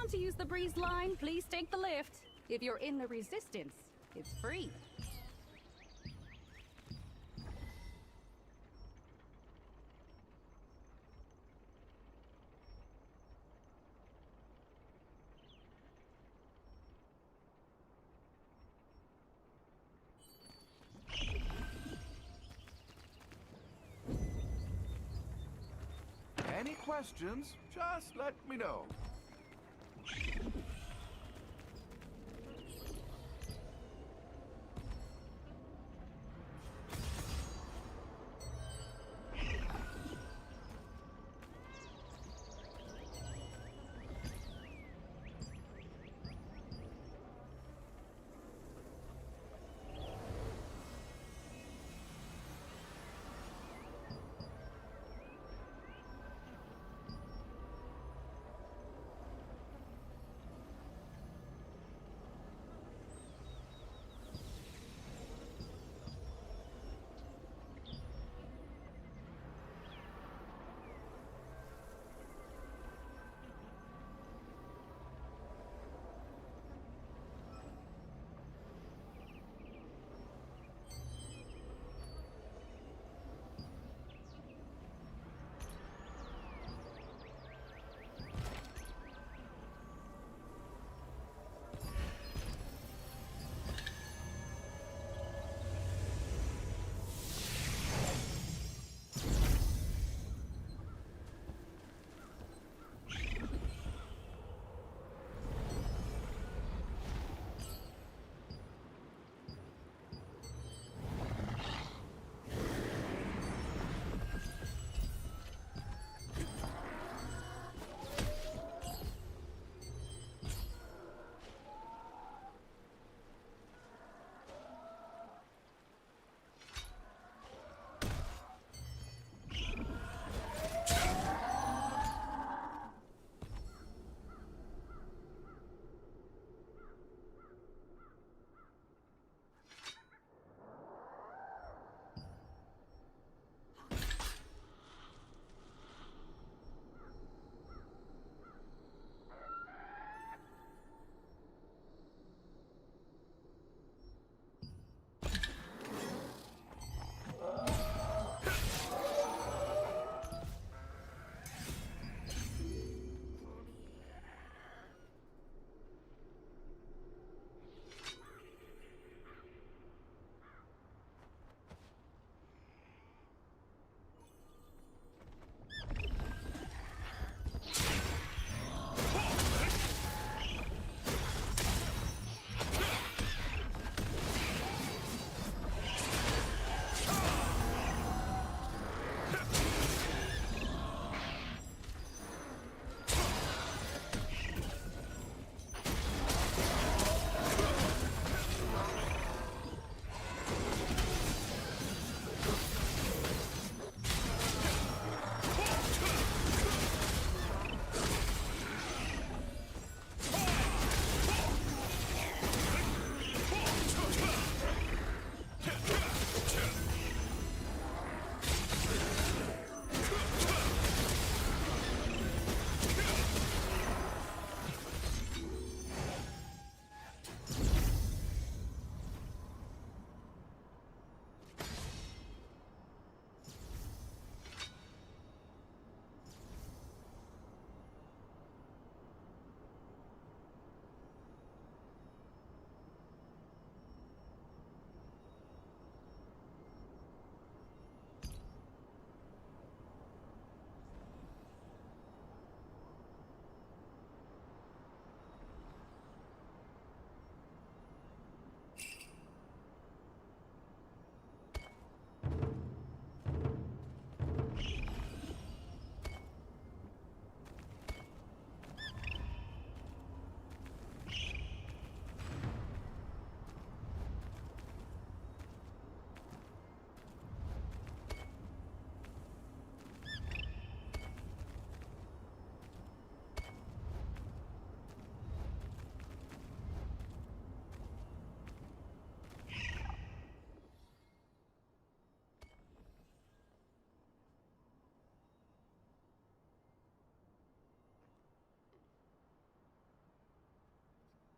want to use the breeze line, please take the lift. If you're in the resistance, it's free. Any questions, just let me know.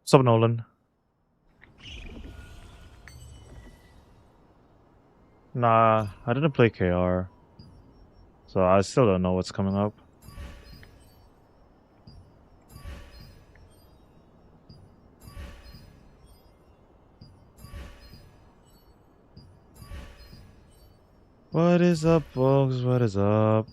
What's up, Nolan? Nah, I didn't play KR, so I still don't know what's coming up. What is up, folks? What is up?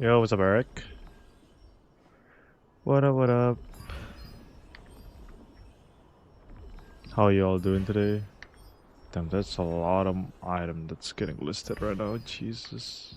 Yo, what's up, Eric? What up, what up? How are you all doing today? Damn, that's a lot of item that's getting listed right now. Jesus.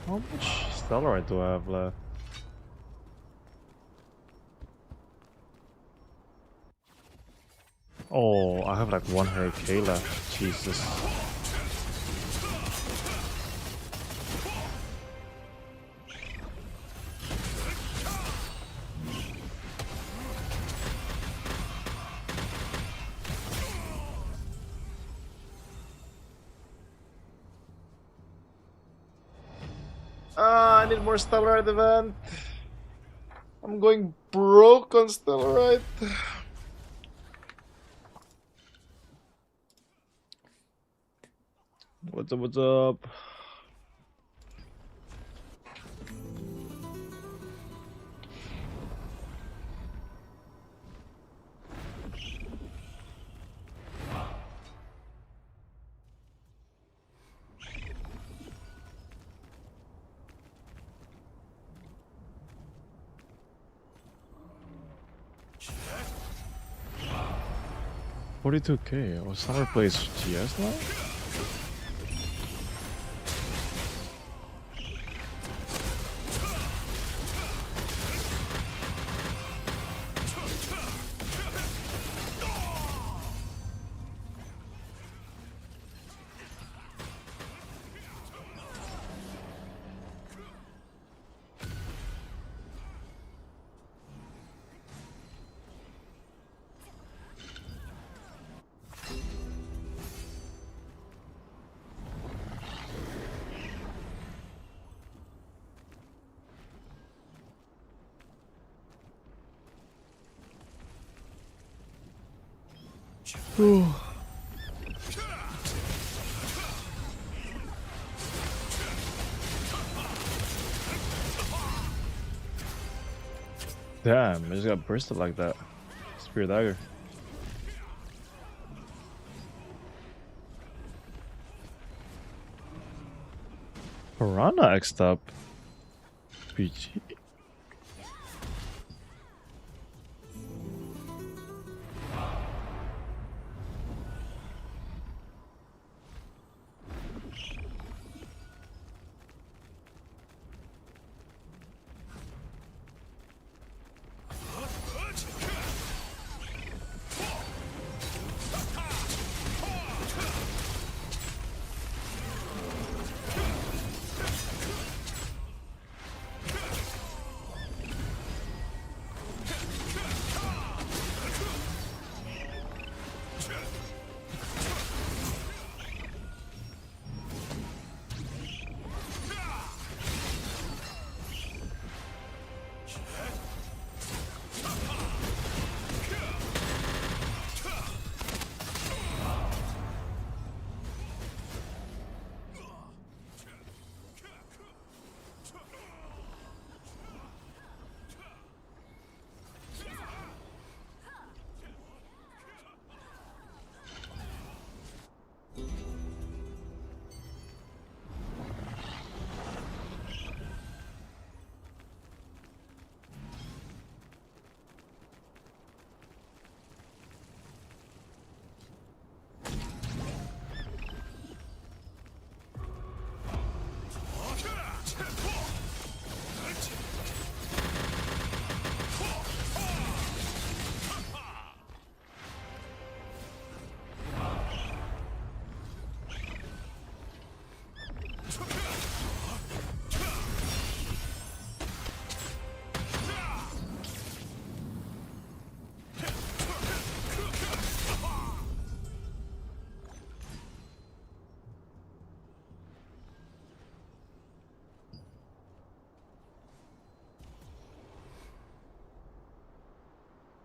How much Stellarite do I have left? Oh, I have like 100k left. Jesus. I need more Stellarite event. I'm going broke on Stellarite. What's up, what's up? 42k. Oh, Summer plays GS now? Damn, I just got bursted like that. Spear dagger. Piranha X'd up. PG.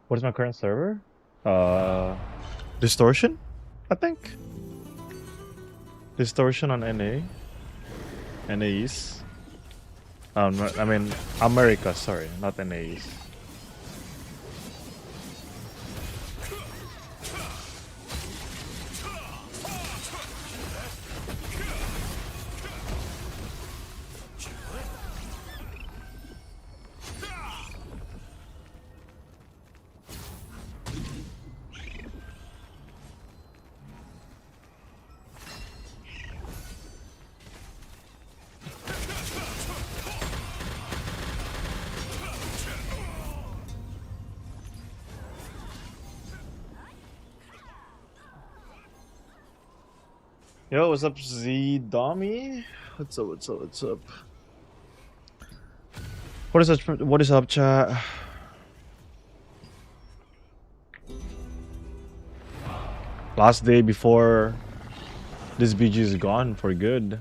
What is my current server? Distortion, I think. Distortion on NA. NA East. I mean America, sorry, not NA East. Yo, what's up, Z Dommy? What's up? What's up? What's up? What is up? What is up, chat? Last day before this BG is gone for good.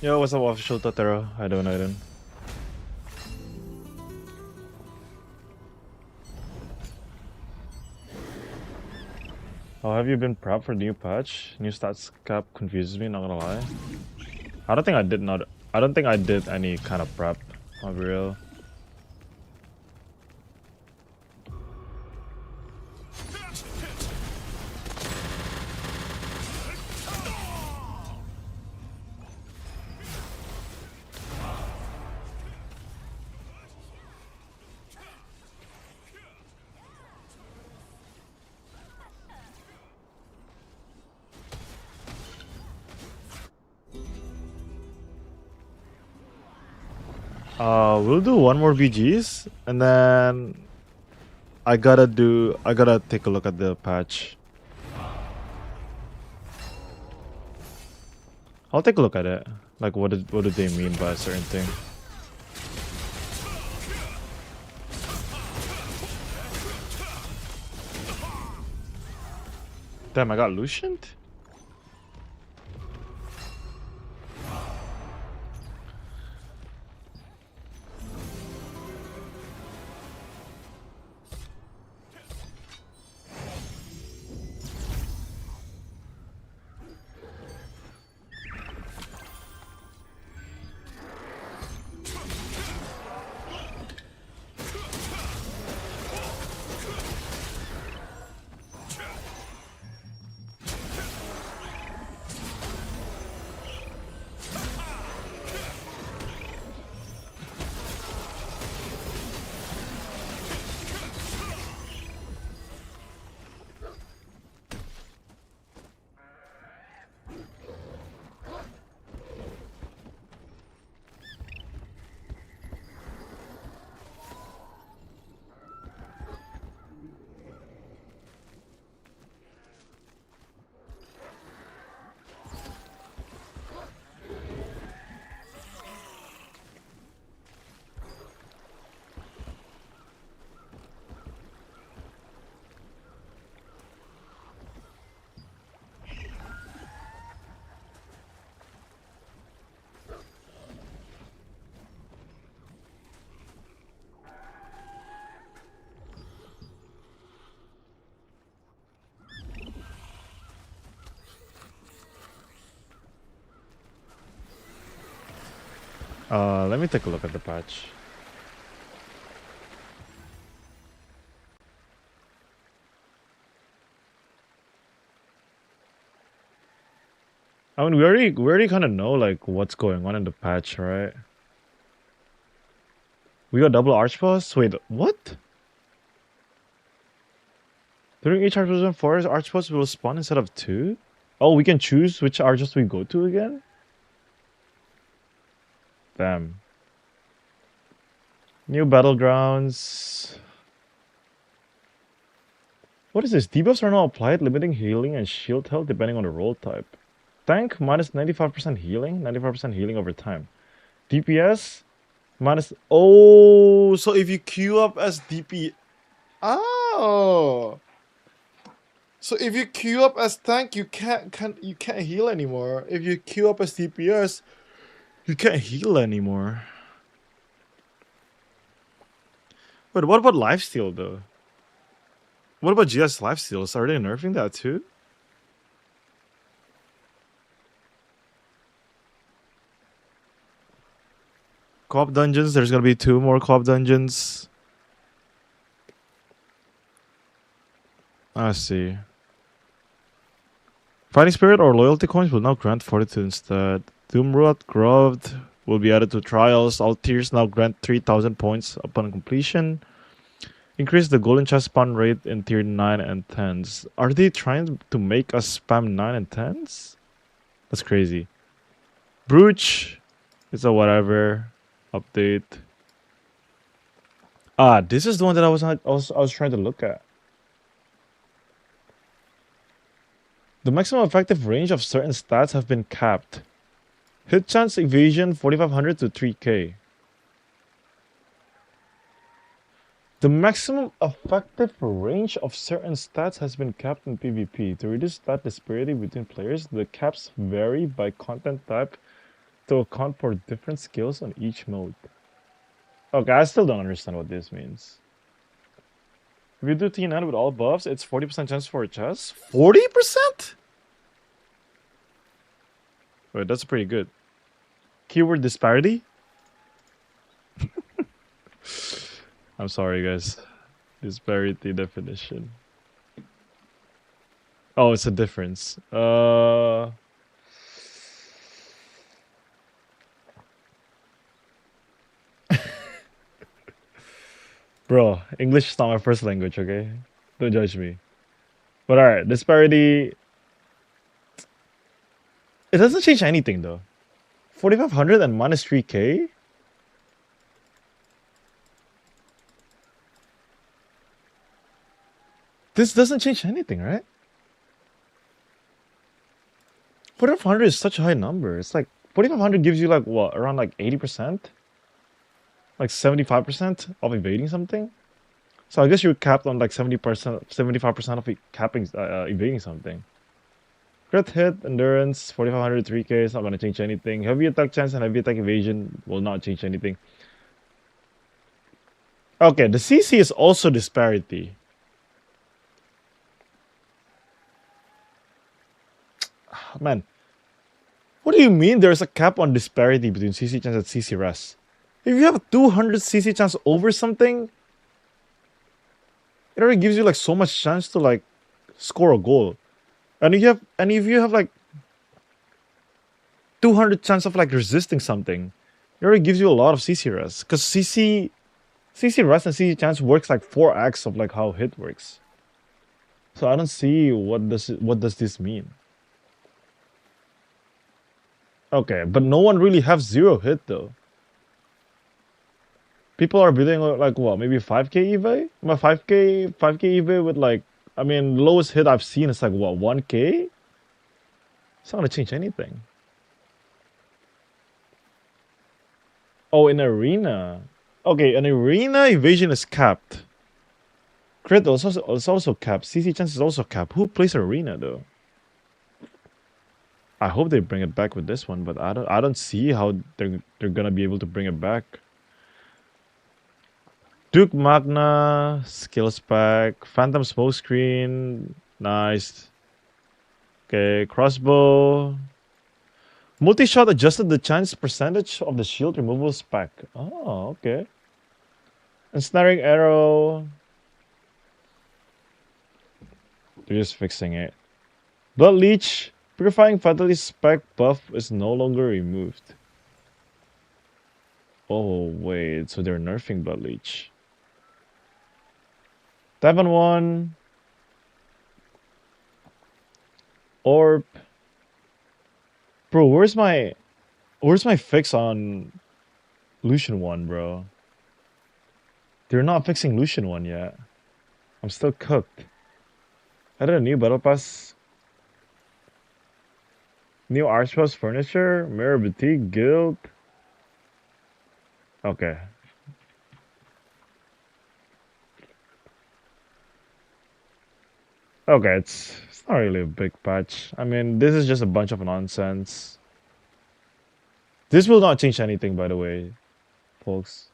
Yo, what's up, official Totoro? I don't know. Oh, have you been prepped for the new patch? New stats cap confuses me, not gonna lie. I don't think I did any kind of prep. I'll be real. We'll do one more BGs, and then I gotta take a look at the patch. I'll take a look at it. Like, what do they mean by a certain thing? Damn, I got Lucianed? Let me take a look at the patch. I mean, we already kind of know like what's going on in the patch, right? We got double arch boss. Wait, what? During each arch boss, 4 arch boss will spawn instead of 2. Oh, we can choose which arches we go to again. Damn. New battlegrounds. What is this? Debuffs are now applied, limiting healing and shield health depending on the role type. Tank minus 95% healing, 95% healing over time. DPS minus. Oh, so if you queue up as DP. Oh. So if you queue up as tank, you can't heal anymore. If you queue up as DPS, you can't heal anymore. Wait, what about lifesteal though? What about GS lifesteals? Are they nerfing that too? Co-op dungeons. There's gonna be 2 more co-op dungeons. I see. Fighting Spirit or Loyalty coins will now grant Fortitude instead. Doomrot, Groved will be added to trials. All tiers now grant 3,000 points upon completion. Increase the golden chest spawn rate in tier 9 and 10s. Are they trying to make us spam 9 and 10s? That's crazy. Brooch. It's a whatever update. Ah, this is the one that I was trying to look at. The maximum effective range of certain stats have been capped. Hit chance evasion 4500 to 3k. The maximum effective range of certain stats has been capped in PvP. To reduce stat disparity between players, the caps vary by content type to account for different skills on each mode. Okay, I still don't understand what this means. If you do T9 with all buffs, it's 40% chance for a chest. 40%? Wait, that's pretty good. Keyword disparity? I'm sorry, guys. Disparity definition. Oh, it's a difference. Bro, English is not my first language, okay? Don't judge me. But alright, disparity. It doesn't change anything though. 4,500 and minus 3k? This doesn't change anything, right? 4,500 is such a high number. It's like 4,500 gives you like what, around like 80%? Like 75% of evading something? So I guess you're capped on like 70%, 75% of capping, evading something. Crit hit, endurance, 4,500, 3k, it's not gonna change anything. Heavy attack chance and heavy attack evasion will not change anything. Okay, the CC is also disparity. Man, what do you mean there's a cap on disparity between CC chance and CC res? If you have a 200 CC chance over something, it already gives you like so much chance to like score a goal. And if you have like 200 chance of like resisting something, it already gives you a lot of CC res. Because CC res and CC chance works like 4x of like how hit works. So I don't see what does this mean. Okay, but no one really have 0 hit though. People are bidding like what, maybe 5k EV? 5k EV with like, I mean, lowest hit I've seen is like what, 1k? It's not gonna change anything. Oh, in arena. Okay, an arena evasion is capped. Crit is also capped. CC chance is also capped. Who plays arena though? I hope they bring it back with this one, but I don't see how they're gonna be able to bring it back. Duke Magna, skills pack, Phantom Smokescreen, nice. Okay, crossbow. Multi-shot adjusted the chance percentage of the shield removal spec. Oh, okay. Ensnaring arrow. They're just fixing it. Blood leech. Purifying fatality spec buff is no longer removed. Oh, wait. So they're nerfing blood leech. Tavern 1. Orb. Bro, where's my fix on Lucian 1, bro? They're not fixing Lucian 1 yet. I'm still cooked. Added a new battle pass. New Archboss furniture, mirror boutique, guild. Okay. Okay, it's not really a big patch. I mean, this is just a bunch of nonsense. This will not change anything, by the way, folks.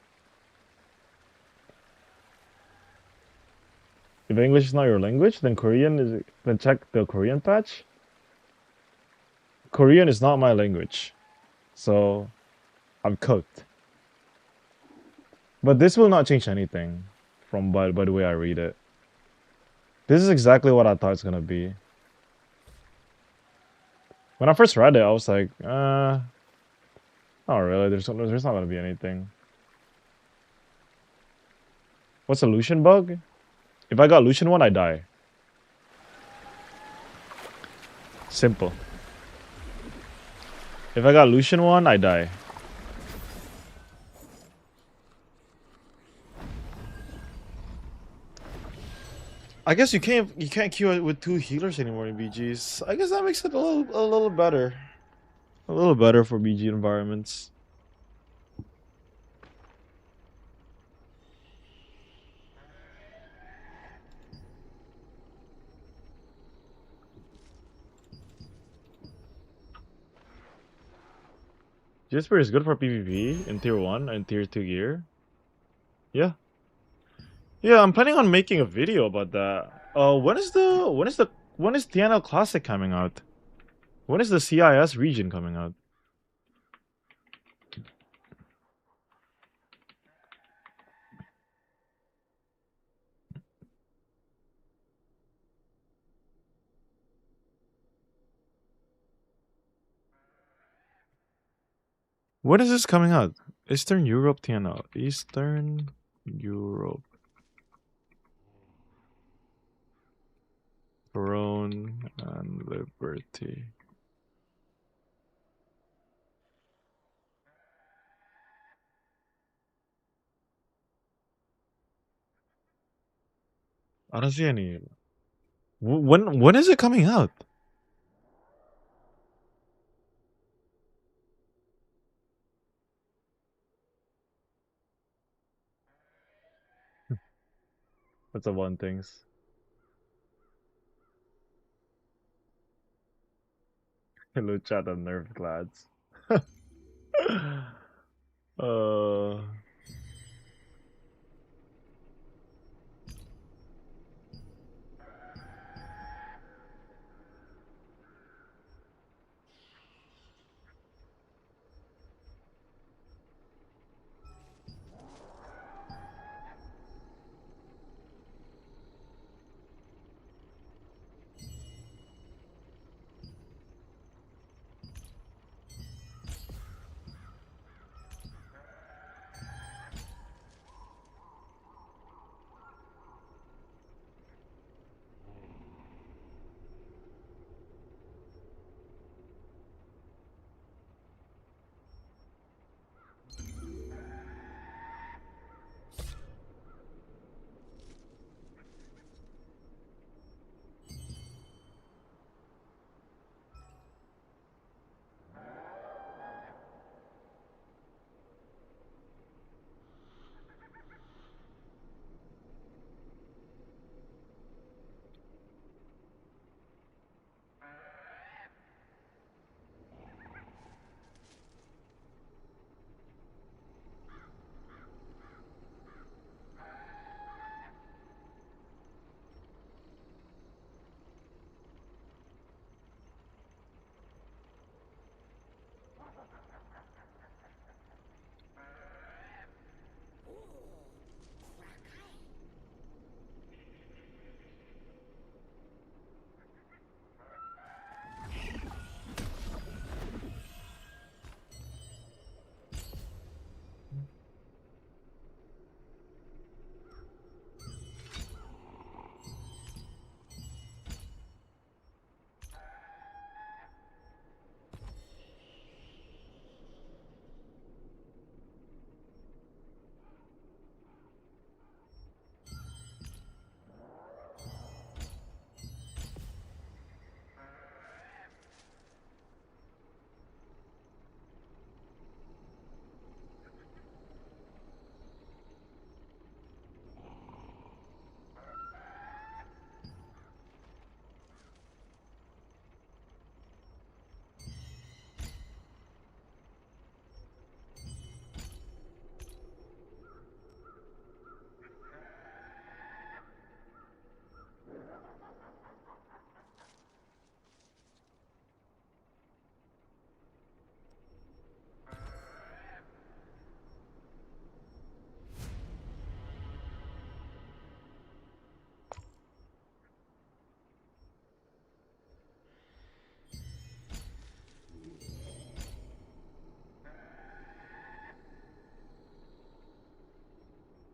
If English is not your language, then then check the Korean patch. Korean is not my language, so I'm cooked. But this will not change anything from by the way I read it. This is exactly what I thought it's gonna be. When I first read it, I was like, not really. There's not gonna be anything. What's a Lucian bug? If I got Lucian 1, I die. Simple. If I got Lucian 1, I die. I guess you can't queue it with 2 healers anymore in BGs. I guess that makes it a little better. A little better for BG environments. Jesper is good for PvP in tier 1 and tier 2 gear. Yeah. Yeah, I'm planning on making a video about that. When is TNL Classic coming out? When is the CIS region coming out? When is this coming out? Eastern Europe TNL. Eastern Europe. Throne and Liberty. I don't see any. When is it coming out? That's the one things. Hello chat on Nerf Glads. uh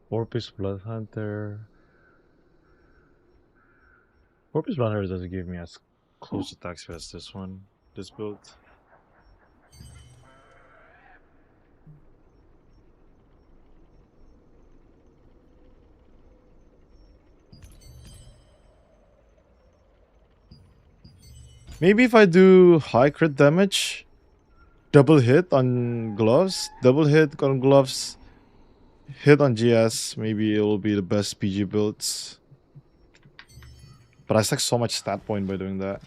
Orpus Bloodhunter. Orpus Bloodhunter doesn't give me as close attack speed as this one. This build. Maybe if I do high crit damage, double hit on gloves, hit on GS, maybe it will be the best PG builds. But I stack so much stat point by doing that.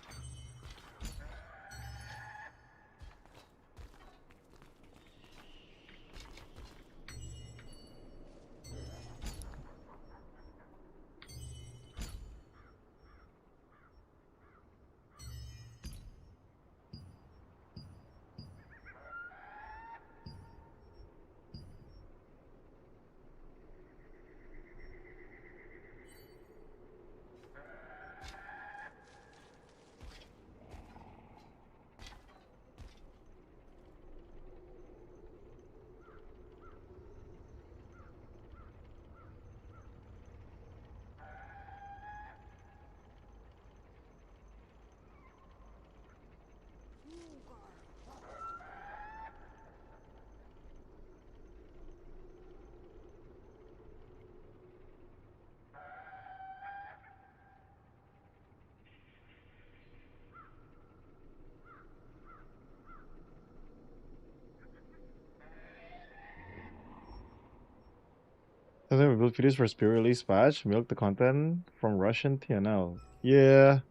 And then we build videos for spirit release patch, milk the content from Russian TNL. Yeah.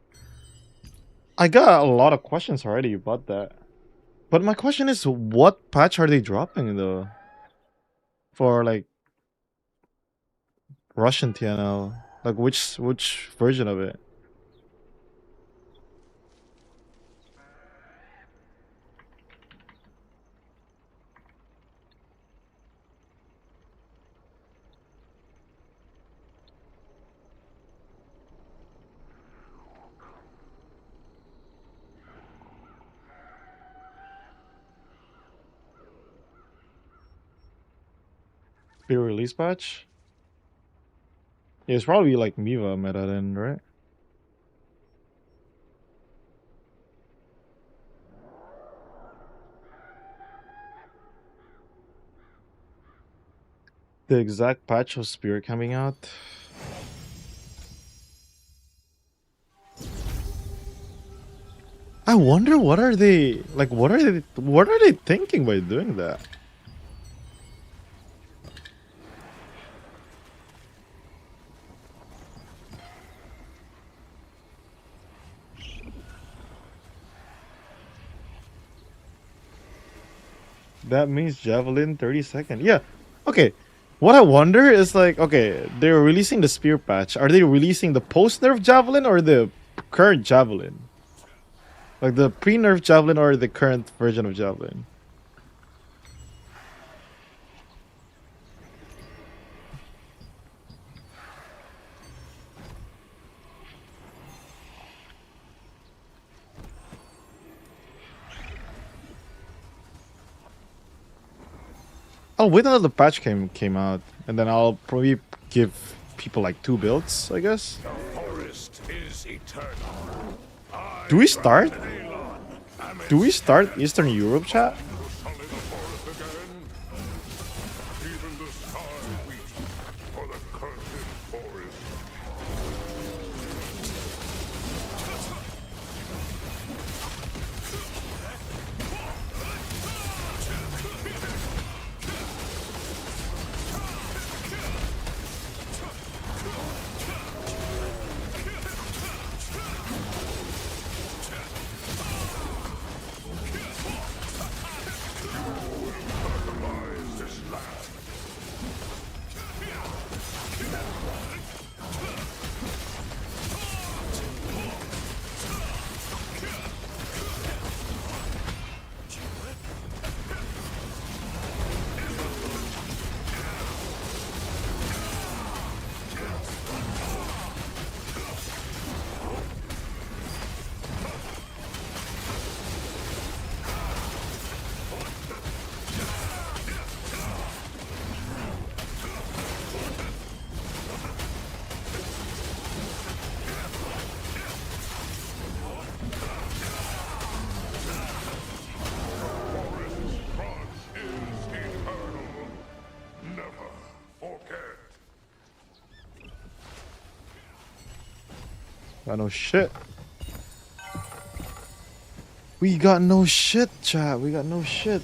I got a lot of questions already about that. But my question is, what patch are they dropping though? For like Russian TNL? Like which version of it? Spirit release patch? Yeah, it's probably like Miva meta then, right? The exact patch of Spirit coming out. I wonder what are they like what are they thinking by doing that? That means Javelin 30-second. Yeah. Okay. What I wonder is like, okay, they're releasing the spear patch. Are they releasing the post nerf Javelin or the current Javelin? Like the pre-nerf Javelin or the current version of Javelin? I'll wait until the patch came out, and then I'll probably give people like 2 builds, I guess. The forest is eternal. Do we start? Do we start Eastern Europe, chat? Sully the forest again. Even the stars weep for the cursed forest. Fertilize this land. Never forget. Got no shit. We got no shit, chat. We got no shit.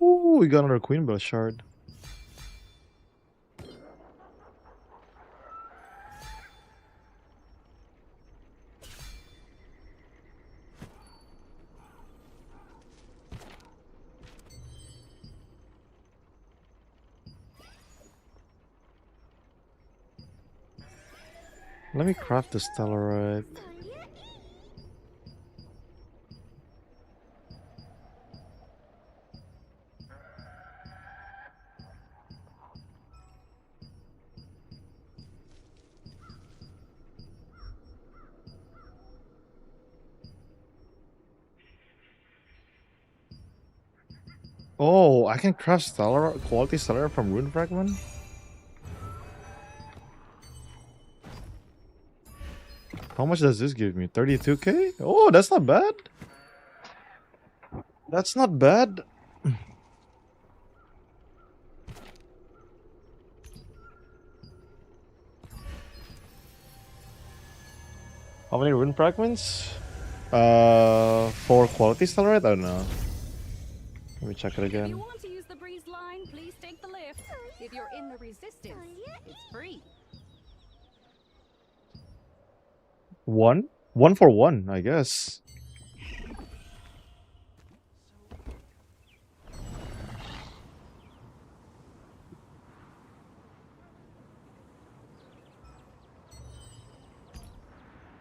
Ooh, we got another Queen Bell shard. Let me craft the Stellarite. Oh, I can craft stellar quality stellar from rune fragment. How much does this give me? 32k? Oh, that's not bad. That's not bad. How many rune fragments? 4 quality stellar. I don't know. Let me check it If you again. want to use the breeze line, please take the lift. If you're in the resistance, it's free. 1? 1 for 1, I guess.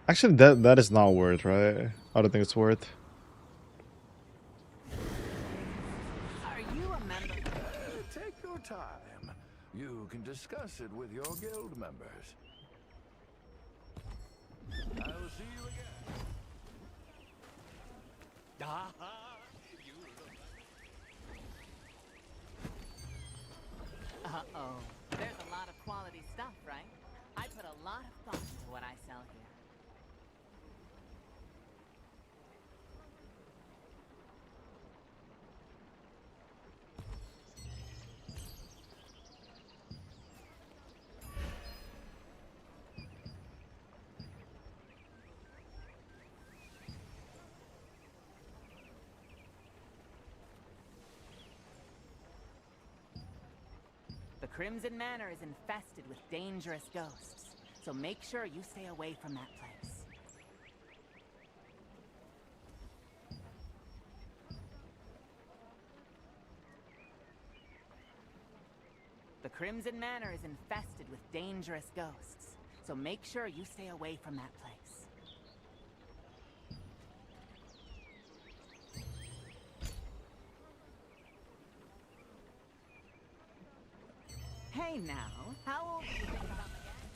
Actually, that is not worth, right? I don't think it's worth. Are you a member? Take your time. You can discuss it with your guild members. I will see you again. Uh-oh. There's a lot of quality stuff, right? I put a lot of thought into what I sell here. The Crimson Manor is infested with dangerous ghosts, so make sure you stay away from that place. The Crimson Manor is infested with dangerous ghosts, so make sure you stay away from that place. Hey now, how old do you think I'm again?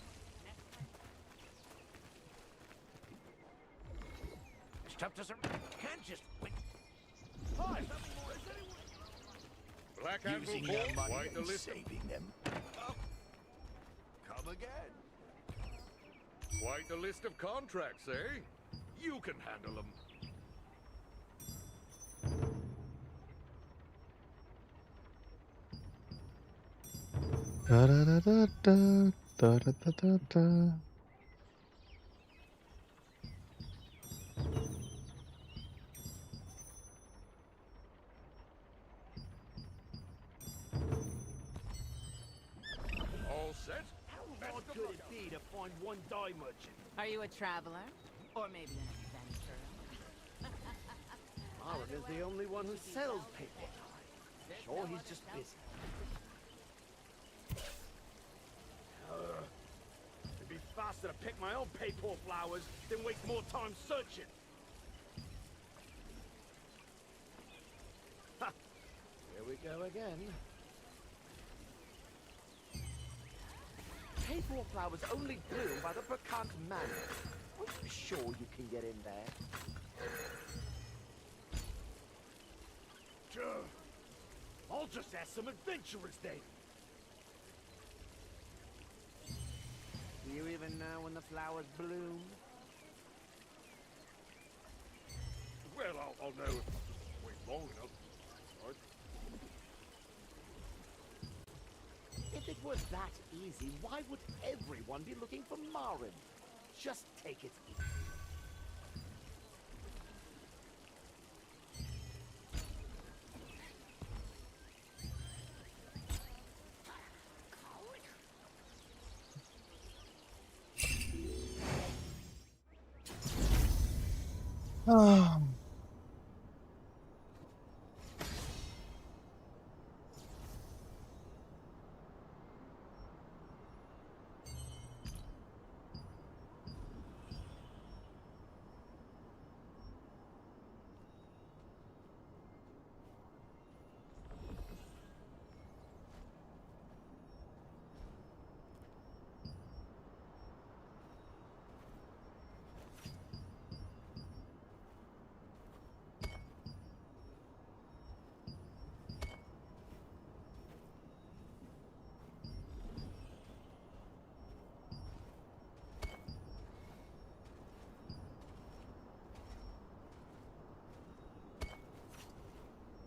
Stop to can't just wait. Hi, Black Anvil using Bolt, their money quite the and list of, saving them. Oh, come again. quite the list of contracts, eh? You can handle them. Da da da da da da da da da da. All set? How hard could it be to find one dye merchant? Are you a traveler? Or maybe an adventurer? Aaron is the only one who sells paper dye. Sure, he's just busy. It'd be faster to pick my own paper flowers than waste more time searching. Ha! Here we go again. Paper flowers only bloom by the Bacant Manor. Are you sure you can get in there? Sure. I'll just ask some adventurers then. Do you even know when the flowers bloom? Well, I'll know if I wait long enough. Right? If it were that easy, why would everyone be looking for Marin? Just take it easy.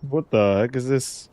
What the heck is this?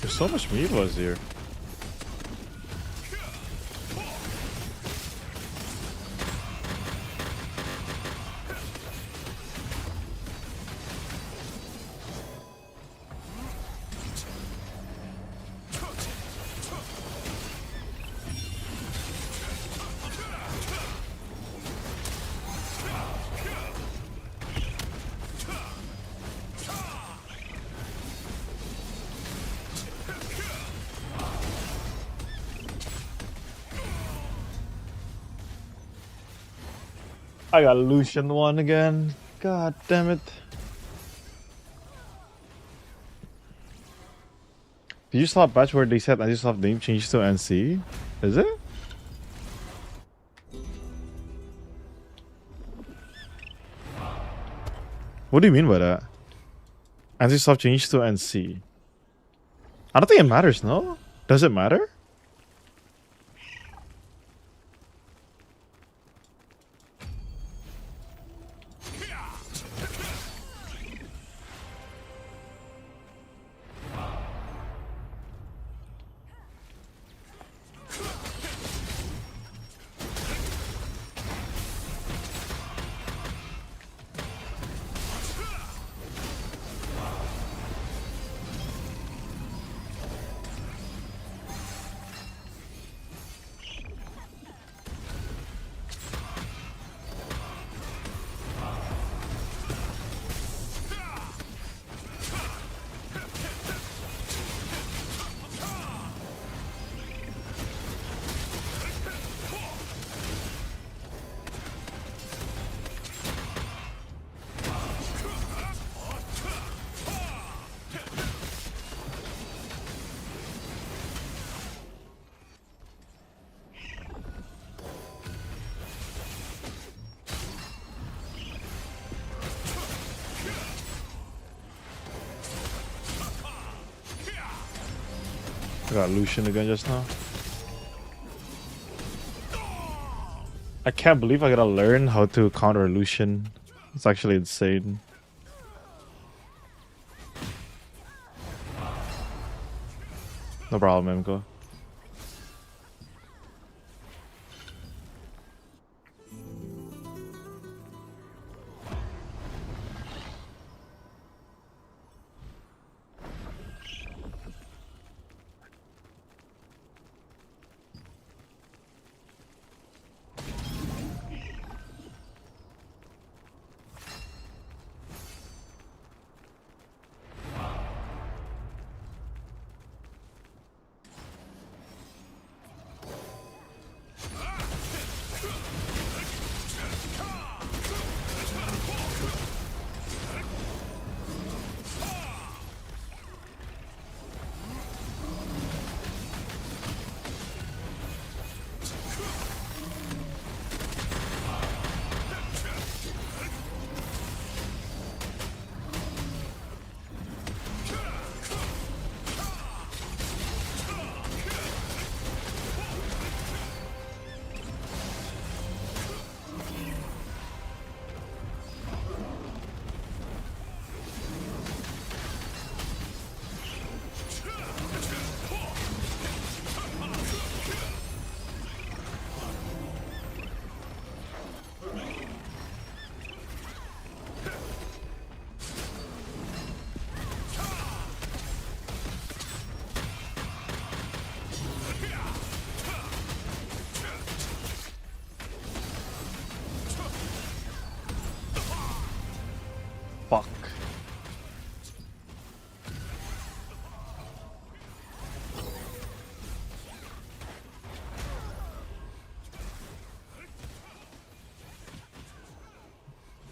There's so much Meatballs here. I got Lucian one again. God damn it. Did you saw a patch where they said anti-soft name changed to NC? Is it? What do you mean by that? Anti-soft changed to NC. I don't think it matters, no? Does it matter? I got Lucian again just now. I can't believe I gotta learn how to counter Lucian. It's actually insane. No problem, Emko. Fuck.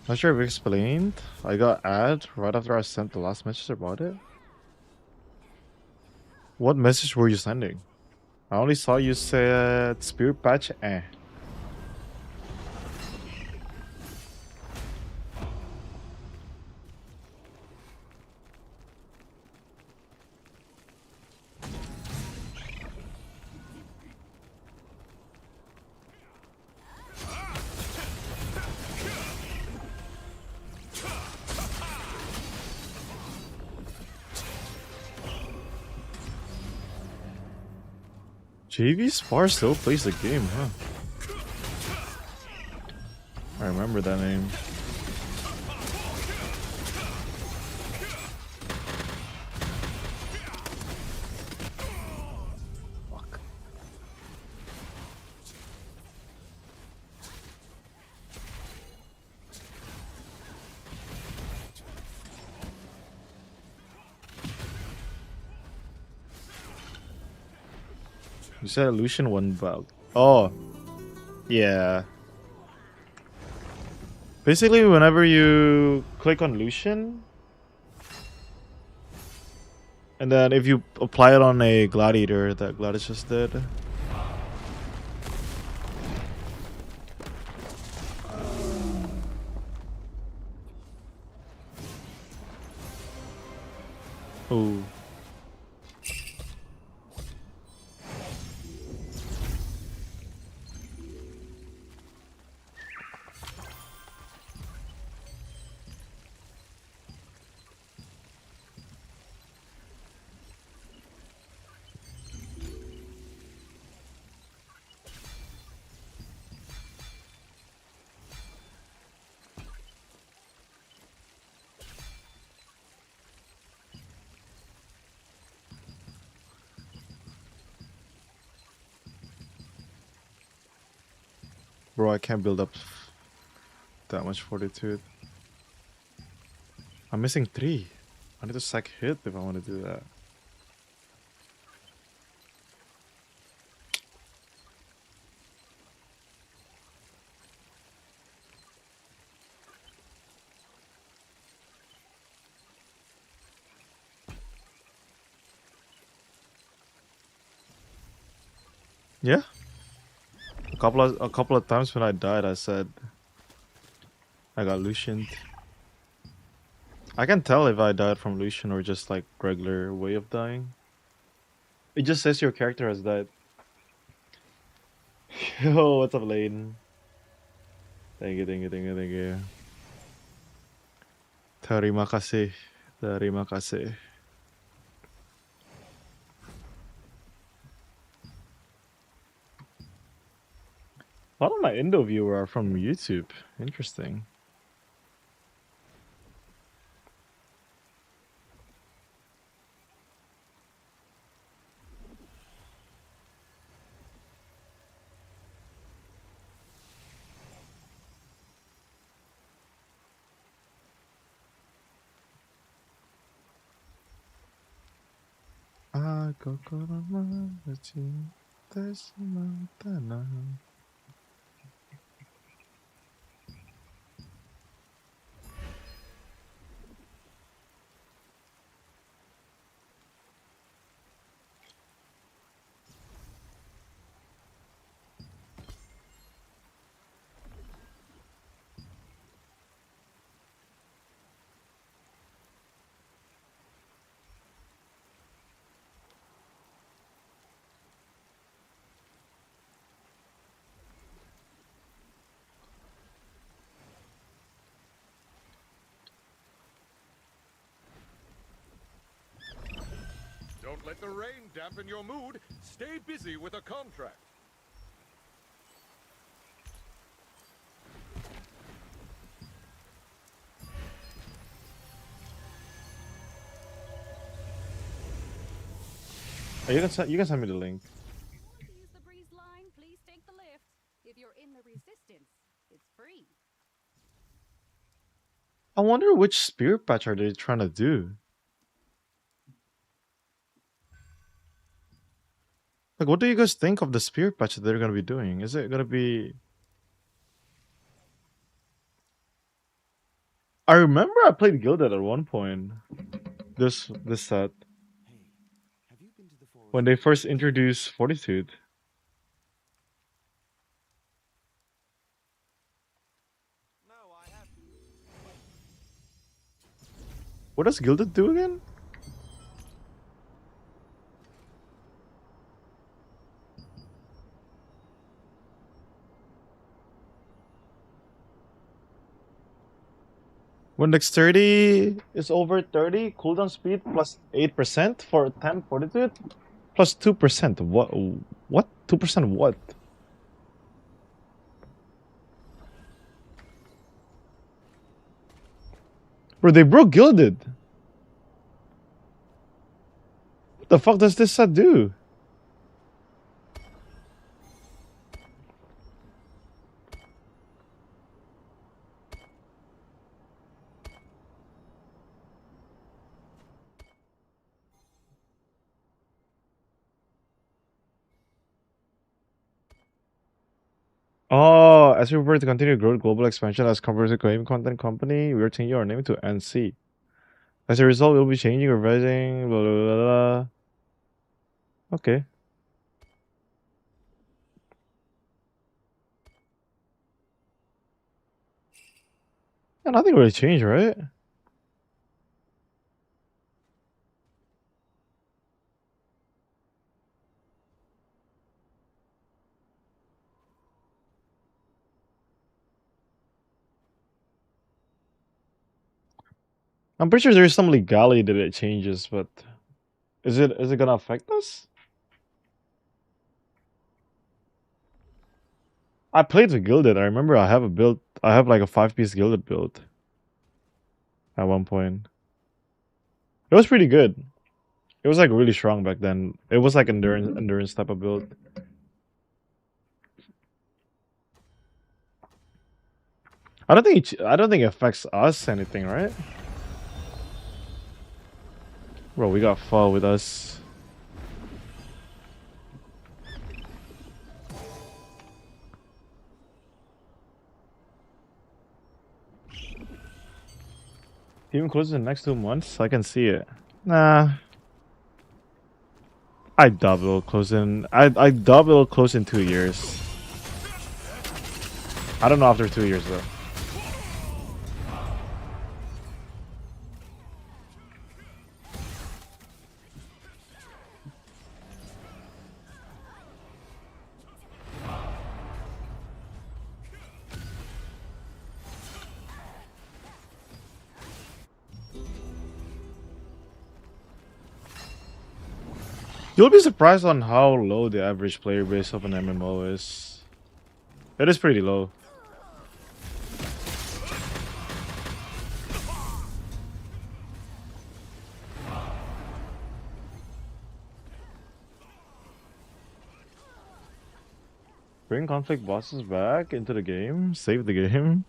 Not sure if we explained. I got ad right after I sent the last message about it. What message were you sending? I only saw you said spirit patch eh. JV Spar still plays the game, huh? I remember that name. Fuck. You said Lucian one bug. Oh, yeah. Basically, whenever you click on Lucian, and then if you apply it on a Gladiator that Gladius just did, oh. Bro, I can't build up that much fortitude. I'm missing 3. I need to sack hit if I want to do that. Yeah. A couple of times when I died, I said I got Lucianed. I can tell if I died from Lucian or just like regular way of dying. It just says your character has died. Yo, what's up, Layden? Thank you, thank you, thank you, thank you. Terima kasih. Terima kasih. A lot of my Indo viewers are from YouTube. Interesting. Don't let the rain dampen your mood. Stay busy with a contract. Oh, you can send me the link. If you want to use the breeze line, please take the lift. If you're in the resistance, it's free. I wonder which spirit patch are they trying to do? Like, what do you guys think of the spirit patch that they're gonna be doing? Is it gonna be? I remember I played Gilded at one point. This set when they first introduced Fortitude. What does Gilded do again? When dexterity is over 30, cooldown speed plus 8% for 10 fortitude plus 2%. What? What? 2% what? Bro, they broke Gilded. What the fuck does this set do? Oh, as we prepare to continue growth global expansion as converted game content company, we are changing our name to NC. As a result, we'll be changing, revising, blah blah blah. Blah. Okay. Yeah, nothing really changed, right? I'm pretty sure there's some legality that it changes, but is it gonna affect us? I played with Gilded. I remember I have a build. I have like a 5-piece Gilded build at one point. It was pretty good. It was like really strong back then. It was like endurance type of build. I don't think it affects us anything, right? Bro, we got fall with us. Even closes in the next 2 months, I can see it. Nah. I double close in. I double close in 2 years. I don't know after 2 years though. You'll be surprised on how low the average player base of an MMO is. It is pretty low. Bring conflict bosses back into the game. Save the game.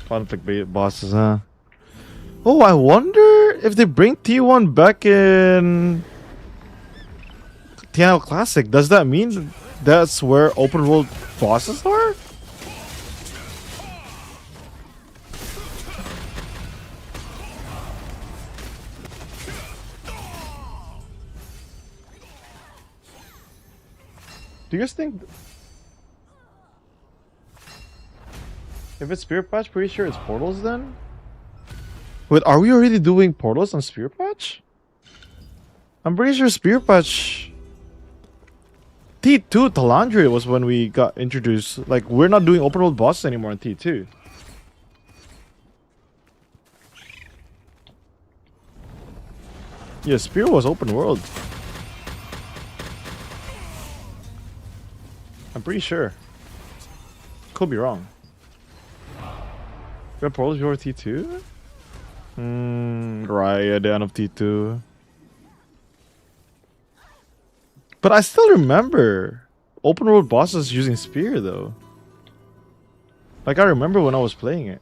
Conflict bosses, huh? Oh, I wonder if they bring T1 back in TNL Classic. Does that mean that's where open world bosses are? Do you guys think if it's Spear Patch, pretty sure it's Portals then? Wait, are we already doing Portals on Spear Patch? I'm pretty sure Spear Patch T2 Talandria was when we got introduced. Like, we're not doing open world bosses anymore in T2. Yeah, Spear was open world. I'm pretty sure. Could be wrong. We have Portals before T2? Right, at the end of T2. But I still remember open world bosses using Spear though. Like, I remember when I was playing it.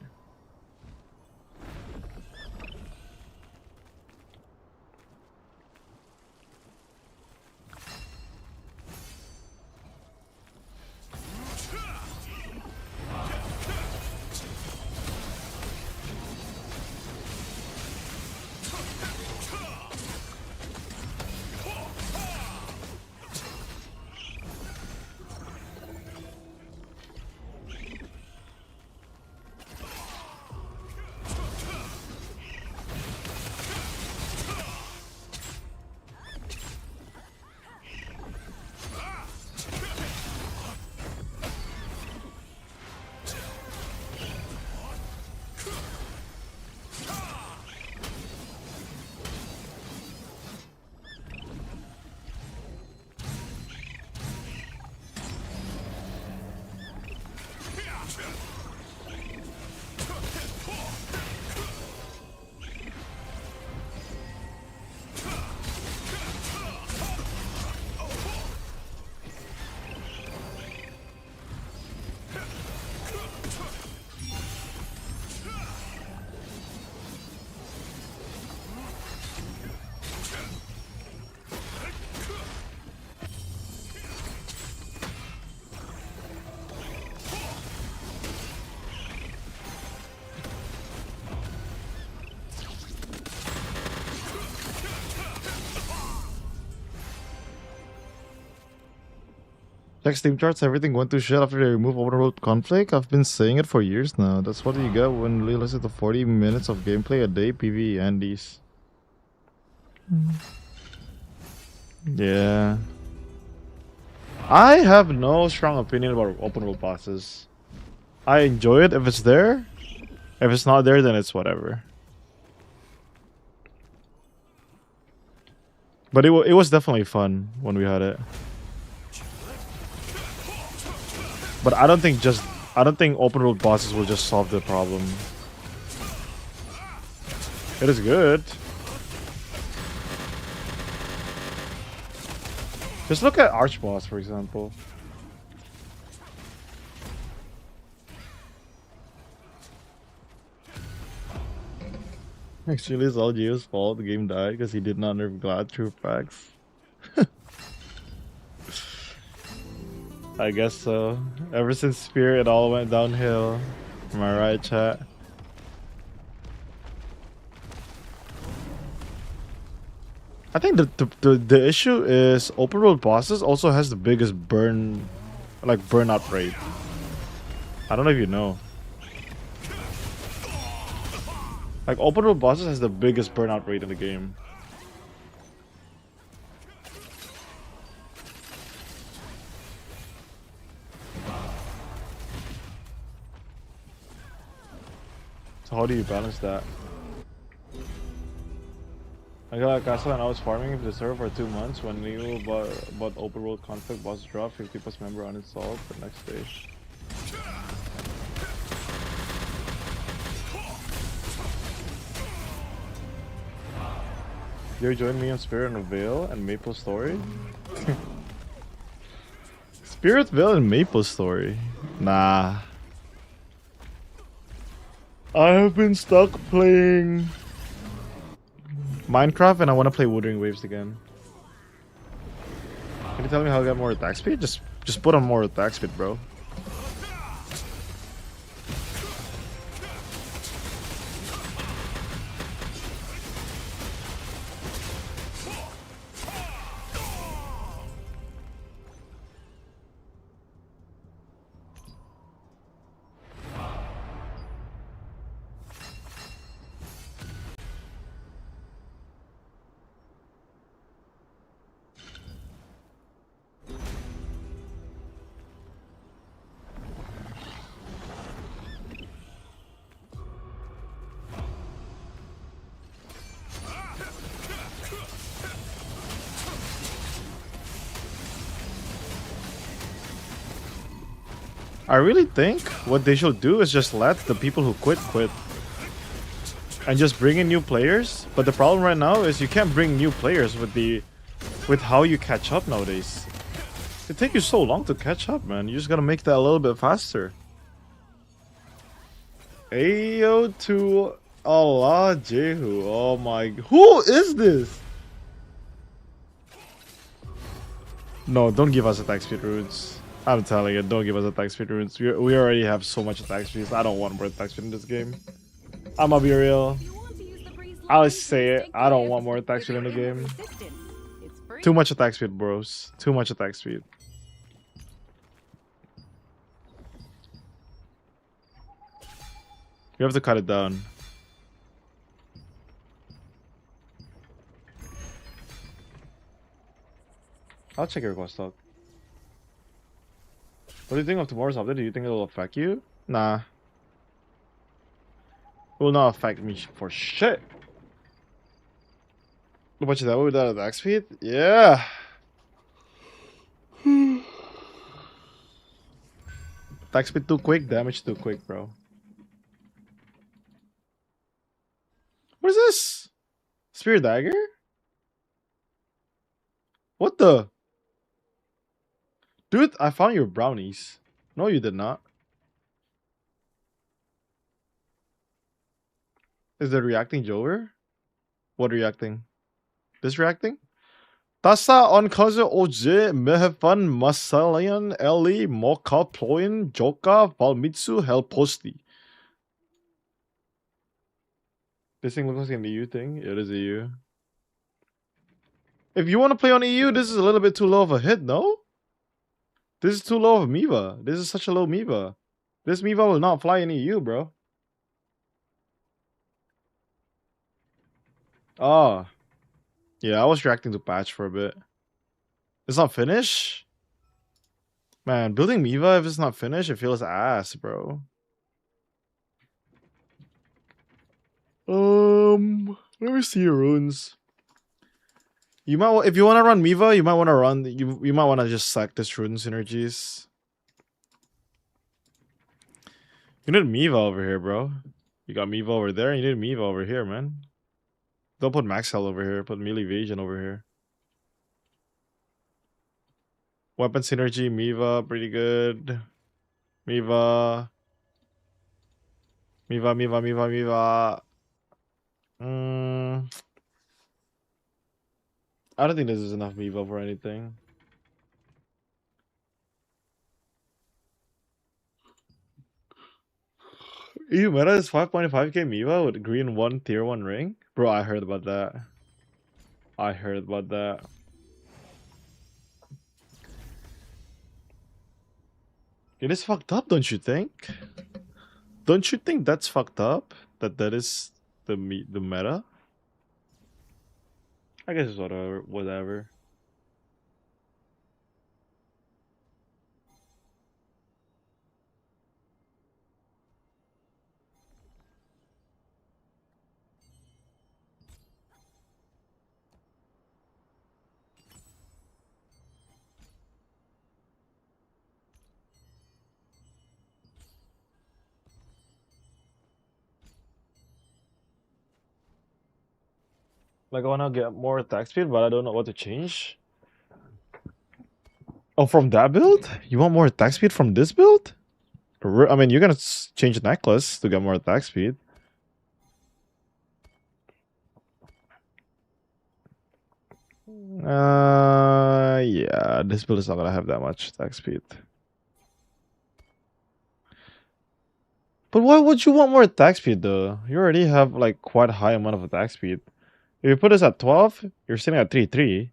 Check Steam charts, everything went to shit after they removed open world conflict. I've been saying it for years now. That's what you get when you listen to 40 minutes of gameplay a day, PvE and these. Yeah. I have no strong opinion about open world bosses. I enjoy it if it's there. If it's not there, then it's whatever. But it was definitely fun when we had it. But I don't think open world bosses will just solve the problem. It is good. Just look at Archboss, for example. Actually, it's all Gio's fault. The game died because he did not nerf Glad through packs. I guess so. Ever since Spear, it all went downhill. Am I right, chat? I think the issue is open world bosses also has the biggest burnout rate. I don't know if you know. Like, open world bosses has the biggest burnout rate in the game. So how do you balance that? I got a castle and I was farming the server for 2 months when new but open world conflict boss drop 50 plus member uninstalled the next day. You join me on Spirit and Veil and Maple Story? Spirit Veil and Maple Story? Nah. I have been stuck playing Minecraft and I want to play Wuthering Waves again. Can you tell me how to get more attack speed? Just put on more attack speed, bro. I really think what they should do is just let the people who quit. And just bring in new players. But the problem right now is you can't bring new players with how you catch up nowadays. It takes you so long to catch up, man. You just gotta make that a little bit faster. Ayo to Allah Jehu. Oh my, who is this? No, don't give us attack speed runes. I'm telling you, don't give us attack speed runes. We already have so much attack speed. I don't want more attack speed in this game. I'ma be real. I'll say it. I don't want more attack speed in the game. Too much attack speed, bros. Too much attack speed. You have to cut it down. I'll check your quest log. What do you think of tomorrow's update? Do you think it'll affect you? Nah. It will not affect me for shit. How much is that with that attack speed? Yeah. Attack speed too quick, damage too quick, bro. What is this? Spear dagger? What the? Dude, I found your brownies. No, you did not. Is it reacting Jover? What reacting? This reacting? Tasa on kaze oje mehefan masalian eli moka ploin joka valmitsu helposti. This thing looks like an EU thing. It is EU. If you want to play on EU, this is a little bit too low of a hit, no? This is too low of a Miva. This is such a low Miva. This Miva will not fly in EU, bro. Ah. Yeah, I was reacting to patch for a bit. It's not finished? Man, building Miva, if it's not finished, it feels ass, bro. Let me see your runes. You might, if you want to run Miva, you might want to run. You might want to just sack this rune synergies. You need Miva over here, bro. You got Miva over there. You need Miva over here, man. Don't put Max Health over here. Put melee evasion over here. Weapon synergy, Miva, pretty good. Miva. I don't think this is enough Miva for anything. EU meta is 5.5k Miva with green 1 tier 1 ring? Bro, I heard about that. It is fucked up, don't you think? Don't you think that's fucked up? That is the meta? I guess it's whatever. Like I wanna get more attack speed, but I don't know what to change. Oh, from that build? You want more attack speed from this build? I mean, you're gonna change necklace to get more attack speed. Yeah, this build is not gonna have that much attack speed. But why would you want more attack speed though? You already have like quite a high amount of attack speed. If you put this at 12, you're sitting at 3-3.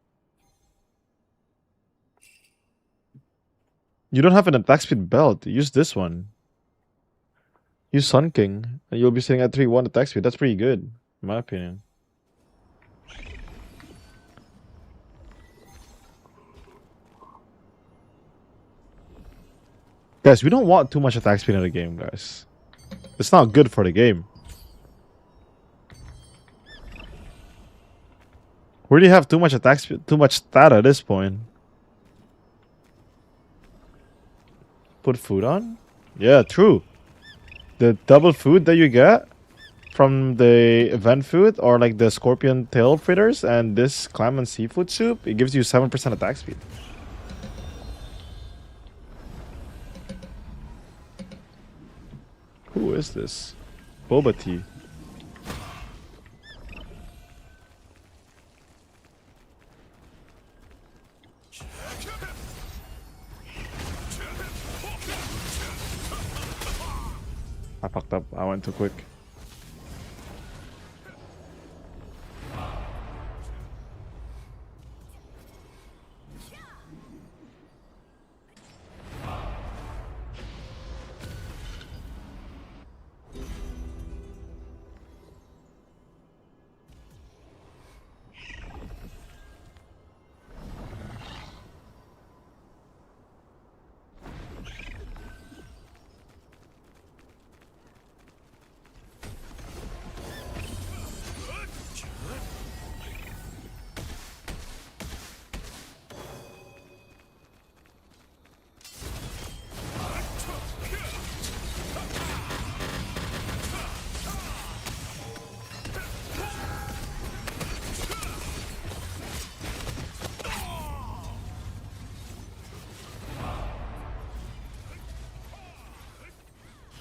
You don't have an attack speed belt. Use this one. Use Sun King, and you'll be sitting at 3-1 attack speed. That's pretty good, in my opinion. Guys, we don't want too much attack speed in the game, guys. It's not good for the game. We already have too much attack speed, too much stat at this point. Put food on? Yeah, true. The double food that you get from the event food, or like the scorpion tail fritters and this clam and seafood soup, it gives you 7% attack speed. Who is this? Boba tea. I fucked up. I went too quick.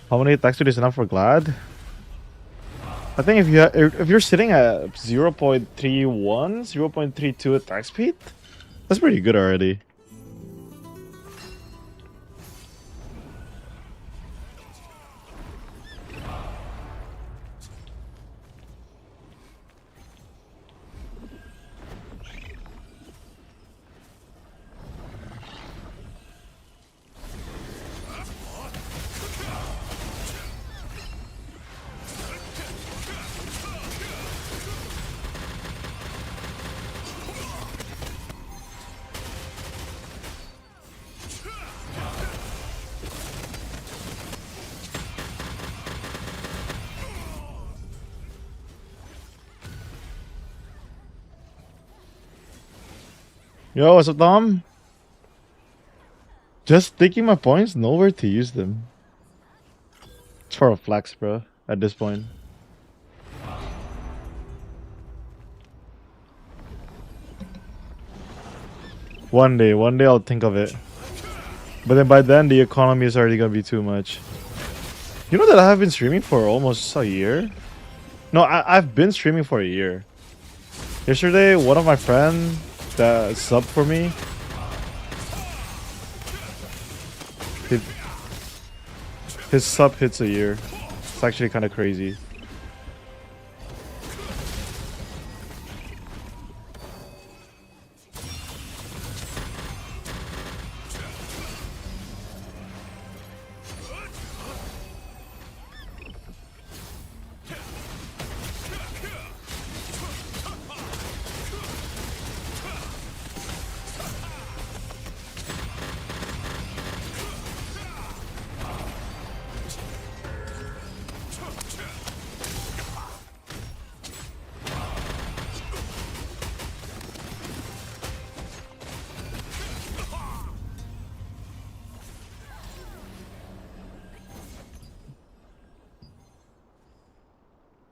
How many attack speed is enough for Glad? I think if you're sitting at 0.31, 0.32 attack speed, that's pretty good already. Yo, what's up, Dom? Just taking my points, nowhere to use them. It's for a flex, bro, at this point. One day I'll think of it. But then by then, the economy is already gonna be too much. You know that I have been streaming for almost a year? No, I've been streaming for a year. Yesterday, one of my friends that subbed for me, his sub hits a year. It's actually kind of crazy.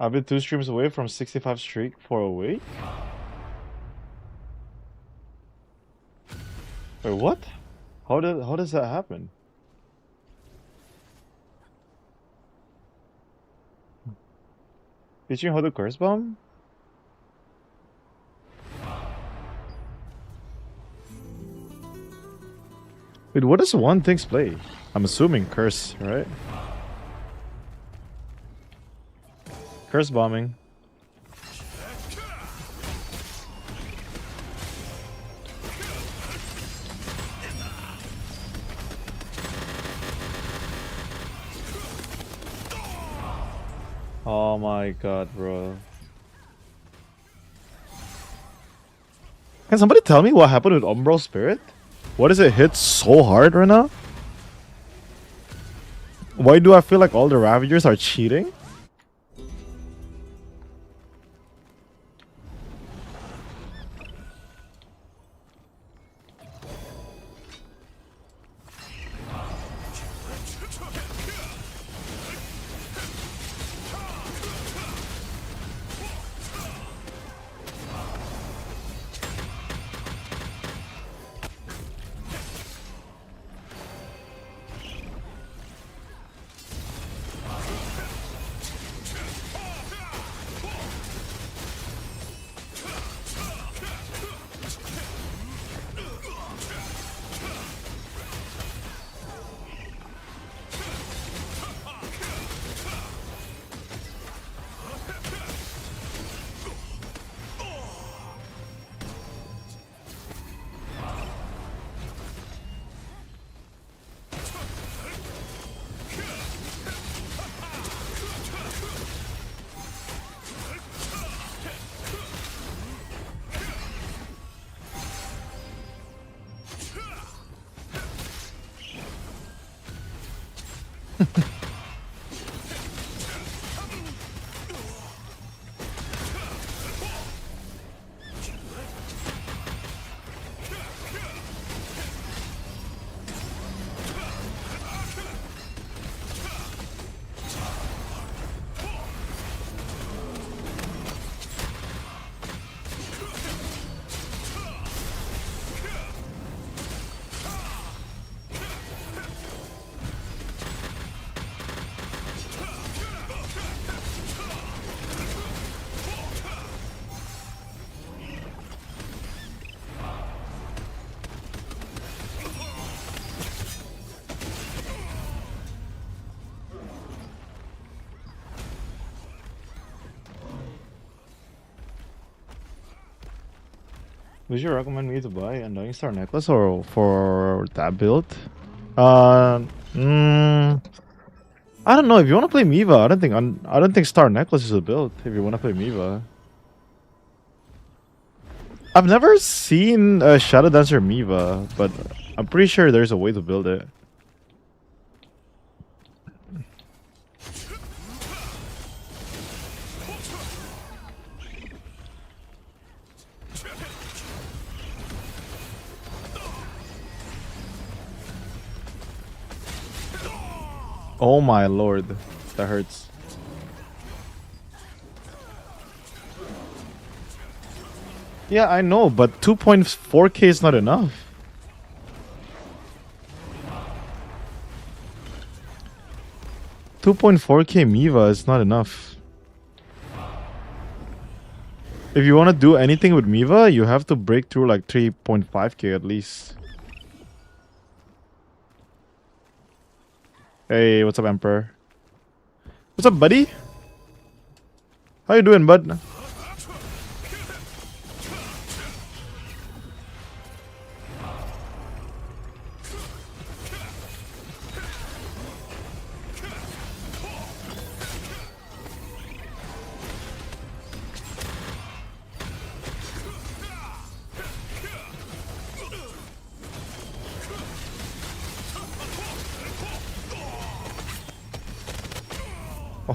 I've been 2 streams away from 65 streak for a week. Wait, what? How does that happen? Did you hold the curse bomb? Wait, what does one things play? I'm assuming curse, right? Curse bombing. Oh my god, bro. Can somebody tell me what happened with Umbral Spirit? Why does it hit so hard right now? Why do I feel like all the Ravagers are cheating? Would you recommend me to buy a Annoying Star necklace or for that build? Mm, I don't know. If you want to play Miva, I don't think Star necklace is a build. If you want to play Miva, I've never seen a Shadow Dancer Miva, but I'm pretty sure there's a way to build it. Oh my lord, that hurts. Yeah, I know, but 2.4k is not enough. $2.4k Miva is not enough. If you want to do anything with Miva, you have to break through like 3.5k at least. Hey, what's up, Emperor? What's up, buddy? How you doing, bud?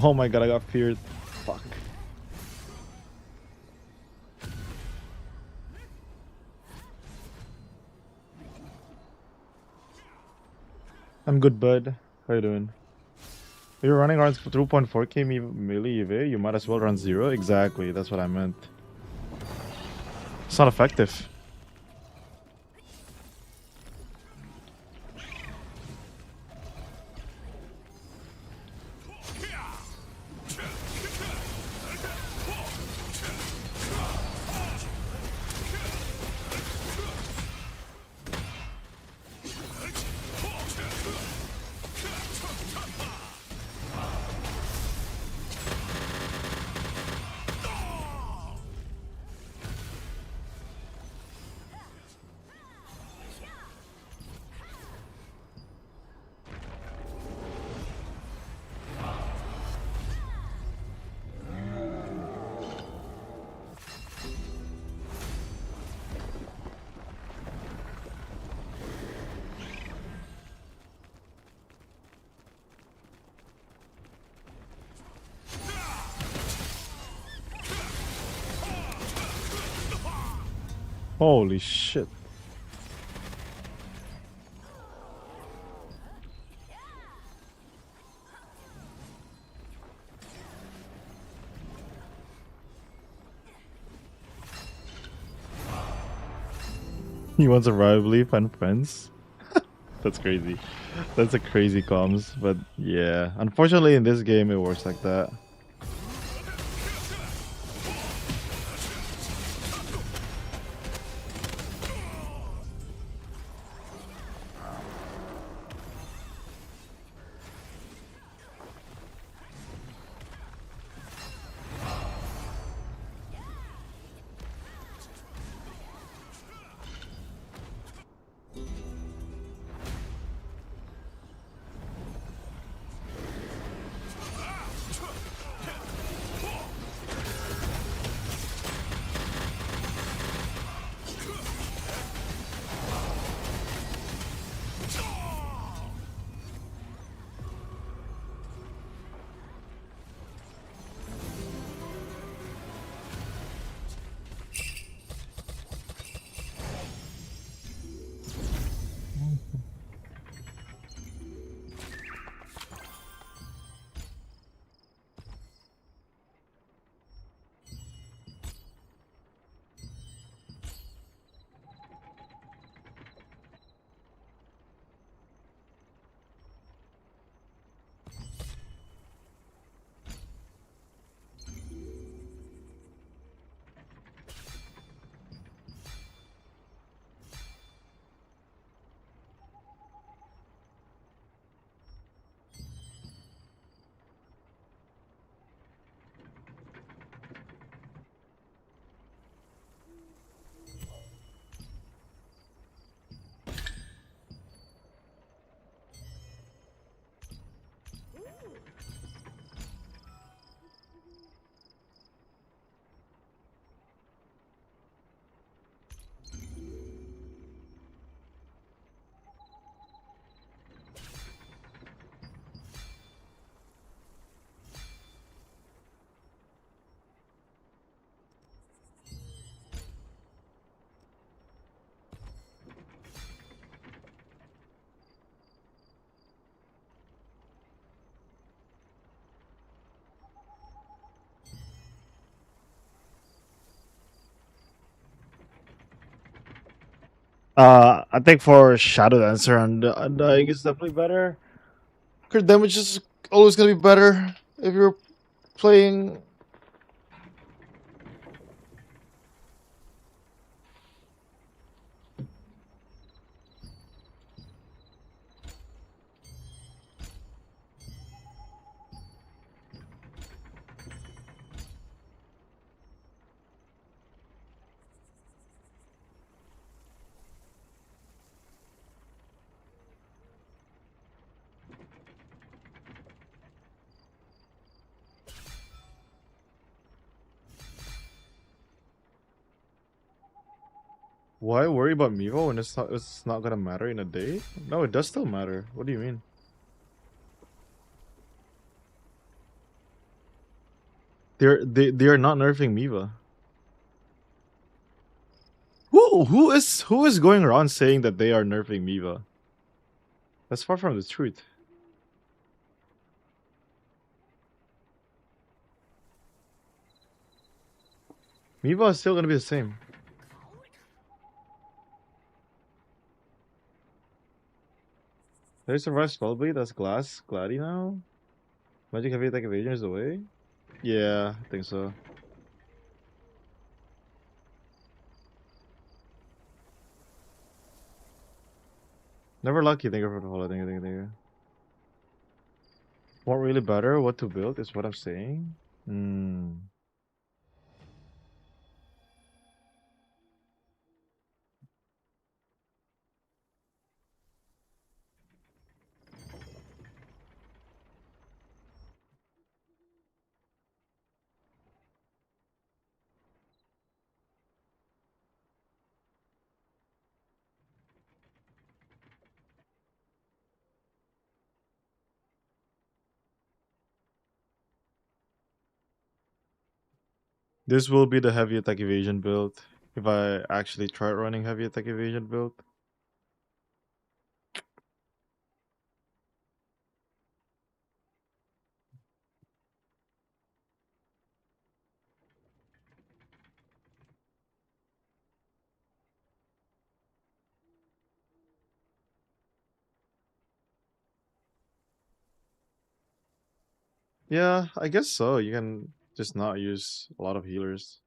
Oh my god, I got feared. Fuck. I'm good, bud. How you doing? If you're running around 2.4k melee EV, you might as well run 0. Exactly, that's what I meant. It's not effective. Holy shit. He wants a rivalry, find friends. That's crazy. That's a crazy comms, but yeah. Unfortunately, in this game, it works like that. I think for Shadow Dancer and Undying is definitely better. Crit damage is always gonna be better if you're playing. Why worry about Mevo when it's not gonna matter in a day? No, it does still matter. What do you mean? They are not nerfing Miva. Who is going around saying that they are nerfing Miva? That's far from the truth. Miva is still gonna be the same. They survive Spellblade, that's Glass, Gladi now? Magic Heavy Attack Evasion is the way? Yeah, I think so. Never lucky, thank you for the follow, thank you. What really better, what to build is what I'm saying. This will be the heavy attack evasion build. if I actually tried running heavy attack evasion build. Yeah, I guess so. You can just not use a lot of healers.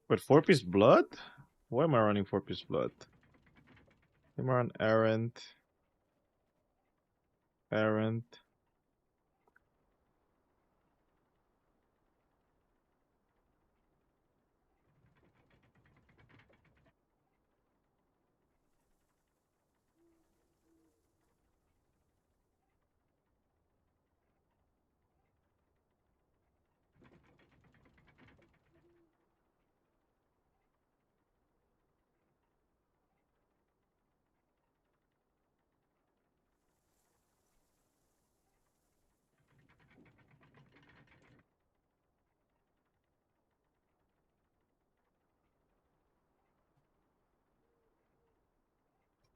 But 4-piece blood? Why am I running 4-piece blood? Am I on errant? Errant.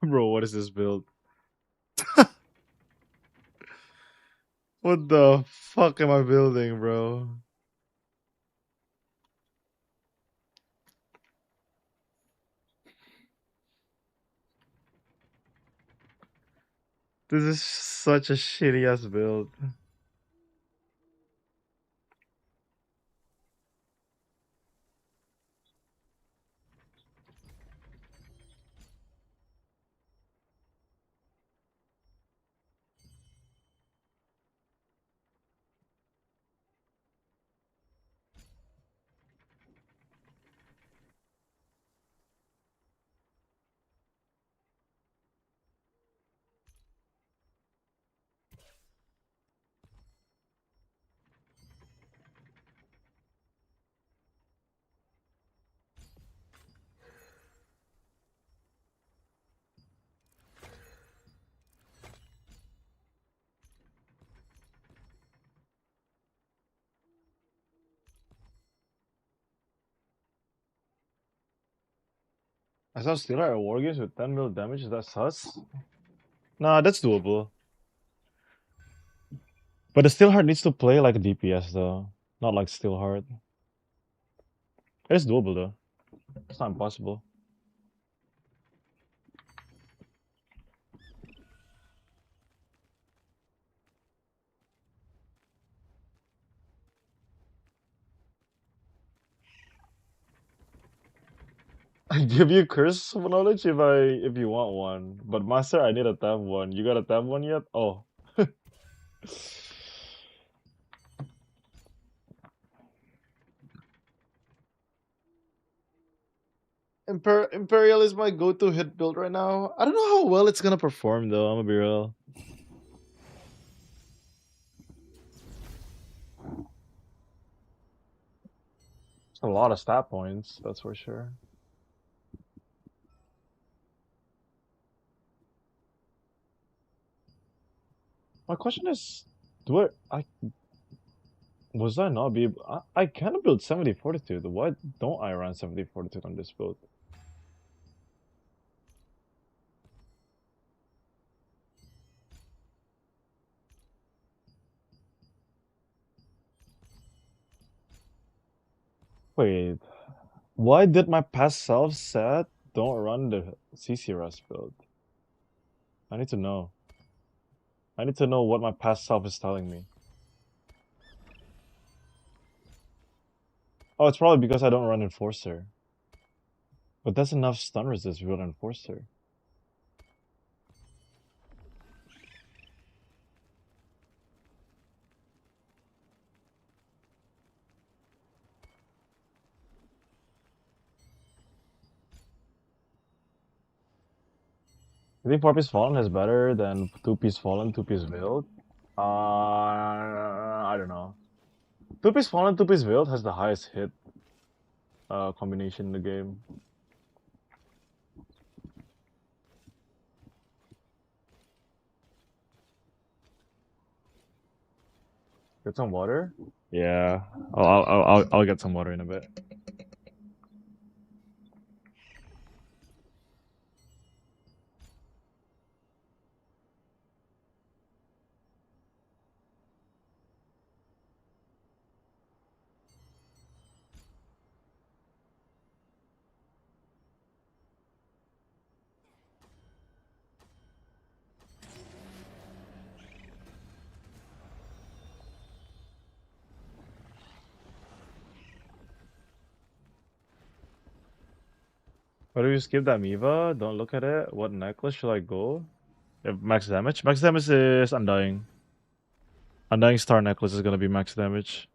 Bro, what is this build? What the fuck am I building, bro? This is such a shitty ass build. I saw Steeler at War Games with 10 mil damage. Is that sus? Nah, that's doable. But the Steelheart needs to play like a DPS though, not like Steelheart. It's doable though. It's not impossible. I give you curse of knowledge if you want one. But master, I need a tab one. You got a tab one yet? Oh. Imperial is my go-to hit build right now. I don't know how well it's gonna perform though, I'm gonna be real. It's a lot of stat points, that's for sure. My question is, do I was I not be I can build 70 fortitude. Why don't I run 70 fortitude on this build? Wait, why did my past self set don't run the CC Rust build? I need to know. I need to know what my past self is telling me. Oh, it's probably because I don't run Enforcer. But that's enough stun resist with Enforcer. You think 4-piece Fallen is better than 2-piece Fallen, 2-piece Veiled? I don't know. 2-piece Fallen, 2-piece Veiled has the highest hit combination in the game. Get some water? Yeah, I'll get some water in a bit. What do you skip that Miva? Don't look at it. What necklace should I go? Max damage? Max damage is Undying. Undying Star necklace is gonna be max damage.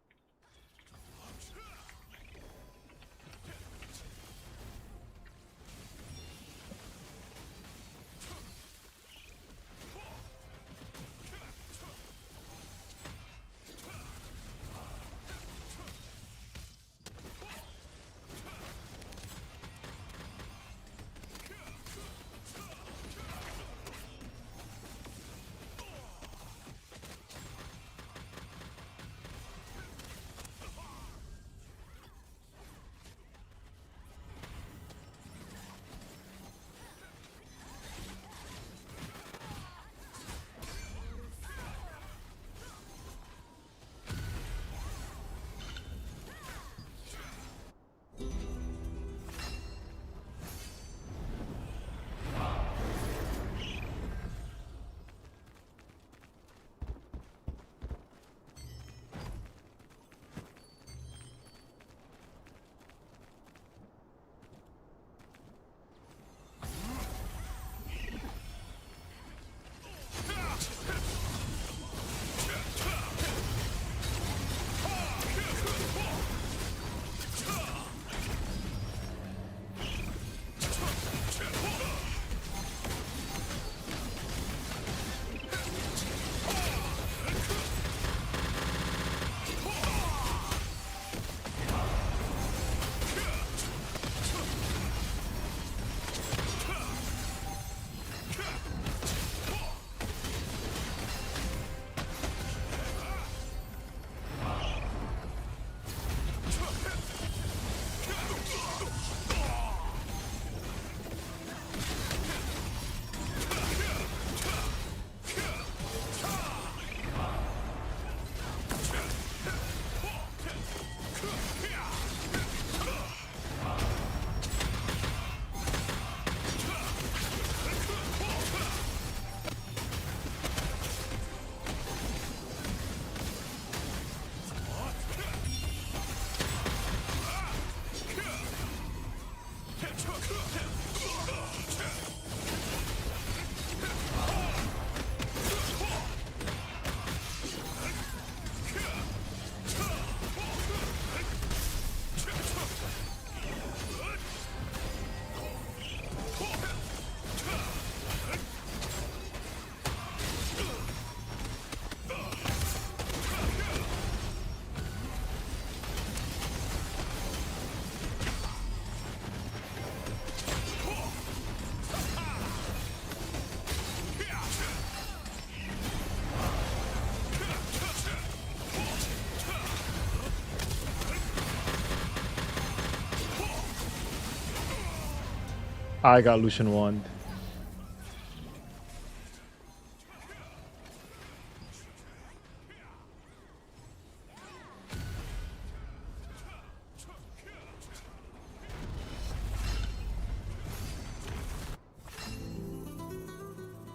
I got Lucian Wand.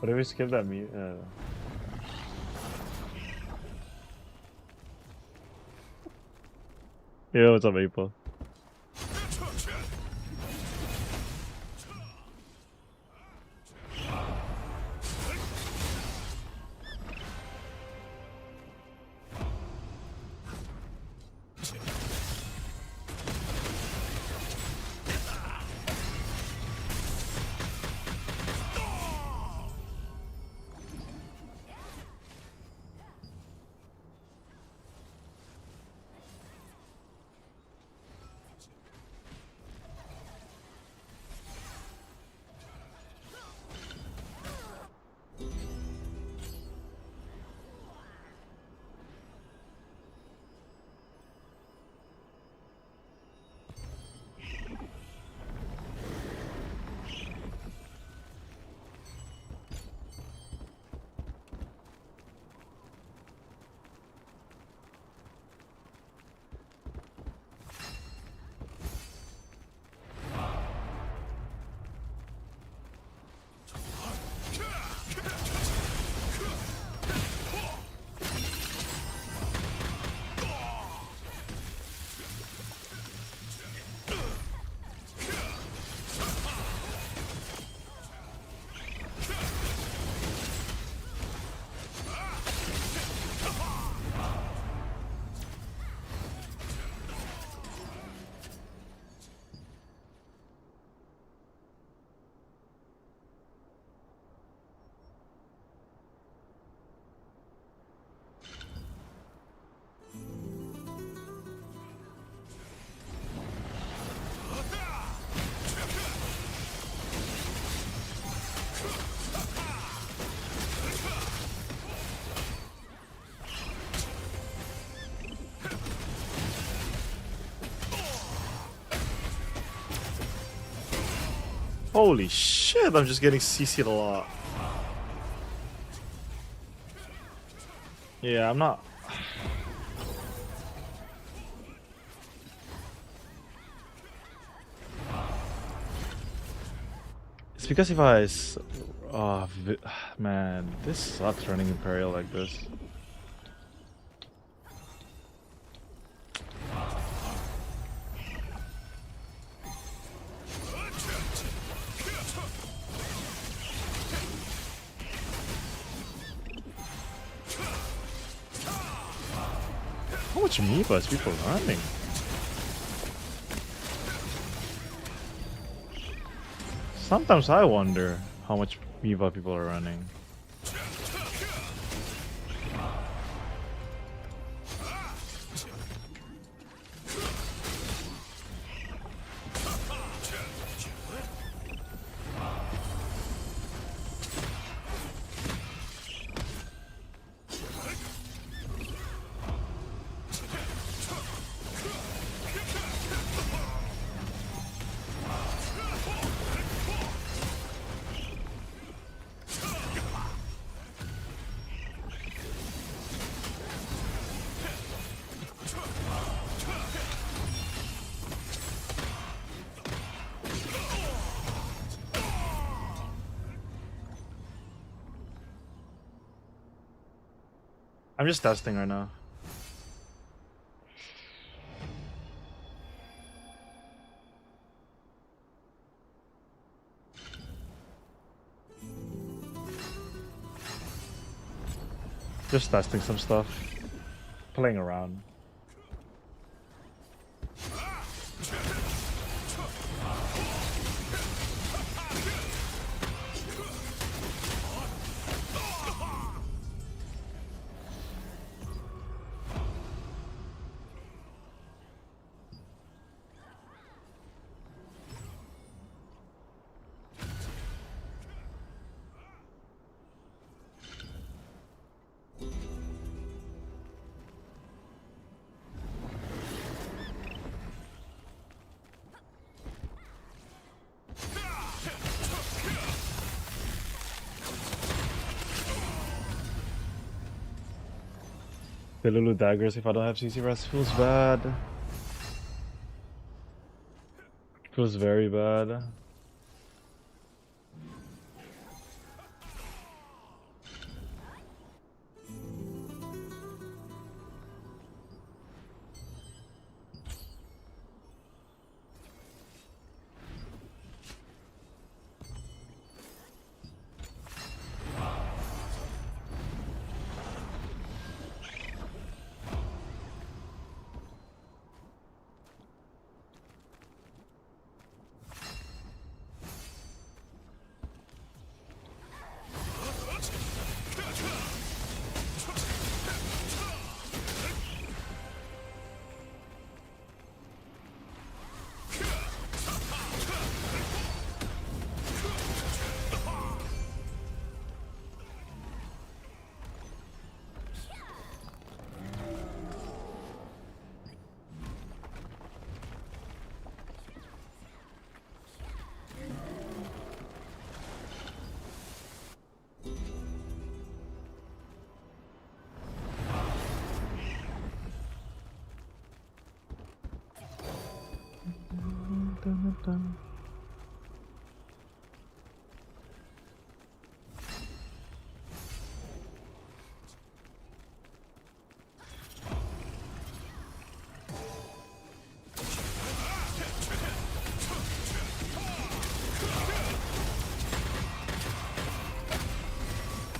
What if we skip that Yo, what's up, April? Holy shit, I'm just getting CC'd a lot. Yeah, I'm not... It's because if I... Oh, man, this sucks running Imperial like this. How much Amiibo is people running? Sometimes I wonder how much Amiibo people are running. I'm just testing right now. Just testing some stuff. Playing around. The Lulu daggers if I don't have CC rest feels bad. Feels very bad.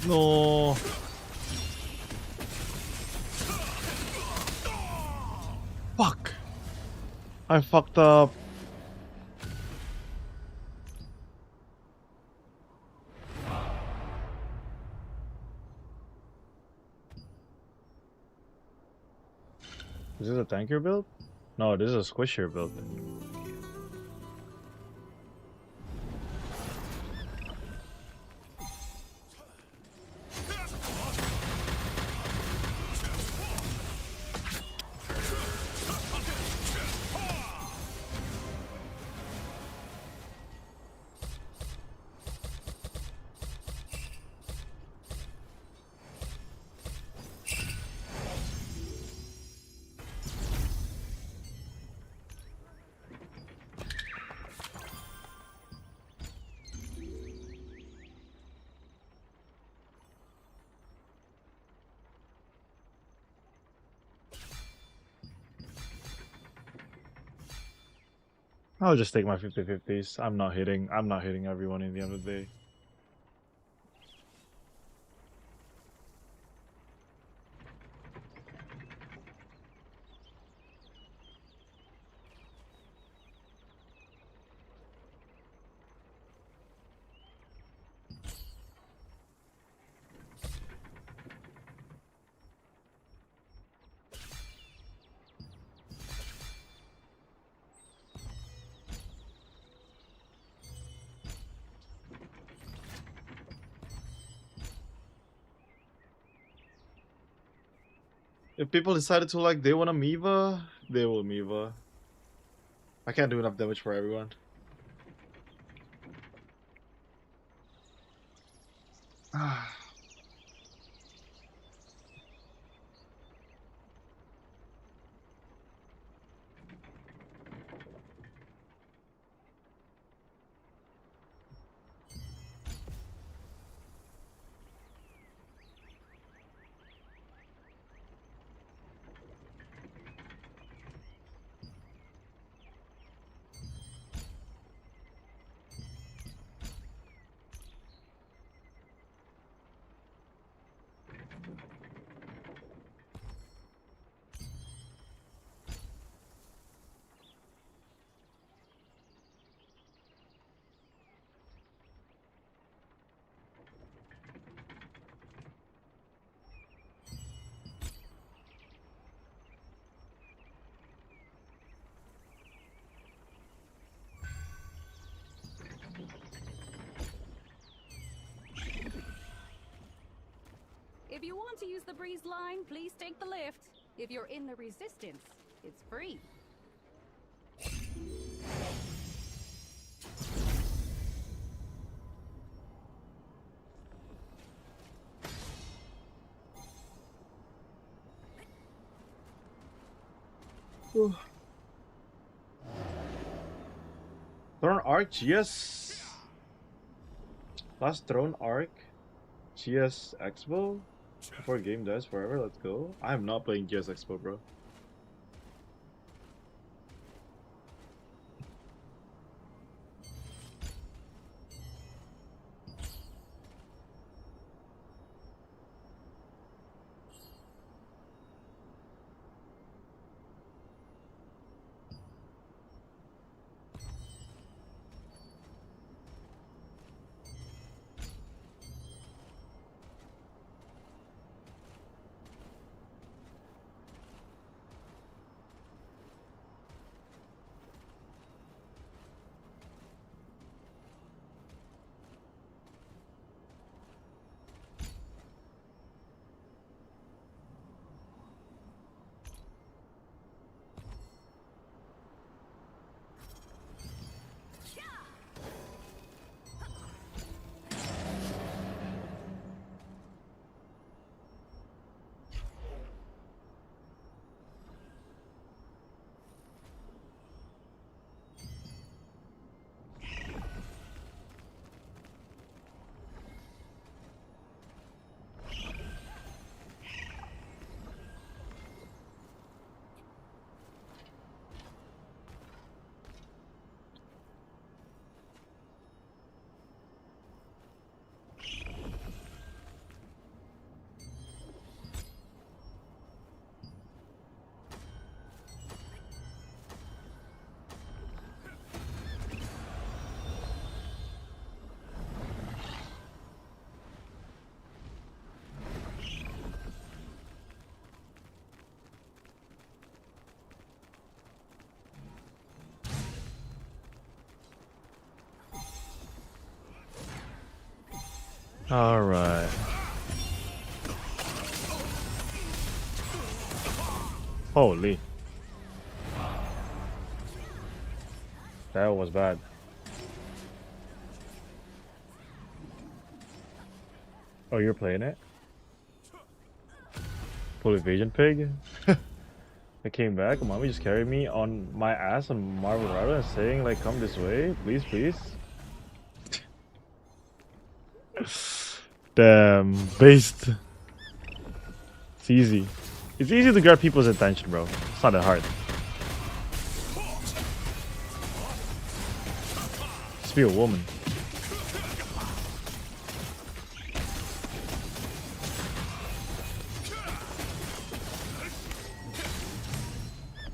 No. Fuck. I fucked up. Is this a tankier build? No, this is a squishier build. I'll just take my 50-50s. I'm not hitting everyone in the end of the day. If people decided to like they want a Miva, they will Miva. I can't do enough damage for everyone. If you want to use the breeze line, please take the lift. If you're in the resistance, it's free. Throne Arc GS. Last Throne Arc GS Expo. Before game dies forever, let's go. I am not playing GS Expo, bro. All right. Holy. That was bad. Oh, you're playing it? Full evasion pig? I came back, mommy just carried me on my ass on Marvel Rider and saying like, come this way, please, please. Damn, based. It's easy. It's easy to grab people's attention, bro. It's not that hard. to be a woman.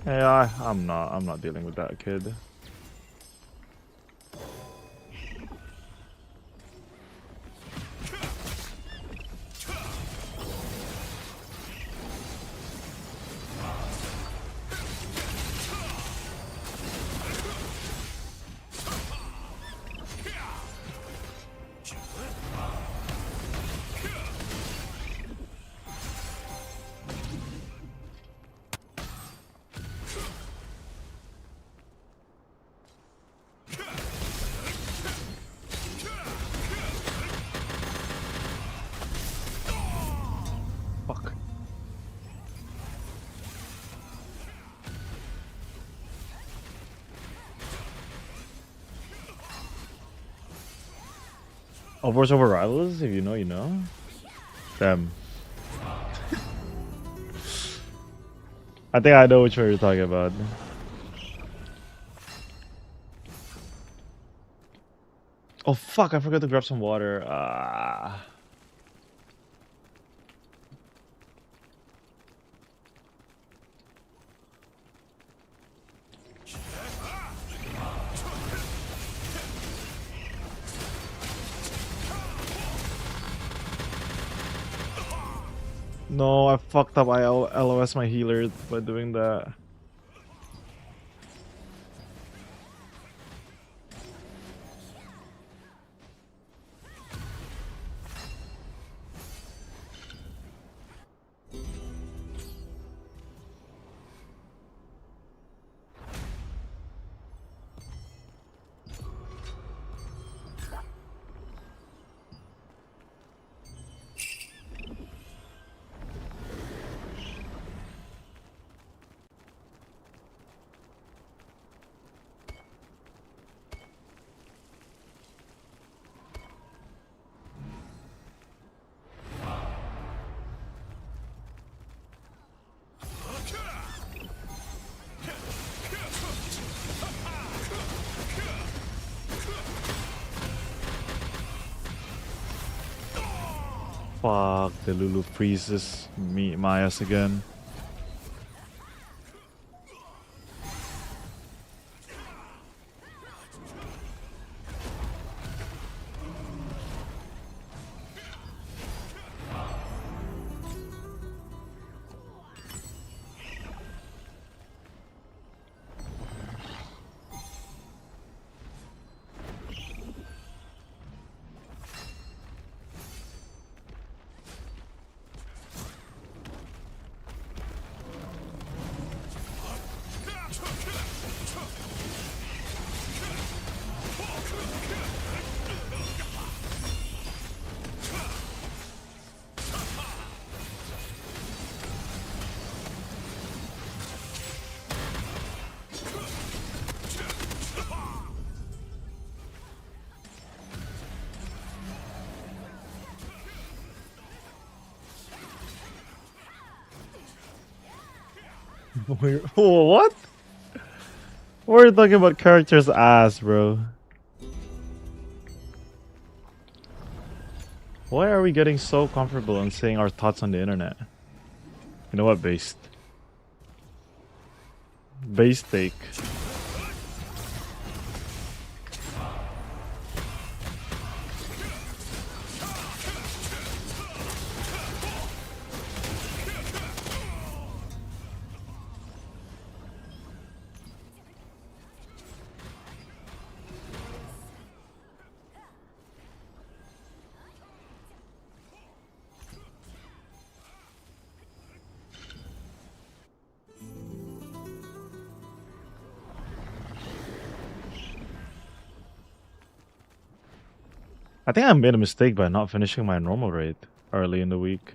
Hey, I'm not dealing with that kid. Fuck. Overwatch over rivals? If you know, you know. Damn. I think I know which one you're talking about. Oh fuck, I forgot to grab some water. No, I fucked up. I LOS my healer by doing that. Fuck, the Lulu freezes my ass again. What? We're talking about characters' ass, bro. Why are we getting so comfortable on saying our thoughts on the internet? You know what, based? Base take. I think I made a mistake by not finishing my normal raid early in the week.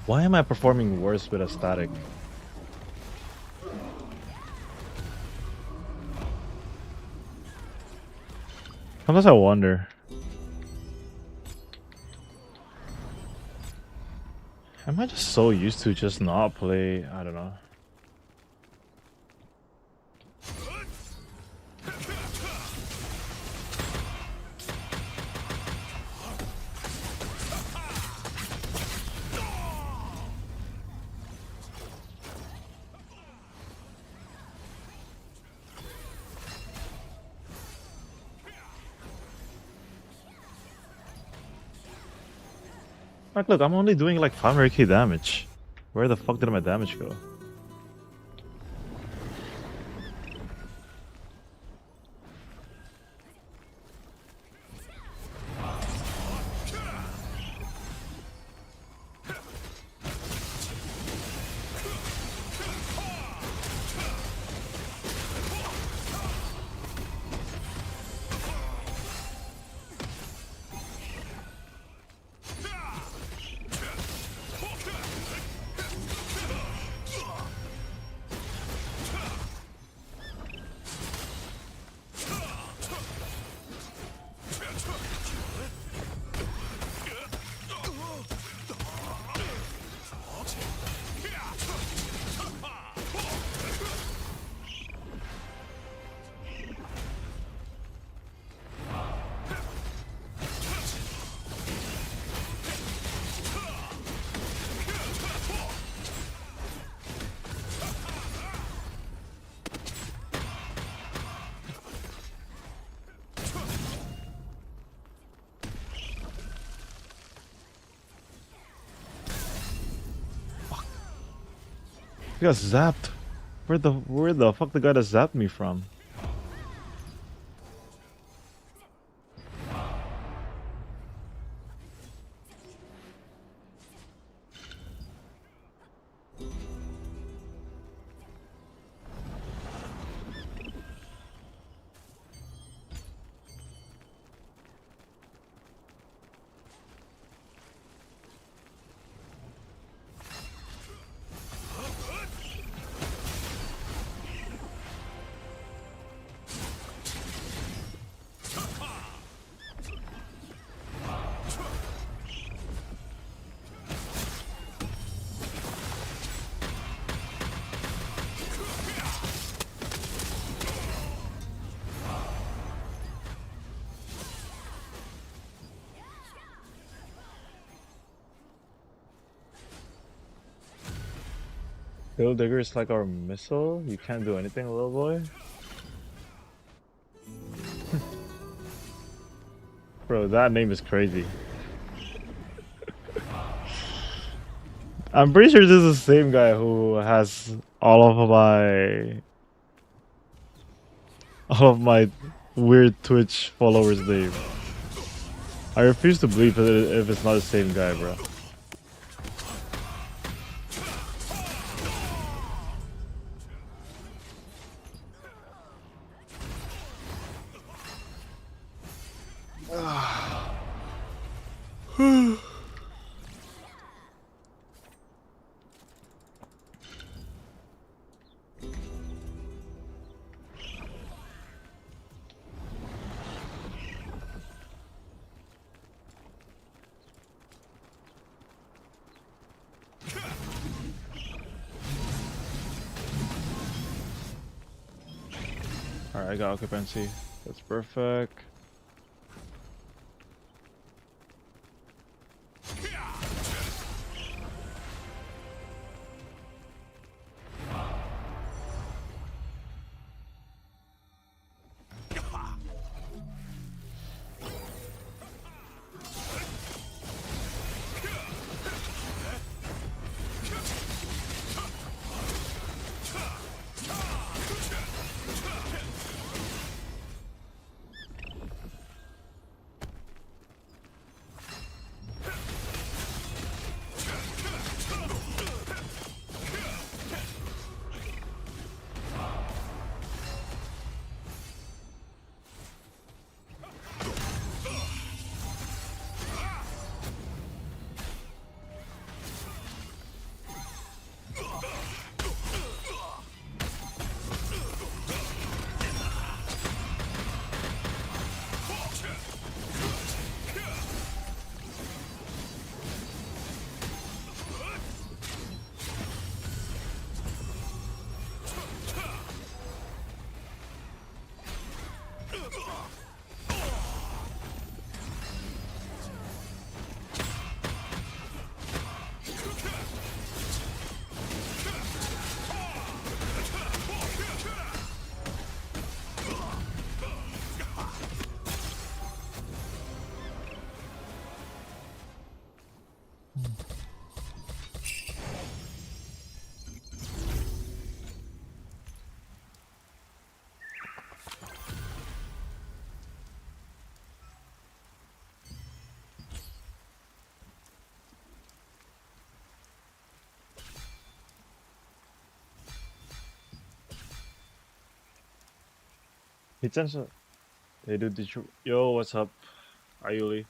Why am I performing worse with a static? Sometimes I wonder. Am I just so used to just not play? I don't know. Like, look, I'm only doing like 500k damage. Where the fuck did my damage go? He got zapped. Where the fuck the guy that zapped me from? Bill Digger is like our missile. You can't do anything, little boy. Bro, that name is crazy. I'm pretty sure this is the same guy who has all of my weird Twitch followers' name. I refuse to believe if it's not the same guy, bro. Alright, I got occupancy. That's perfect. Kitchen's. Hey dude, yo, what's up? Ayuli.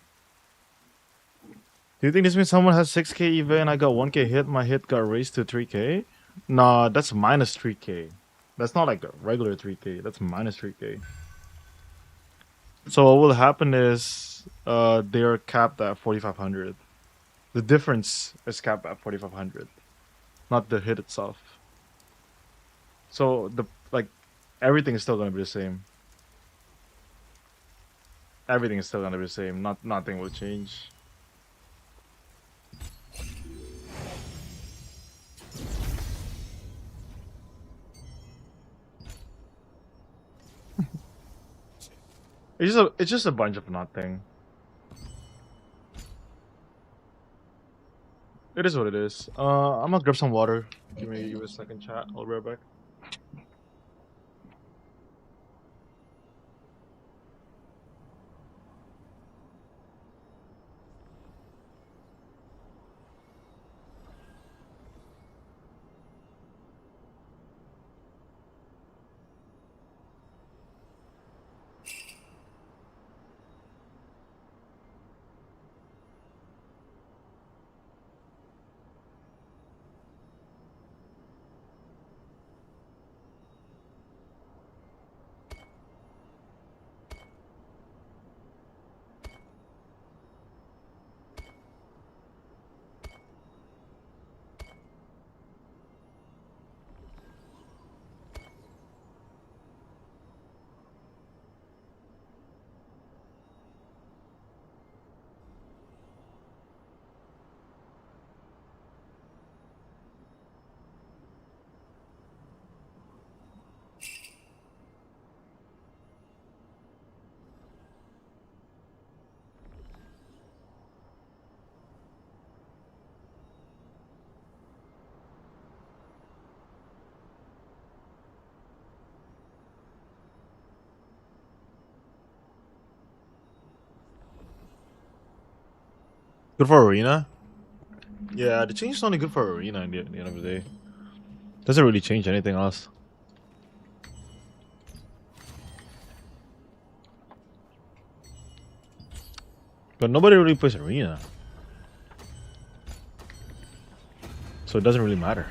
Do you think this means someone has 6k EV and I got 1k hit? My hit got raised to 3k? Nah, that's minus 3k. That's not like a regular 3k. That's minus 3k. So what will happen is they're capped at 4500. The difference is capped at 4500, not the hit itself. So the everything is still gonna be the same. Everything is still gonna be the same. Nothing will change. It's just a bunch of nothing. It is what it is. I'm gonna grab some water. Give me a second, chat. I'll be right back. Good for arena. Yeah, the change is only good for arena at the end of the day. Doesn't really change anything else. But nobody really plays arena, so it doesn't really matter.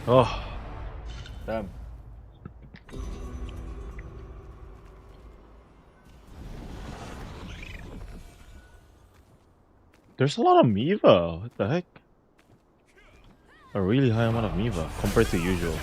Oh, damn. There's a lot of Miva. What the heck? A really high amount of Miva compared to usual.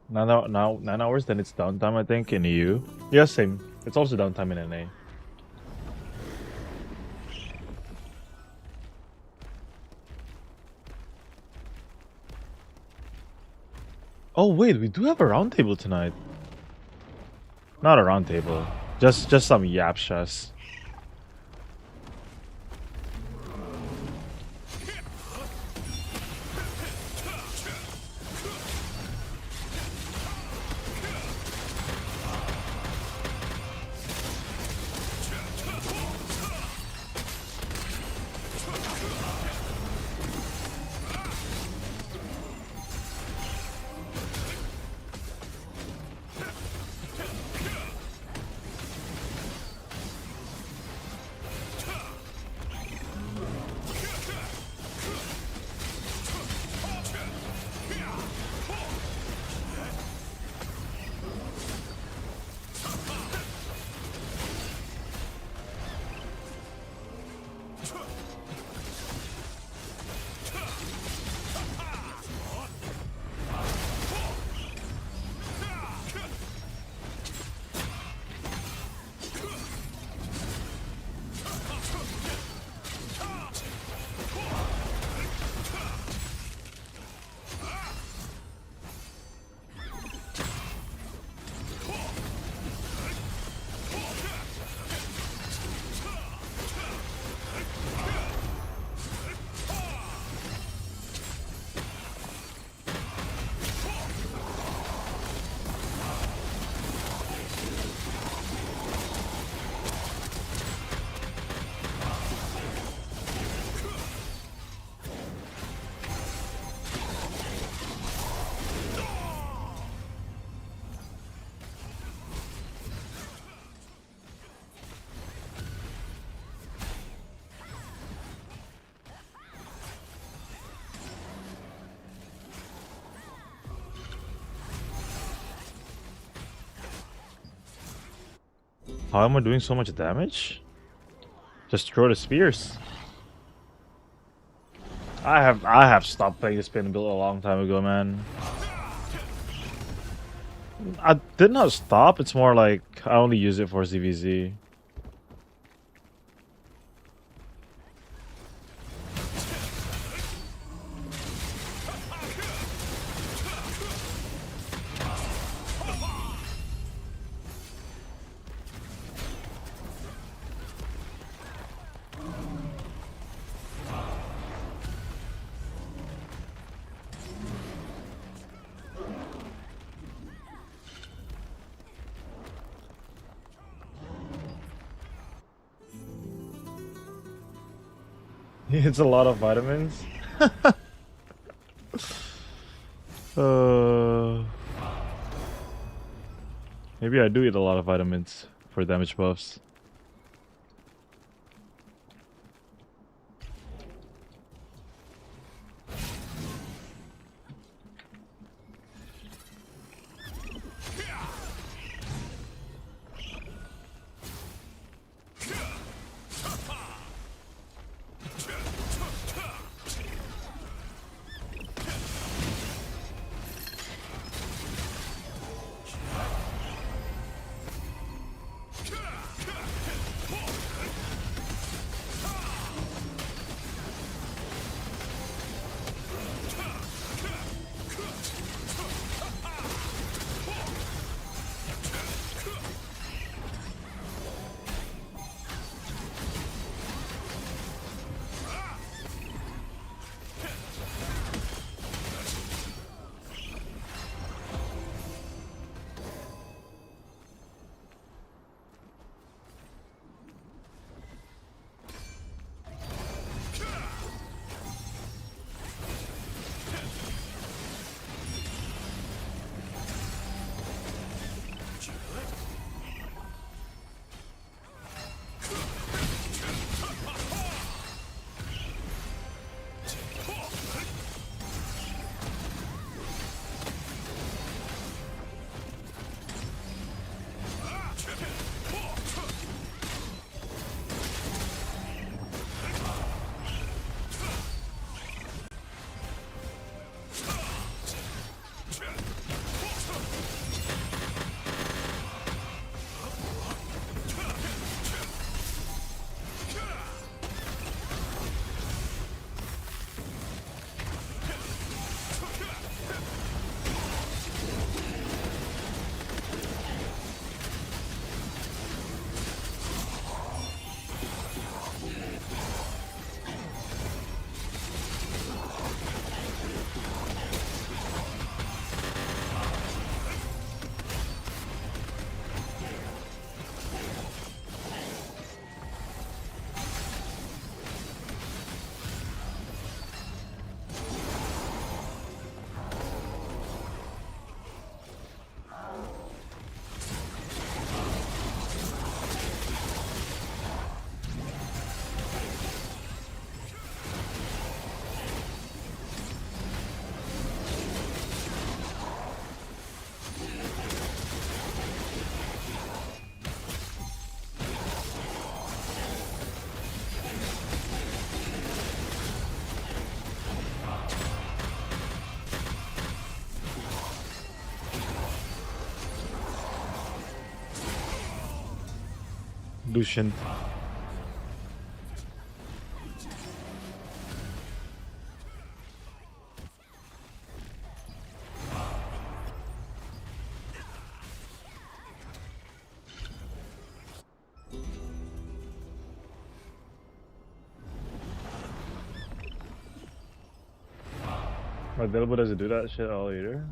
Now 9 hours, then it's downtime, I think, in EU. Yeah, same. It's also downtime in NA. Oh wait, we do have a roundtable tonight. Not a roundtable, just some yapshas. How am I doing so much damage? Just throw the spears. I have stopped playing the spin build a long time ago, man. I did not stop. It's more like I only use it for ZVZ. It's a lot of vitamins. Maybe I do eat a lot of vitamins for damage buffs. Lucian. My Delbo doesn't do that shit all either.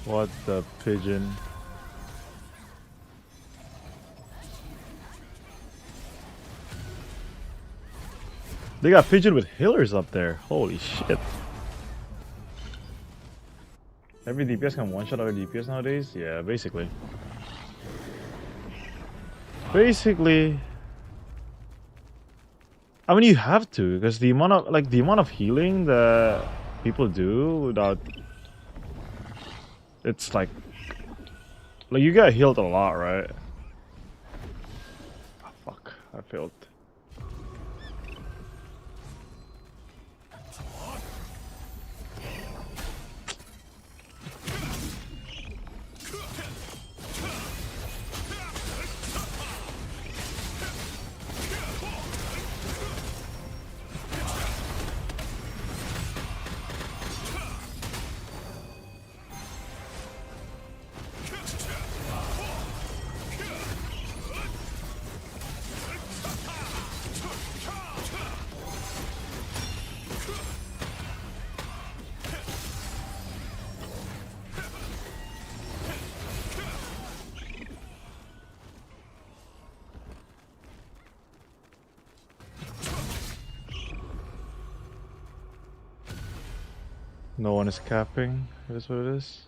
What the pigeon? They got pigeon with healers up there. Holy shit. Every DPS can one-shot other DPS nowadays? Yeah, basically. Basically. I mean, you have to, because the amount of healing that people do without, it's like you get healed a lot, right? Oh, fuck, I failed. No one is capping. That is what it is.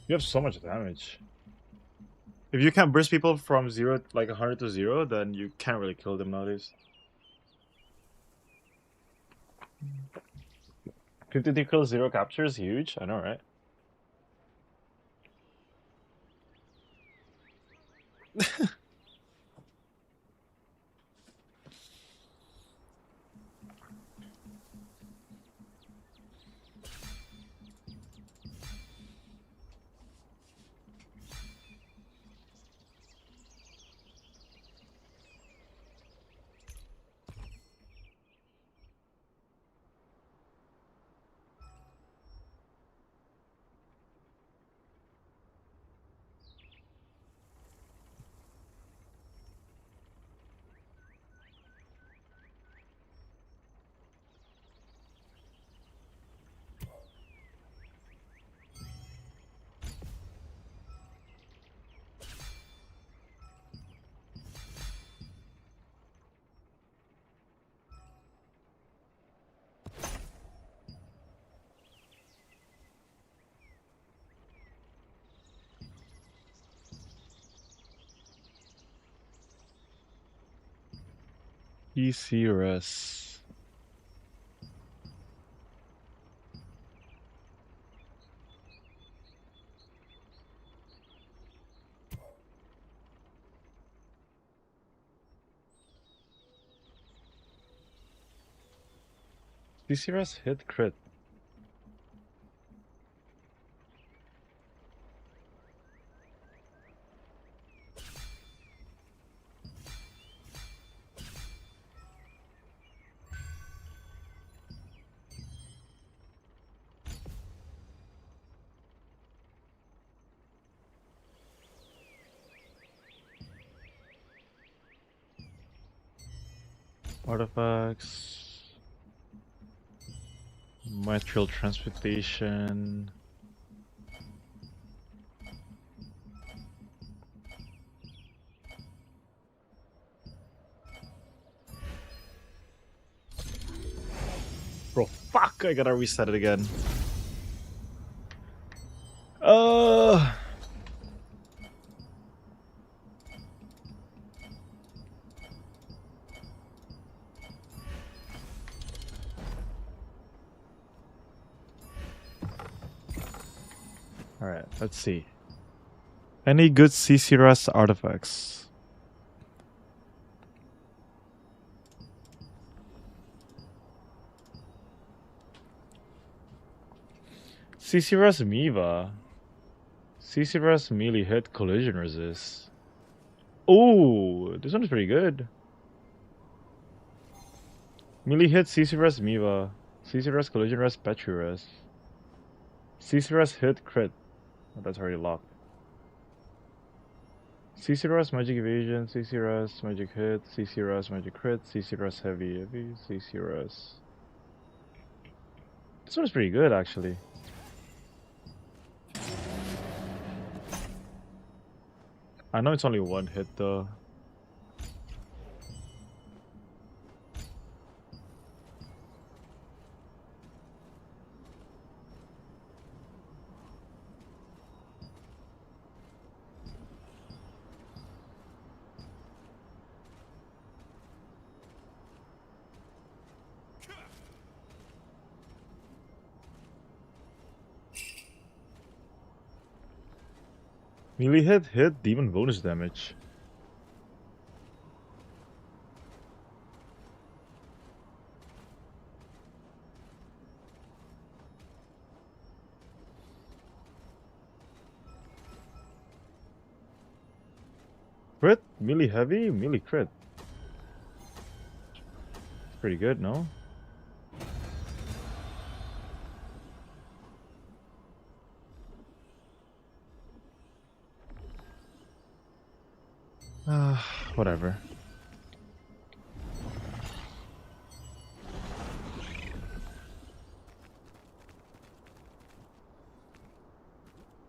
You have so much damage. If you can't burst people from 0, like 100 to 0, then you can't really kill them nowadays. 53 kills, 0 captures, huge. I know, right? ECRS. ECRS hit crit. Artifacts. Mitral transportation. Bro, fuck! I gotta reset it again. Alright, let's see. Any good CCRS artifacts? CCRS Miva. CCRS melee hit collision resist. Oh, this one is pretty good. Melee hit CCRS Miva. CCRS collision rest Petri rest. CCRS hit crit. Oh, that's already locked. CCRS magic evasion, CCRS magic hit, CCRS magic crit, CCRS heavy, CCRS. This one is pretty good actually. I know it's only one hit though. Melee hit demon bonus damage. Crit? Melee heavy? Melee crit. It's pretty good, no? Whatever.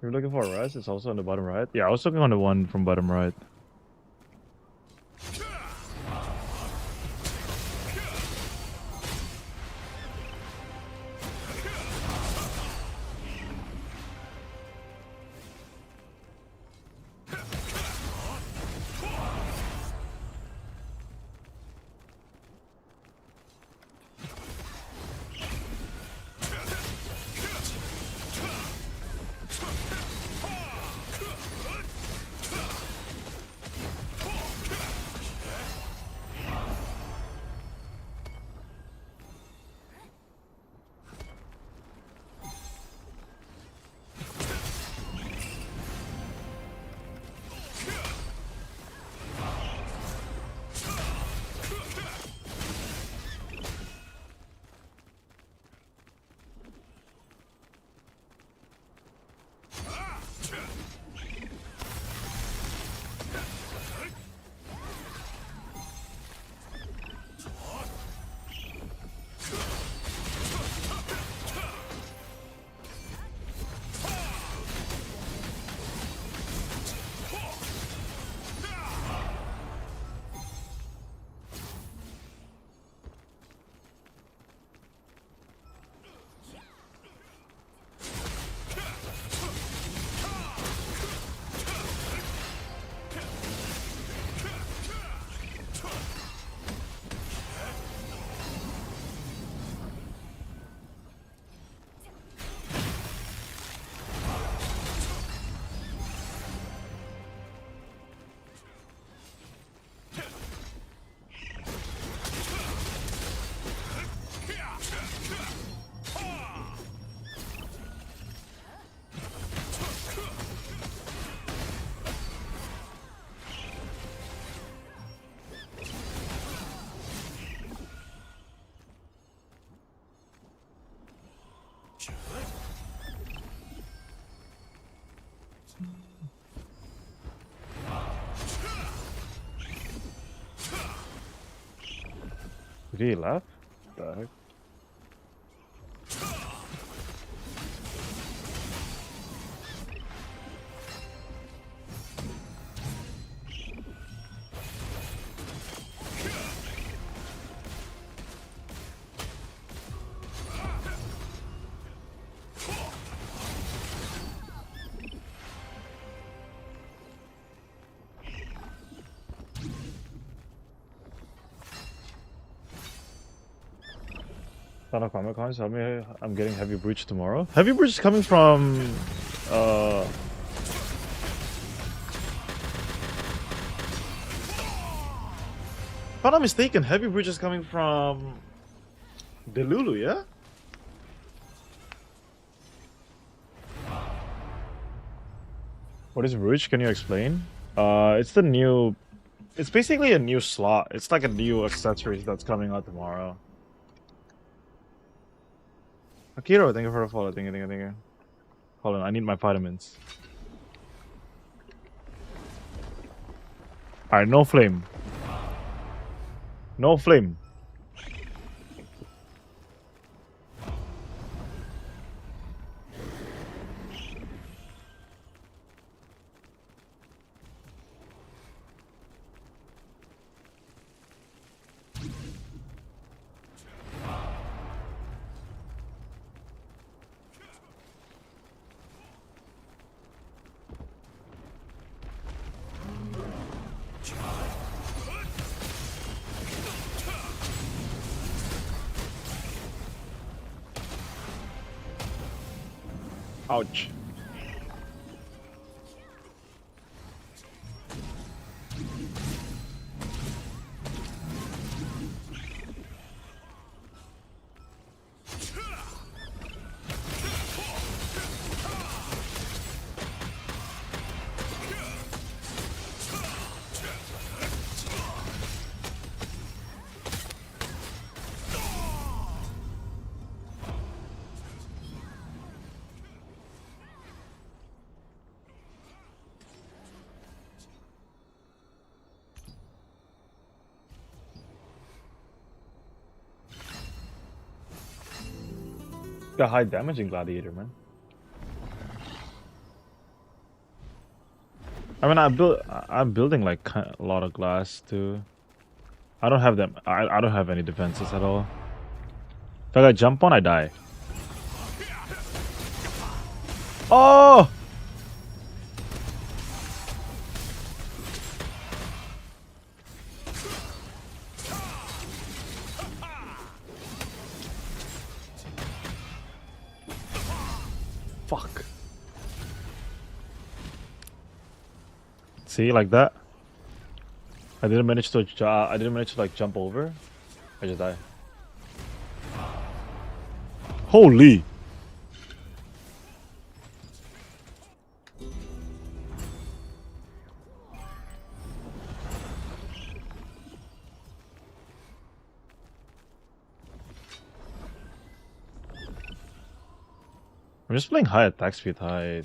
You're looking for a res? It's also on the bottom right. Yeah, I was looking on the one from bottom right. Did he laugh? What the heck? Son of Comic Con, tell me I'm getting Heavy Breach tomorrow. Heavy Breach is coming from if I'm not mistaken, Heavy Breach is coming from Delulu, yeah? What is Breach? Can you explain? It's the new, it's basically a new slot. It's like a new accessories that's coming out tomorrow. Akiro, thank you for the follow. Thank you. Hold on, I need my vitamins. Alright, no flame. No flame. Ouch. Got high damage in Gladiator, man. I mean, I'm building like a lot of glass too. I don't have them. I don't have any defenses at all. If I jump on, I die. Oh! Fuck. See, like that. I didn't manage to like jump over. I just die. Holy! I'm just playing high attack speed, high.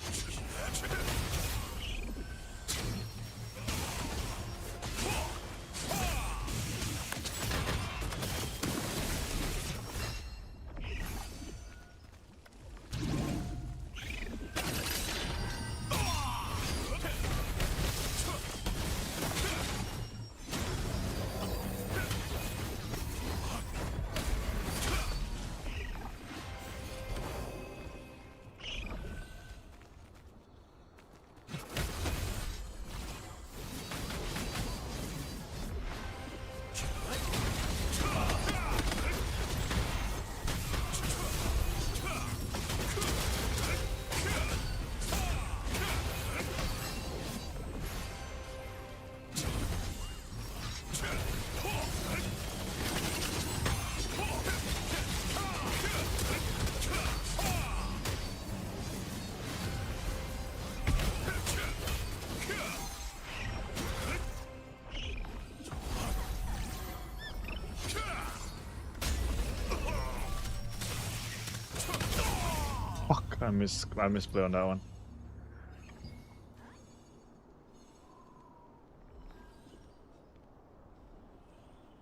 Fuck, I misplay on that one.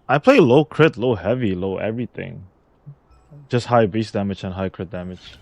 I play low crit, low heavy, low everything. Just high base damage and high crit damage.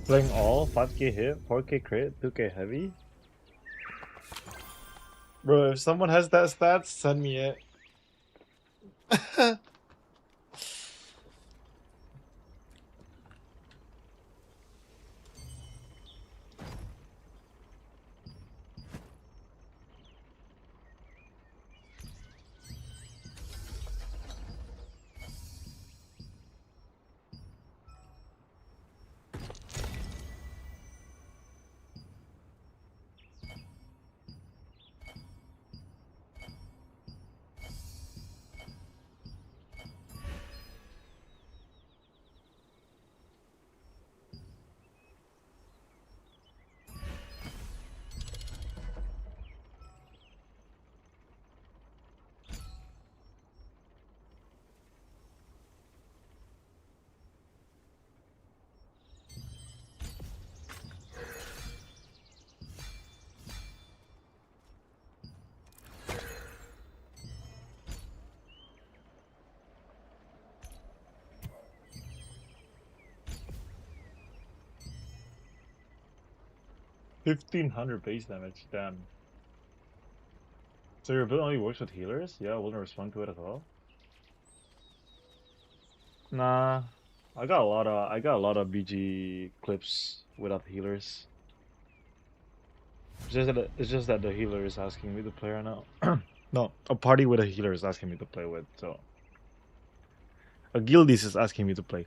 Playing all 5k hit, 4k crit, 2k heavy. Bro, if someone has that stats, send me it. 1500 base damage, damn. So your build only works with healers? Yeah, I wouldn't respond to it at all. Nah, I got a lot of BG clips without healers. It's just that the healer is asking me to play right now. No, a party with a healer is asking me to play with, so a guildies is asking me to play.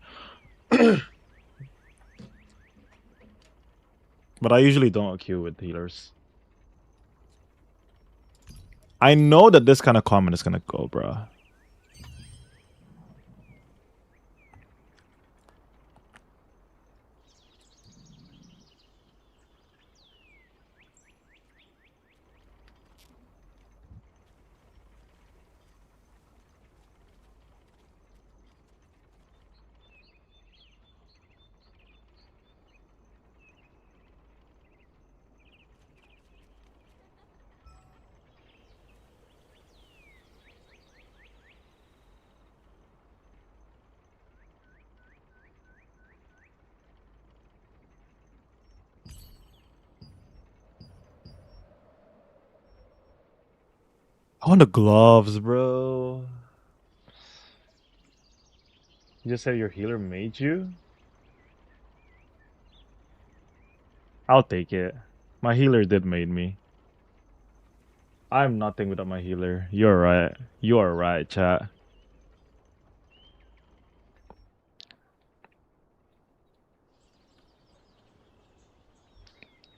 But I usually don't queue with healers. I know that this kind of comment is gonna go, bruh. I want the gloves, bro. You just said your healer made you? I'll take it. My healer did made me. I'm nothing without my healer. You're right. You are right, chat.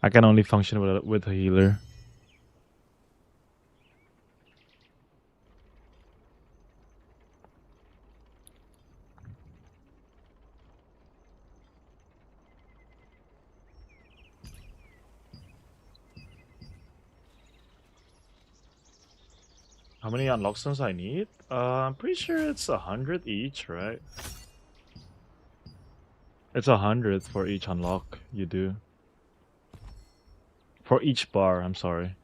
I can only function with a healer. How many unlock stones I need? I'm pretty sure it's 100 each, right? It's 100 for each unlock you do. For each bar, I'm sorry.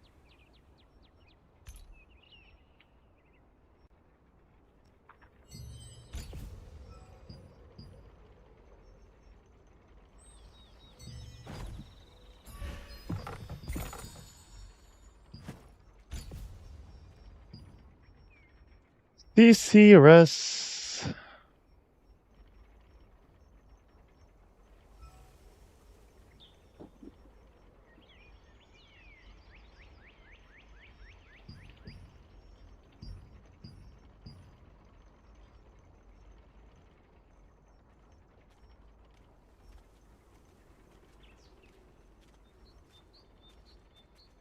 DC Res.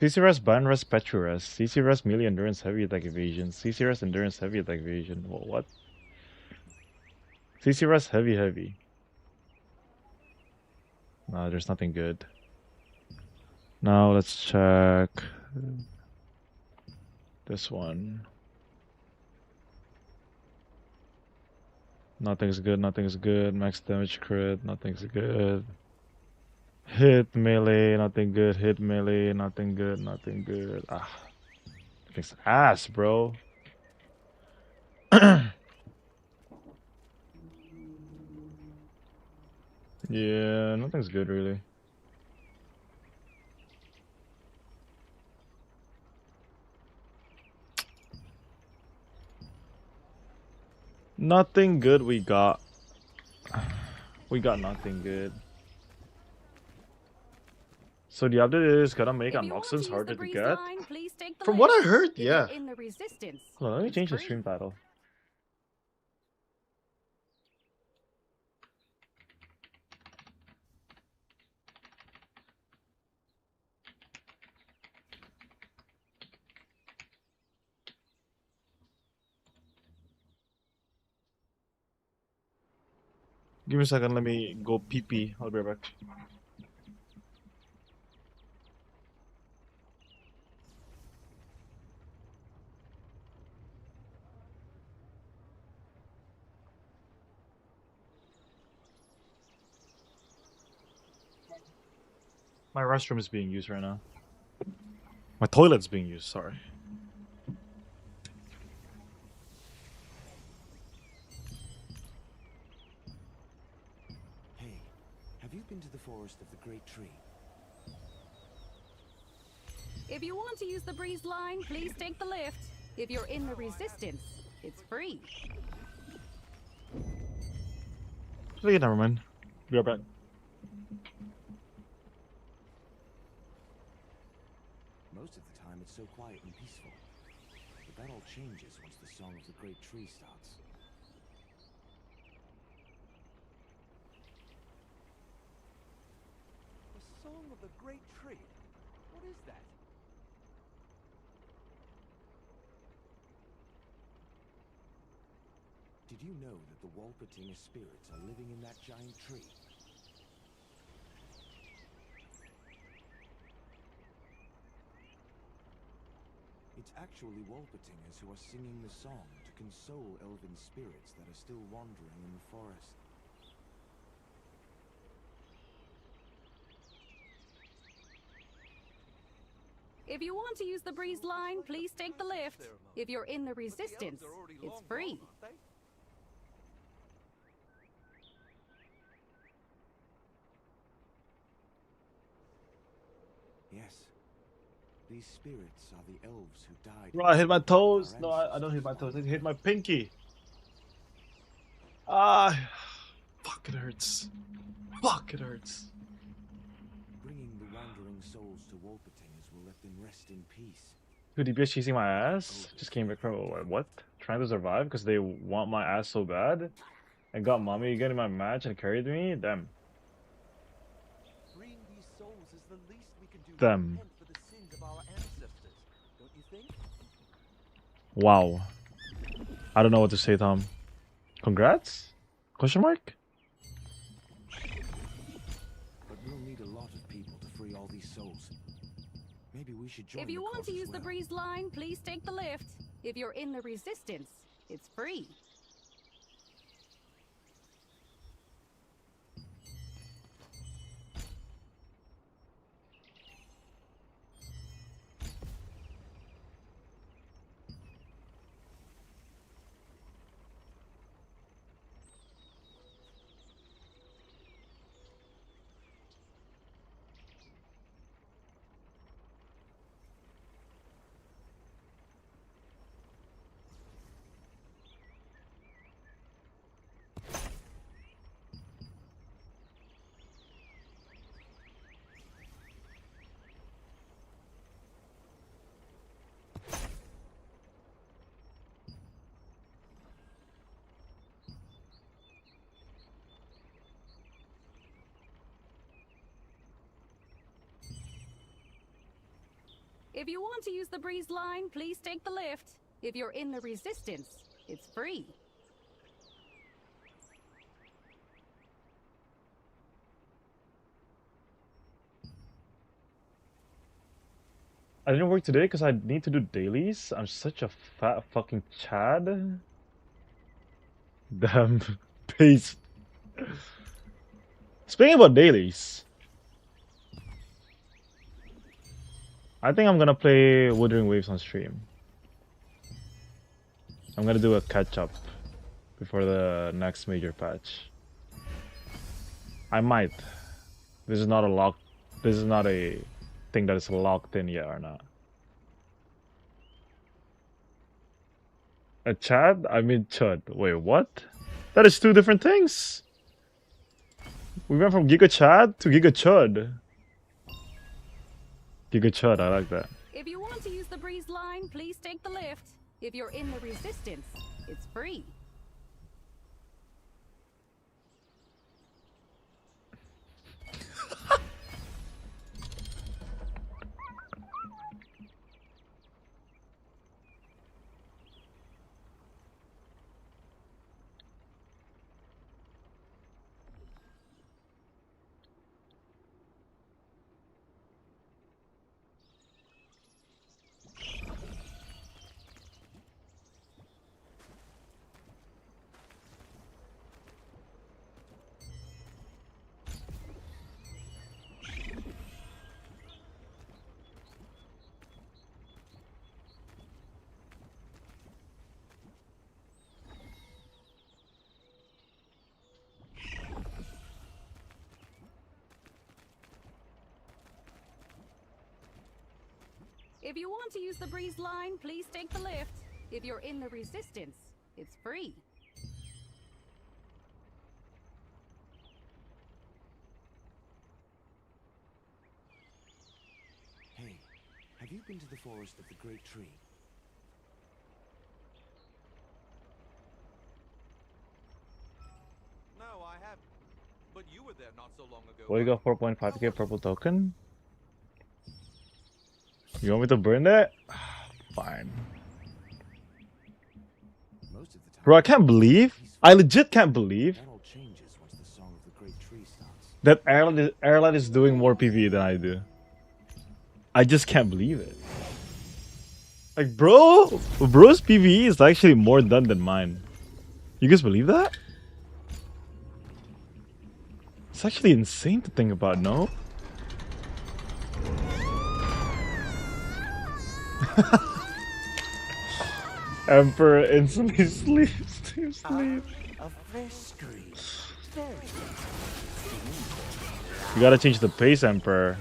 CC Res, Ban Res, Petru Res. CC Res, melee endurance, heavy attack evasion. CC Res, endurance, heavy attack evasion. What? CC Res, heavy. Nah, there's nothing good. Now let's check this one. Nothing's good. Max damage crit, nothing's good. Hit melee, nothing good. Hit melee, nothing good. Ah, thing's ass, bro. Yeah, nothing's good really. Nothing good we got. We got nothing good. So the update is gonna make unboxings harder to get. From what I heard, yeah. Hold on, let me change the stream title. Give me a second, let me go pee. I'll be right back. My restroom is being used right now. My toilet's being used, sorry. Hey, have you been to the forest of the Great Tree? If you want to use the breeze line, please take the lift. If you're in the resistance, it's free. Okay, never mind. Be right back. Most of the time, it's so quiet and peaceful. But that all changes once the Song of the Great Tree starts. The Song of the Great Tree? What is that? Did you know that the Walpertinger spirits are living in that giant tree? It's actually Walpertingers who are singing the song to console elven spirits that are still wandering in the forest. If you want to use the breeze line, please take the lift. If you're in the resistance, it's free. Yes. These spirits are the elves who died. Bro, I hit my toes. No, I don't hit my toes. I hit my pinky. Ah, fuck, it hurts. Fuck, it hurts. Bringing the wandering souls to Walpertingers will let them rest in peace. Dude, DPS chasing my ass. Just came back from what? Trying to survive because they want my ass so bad. And got mommy getting my match and carried me. Them. Freeing these souls is the least we can do to Them. repent for the sins of our ancestors, don't you think? Wow. I don't know what to say, Tom. Congrats? Question mark? But we'll need a lot of people to free all these souls. Maybe we should join If you the want cause to as use the well. breeze line, please take the lift. If you're in the resistance, it's free. If you want to use the breeze line, please take the lift. If you're in the resistance, it's free. I didn't work today because I need to do dailies. I'm such a fat fucking Chad. Damn. Paste. Speaking about dailies. I think I'm gonna play Wuthering Waves on stream. I'm gonna do a catch up before the next major patch. I might. This is not a lock. This is not a thing that is locked in yet or not. A Chad? I mean Chud. Wait, what? That is two different things. We went from Giga Chad to Giga Chud. Giga Chud, I like that. If you want to use the breeze line, please take the lift. If you're in the resistance, it's free. If you want to use the breeze line, please take the lift. If you're in the resistance, it's free. Hey, have you been to the forest of the Great Tree? No, I haven't. But you were there not so long ago. What, you got 4.5k purple token? You want me to burn that? Fine. Most of the time, Bro, I can't believe, I legit can't believe that all changes once the Song of the Great Tree starts. that Airlight is doing more PvE than I do. I just can't believe it. Like, bro's PvE is actually more done than mine. You guys believe that? It's actually insane to think about, no? Emperor instantly sleeps to sleep. A fresh scream. You gotta change the pace, Emperor.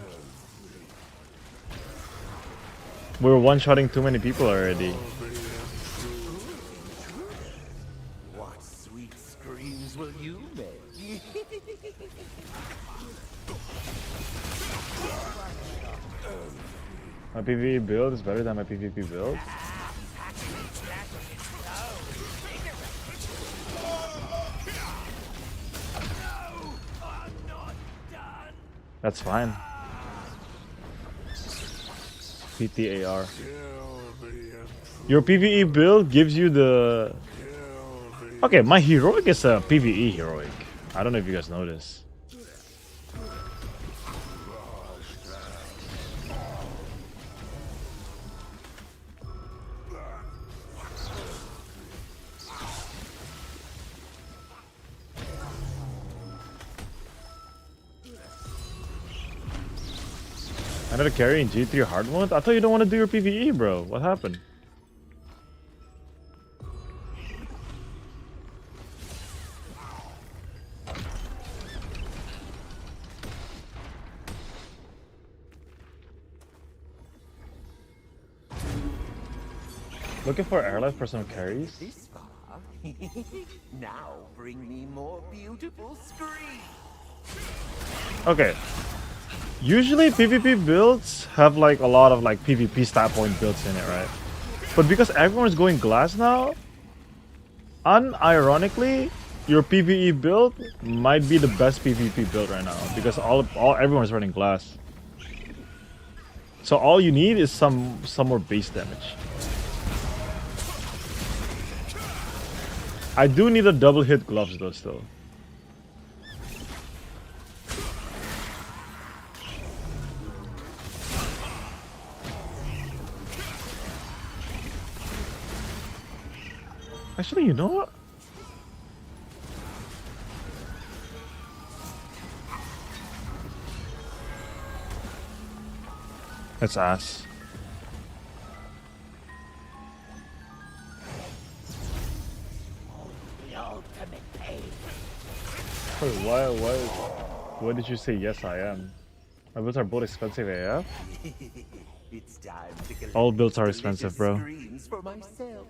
We're one-shotting too many people already. What sweet screams will you make? My PvE build is better than my PvP build. That's fine. PTAR. Your PvE build gives you the... Okay, my heroic is a PvE heroic. I don't know if you guys know this. Another carry in G3 hard mode? I thought you don't want to do your PvE, bro. What happened? Looking for airlife for some carries? This far. Now bring me more beautiful screams. Okay. Usually PvP builds have like a lot of like PvP stat point builds in it, right? But because everyone's going glass now, unironically, your PvE build might be the best PvP build right now because everyone's running glass. So all you need is some more base damage. I do need a double hit gloves though still. Actually, you know what? That's ass. The ultimate pain. Wait, why did you say yes I am? My builds are both expensive AF? It's time to collect All builds are delicious expensive, bro. screams for myself.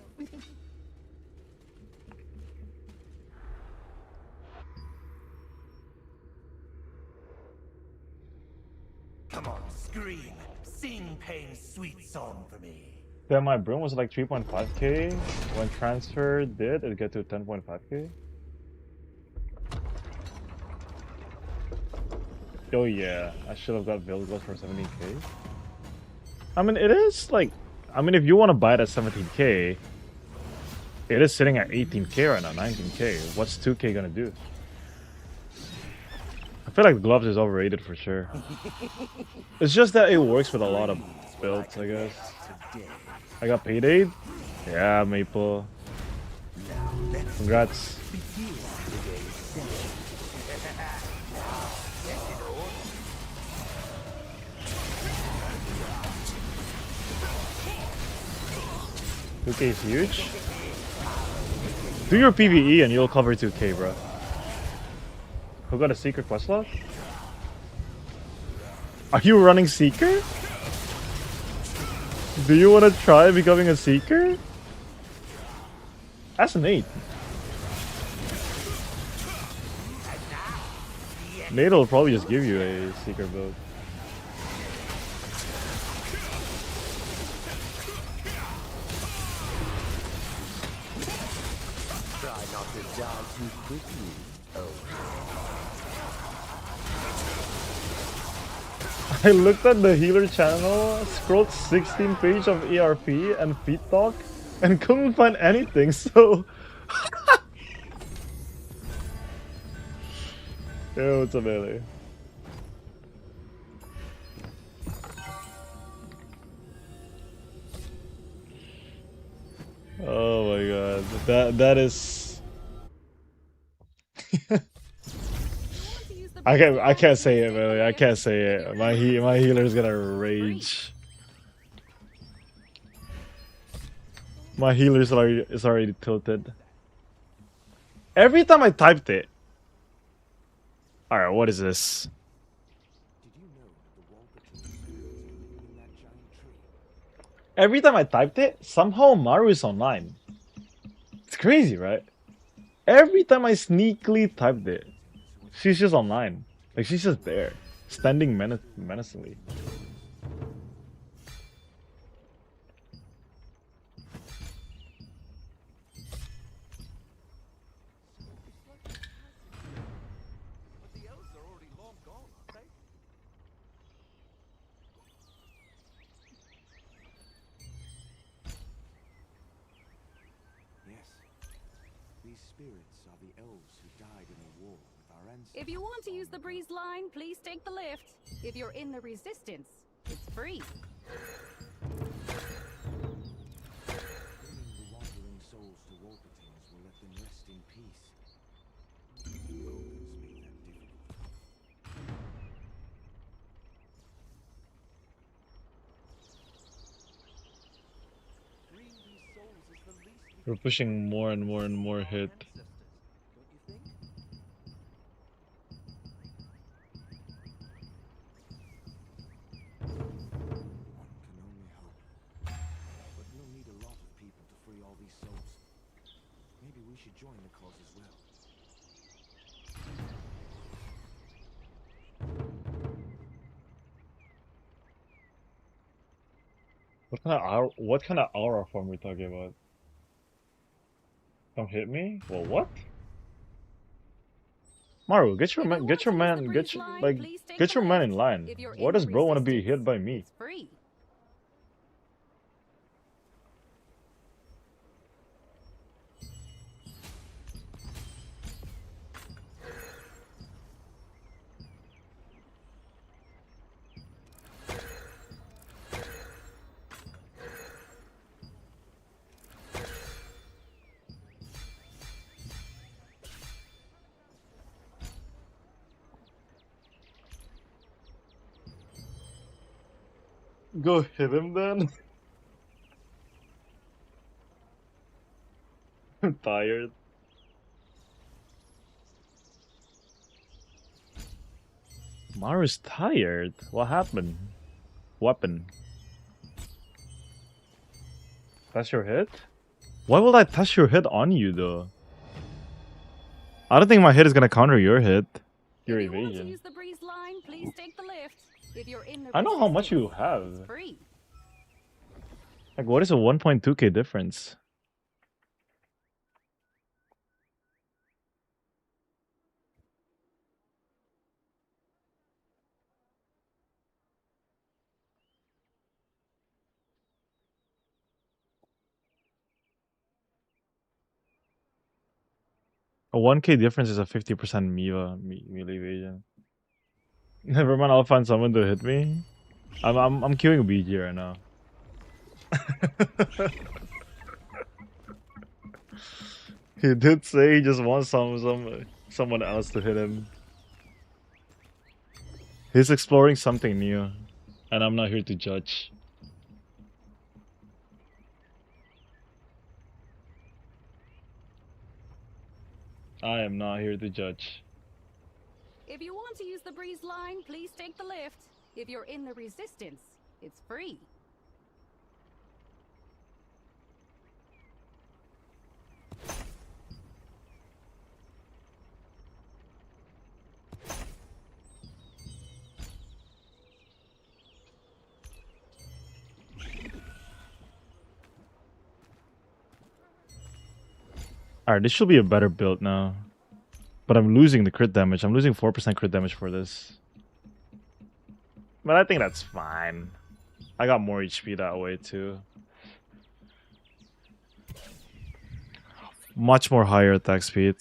Come on, scream. Sing Pain's sweet song for me. Then my broom was like 3.5k. When transfer did, it get to 10.5k. Oh yeah, I should have got build goals for 17k. I mean, it is like, I mean, if you want to buy it at 17k, it is sitting at 18k right now, 19k. What's 2k gonna do? I feel like gloves is overrated for sure. It's just that it works with a lot of builds, I guess. I got payday. Yeah, Maple. Congrats. $2k is huge. Do your PvE and you'll cover 2k, bro. Who got a secret quest log? Are you running Seeker? Do you want to try becoming a seeker? That's an 8. Nate will probably just give you a seeker build. Try not to die too quickly. Oh. I looked at the healer channel, scrolled 16 page of ERP and feet talk, and couldn't find anything, so... Yo, what's up, melee? Oh my god, that is... I can't say it, melee. I can't say it. My healer's gonna rage. My healer's already tilted. Every time I typed it. Alright, what is this? Every time I typed it, somehow Maru is online. It's crazy, right? Every time I sneakily typed it, she's just online. Like, she's just there. Standing menacingly. If you want to use the breeze line, please take the lift. If you're in the resistance, it's free. Bringing the wandering souls to Wolpertines will let them rest in peace. Opens make that difficult. Freeing these souls is the least we We're pushing more and more and more hit. ancestors, don't you think? One can only hope. But we'll need a lot of people to free all these souls. Maybe we should join the cause as well. What kind of aura form are we talking about? Come hit me? Well, what? Maru, get your man in line. Why does bro want to be hit by me? It's free. Go hit him then. I'm tired. Maru's tired. What happened? Weapon. That's your hit? Why will I touch your hit on you though? I don't think my hit is gonna counter your hit. Your If you want to evasion. use the breeze line, please take the lift. If you're in the I know how much you resistance, have. it's free. Like, what is a 1.2k difference? A 1k difference is a 50% melee evasion. Never mind, I'll find someone to hit me. I'm queuing BG right now. He did say he just wants someone else to hit him. He's exploring something new, and I'm not here to judge. I am not here to judge. If you want to use the breeze line, please take the lift. If you're in the resistance, it's free. Alright, this should be a better build now. But I'm losing the crit damage. I'm losing 4% crit damage for this. But I think that's fine. I got more HP that way too. Much more higher attack speed.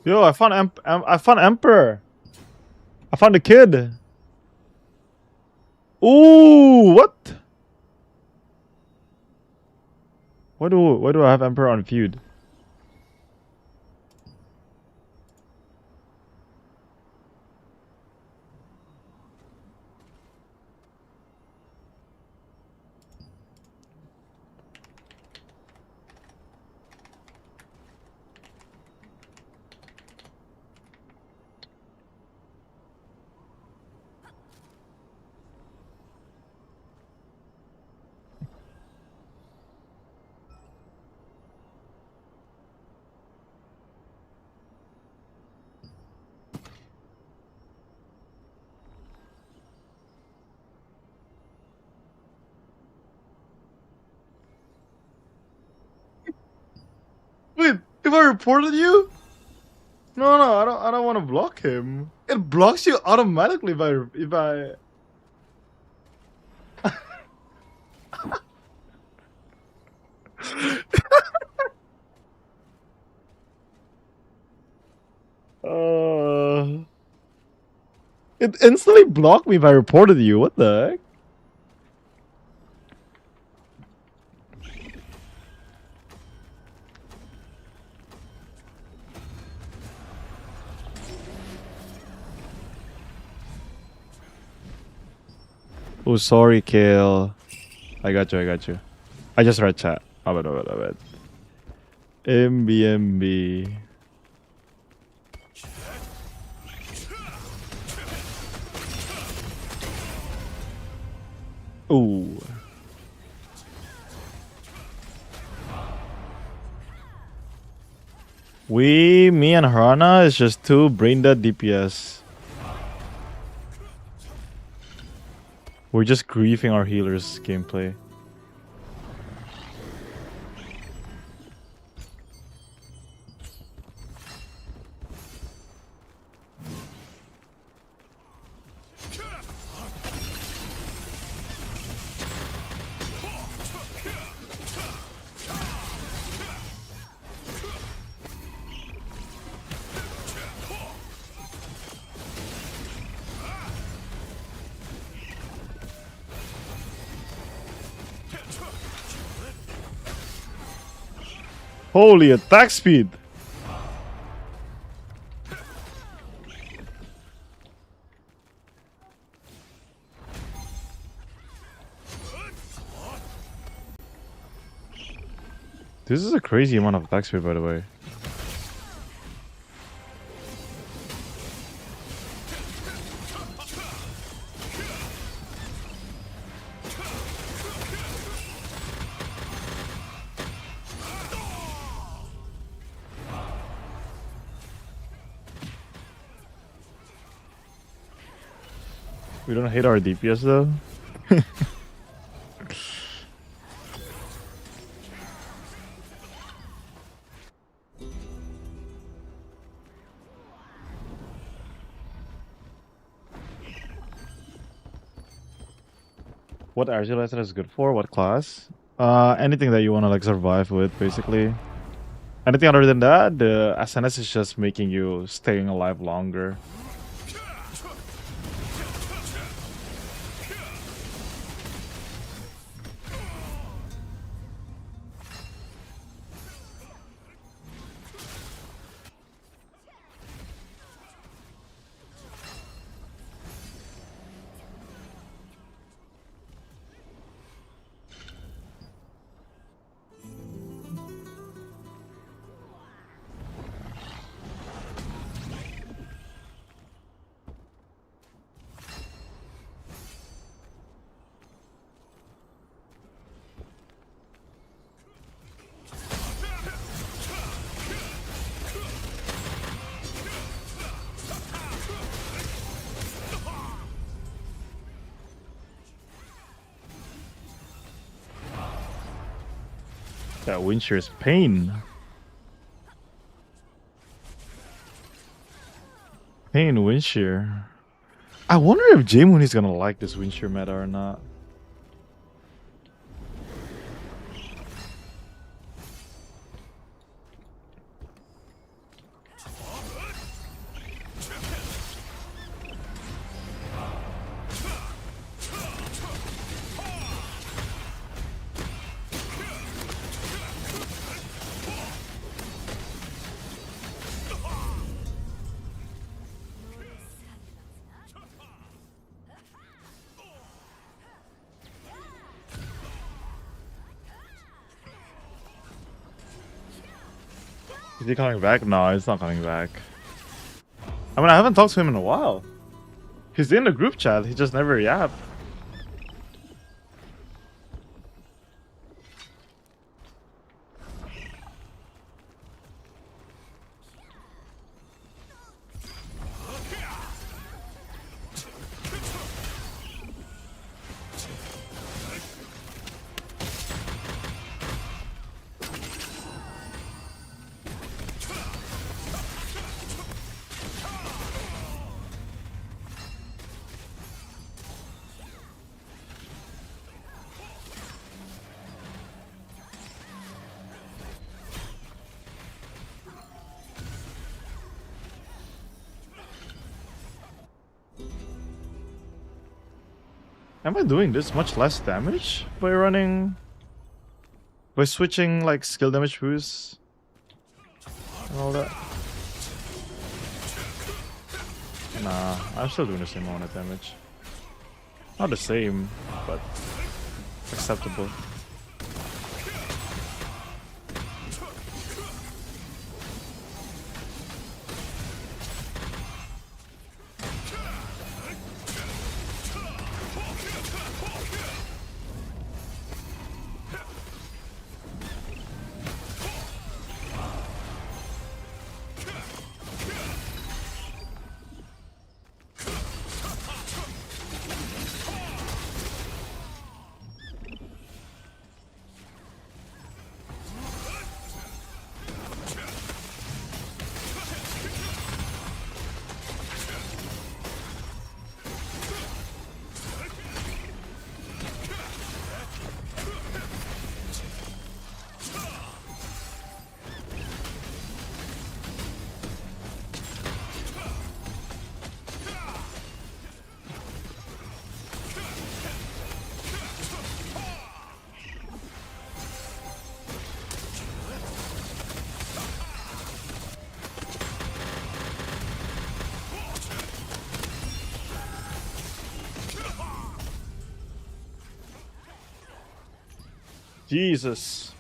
Yo, I found Emperor. I found the kid. Ooh, what? Why do I have Emperor on feud? Wait, if I reported you? No, I don't want to block him. It blocks you automatically if I it instantly blocked me if I reported you. What the heck? Oh, sorry, Kale. I got you. I just read chat. I bet. MBMB. Ooh. Me and Harana is just two brain dead DPS. We're just griefing our healers' gameplay. Holy attack speed! This is a crazy amount of attack speed, by the way. We don't hate our DPS though. What Argilizer is good for? What class? Anything that you want to like survive with, basically. Anything other than that, the SNS is just making you staying alive longer. That wind shear is pain. Pain wind shear. I wonder if Jaemoon is gonna like this wind shear meta or not. Is he coming back? No, he's not coming back. I mean, I haven't talked to him in a while. He's in the group chat, he just never yapped. Am I doing this much less damage by switching like skill damage boosts and all that? Nah, I'm still doing the same amount of damage. Not the same, but acceptable. Jesus.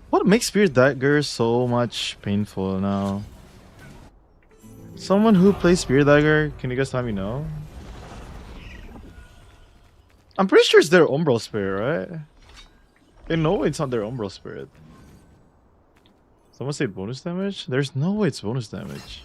What makes Spirit Dagger so much painful now? Someone who plays Spirit Dagger, can you guys let me know? I'm pretty sure it's their Umbral Spirit, right? They know it's not their Umbral Spirit. Someone said bonus damage? There's no way it's bonus damage.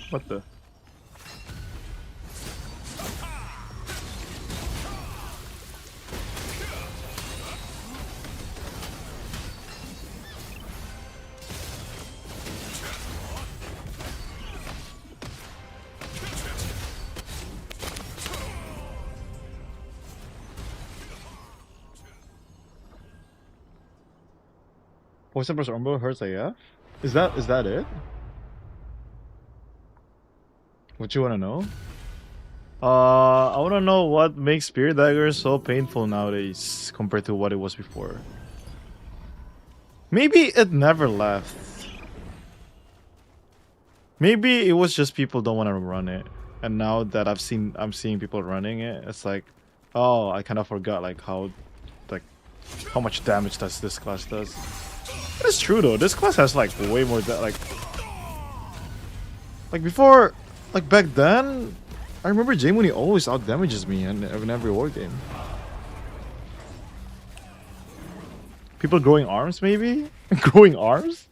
What the? Poison plus Umber hurts AF? Is that it? What you wanna know? I wanna know what makes Spear Dagger so painful nowadays compared to what it was before. Maybe it never left. Maybe it was just people don't want to run it. And now that I'm seeing people running it, it's like, oh, I kind of forgot like how much damage does this class does. It's true though. This class has like way more like before, like back then. I remember J-Mooney always out damages me in every war game. People growing arms, maybe? Growing arms?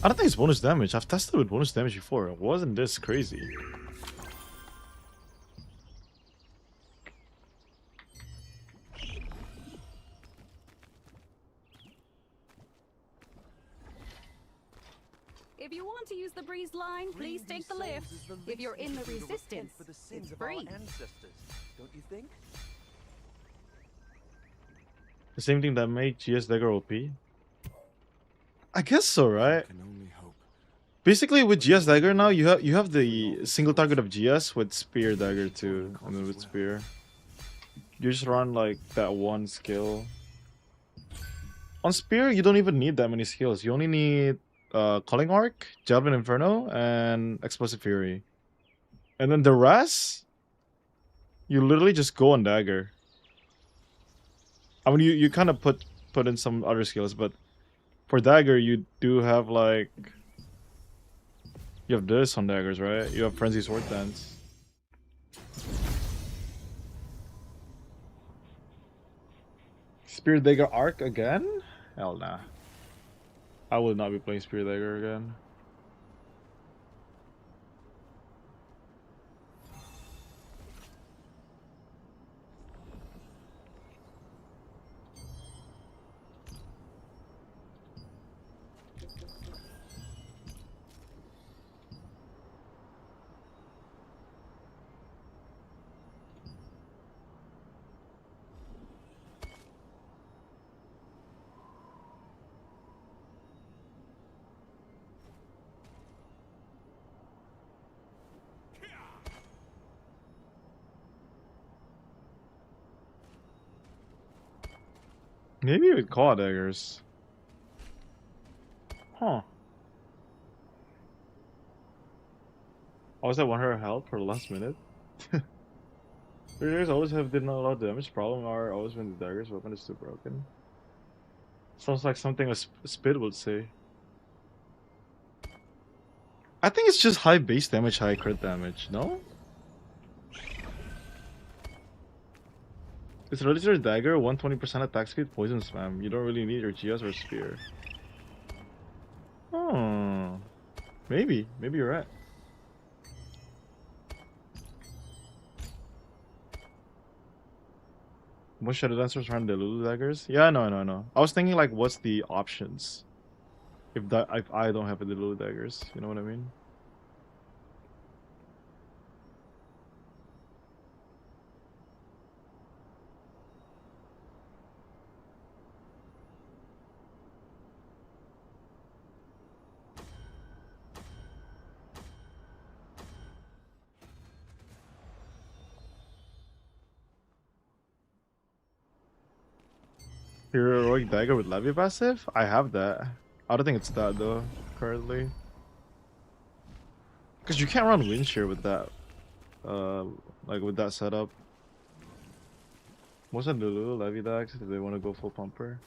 I don't think it's bonus damage. I've tested with bonus damage before. It wasn't this crazy. If you want to use the breeze line, please take the lift. If you're in the resistance, it's free. Don't you think? The same thing that made GS Dagger OP? I guess so, right? Can only hope. Basically, with GS Dagger now, you have the single target of GS with Spear Dagger too, and then with Spear. You just run like that one skill. On Spear, you don't even need that many skills. You only need Calling Arc, Javelin Inferno, and Explosive Fury. And then the rest, you literally just go on Dagger. I mean, you kind of put in some other skills, but for Dagger, you do have like... You have this on Daggers, right? You have Frenzy Sword Dance. Spear Dagger Arc again? Hell nah. I will not be playing Spear Dagger again. Maybe with Claw Daggers. Huh. I was at 100 health for the last minute. Daggers always have did not a lot of damage. Problem are always when the Dagger's weapon is too broken. Sounds like something a Spit would say. I think it's just high base damage, high crit damage, no? It's Gladiator Dagger, 120% attack speed, poison spam. You don't really need your GS or Spear. Oh, maybe you're right. What Shadow Dancers run the Lulu Daggers? Yeah, I know. I was thinking like, what's the options? If I don't have the Lulu Daggers, you know what I mean? Heroic Dagger with Levy passive? I have that. I don't think it's that though. currently. Because you can't run wind shear with that. Like with that setup. What's that Lulu, Levy Dax, if they want to go full pumper?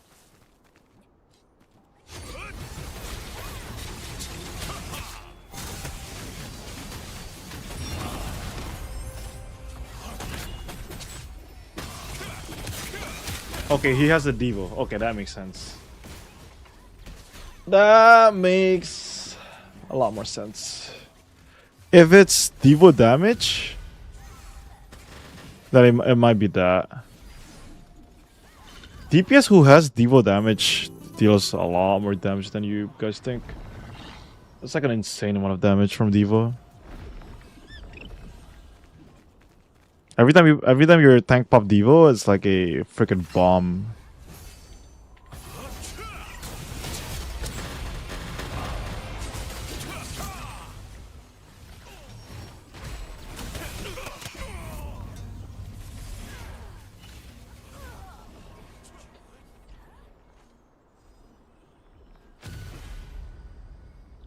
Okay, he has a Devo. Okay, that makes sense. That makes a lot more sense. If it's Devo damage, then it might be that. DPS who has Devo damage deals a lot more damage than you guys think. It's like an insane amount of damage from Devo. Every time your tank pop Devo, it's like a freaking bomb.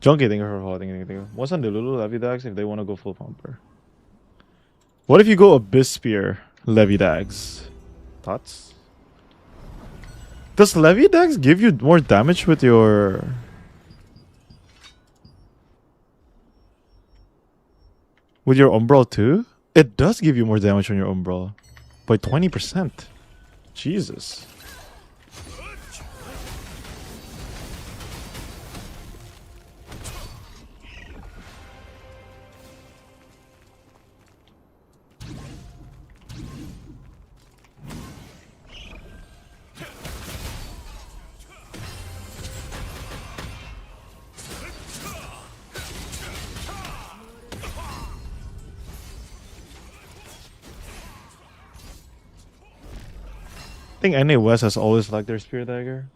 Junkie, thank you for holding. What's on the Lulu Levy Dags if they want to go full pumper? What if you go Abyss Spear Levy Dags? Thoughts? Does Levy Dags give you more damage with your... with your Umbral too? It does give you more damage on your Umbral. By 20%. Jesus. I think NA West has always liked their Spear Dagger.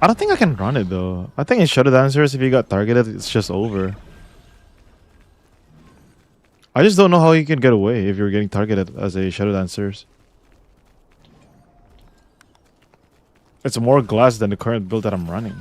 I don't think I can run it though. I think in Shadow Dancers, if you got targeted, it's just over. I just don't know how you can get away if you're getting targeted as a Shadow Dancers. It's more glass than the current build that I'm running.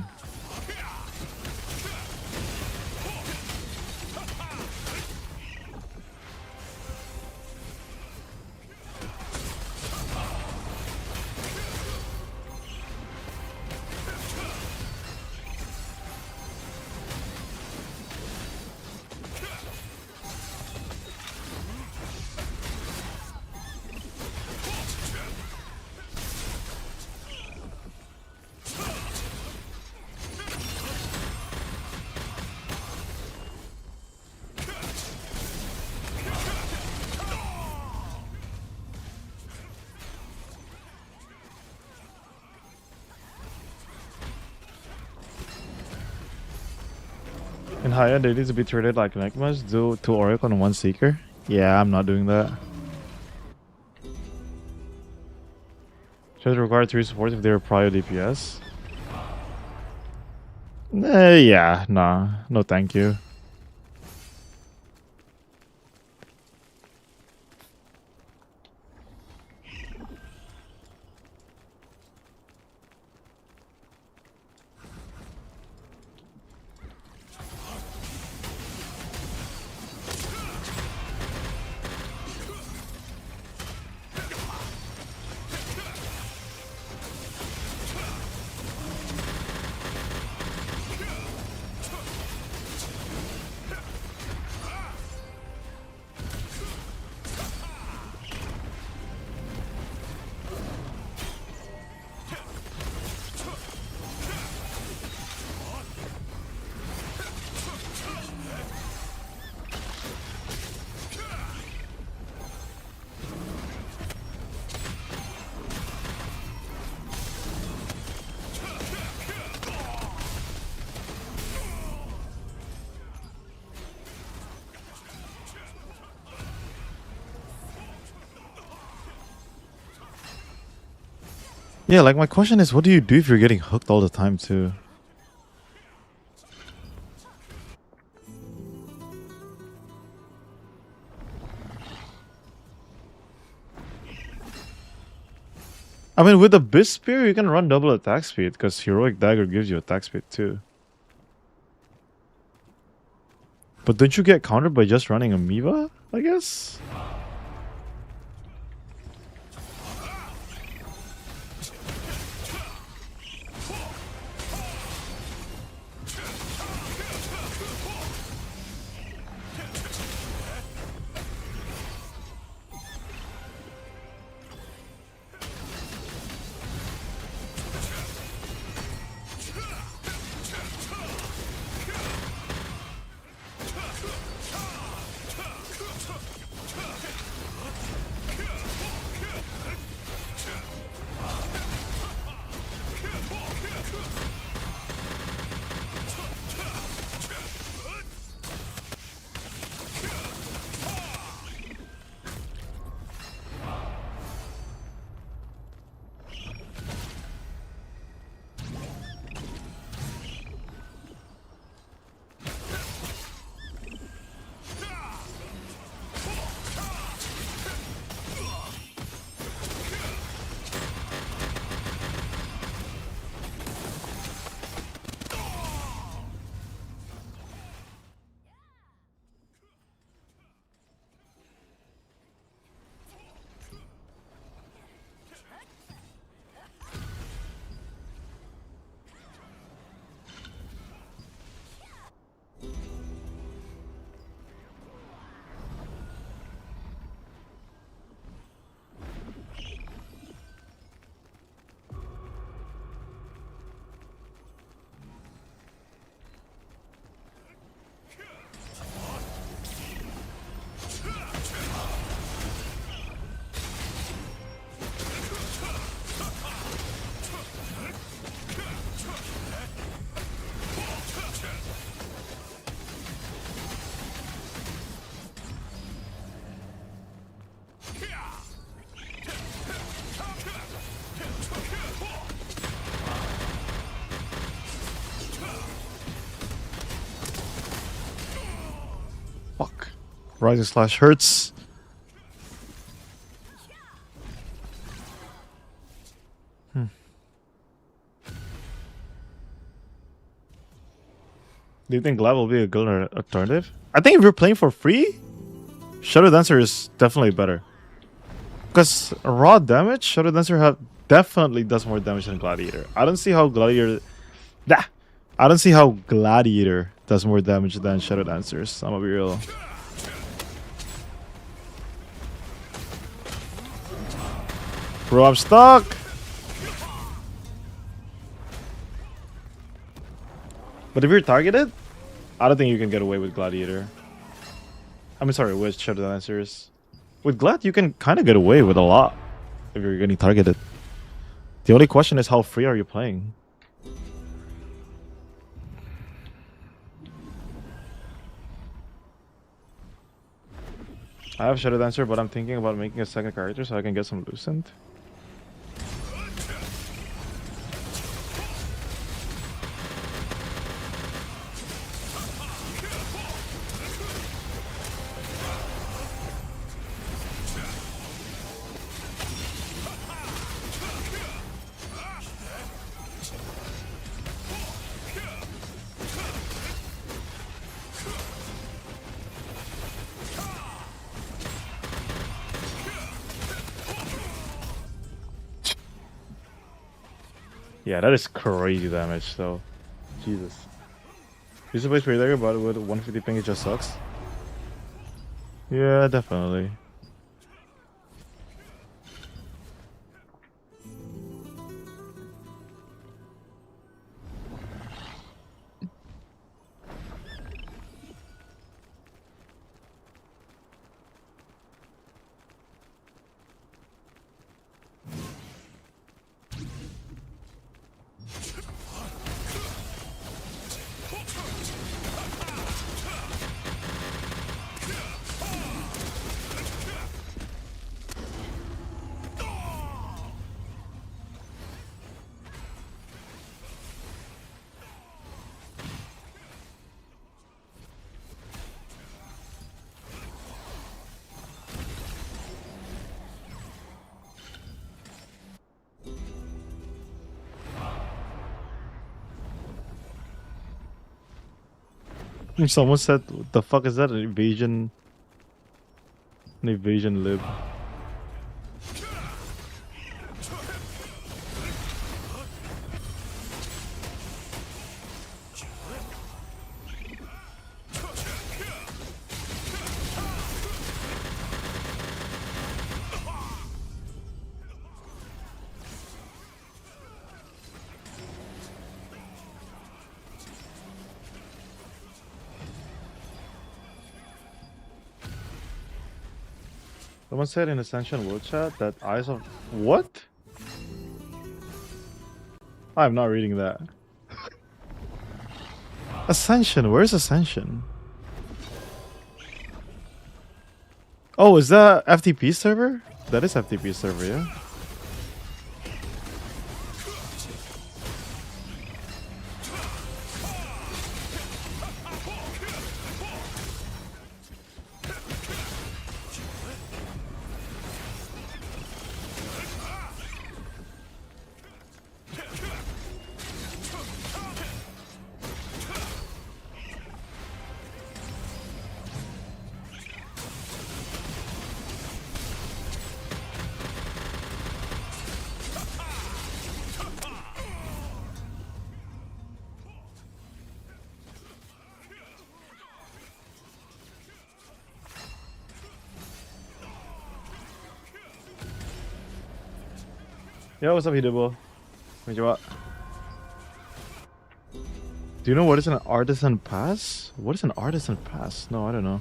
In high end, they need to be treated like Necmas, do 2 Oracle and 1 Seeker. Yeah, I'm not doing that. Should require 3 support if they're prior DPS. Yeah, nah. No thank you. Yeah, like my question is, what do you do if you're getting hooked all the time too? I mean, with the Beast Spear, you can run double attack speed because Heroic Dagger gives you attack speed too. But don't you get countered by just running Amoeba, I guess? Fuck. Rising Slash hurts. Do you think Glad will be a good alternative? I think if you're playing for free, Shadow Dancer is definitely better. Because raw damage, Shadow Dancer definitely does more damage than Gladiator. I don't see how Gladiator does more damage than Shadow Dancers. I'm gonna be real. Bro, I'm stuck! But if you're targeted, I don't think you can get away with Gladiator. I mean, sorry, with Shadow Dancers. With Glad, you can kind of get away with a lot if you're getting targeted. The only question is how free are you playing? I have Shadow Dancer, but I'm thinking about making a second character so I can get some Lucent. Yeah, that is crazy damage though. Jesus. Used to play Spirit Dagger, but with 150 ping it just sucks. Yeah, definitely. Someone said, "What the fuck is that? An evasion? An evasion lib?" Someone said in Ascension World Chat that Eyes of... What? I'm not reading that. Ascension? Where's Ascension? Oh, is that FTP server? That is FTP server, yeah? Yo, what's up, Hidebo? Konnichiwa. Do you know what is an artisan pass? What is an artisan pass? No, I don't know.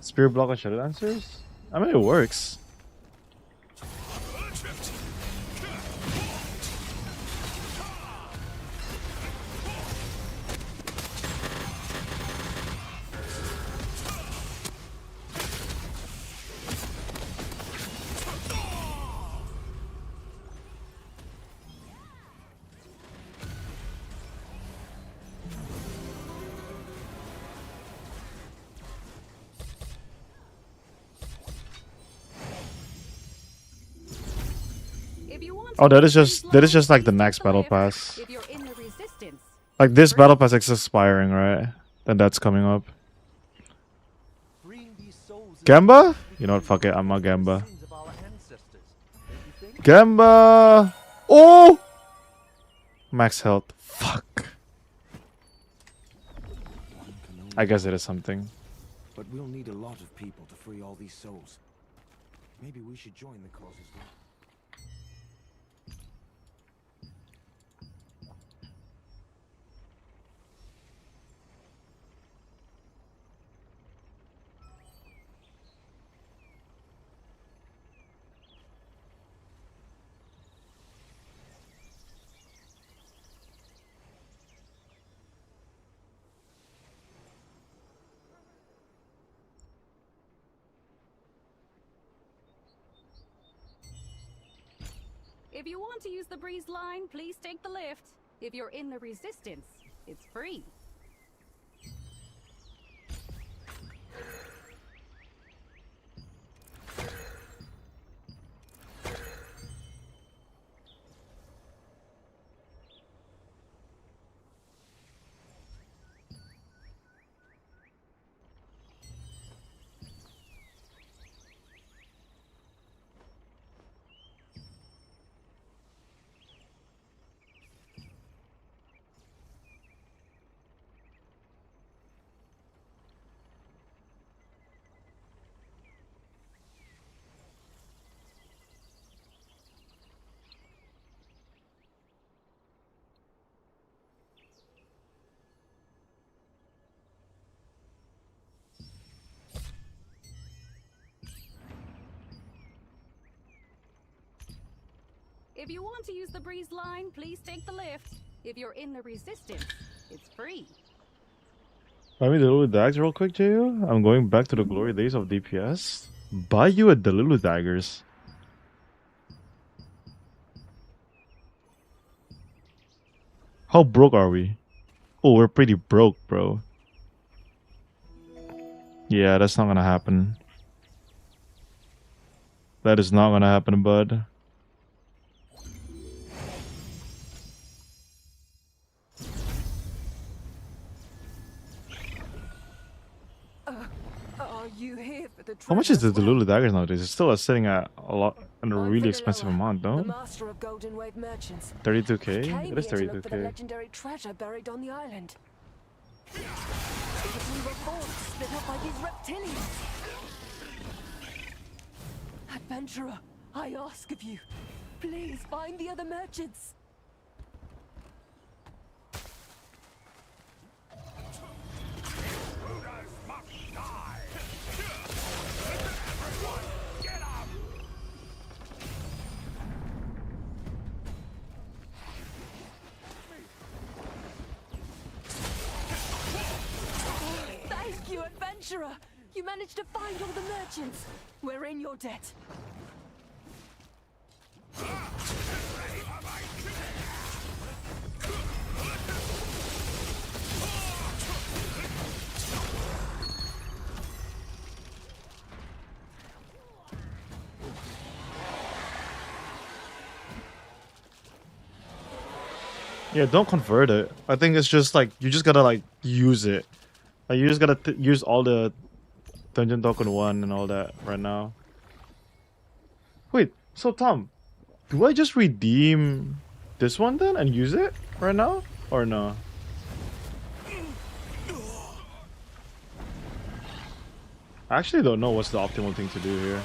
Spirit block and shadow dancers? I mean, it works. Oh, that is just like the next battle pass. If you're in the resistance, Like this battle pass is expiring, right? Then that's coming up. Freeing these souls is Gamba? You know what? Fuck it. I'm not Gamba. sins of our ancestors. Don't you think? Gamba! Oh! Max health. Fuck. One can only I guess it is something. But we'll need a lot of people to free all these souls. Maybe we should join the cause as well. if you want to use the breeze line, please take the lift. If you're in the resistance, it's free. If you want to use the breeze line, please take the lift. If you're in the resistance, it's free. Buy me the Delulu Dags real quick, JU. I'm going back to the glory days of DPS. Buy you a Delulu Daggers. How broke are we? Oh, we're pretty broke, bro. Yeah, that's not gonna happen. That is not gonna happen, bud. Are you here for the How much is the treasure as well? Delulu daggers nowadays? It's still sitting at a lot, and a I'm really Vanilla, expensive amount, the no? master of Golden Wave merchants. 32k? Came It is here to look for the 32k. legendary treasure buried on the island. But we were forced, split up by these reptilians. Adventurer, I ask of you, please find the other merchants. Thank you, adventurer! You managed to find all the merchants. We're in your debt. Yeah, don't convert it. I think it's just like, you just gotta like use it. Like you just gotta use all the Dungeon Token 1 and all that right now. Wait, so Tom, do I just redeem this one then and use it right now? Or no? I actually don't know what's the optimal thing to do here.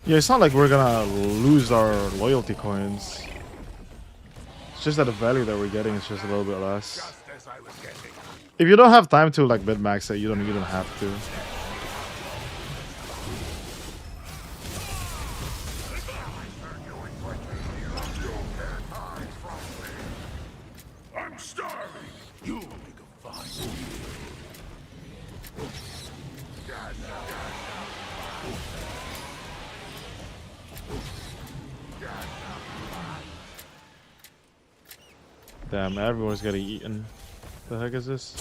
Yeah, it's not like we're gonna lose our loyalty coins. It's just that the value that we're getting is just a little bit less. Just as I was getting. If you don't have time to like min-max it, you don't have to. I'm starving. You make a fine meal. Damn, everyone's getting eaten. The heck is this?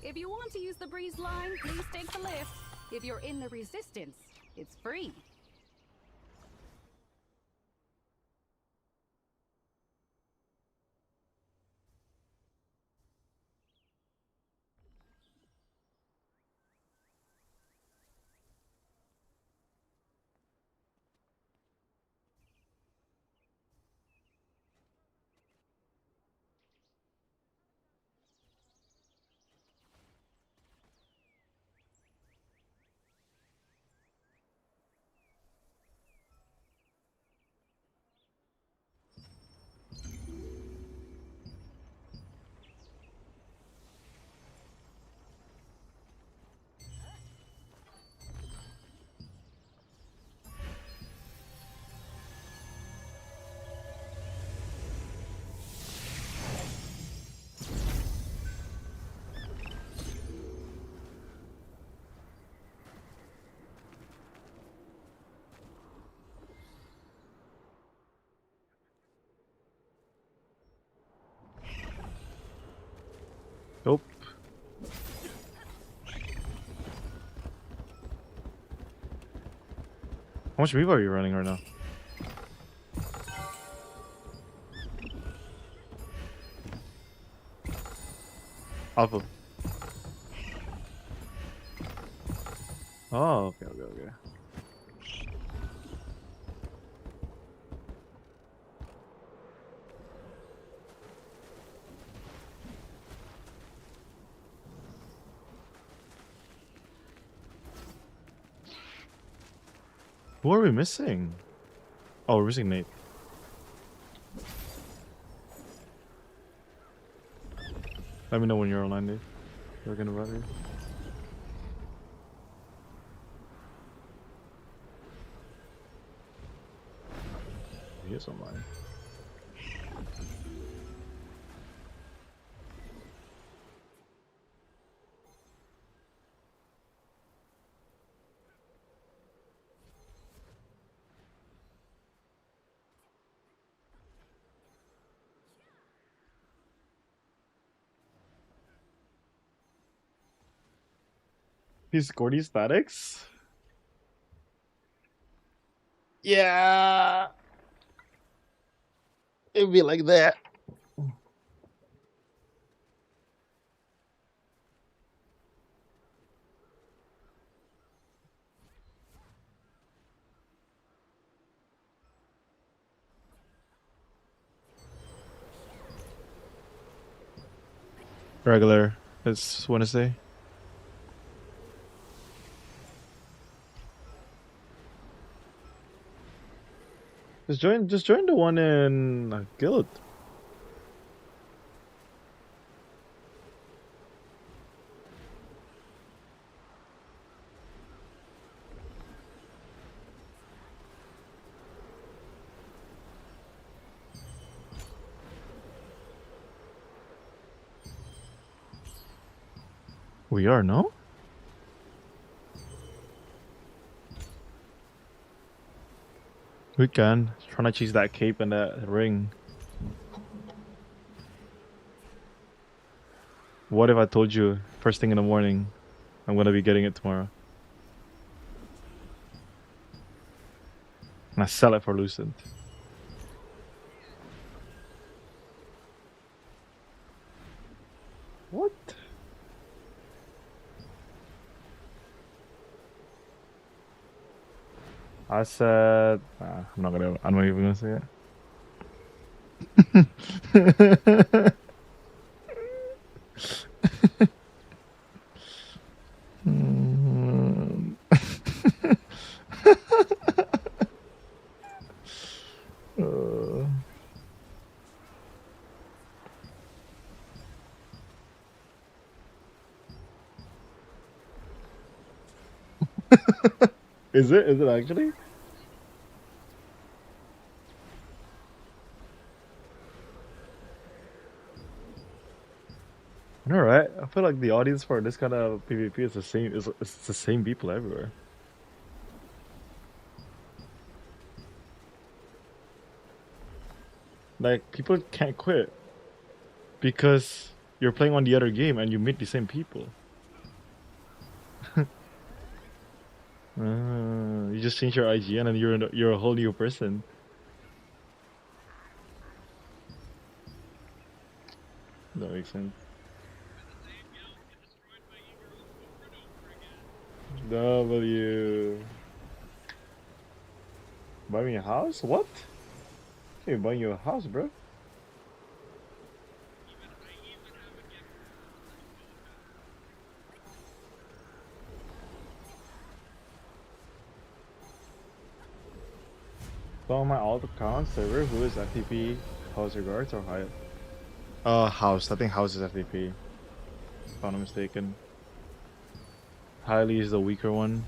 If you want to use the breeze line, please take the lift. If you're in the resistance, it's free. Nope. How much revo are you running right now? Alpha. Oh, okay. Who are we missing? Oh, we're missing Nate. Let me know when you're online, Dave. We're gonna run here. He is online. He's Gordy Statics? Yeah. It'd be like that. Regular. It's Wednesday. Just join the one in Guild. We are, no? We can. Trying to chase that cape and that ring. What if I told you first thing in the morning I'm gonna be getting it tomorrow? And I sell it for Lucent. What? I said, I'm not even gonna say it. Is it? Is it actually? All right. I feel like the audience for this kind of PvP is the same. It's the same people everywhere. Like people can't quit because you're playing on the other game and you meet the same people. You just change your IGN and you're a whole new person. That makes sense. W. Buy me a house? What? Hey, buying you a house, bro? So on my alt account server, who is FTP? House Regards or Hyatt? House. I think House is FTP. If I'm not mistaken. Highly is the weaker one.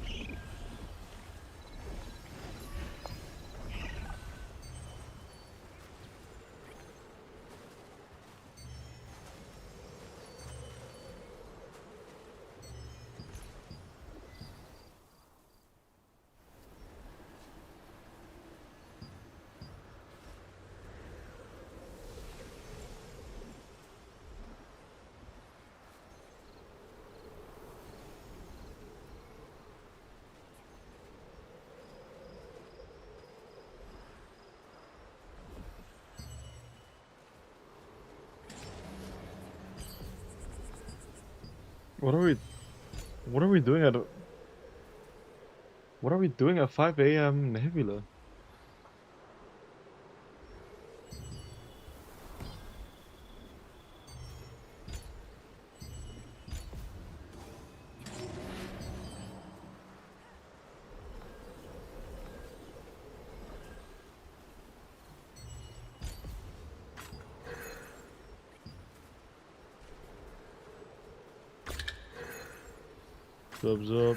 What are we doing at 5 AM Nebula? Subs up.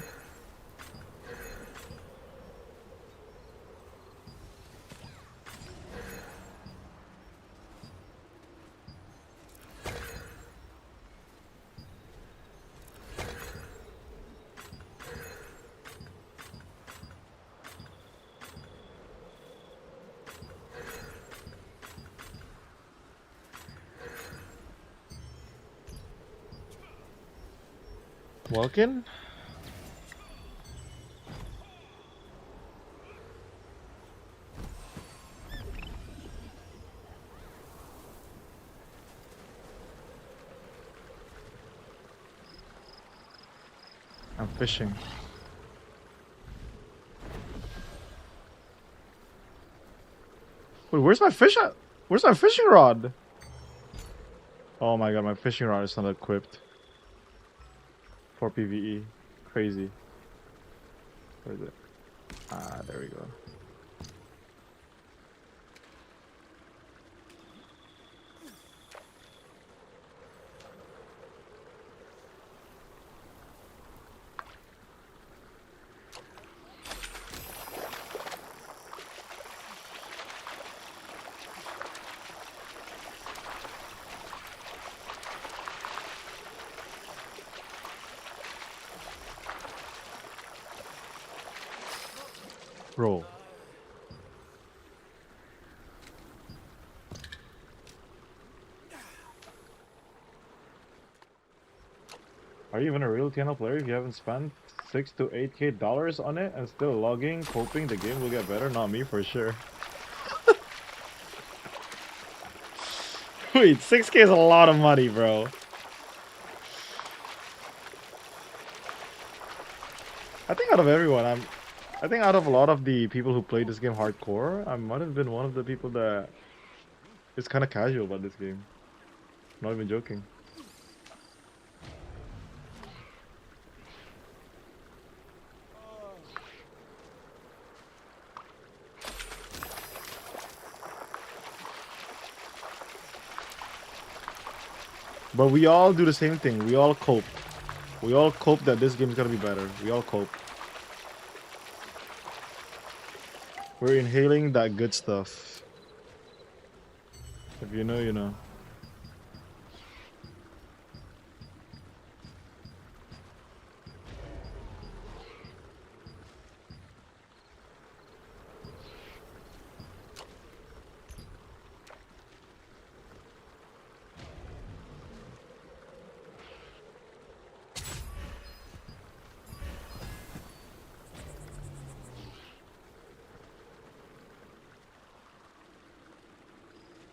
Walking? I'm fishing. Wait, where's my fish at? Where's my fishing rod? Oh my god, my fishing rod is not equipped for PvE. Crazy. Where is it? Ah, there we go. Roll. Are you even a real TNL player if you haven't spent $6 to $8K on it and still logging, hoping the game will get better? Not me for sure. Wait, 6K is a lot of money, bro. I think out of everyone, I think out of a lot of the people who play this game hardcore, I might have been one of the people that is kind of casual about this game. Not even joking. But we all do the same thing. We all cope. We all cope that this game is gonna be better. We all cope. We're inhaling that good stuff. If you know, you know.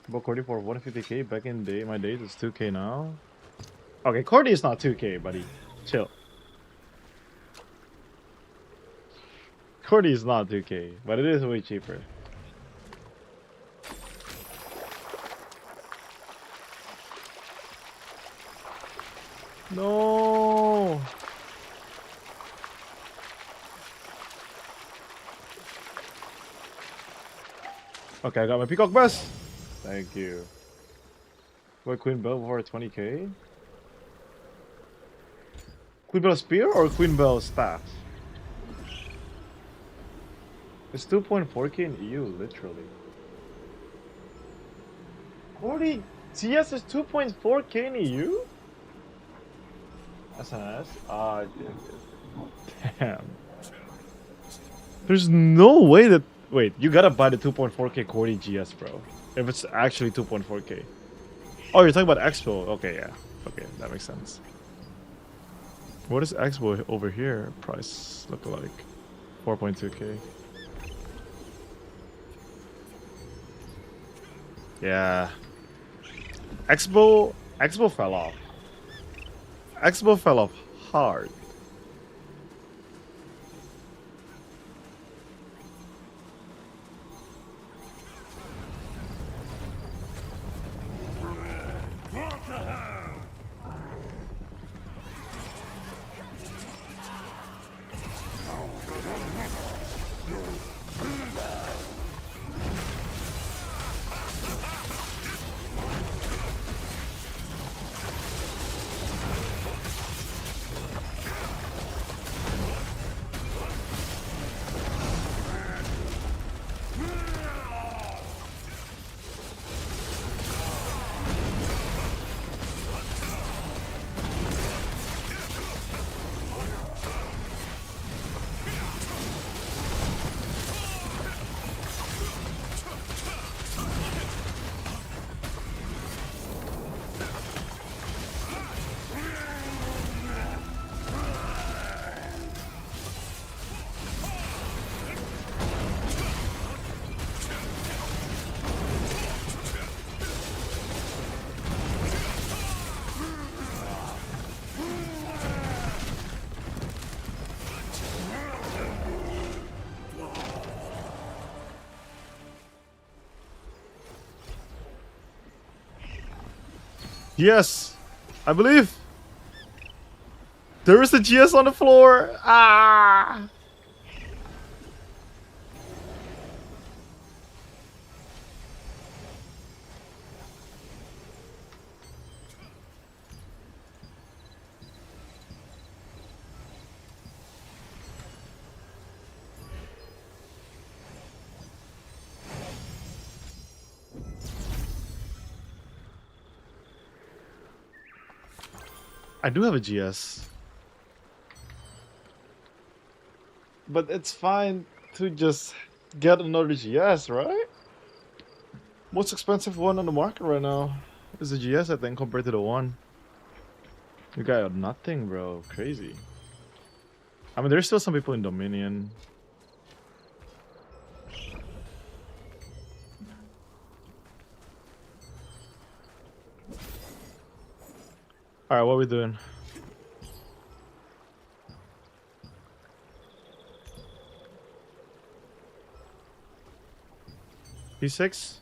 Bought Cordy for 150K back in my days. It's 2K now. Okay, Cordy is not 2K, buddy. Chill. Cordy is not 2K, but it is way cheaper. No. Okay, I got my Peacock Bus. Thank you. What, Queen Bell for 20K? Queen Bell Spear or Queen Bell Staff? It's 2.4K in EU, literally. 40 CS is 2.4K in EU? SNS? Ah, damn. There's no way that... Wait, you gotta buy the 2.4K Cordy GS, bro. If it's actually 2.4K. Oh, you're talking about Expo. Okay, yeah. Okay, that makes sense. What is Expo over here? Price look like 4.2K. Yeah. Expo fell off. Expo fell off hard. Yes, I believe. There is a GS on the floor. Ah. I do have a GS. But it's fine to just get another GS, right? Most expensive one on the market right now is the GS, I think, compared to the one. You got nothing, bro. Crazy. I mean, there's still some people in Dominion. Alright, what are we doing? P6?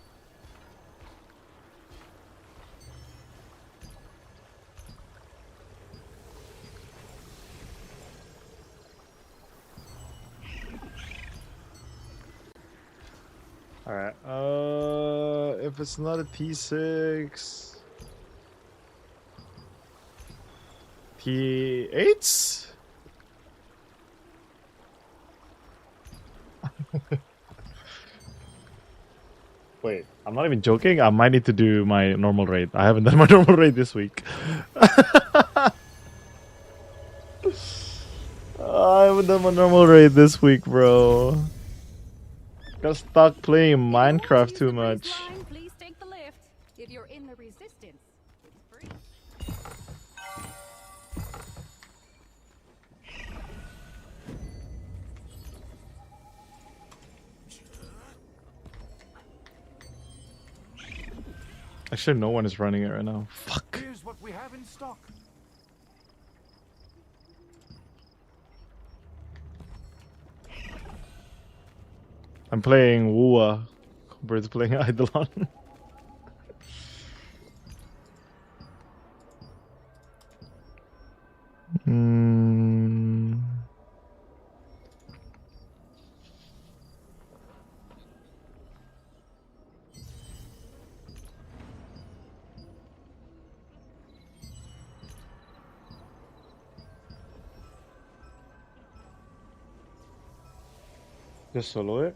Alright, if it's not a T6... T8s? Wait, I'm not even joking. I might need to do my normal raid. I haven't done my normal raid this week. I haven't done my normal raid this week, bro. Got stuck playing Minecraft too much. Line, please take the lift. If you're in the resistance, it's free. Actually, no one is running it right now. Fuck. Here's what we have in stock. I'm playing Wua compared to playing Eidolon. Just solo it?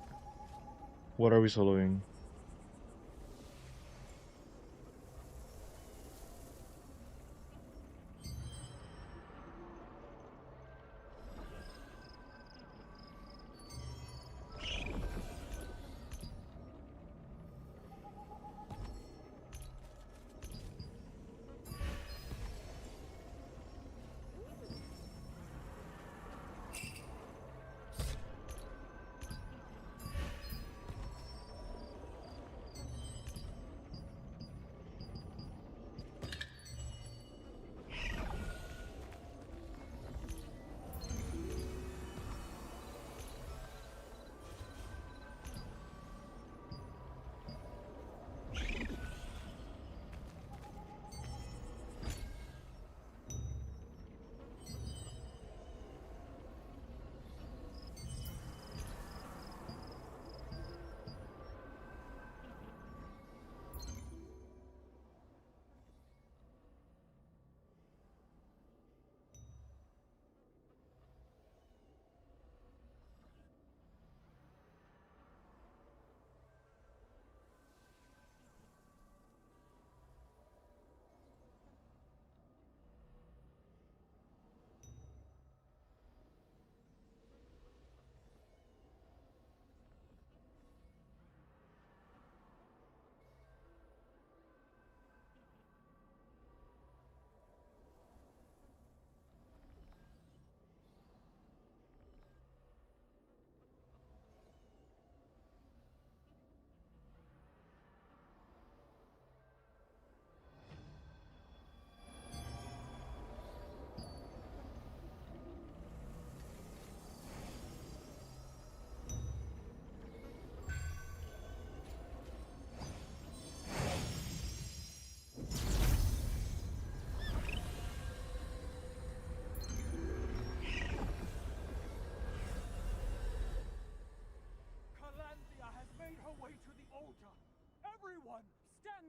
What are we soloing?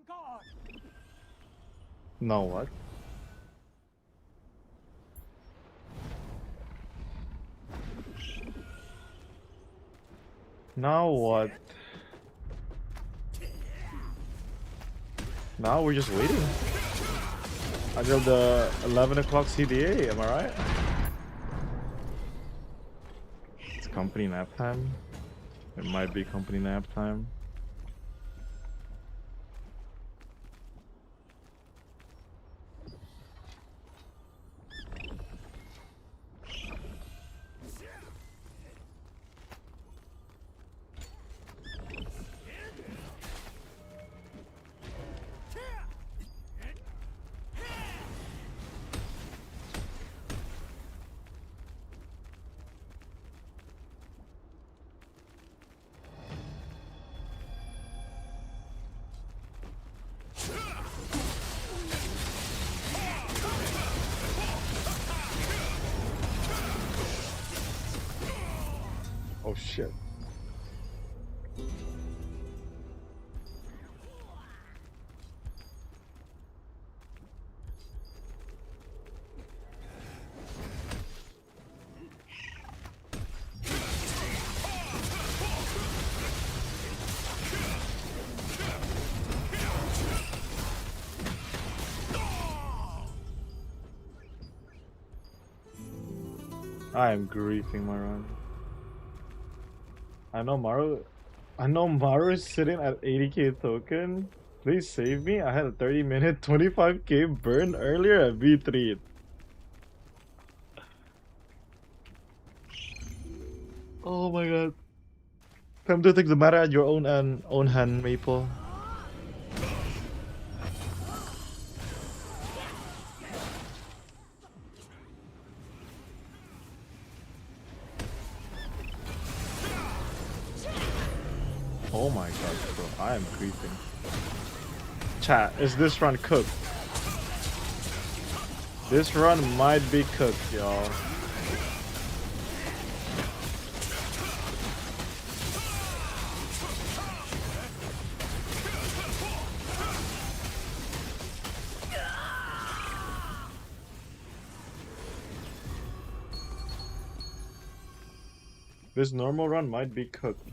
guard! Now what? Now what? Now we're just waiting until the 11 o'clock CDA, am I right? It's company nap time. It might be company nap time. Oh shit. I am griefing my run. I know Maru is sitting at 80k token. Please save me. I had a 30-minute 25k burn earlier at V3. Oh my god. Time to take the matter at your own hand, Maple. Oh my god, bro. I am creeping. Chat, is this run cooked? This run might be cooked, y'all. This normal run might be cooked.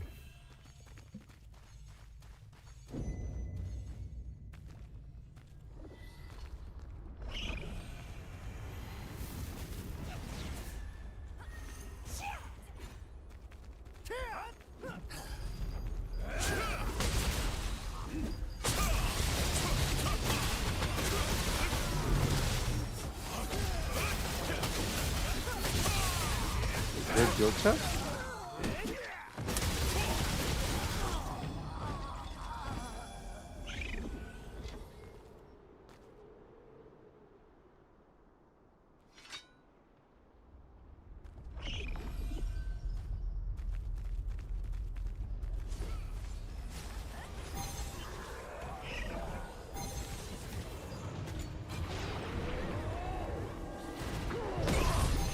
Joke chat?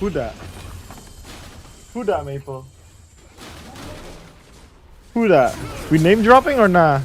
Who that? Who that, Maple? Who that? We name dropping or nah?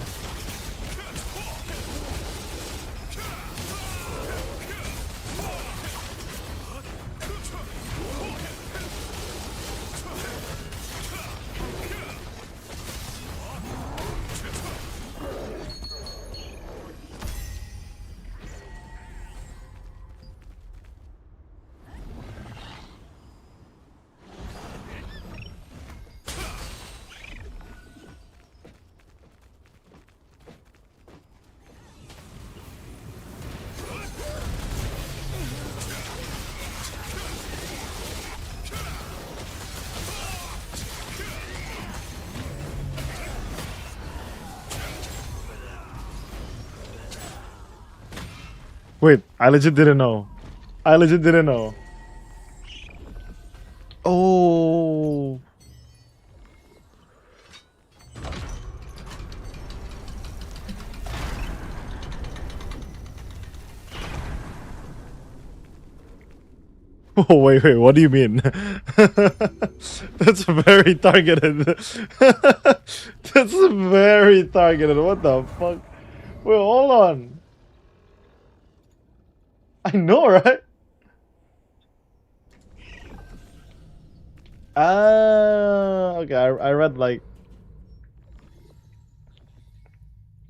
Wait, I legit didn't know. I legit didn't know. Oh. Oh, wait, what do you mean? That's very targeted. That's very targeted. What the fuck? Wait, hold on. I know, right? Okay. I read like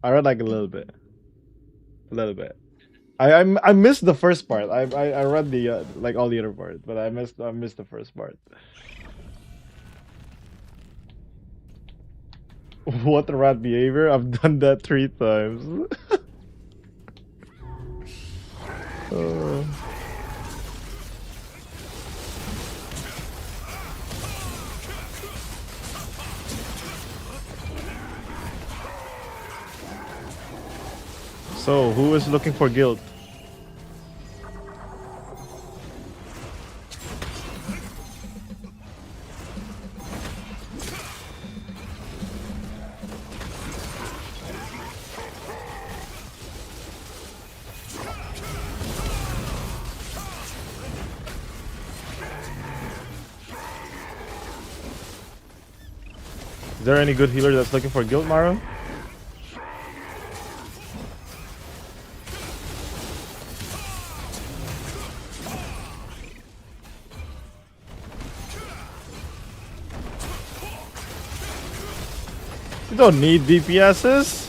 a little bit, I missed the first part. I read the like all the other part, but I missed the first part. What the rat behavior? I've done that 3 times. Uh, so who is looking for guilt? Is there any good healer that's looking for guild, Maru? You don't need DPSs.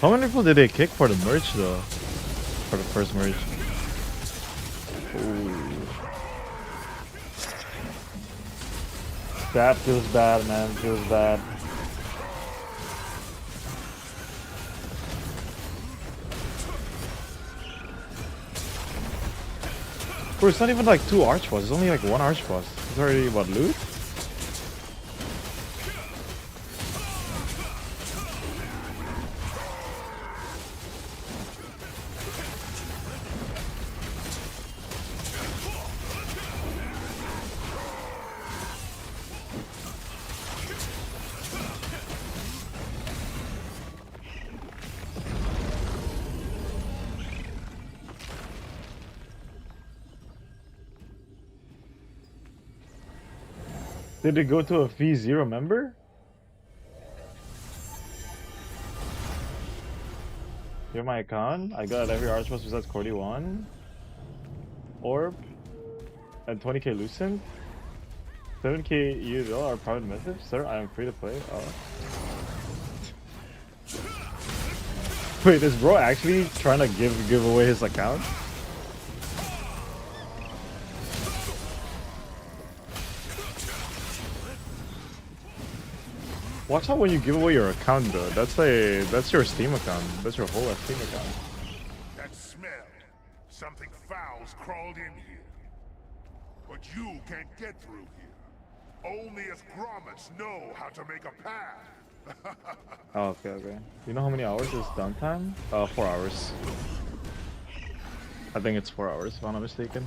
How many people did they kick for the merch though? For the first merch. Ooh. That feels bad, man. Feels bad. Bro, it's not even like 2 arch boss. It's only like 1 arch boss. It's already what, loot? Did it go to a fee 0 member? You're my account. I got every archboss besides Cordy 1. Orb. And 20k Lucent. 7k UL are private message. Sir, I am free to play. Oh. Wait, is bro actually trying to give away his account? Watch out when you give away your account though. That's your Steam account. That's your whole Steam account. That smell. Something foul's crawled in here. But you can't get through here. Only us grommets know how to make a path. Oh, okay. You know how many hours is downtime? 4 hours. I think it's 4 hours if I'm not mistaken.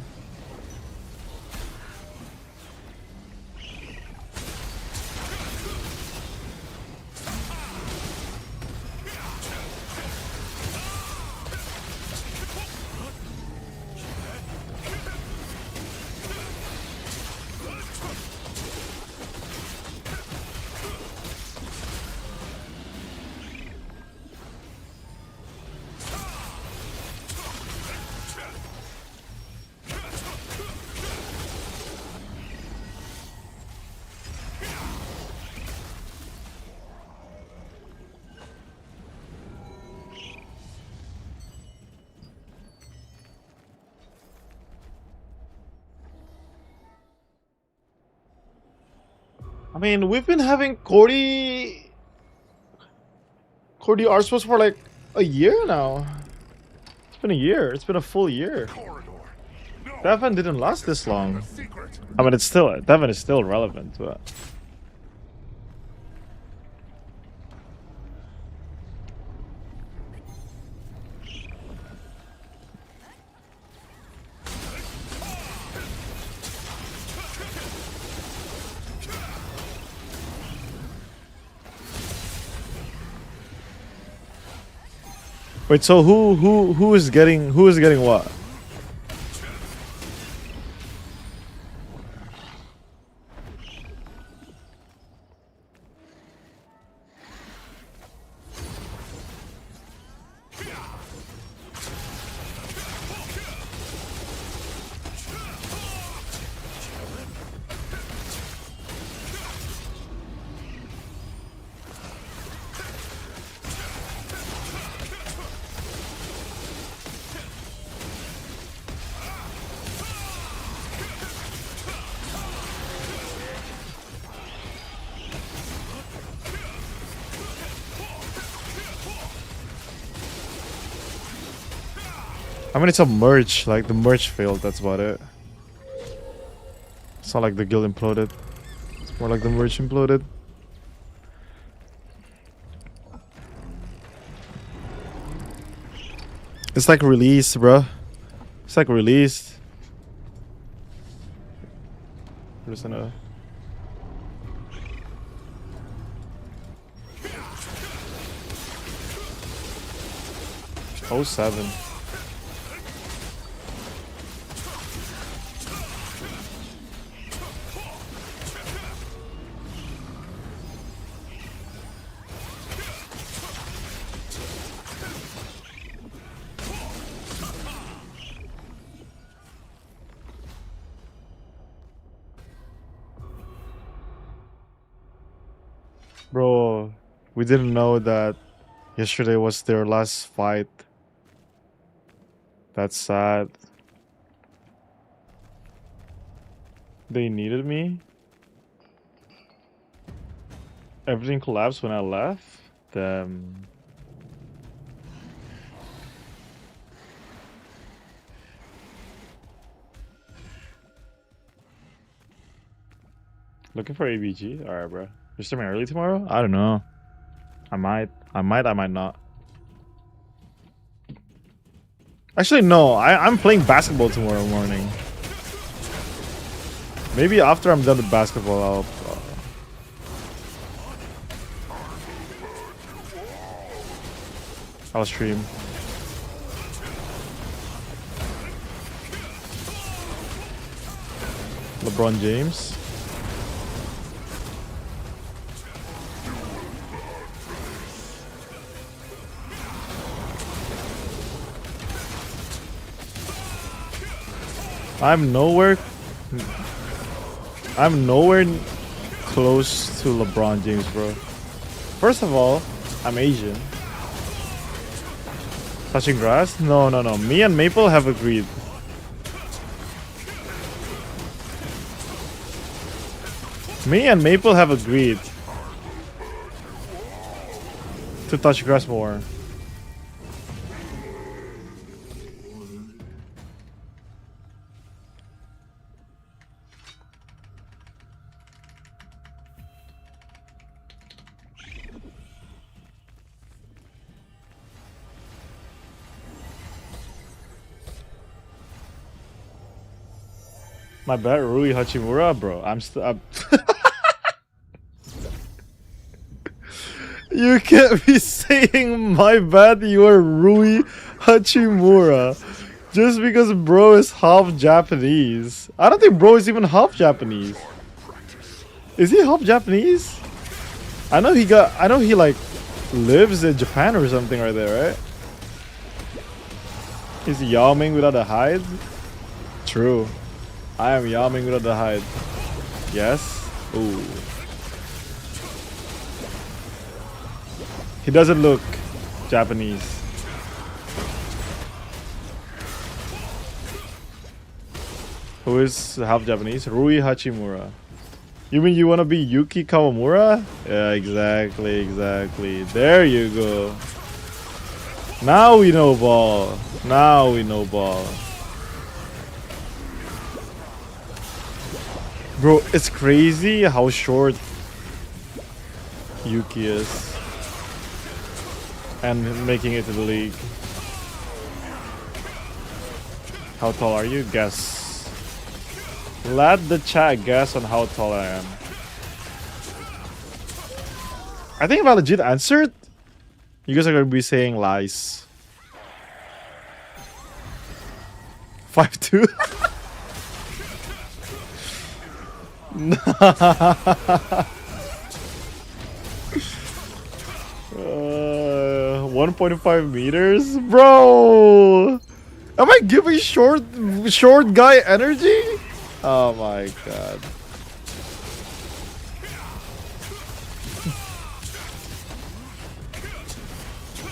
I mean, we've been having Cordy Arspos for like a year now. It's been a year. It's been a full year. That event didn't last this long. I mean, that event is still relevant, but... Wait, so who is getting what? I mean, it's a merge. Like, the merge failed, that's about it. It's not like the guild imploded. It's more like the merge imploded. It's like released, bro. It's like released. Listen to... 07. Bro, we didn't know that yesterday was their last fight. That's sad. They needed me. Everything collapsed when I left. Damn. Looking for ABG? Alright, bro. You're streaming early tomorrow? I don't know. I might not. Actually, no. I'm playing basketball tomorrow morning. Maybe after I'm done with basketball, I'll stream. LeBron James. I'm nowhere close to LeBron James, bro. First of all, I'm Asian. Touching grass? No. Me and Maple have agreed. To touch grass more. My bad, Rui Hachimura, bro. I'm still. You can't be saying my bad. You are Rui Hachimura just because bro is half Japanese. I don't think bro is even half Japanese. Is he half Japanese? I know he like lives in Japan or something right there, right? Is Yao Ming without a hide? True. I am Yao Ming without the hide. Yes? Ooh. He doesn't look Japanese. Who is half Japanese? Rui Hachimura. You mean you want to be Yuki Kawamura? Yeah, exactly. There you go. Now we know ball. Bro, it's crazy how short Yuki is. And making it to the league. How tall are you? Guess. Let the chat guess on how tall I am. I think if I legit answered, you guys are going to be saying lies. 5-2. 1.5 meters, bro. Am I giving short guy energy? Oh my god.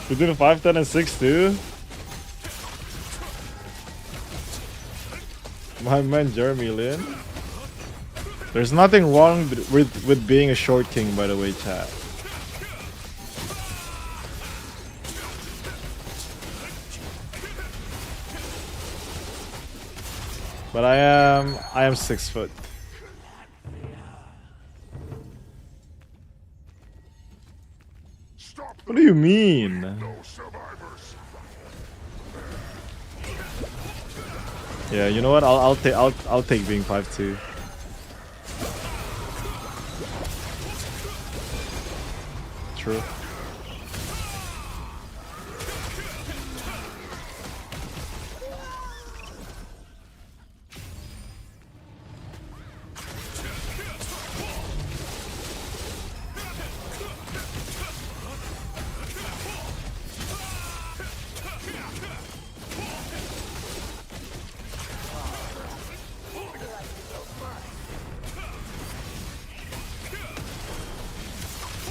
We did a 5-10 and 6-2. My man Jeremy Lin. There's nothing wrong with being a short king, by the way, chat. But I am 6 foot. What do you mean? Yeah, you know what? I'll take being 5'2". True.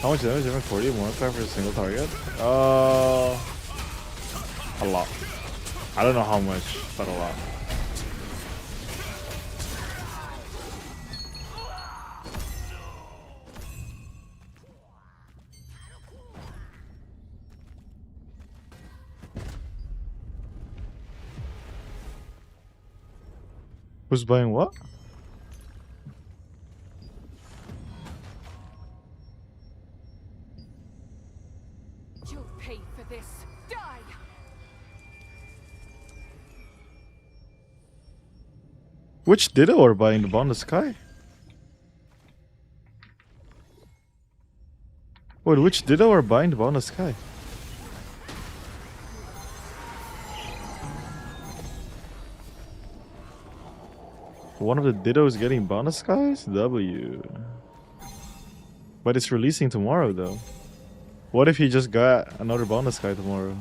How much damage? 40 more for a single target? A lot. I don't know how much, but a lot. Who's buying what? You'll pay for this. Die! Which Ditto are buying the Bond of Sky? Wait, which Ditto are buying the Bond of Sky? One of the Dittos getting bonus skies? W. But it's releasing tomorrow though. What if he just got another bonus sky tomorrow?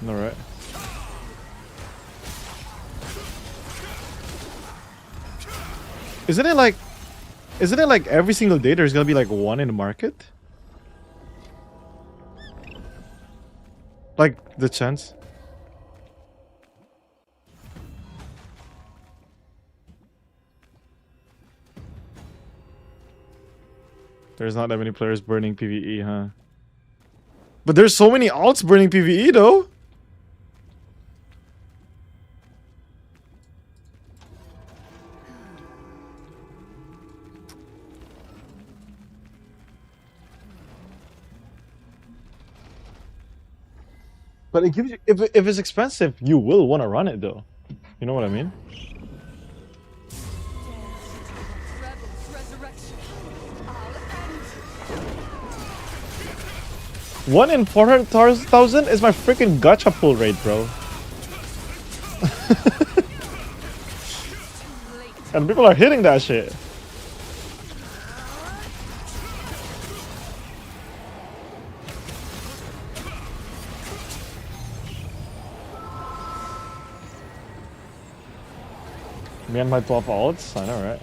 Alright. Isn't it like every single day there's gonna be like one in the market? Like the chance? There's not that many players burning PvE, huh? But there's so many alts burning PvE though. But it gives you, if it's expensive, you will want to run it though. You know what I mean? One in 400,000 is my freaking gacha pull rate, bro. And people are hitting that shit. Me and my 12 alts? I know, right?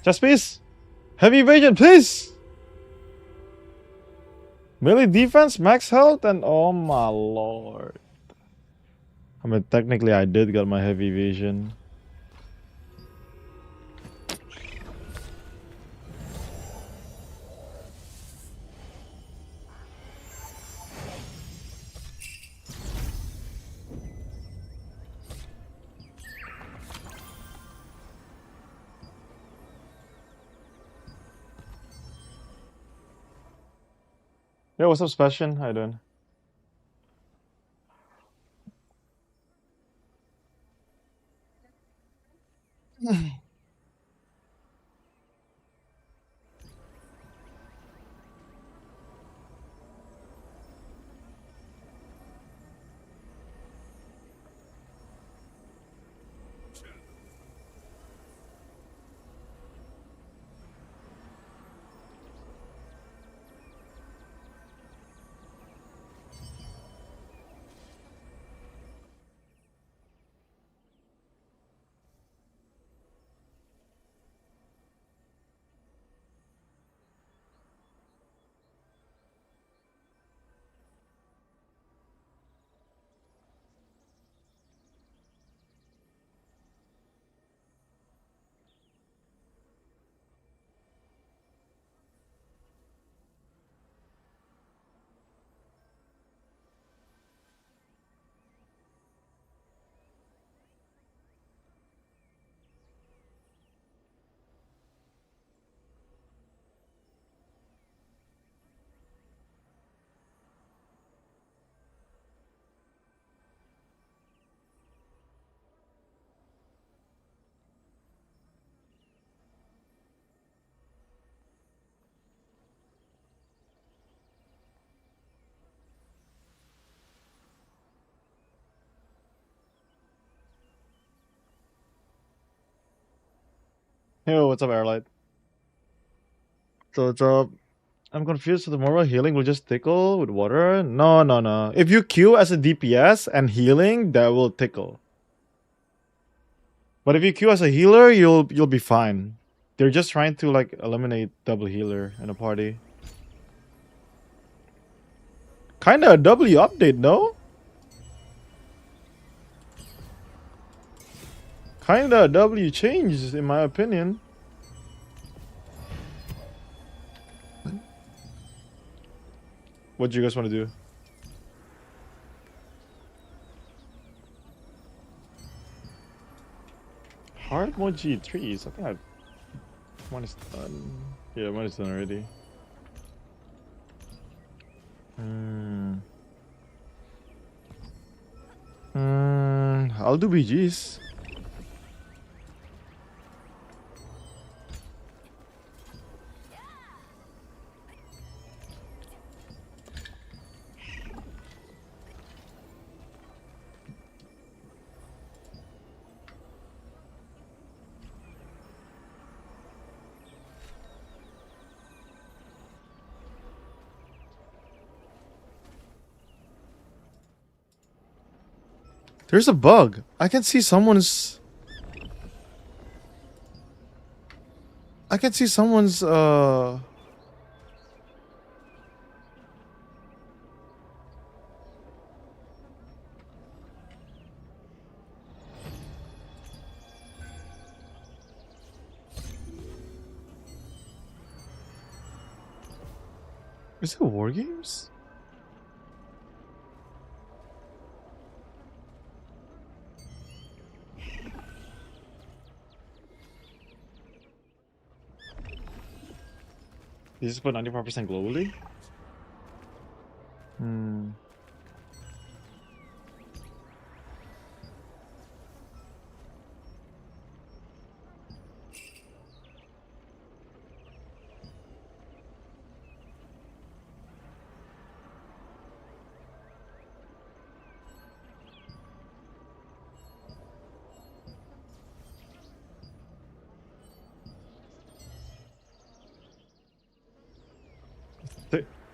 Just please. Heavy evasion, please. Melee defense, max health, and oh my lord. I mean, technically I did get my heavy evasion. Yo, what's up, Sebastian? How you doing? Yo, what's up, Airlight? So what's up? I'm confused. So the normal healing will just tickle with water? No, no, no. If you Q as a DPS and healing, that will tickle. But if you Q as a healer, you'll be fine. They're just trying to like eliminate double healer in a party. Kinda a W update, no? Kinda a W change, in my opinion. What do you guys want to do? Hard mode G3s. I think mine is done. Yeah, mine is done already. I'll do BGs. There's a bug. I can see someone's... Is it War Games? You just put 95% globally?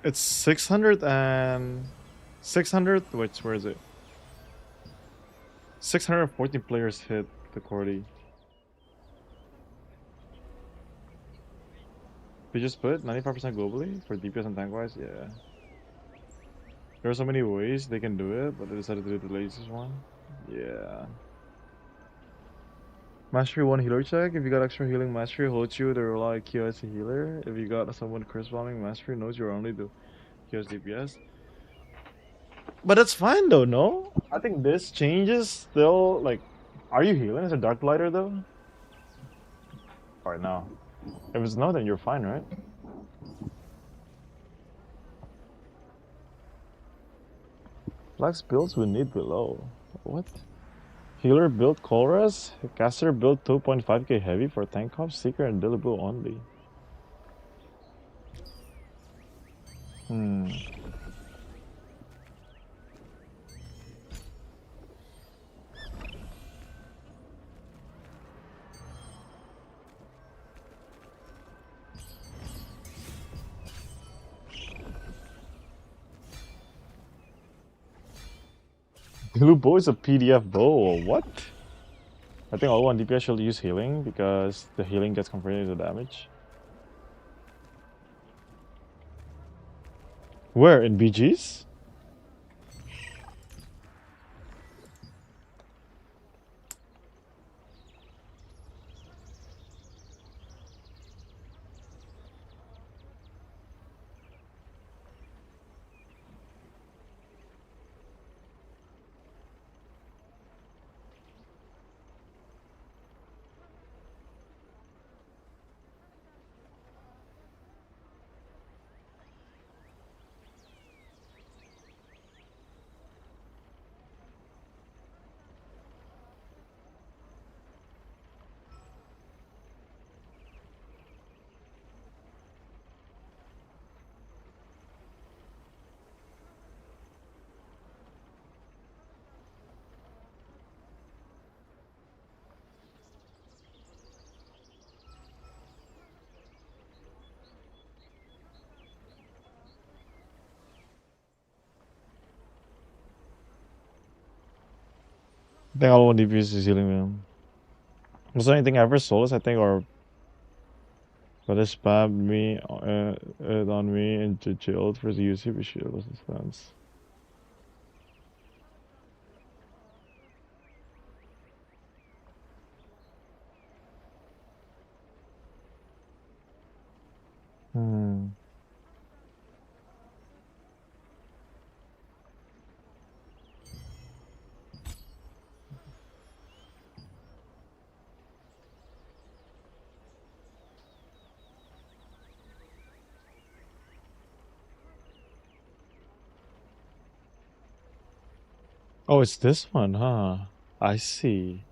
It's 600 and... 600? Wait, where is it? 614 players hit the Cordy. We just put 95% globally for DPS and tank wise. Yeah. There are so many ways they can do it, but they decided to do the laziest one. Yeah. Mastery 1 healer check. If you got extra healing mastery, holds you to rely Q as a healer. If you got someone curse bombing mastery, knows you only do Q as DPS. But that's fine though, no? I think this changes still, like, are you healing as a Dark Blighter though? Alright, now. If it's no, then you're fine, right? Flex builds we need below. What? Healer build Chorus, Caster build 2.5k heavy for tank comp, Seeker and Dillable only. Dillable is a PDF bow, or what? I think all one DPS should use healing because the healing gets converted into damage. Where? In BGs? I think all one DPS is healing, man. Was there anything ever soulless, I think, or but they spammed me it on me into jailed for the UCP shield was the stance. Oh, it's this one, huh? I see.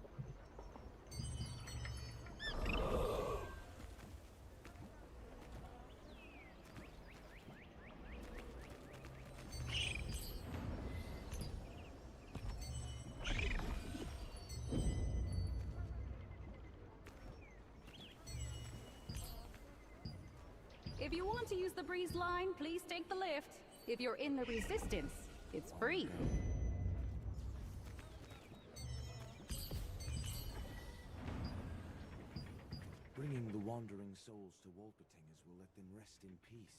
If you want to use the breeze line, please take the lift. If you're in the resistance, it's free. Bringing the wandering souls to Wolpertingers will let them rest in peace.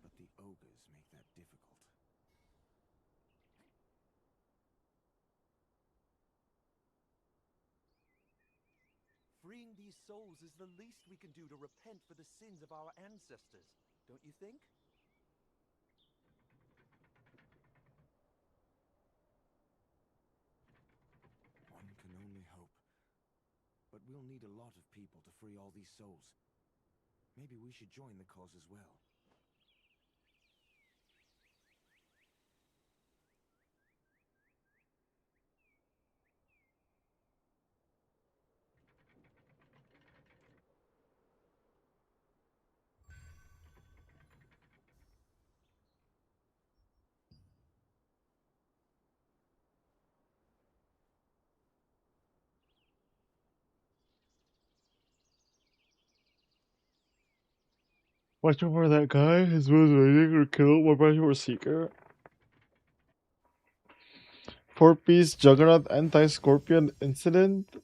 But the ogres make that difficult. Freeing these souls is the least we can do to repent for the sins of our ancestors, don't you think? One can only hope. But we'll need a lot of people to free all these souls. Maybe we should join the cause as well. Watch out for that guy. His was waiting to kill one person or Seeker. 4-piece Juggernaut anti-Scorpion incident.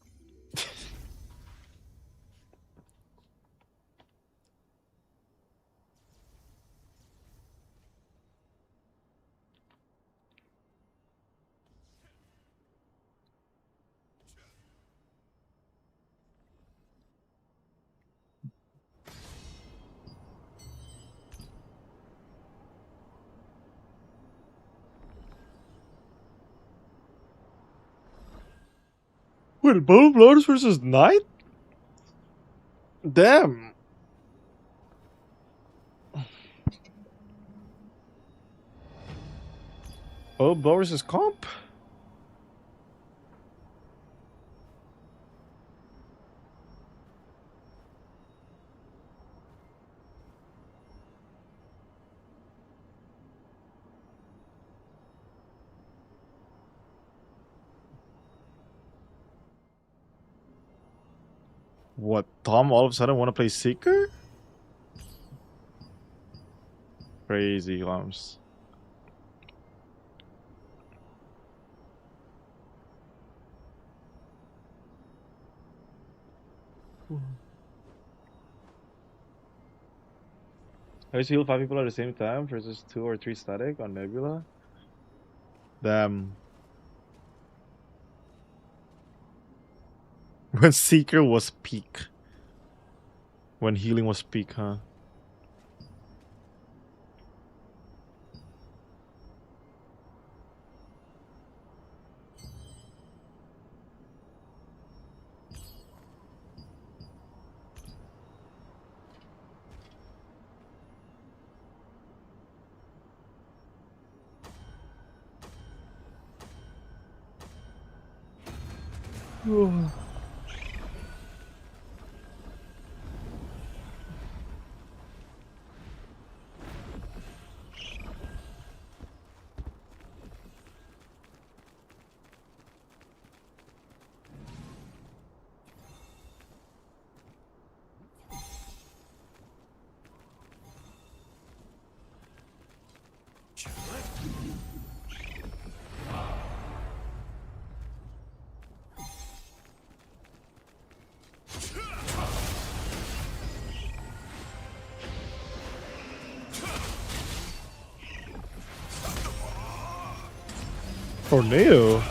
Wait, both Lotus versus Knight? Damn. Oh, Blow versus Comp? What, Tom all of a sudden want to play Seeker? Crazy lumps. I used to heal 5 people at the same time versus 2 or 3 static on Nebula. Damn. When Seeker was peak. When healing was peak, huh? Tornado?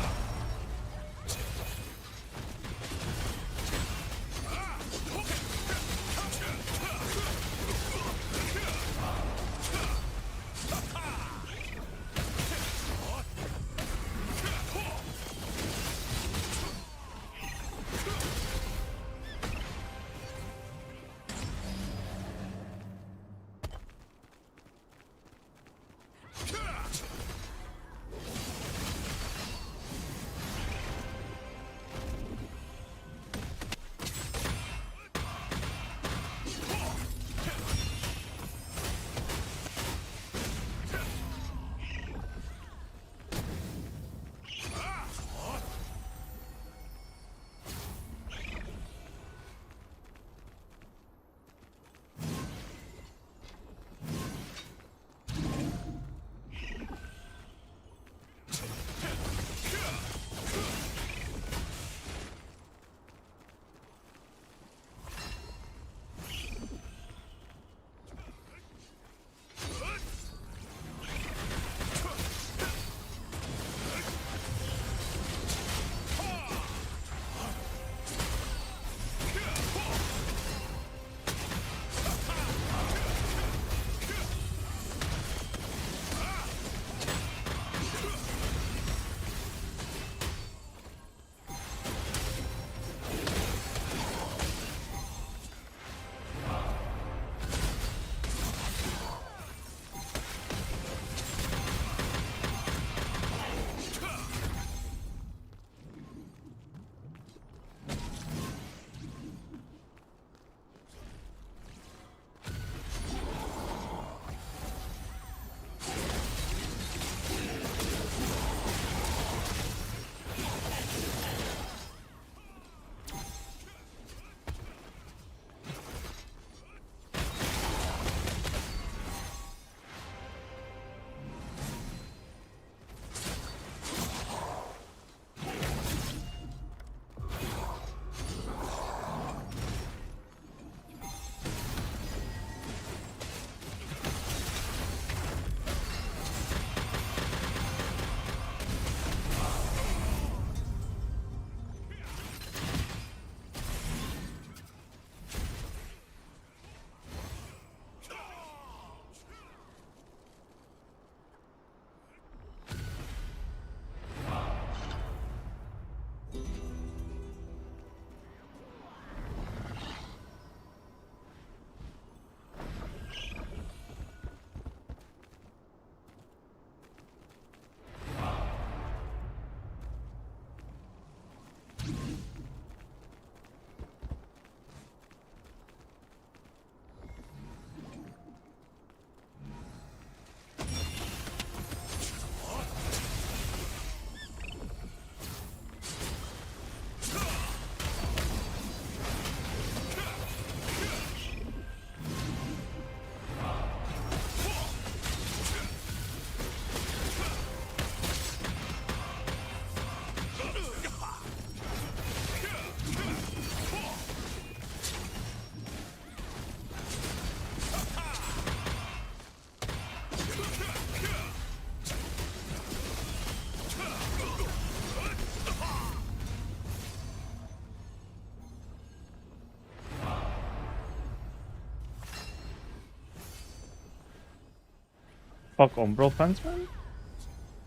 Fuck Umbral Fence, man?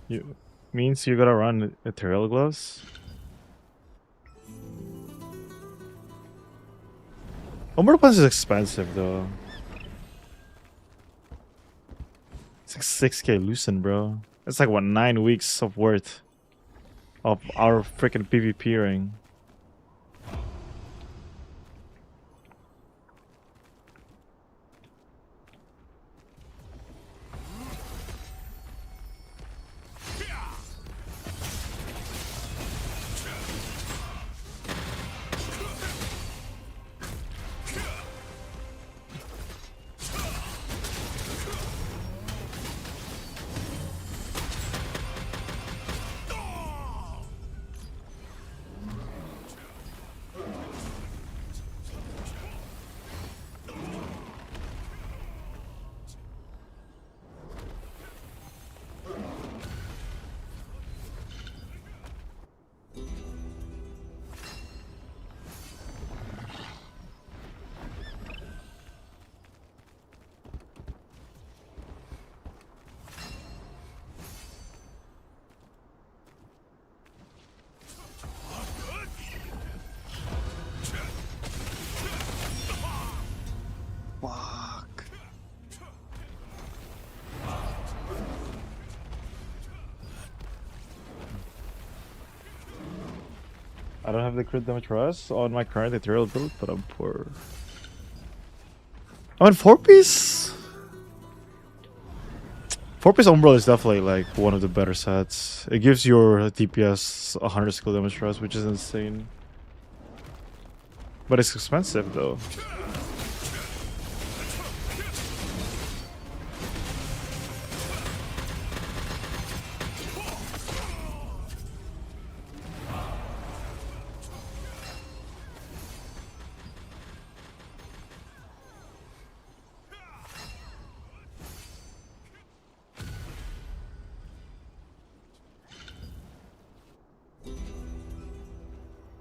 You means you gotta run Ethereal Gloves? Umbral Fence is expensive though. It's like 6k loosen, bro. It's like what, 9 weeks of worth of our freaking PvP ring. Fuck. I don't have the crit damage rush on my current ethereal build, but I'm poor. I mean, 4-piece? 4-piece Umbral is definitely like one of the better sets. It gives your DPS 100 skill damage rush, which is insane. But it's expensive though.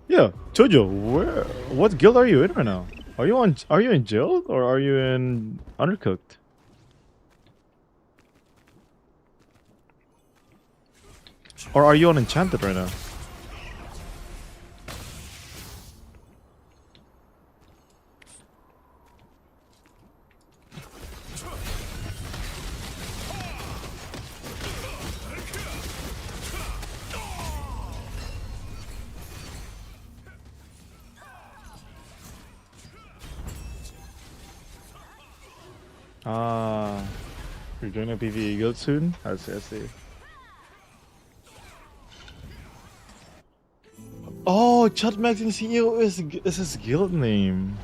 Yeah, Jojo, what guild are you in right now? Are you in jail or are you in Undercooked? Or are you on Enchanted right now? Ah, you're joining a PvE guild soon? I see, I see. Oh, Chad Maxing CEO is his guild name.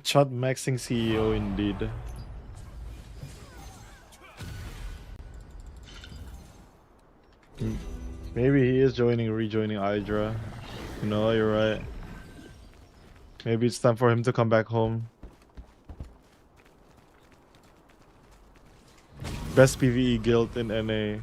Chad Maxing CEO indeed. Maybe he is rejoining Hydra. No, you're right. Maybe it's time for him to come back home. Best PvE guild in NA.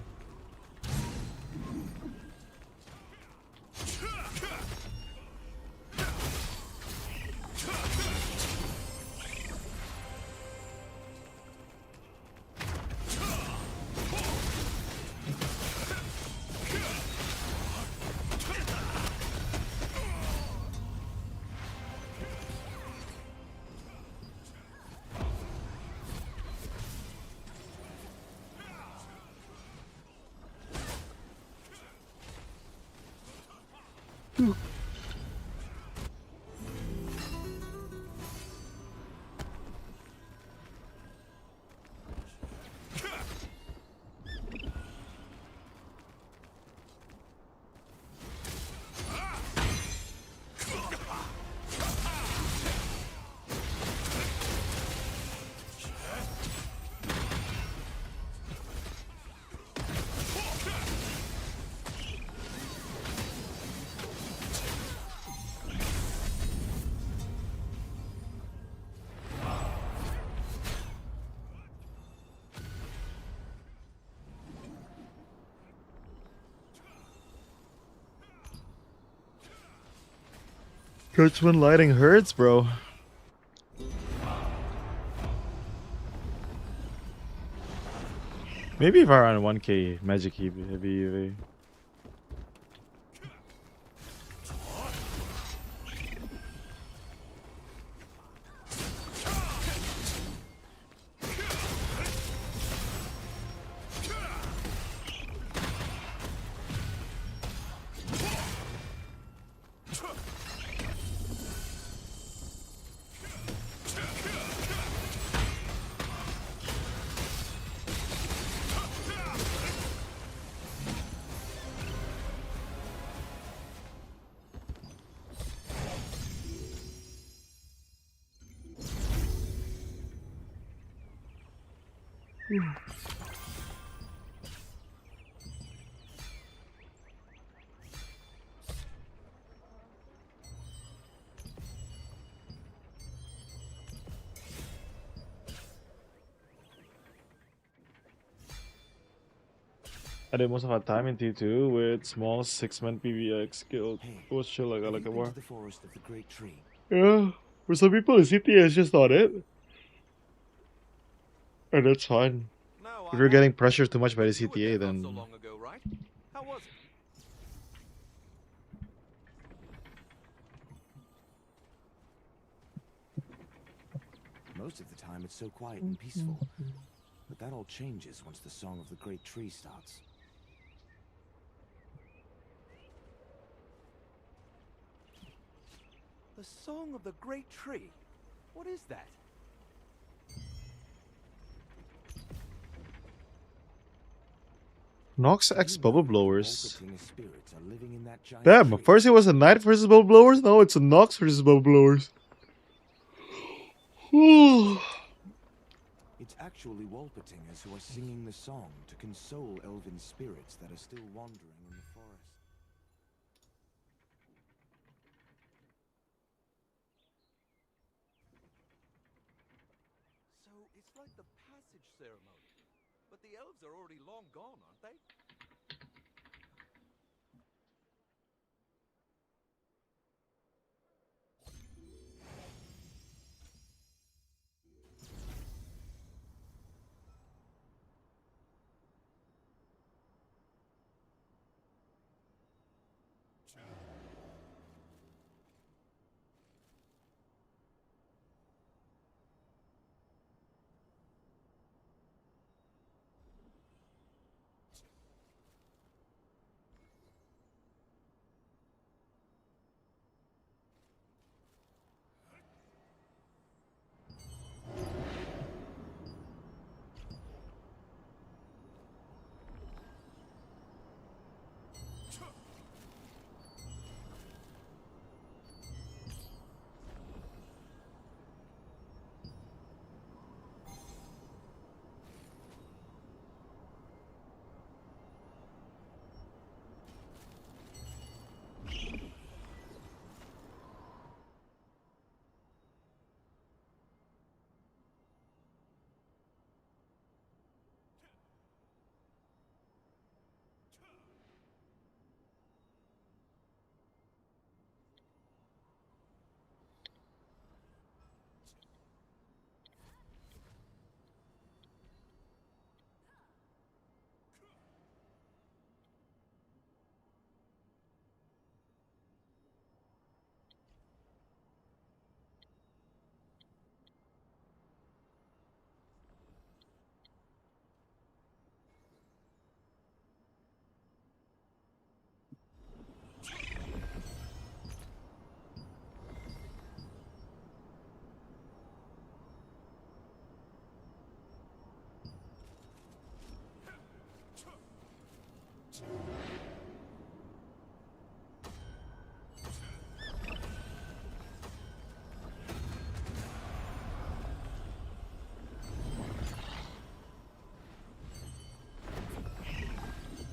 Judgment lighting hurts, bro. Maybe if I run 1k magic heavy EV. I did most of our time in T2 with small 6-man PvX guild. It was chill, like I like it more. The forest of the great tree. Yeah, for some people, the CTA is just not it. And that's fine. If you're getting pressured too much by the CTA, then... So long ago, right? How was it? Most of the time, it's so quiet and peaceful. But that all changes once the song of the great tree starts. The Song of the Great Tree? What is that? Nox X Bubble Blowers. Spirits are living in that giant Damn, tree. first it was a Knight versus Bubble Blowers, now it's a Nox versus Bubble Blowers. It's actually Wolpertingers who are singing the song to console elven spirits that are still wandering in the forest. So it's like the passage ceremony. But the elves are already long gone, aren't they?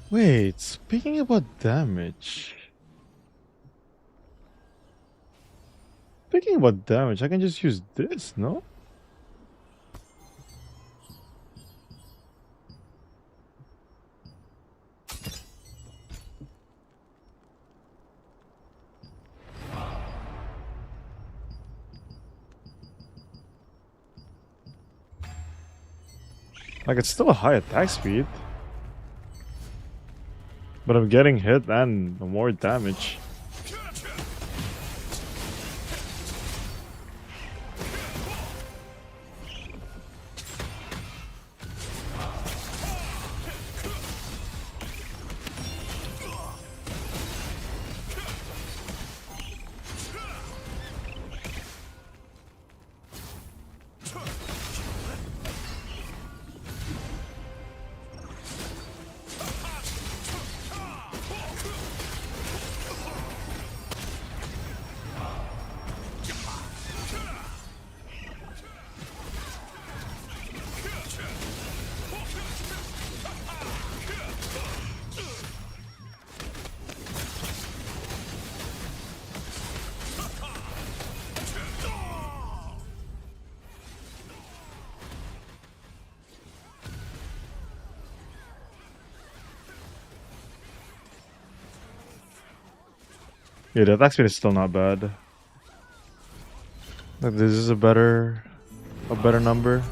Wait, speaking about damage. Speaking about damage, I can just use this, no? Like, it's still a high attack speed. But I'm getting hit and more damage. Yeah, the attack speed is still not bad. Like, this is a better number.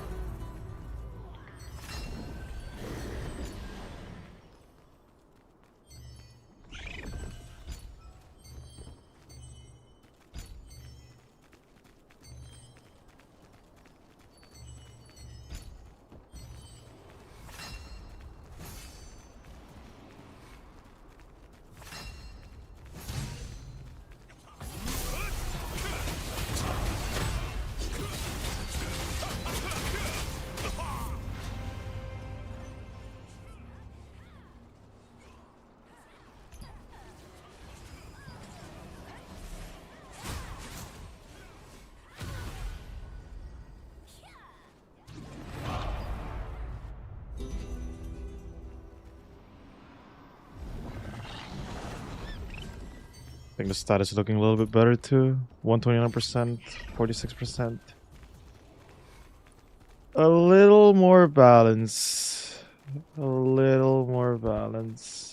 I think the status is looking a little bit better too. 129%, 46%. A little more balance. A little more balance.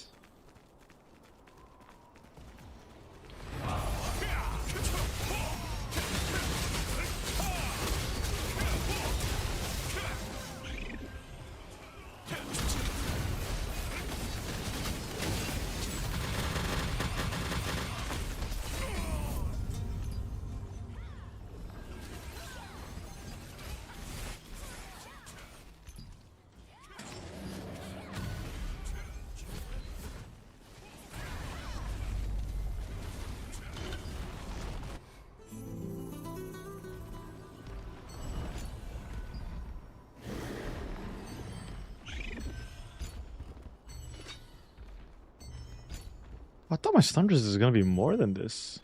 I thought my stun resist is gonna be more than this.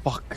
Fuck.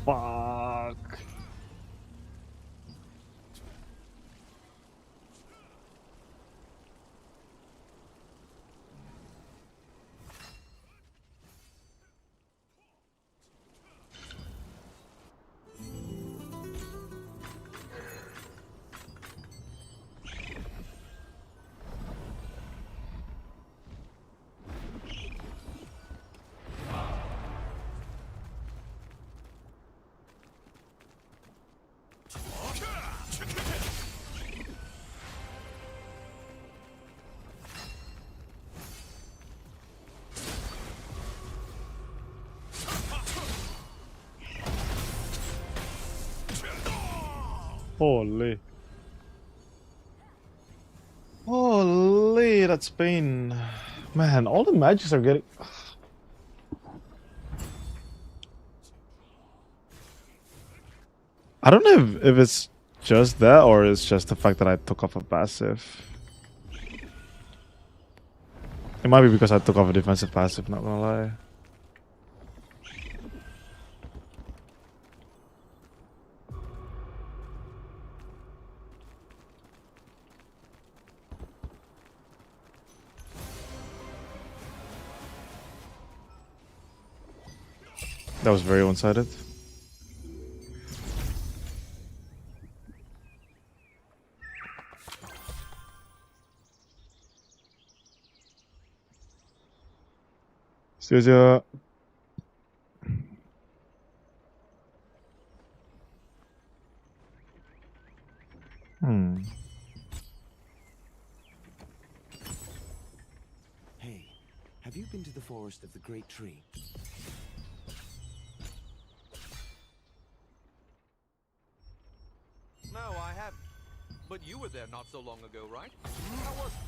Fuck. Holy. Holy, that's pain. Man, all the magics are getting... I don't know if it's just that or it's just the fact that I took off a passive. It might be because I took off a defensive passive, not gonna lie. That was very one-sided. See Hey, have you been to the forest of the Great Tree? No, I haven't. But you were there not so long ago, right? How was it?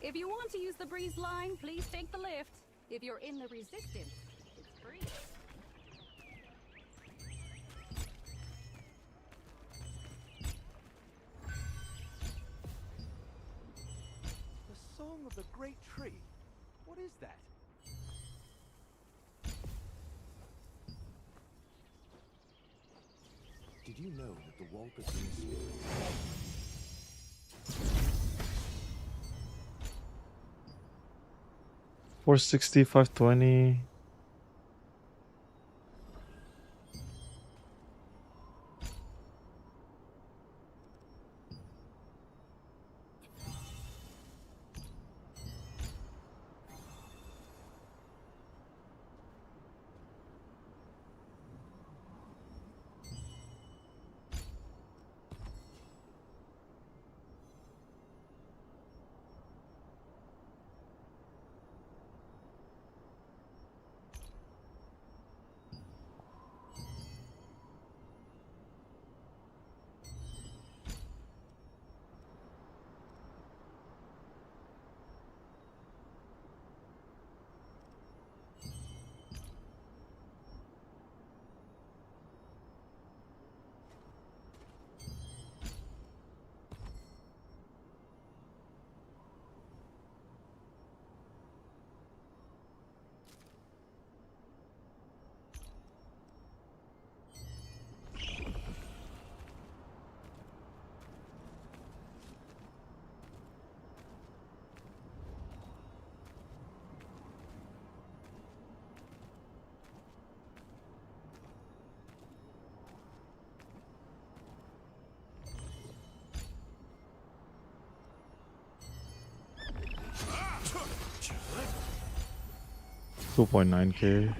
If you want to use the breeze line, please take the lift. If you're in the resistance, it's free. The Song of the Great Tree? What is that? Did you know that the Walkerton spirit... 460, 520. $2.9K.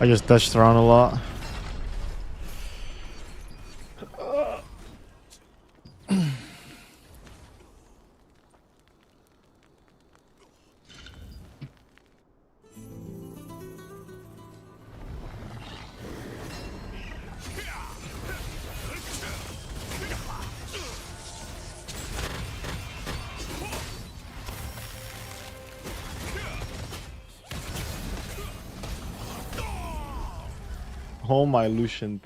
I just dashed around a lot. Oh my Lucian.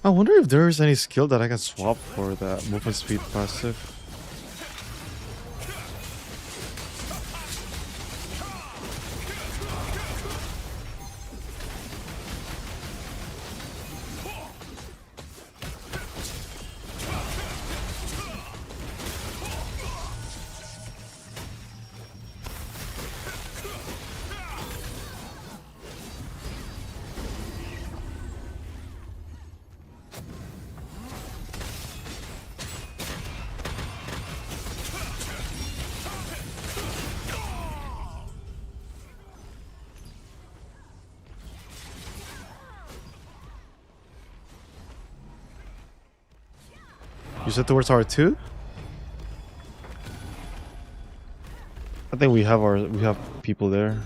I wonder if there is any skill that I can swap for that movement speed passive. You said towards R2? I think we have people there.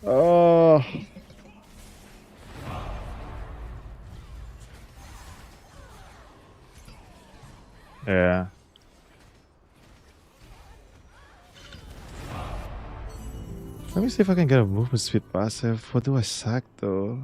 Oh. Yeah. Let me see if I can get a movement speed passive. What do I sack though?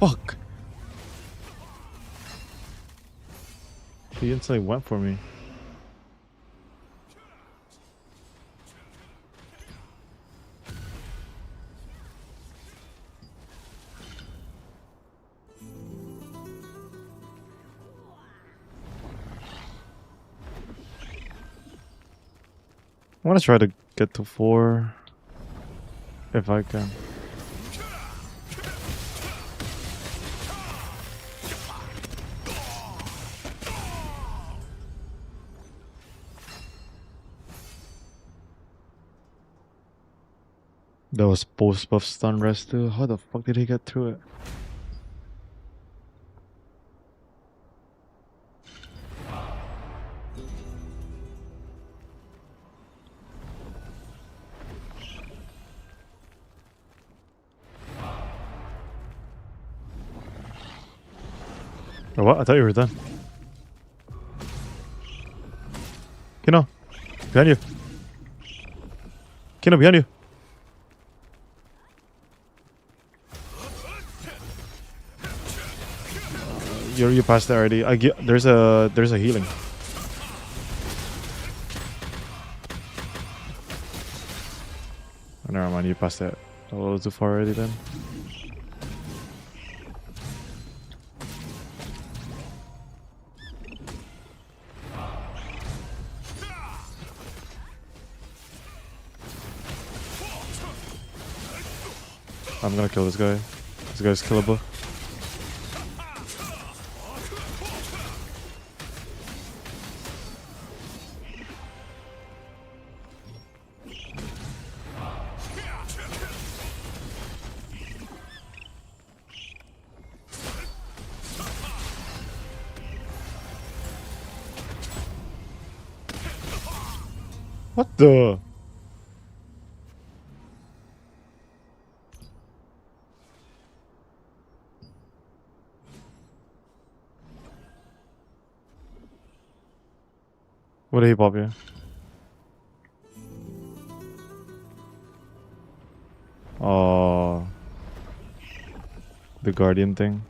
Fuck! He instantly went for me. I want to try to get to 4 if I can. That was post buff stun rest too. How the fuck did he get through it? Oh, what? I thought you were done. Kino, behind you. Kino, behind you. You passed that already. There's a healing. Oh, never mind, you passed that. A little too far already then. I'm gonna kill this guy. This guy's killable. What the? What did he pop here? Oh, the guardian thing.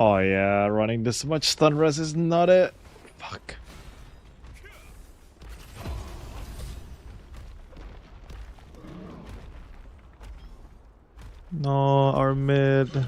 Oh yeah, running this much stun res is not it. Fuck. No, our mid.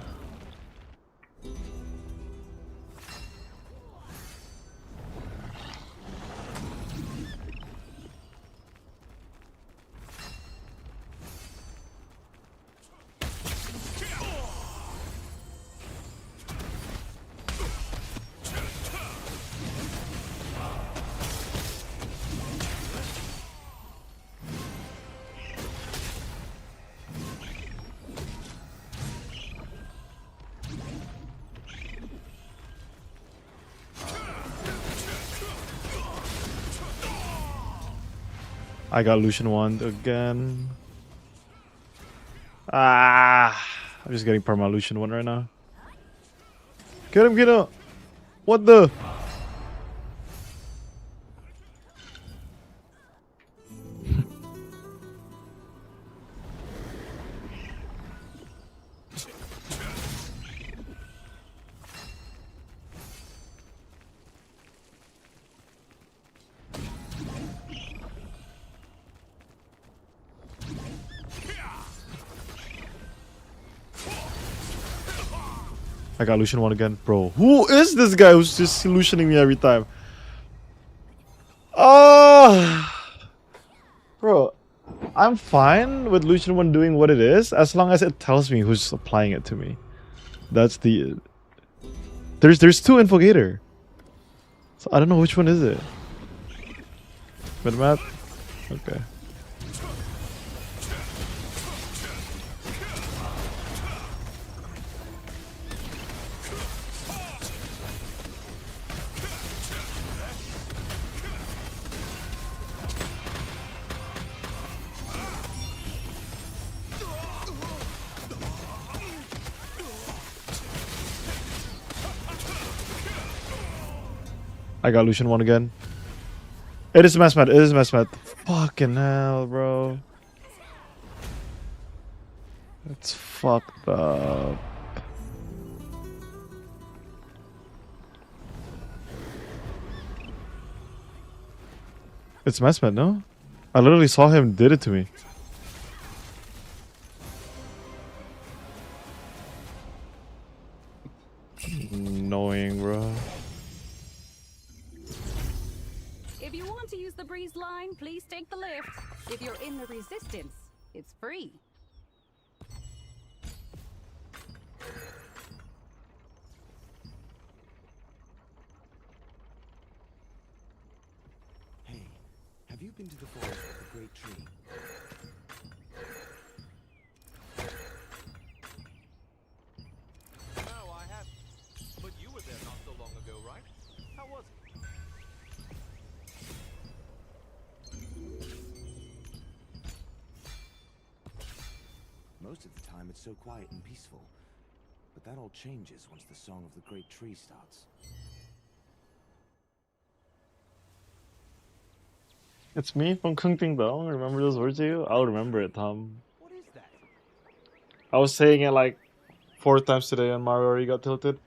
I got Lucian Wand again. Ah, I'm just getting perma Lucian Wand right now. Get him, get him! What the? I got Lucian 1 again. Bro, who is this guy who's just Lucianing me every time? Oh! Bro, I'm fine with Lucian 1 doing what it is as long as it tells me who's applying it to me. That's the... There's two Infogator. So I don't know which one is it. Mid-map? Okay. I got Lucian 1 again. It is mass mat. It is mass mat. Fucking hell, bro. It's fucked up. It's mass mat, no? I literally saw him did it to me. you want to use the breeze line, please take the lift. If you're in the resistance, it's free. Hey, have you been to the forest with the great tree? No, I haven't. But you were there not so long ago, right? How was it? Most of the time it's so quiet and peaceful. But that all changes once the song of the great tree starts. It's me from Kung Ding Dong. Remember those words to you? I'll remember it, Tom. What is that? I was saying it like 4 times today and Mario already got tilted.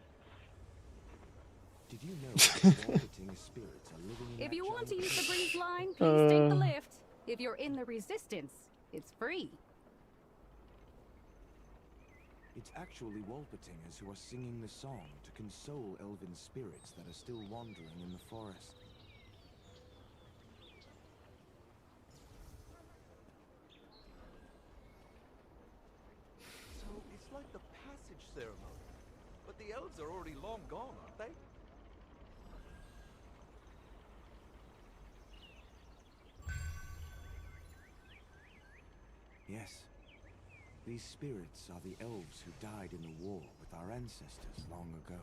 Did you know that Walkerting's spirits are living in If that you want to jungle? use the breeze line, please take the lift. If you're in the resistance, it's free. It's actually Walkertingers who are singing the song to console elven spirits that are still wandering in the forest. So it's like the passage ceremony. But the elves are already long gone, aren't they? Yes. These spirits are the elves who died in the war with our ancestors long ago.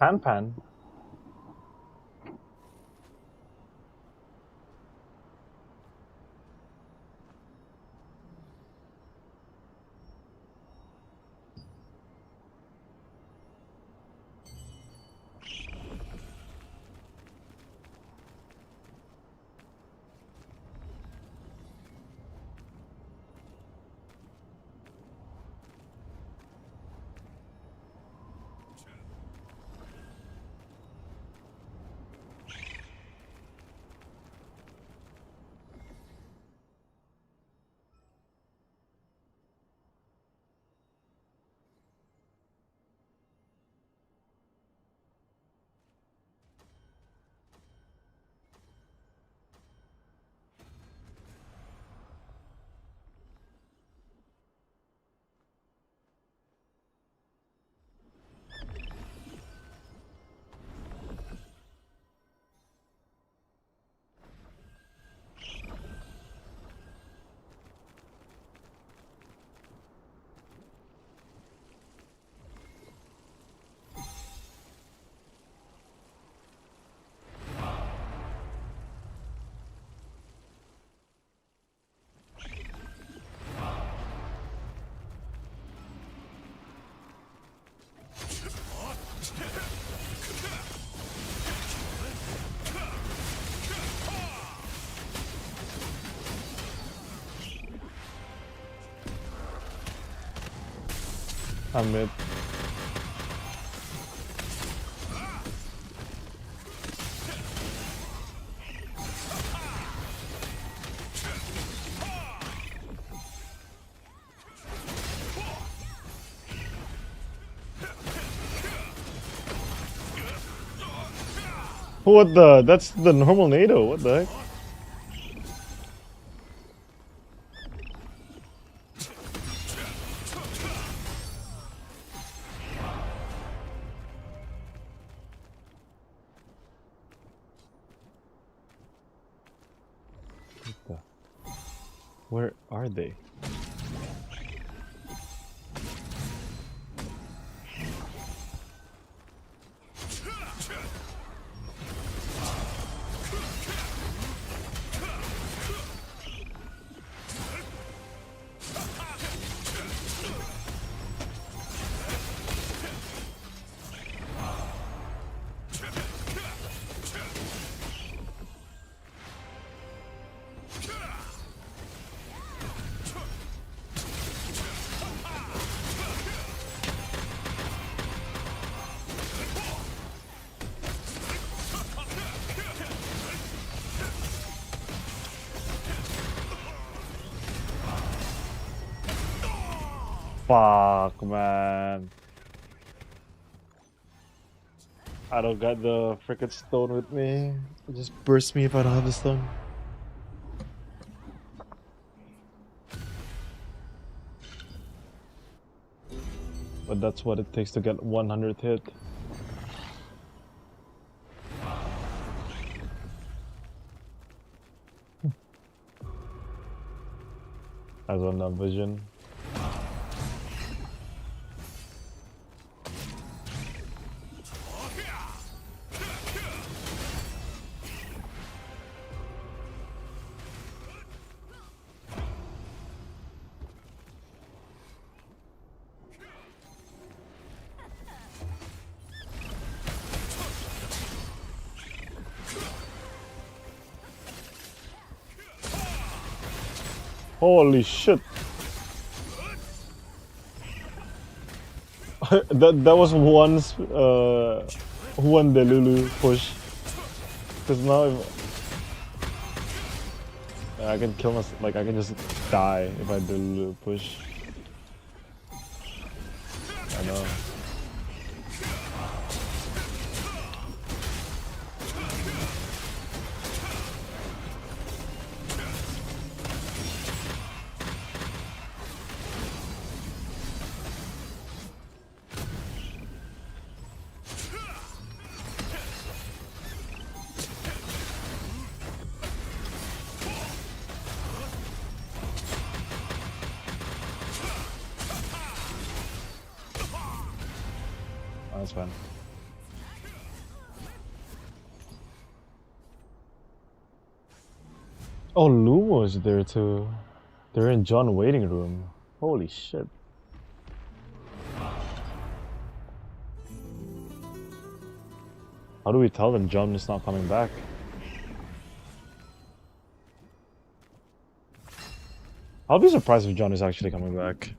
Pan Pan. I'm mid. What the? That's the normal NATO. What the heck? are they? Fuck, man. I don't got the frickin' stone with me. It just burst me if I don't have the stone. But that's what it takes to get 100th hit. As on that vision. Holy shit! that was one Delulu push. Cause now I can kill myself. Like I can just die if I Delulu push. I know. That's fine. Oh, Lumo's there too. They're in John waiting room. Holy shit. How do we tell them John is not coming back? I'll be surprised if John is actually coming back.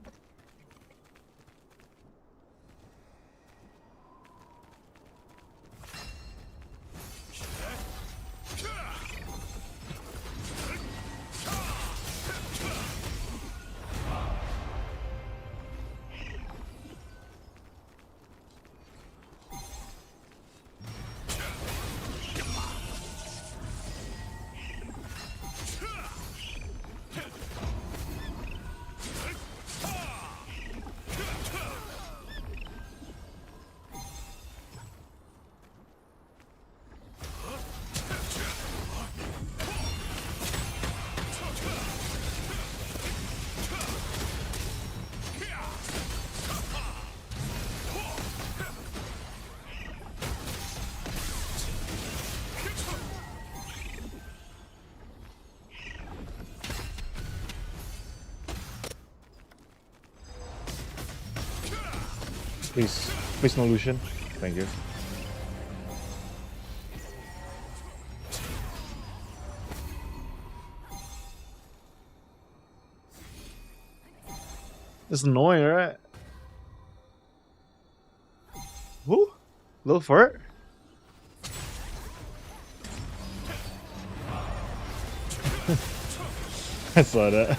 Please, please no Lucian. Thank you. It's annoying, right? Woo! Little fart. I saw that.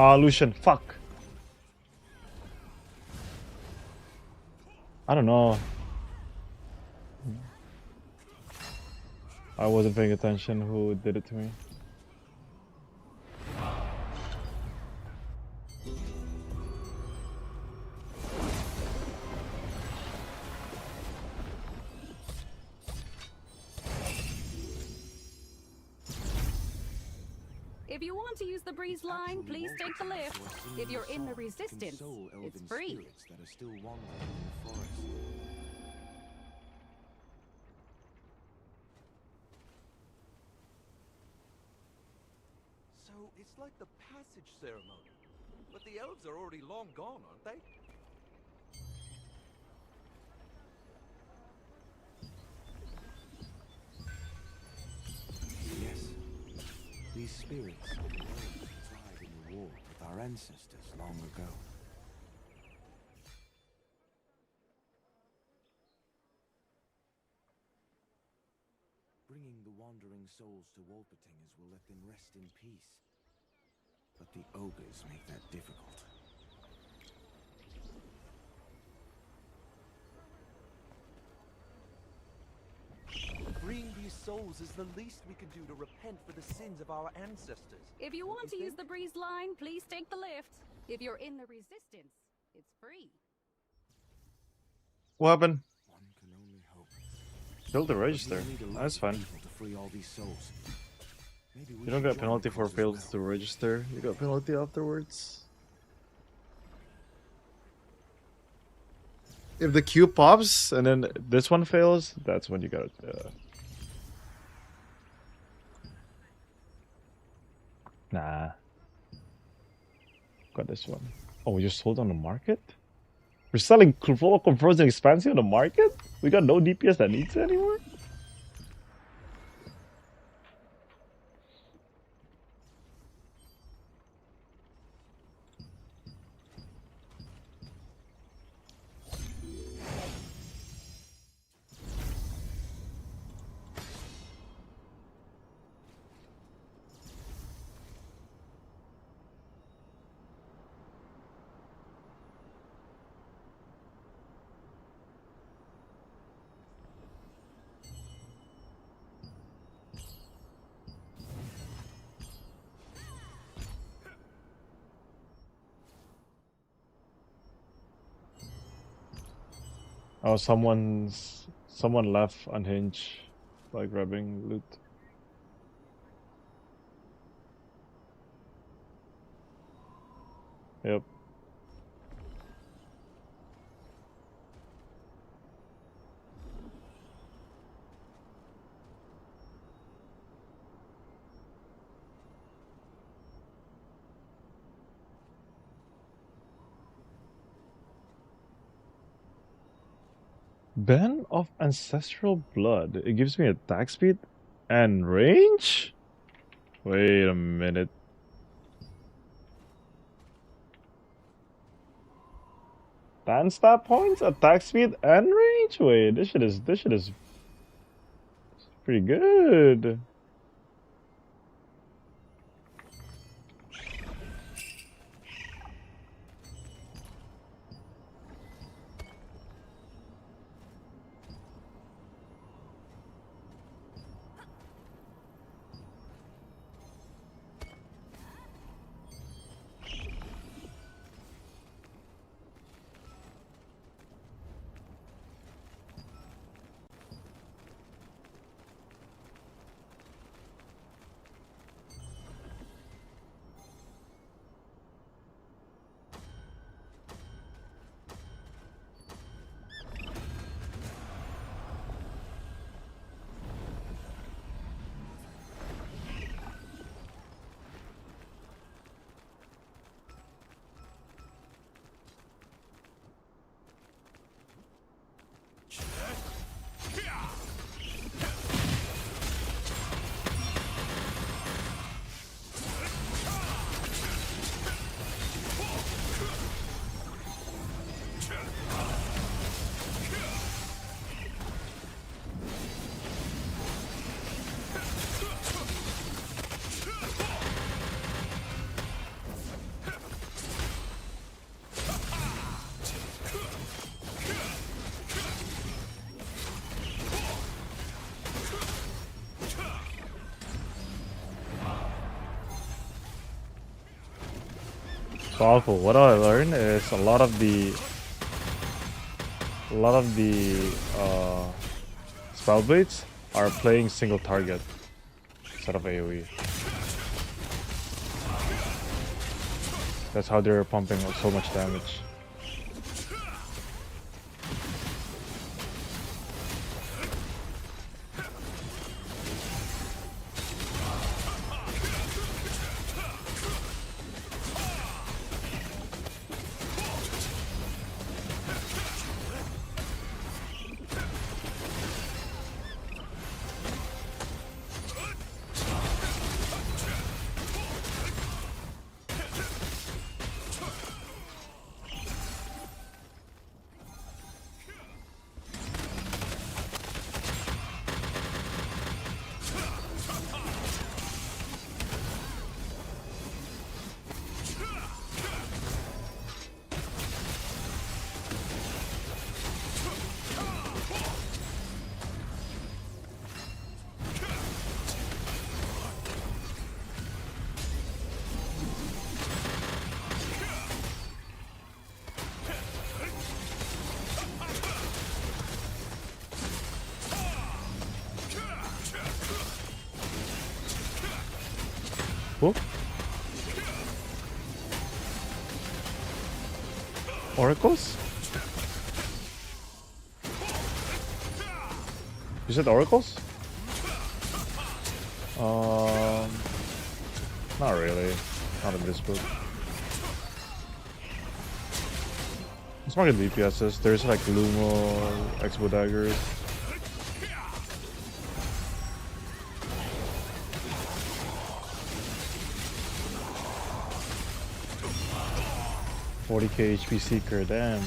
Ah, Lucian, fuck. I don't know. I wasn't paying attention who did it to me. If you want to use the breeze line, please take the lift. If you're in the resistance, it's free. That are still wandering in the forest. So it's like the passage ceremony. But the elves are already long gone, aren't they? Yes. These spirits are the elves who died in the war with our ancestors long ago. Bringing the wandering souls to Wolpertingers will let them rest in peace. But the ogres make that difficult. Freeing these souls is the least we can do to repent for the sins of our ancestors. If you want to use the breeze line, please take the lift. If you're in the resistance, it's free. What happened? One can only hope. Killed the register. That's fine. You don't get a penalty for failed to register. You got a penalty afterwards. If the queue pops and then this one fails, that's when you got Nah. Got this one. Oh, we just sold on the market? We're selling Full Frozen Expansion on the market? We got no DPS that needs it anymore? Oh, someone left unhinged by grabbing loot. Yep. Ben of Ancestral Blood. It gives me attack speed and range? Wait a minute. Tan stat points, attack speed, and range? Wait, this shit is pretty good. Powerful. What I learned is a lot of the spell blades are playing single target instead of AoE. That's how they're pumping so much damage. Whoop. Oracles? You said oracles? Not really. Not in this book. Let's mark the DPSs. There's like Lumo, Expo daggers. $40k HP Seeker, damn.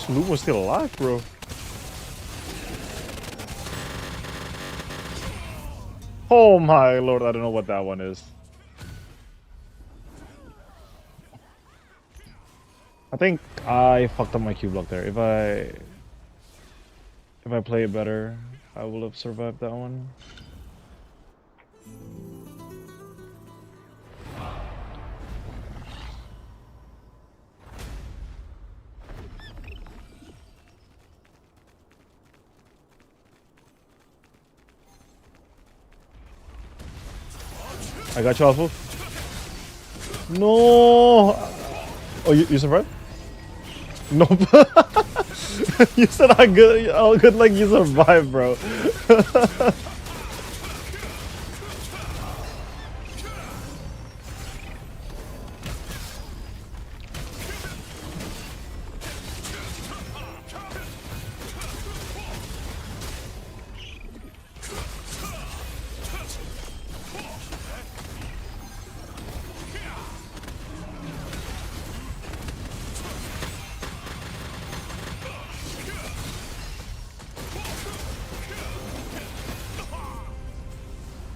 Lumo's still alive, bro. Oh my lord, I don't know what that one is. I think I fucked up my Q block there. If I play it better, I will have survived that one. I got you, Alpha. No. Oh, you survived? Nope. You said I good like you survived, bro.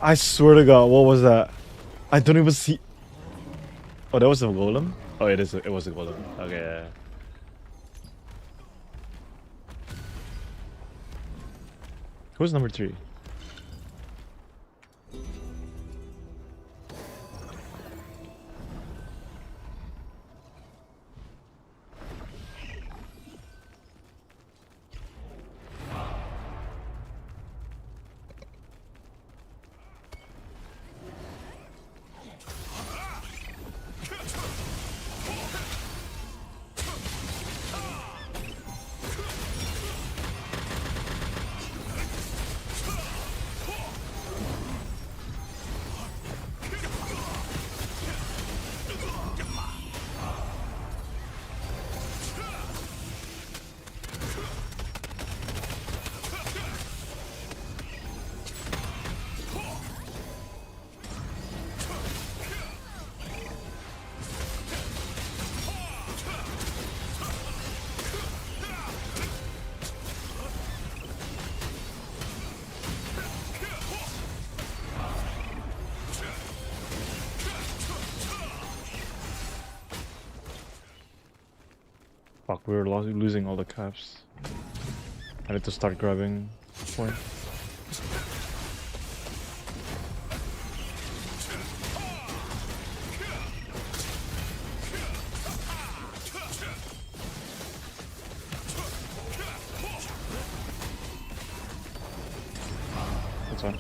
I swear to God, what was that? I don't even see. Oh, that was a golem. Oh, it is. It was a golem. Okay. Yeah. Who's number 3? We're losing all the caps. I need to start grabbing point. That's fine.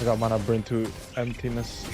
I got mana burn to emptiness.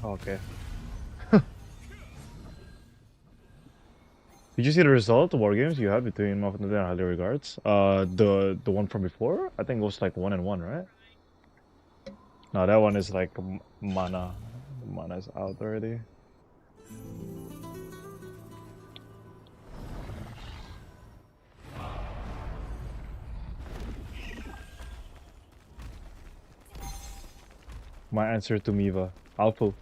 Okay. Did you see the result, the war games you had between Muffin and Highly Regards? The one from before? I think it was like 1-1, right? No, that one is like mana. Mana is out already. My answer to Miva. Alpha.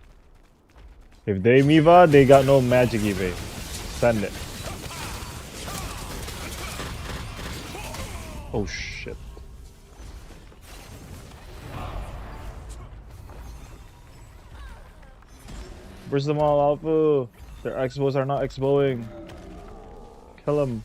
If they Miva, they got no magic evade. Send it. Oh shit. Burst them all, Alpha. Their expos are not expoing. Kill them.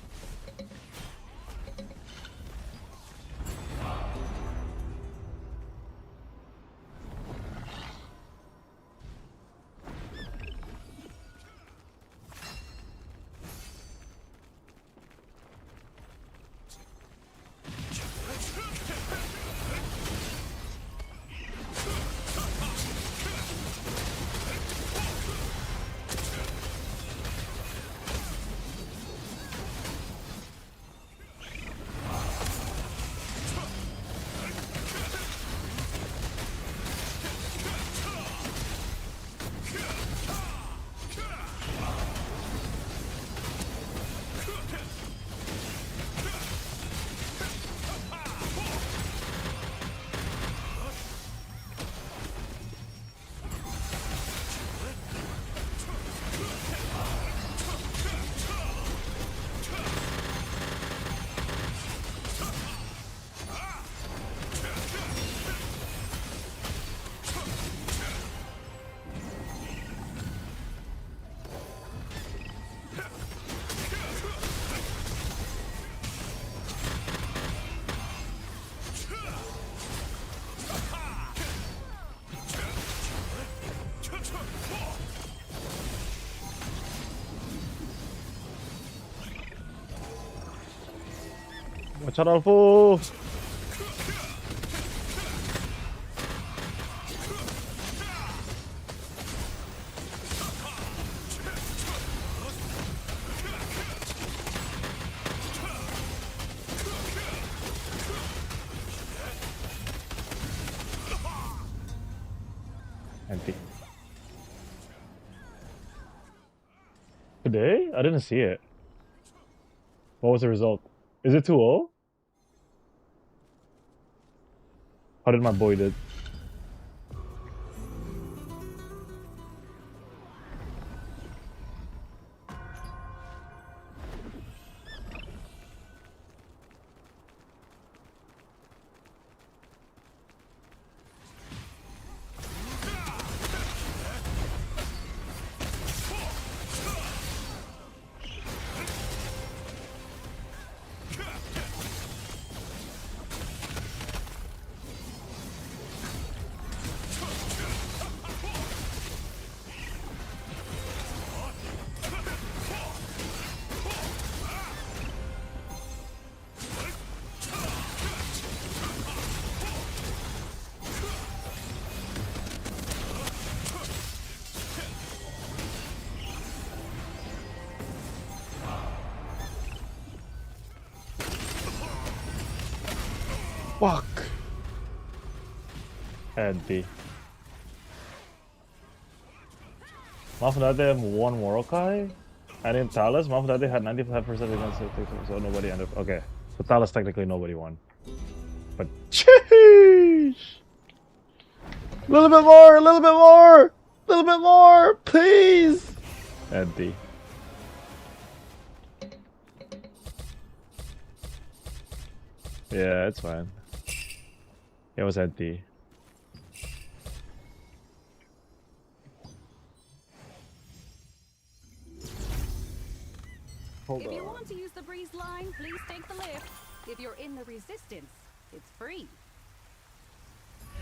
Watch out, Alpha! Empty. Today? I didn't see it. What was the result? Is it 2-0? How did my boy did? Fuck! Eddie. Mafudade won Morokai? And in Talus, Mafudade had 95% against it, so nobody ended up. Okay. So Talus technically nobody won. But sheesh! A little bit more! A little bit more! A little bit more! Please! Eddie. Yeah, it's fine. It was empty. Hold If you on. want to use the breeze line, please take the lift. If you're in the resistance, it's free.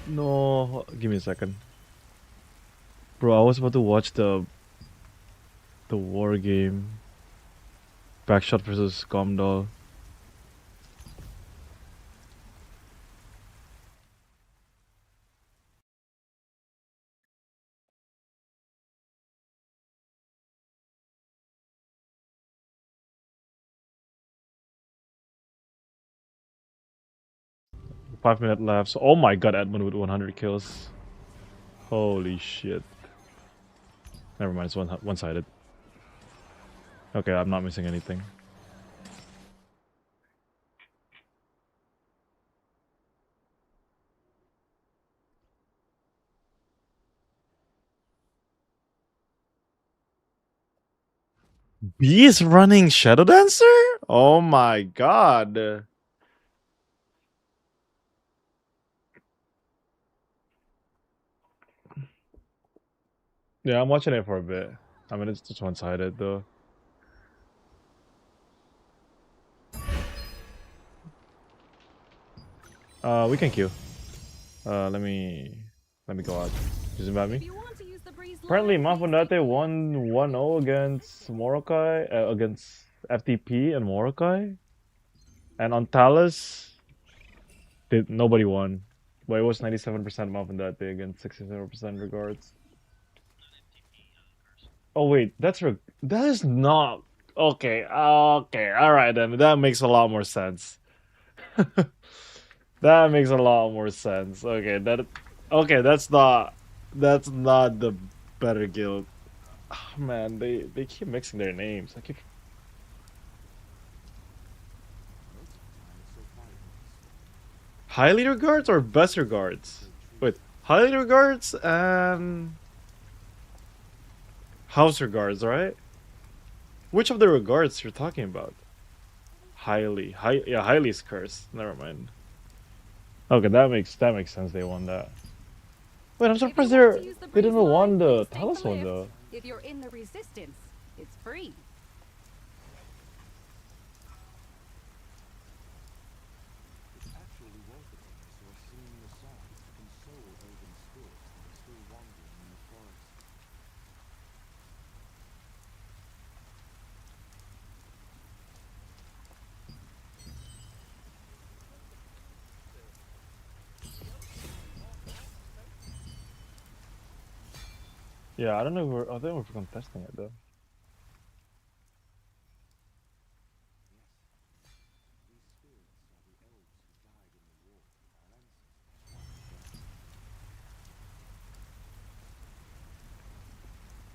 No, give me a second. Bro, I was about to watch the war game. Backshot versus Comdol. Five-minute left. So, oh my god, Edmund with 100 kills. Holy shit. Never mind, it's one-sided. Okay, I'm not missing anything. B is running Shadow Dancer? Oh my god. Yeah, I'm watching it for a bit. I mean, it's just one-sided though. We can queue. Let me go out. Does it about me? Apparently, Mafundate won 1-0 against Morokai, against FTP and Morokai. And on Talus, nobody won. But it was 97% Mafundate against 67% Regards. Oh wait, that is not okay. Okay, all right then. That makes a lot more sense. That makes a lot more sense. Okay, that's not the better guild. Oh, man, they keep mixing their names. I keep highly regards or best regards. Wait, highly regards and house regards, right? Which of the regards you're talking about? Yeah, highly is cursed. Never mind. Okay, that makes sense. They won that. Wait, I'm surprised they didn't won the Talus one though. If you're in the resistance, it's free. It's actually Wolverine, so I've seen the song to console elven spirits that are still wandering in the forest. Yeah, I don't know. I think we're contesting it though.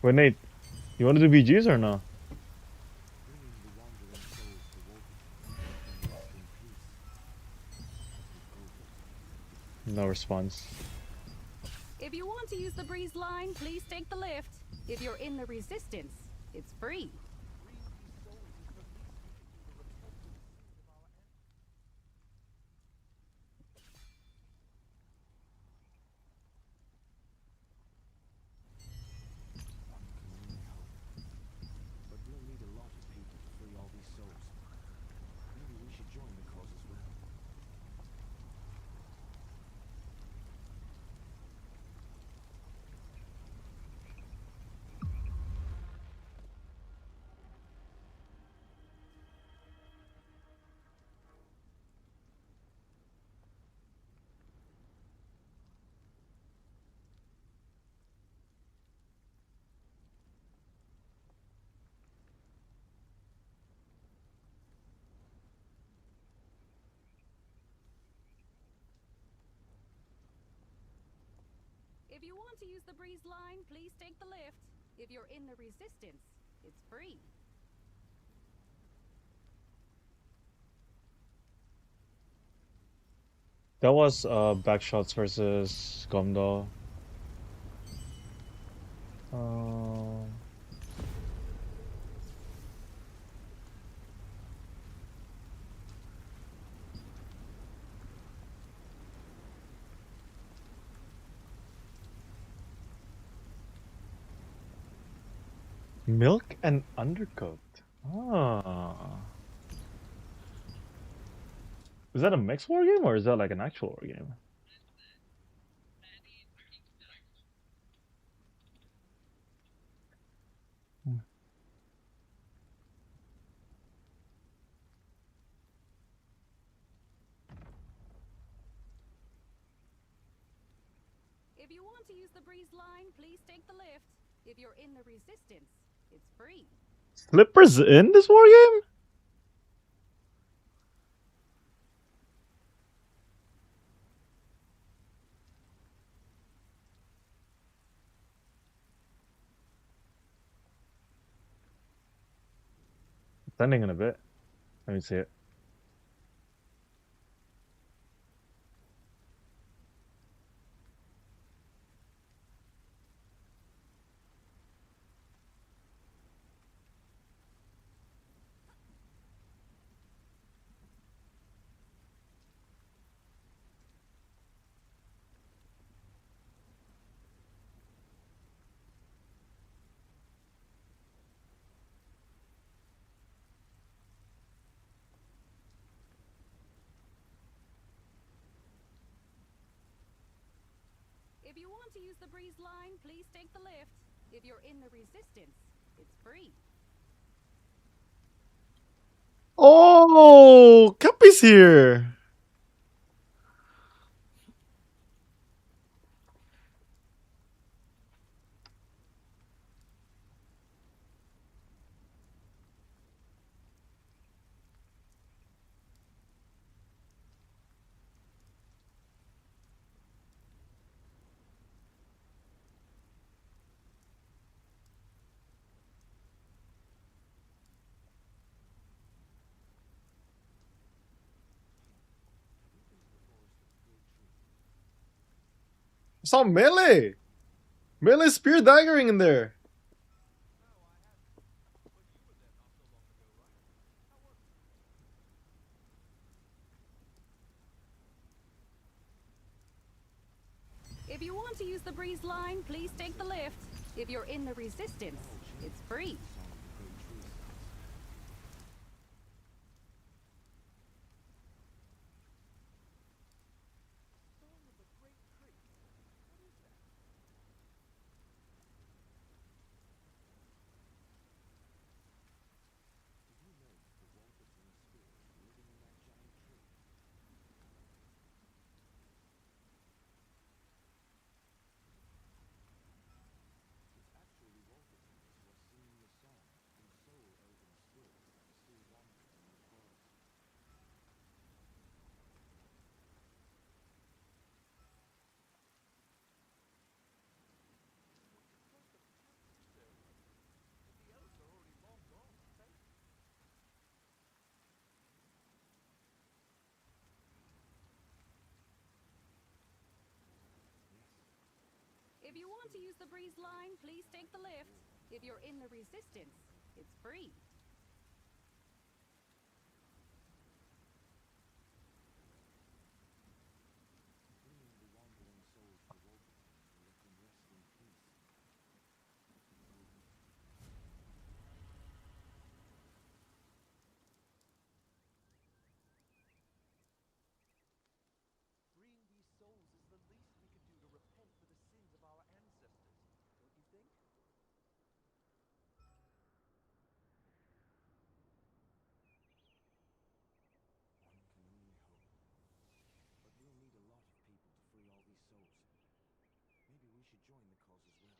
Wait, Nate, you want to do BGs or no? No response. If you want to use the breeze line, please take the lift. If you're in the resistance, it's free. But we'll need a lot of people to free all these souls. Maybe we should join the cause as well. If you want to use the breeze line, please take the lift. If you're in the resistance, it's free. That was Backshots versus Gomdo. Milk and undercoat. Ah. Is that a mixed war game or is that like an actual war game? If you want to use the breeze line, please take the lift. If you're in the resistance, it's free. Slippers in this war game? Sending in a bit. Let me see it. If you want to use the breeze line, please take the lift. If you're in the resistance, it's free. Oh, Cappy's here. I saw Melee. Melee spear daggering in there. If you want to use the breeze line, please take the lift. If you're in the resistance, it's free. If you want to use the breeze line, please take the lift. If you're in the resistance, it's free. Bringing the wandering souls to Wolverine will let them rest in peace. Freeing these souls is the least we can do to repent for the sins of our ancestors, don't you think? One can only hope. But we'll need a lot of people to free all these souls. Maybe we should join the cause as well.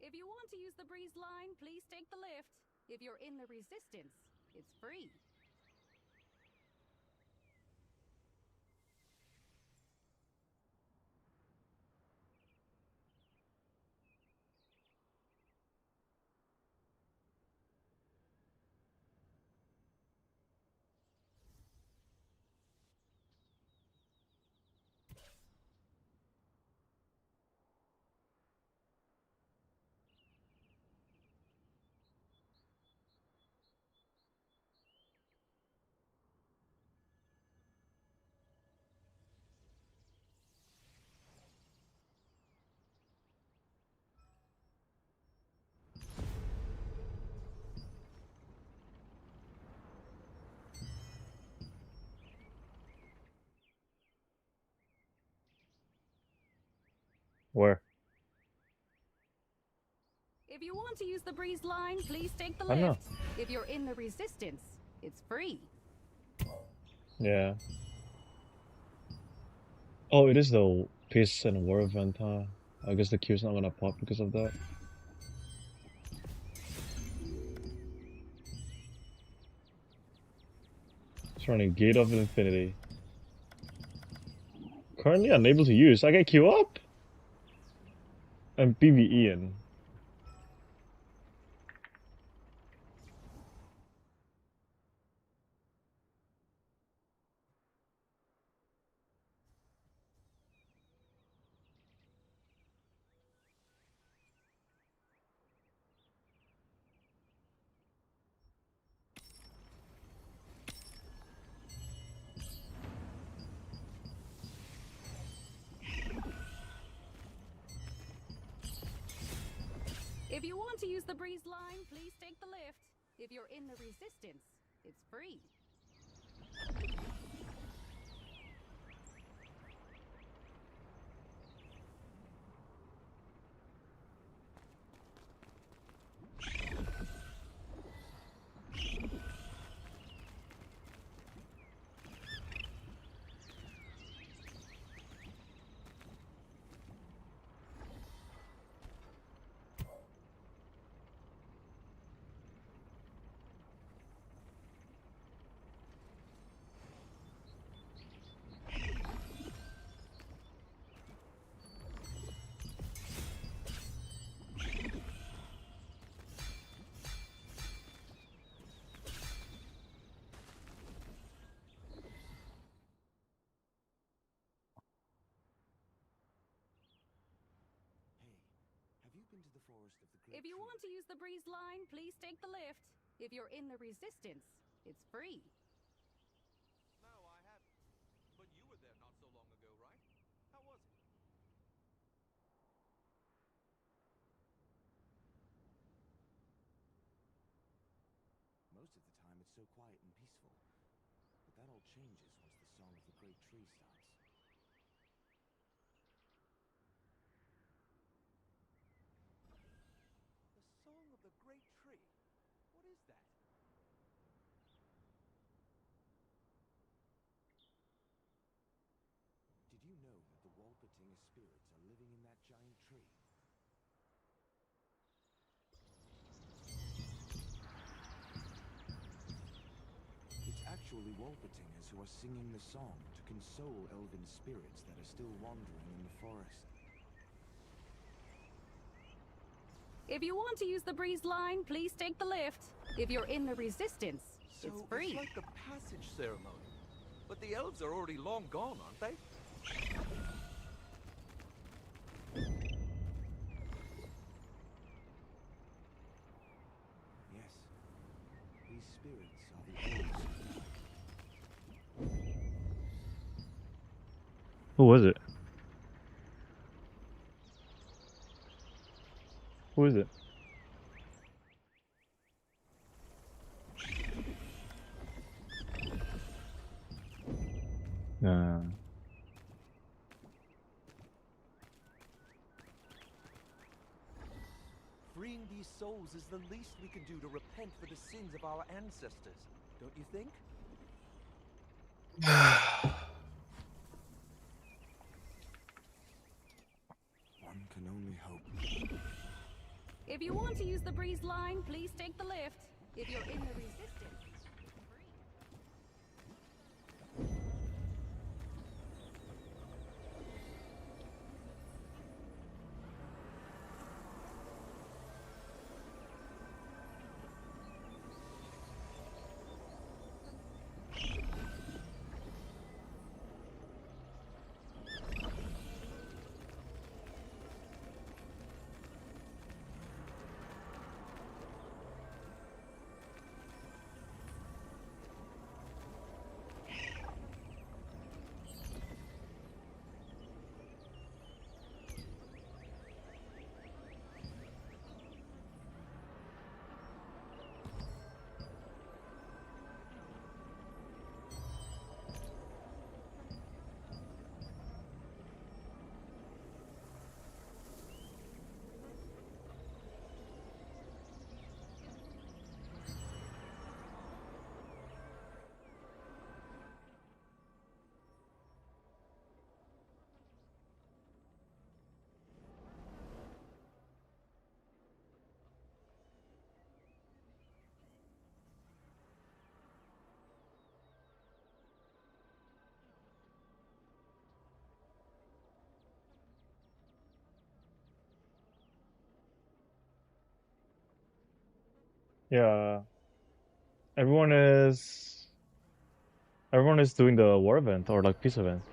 If you want to use the breeze line, please take the lift. If you're in the resistance, it's free. Where? If you want to use the breeze line, please take the I know. lift. If you're in the resistance, it's free. Yeah. Oh, it is the Peace and War event, huh? I guess the queue's not gonna pop because of that. It's running Gate of Infinity. Currently unable to use. I get queue up? And PvE in. If you want to use the breeze line, please take the lift. If you're in the resistance, it's free. Hey, have you been to the forest of the Great If you Tree? want to use the breeze line, please take the lift. If you're in the resistance, it's free. No, I haven't. But you were there not so long ago, right? How was it? Most of the time it's so quiet and peaceful. But that all changes once the Song of the Great Tree starts. The Song of the Great Tree? What is that? Did you know that the Walpertinger spirits are living in that giant tree? It's actually Walpertingers who are singing the song to console elven spirits that are still wandering in the forest. If you want to use the breeze line, please take the lift. If you're in the resistance, So it's free. it's like the passage ceremony. But the elves are already long gone, aren't they? Yes. These spirits are the elves. Who was it? Who is it? Nah. Freeing these souls is the least we can do to repent for the sins of our ancestors, don't you think? One can only hope. If you want to use the breeze line, please take the lift. If you're in the resistance, it's free. Yeah. Everyone is doing the war event or like peace event.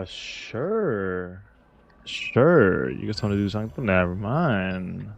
Sure. Sure. You guys want to do something? But never mind.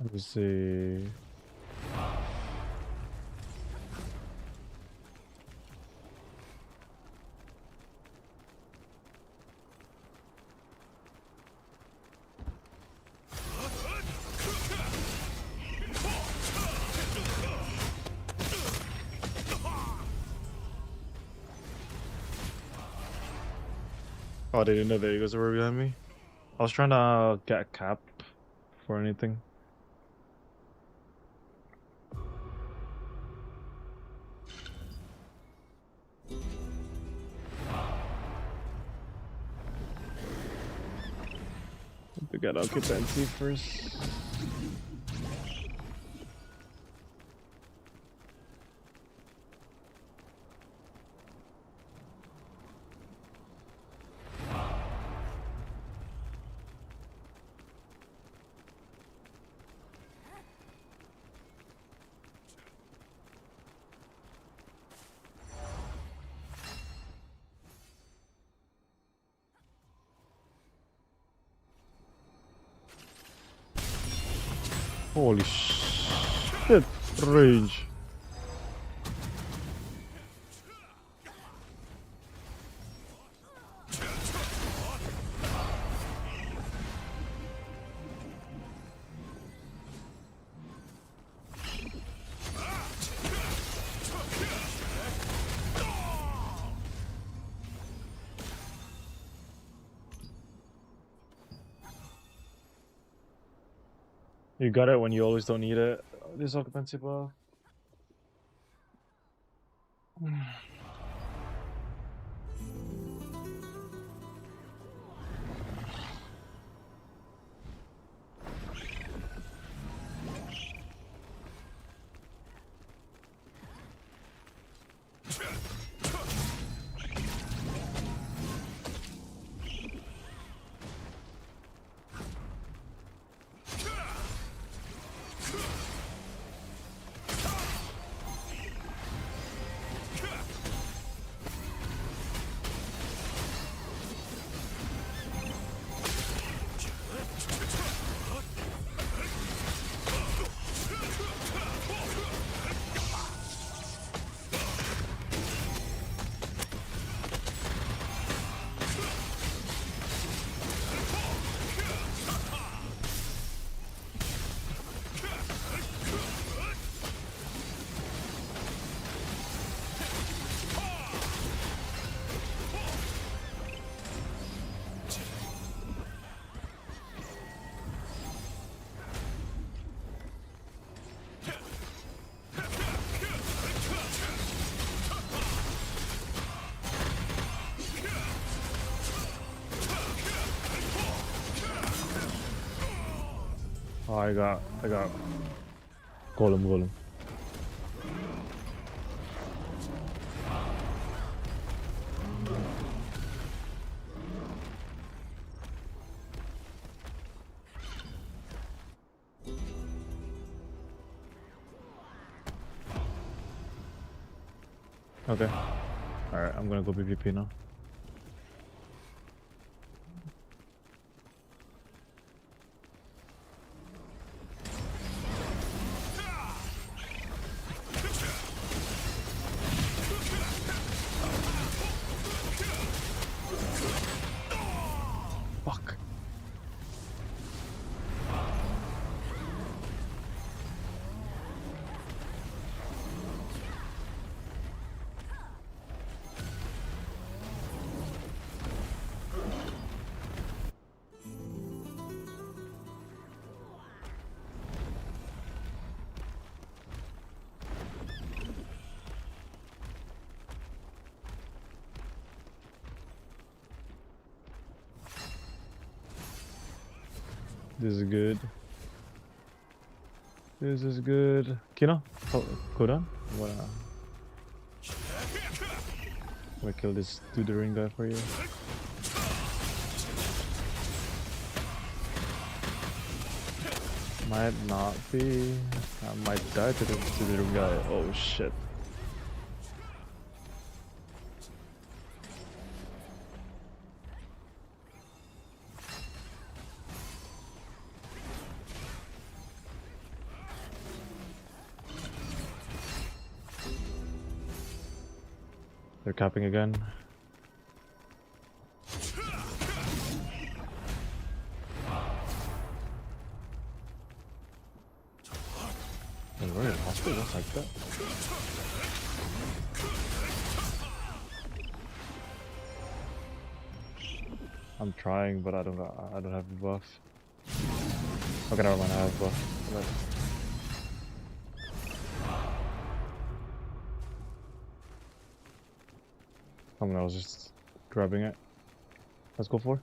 Let me see. Oh, they didn't know the Eagles were behind me. I was trying to get a cap for anything. We got occupancy first. Holy shit, rage. You got it when you always don't need it. This occupancy buff. Oh, I got golem. Okay. Alright, I'm gonna go PvP now. Fuck. This is good. This is good. Kino, go down. I'm gonna kill this tutoring guy for you. Might not be. I might die to the tutoring guy. Oh shit. They're capping again. And we're in hospital just like that. I'm trying, but I don't have the buff. Okay, never mind, I have a buff. I mean, I was just grabbing it. Let's go for it.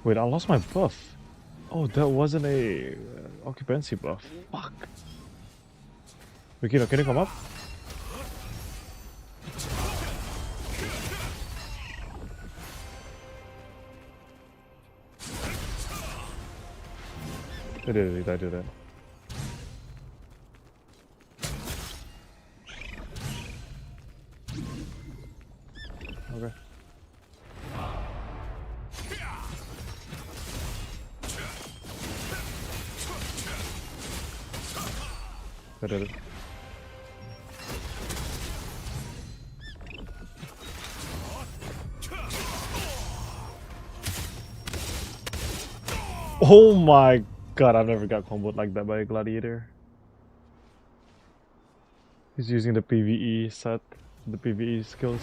Wait, I lost my buff. Oh, that wasn't a occupancy buff. Fuck. Vikino, can you come up? I did that. Okay. I did it. Oh my god, I've never got comboed like that by a Gladiator. He's using the PvE set, the PvE skills.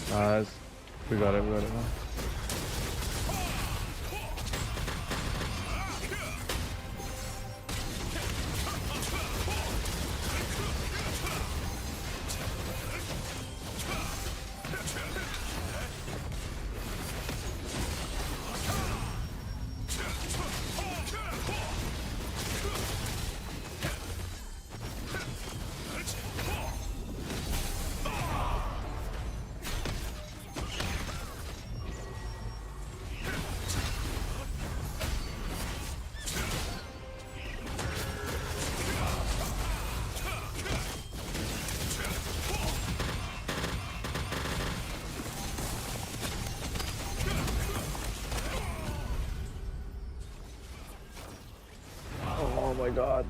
Nice. We got it now. Oh my god.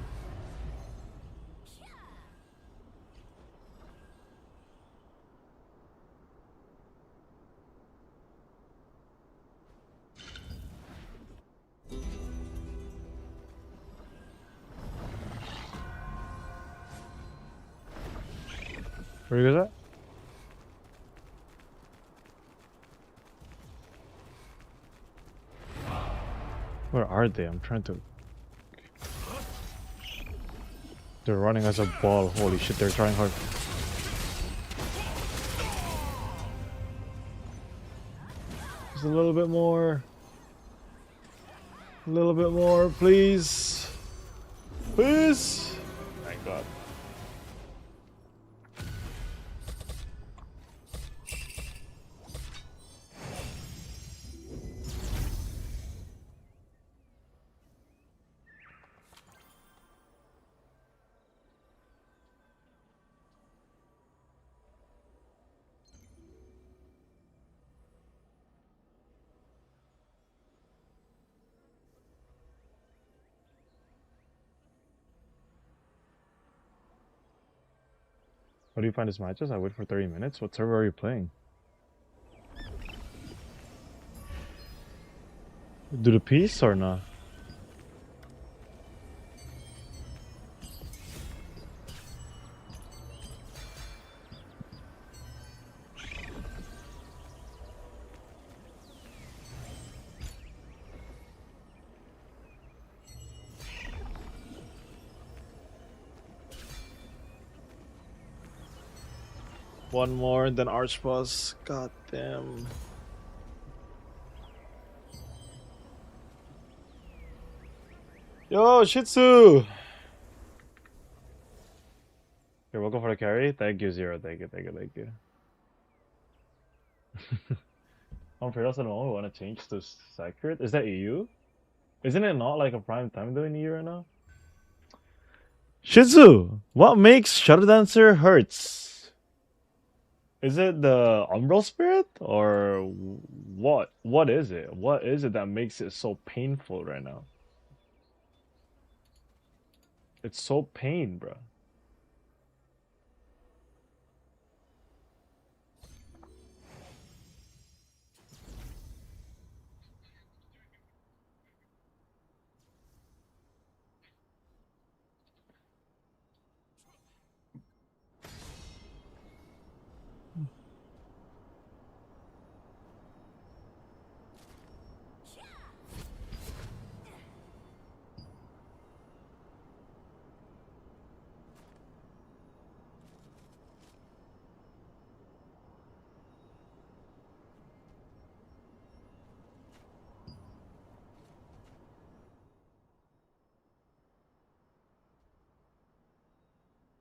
Where you guys at? Where are they? I'm trying to... They're running as a ball. Holy shit, they're trying hard. Just a little bit more. A little bit more, please. Please! Thank God. How do you find his matches? I wait for 30 minutes. What server are you playing? Do the piece or not? One more than Arch Boss. God damn. Yo, Shih Tzu! You're welcome for the carry. Thank you, Zero. Thank you, thank you, thank you. On Fredos at the moment, we want to change to Sacred. Is that EU? Isn't it not like a prime time though in EU right now? Shih Tzu! What makes Shadow Dancer hurts? Is it the Umbral Spirit? Or what? What is it? What is it that makes it so painful right now? It's so pain, bro.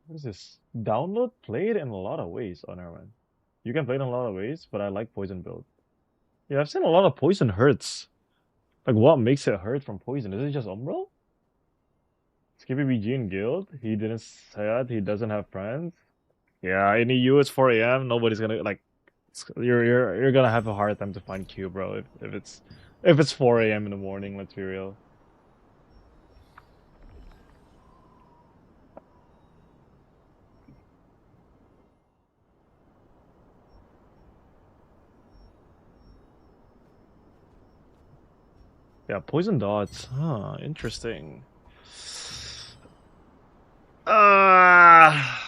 What is this? Download played in a lot of ways. Oh, never mind. You can play it in a lot of ways, but I like poison build. Yeah, I've seen a lot of poison hurts. Like, what makes it hurt from poison? Is it just Umbral? Skippy BG in guild? He didn't say that. He doesn't have friends. Yeah, in EU it's 4 a.m. Nobody's gonna like. You're gonna have a hard time to find Q, bro. If it's 4 a.m. in the morning. Let's be real. Yeah, poison dots. Huh, interesting. Ah.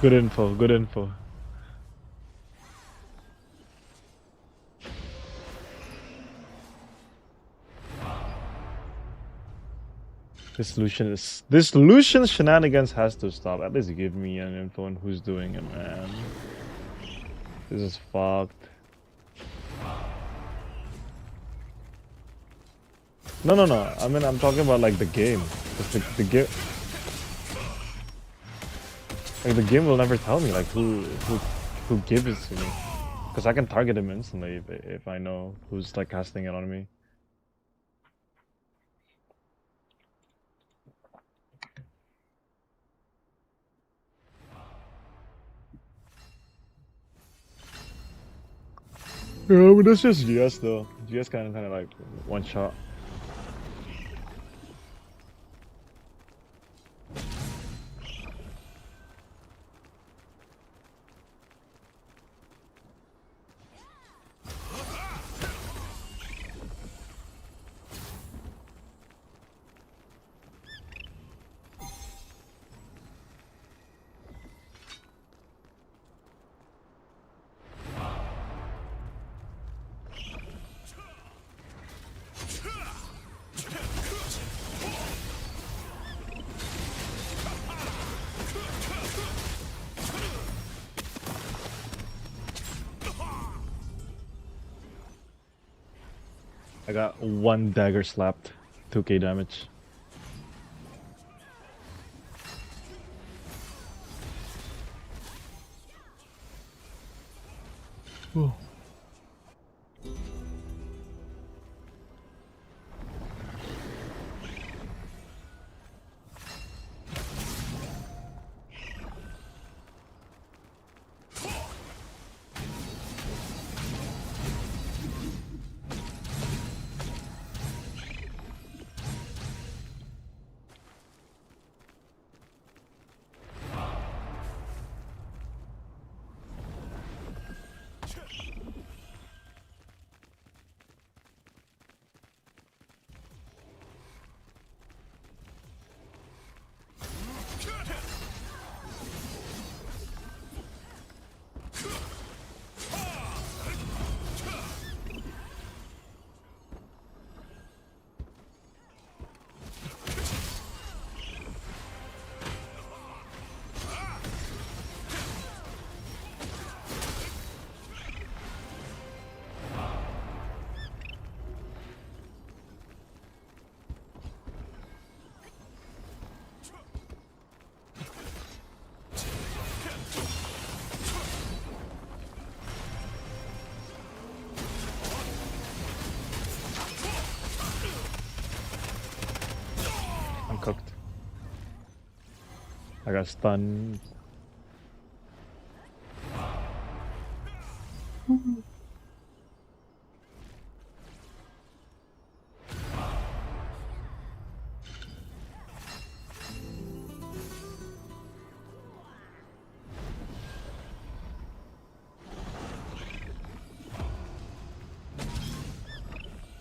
Good info, good info. This Lucian shenanigans has to stop. At least give me an info on who's doing it, man. This is fucked. No. I mean, I'm talking about like the game. The game. Like the game will never tell me like who gives it to me, because I can target him instantly if I know who's like casting it on me. Yeah, but that's just GS though. GS kind of like one shot. I got one dagger slapped, 2k damage. Whew. I'm cooked. I got stunned.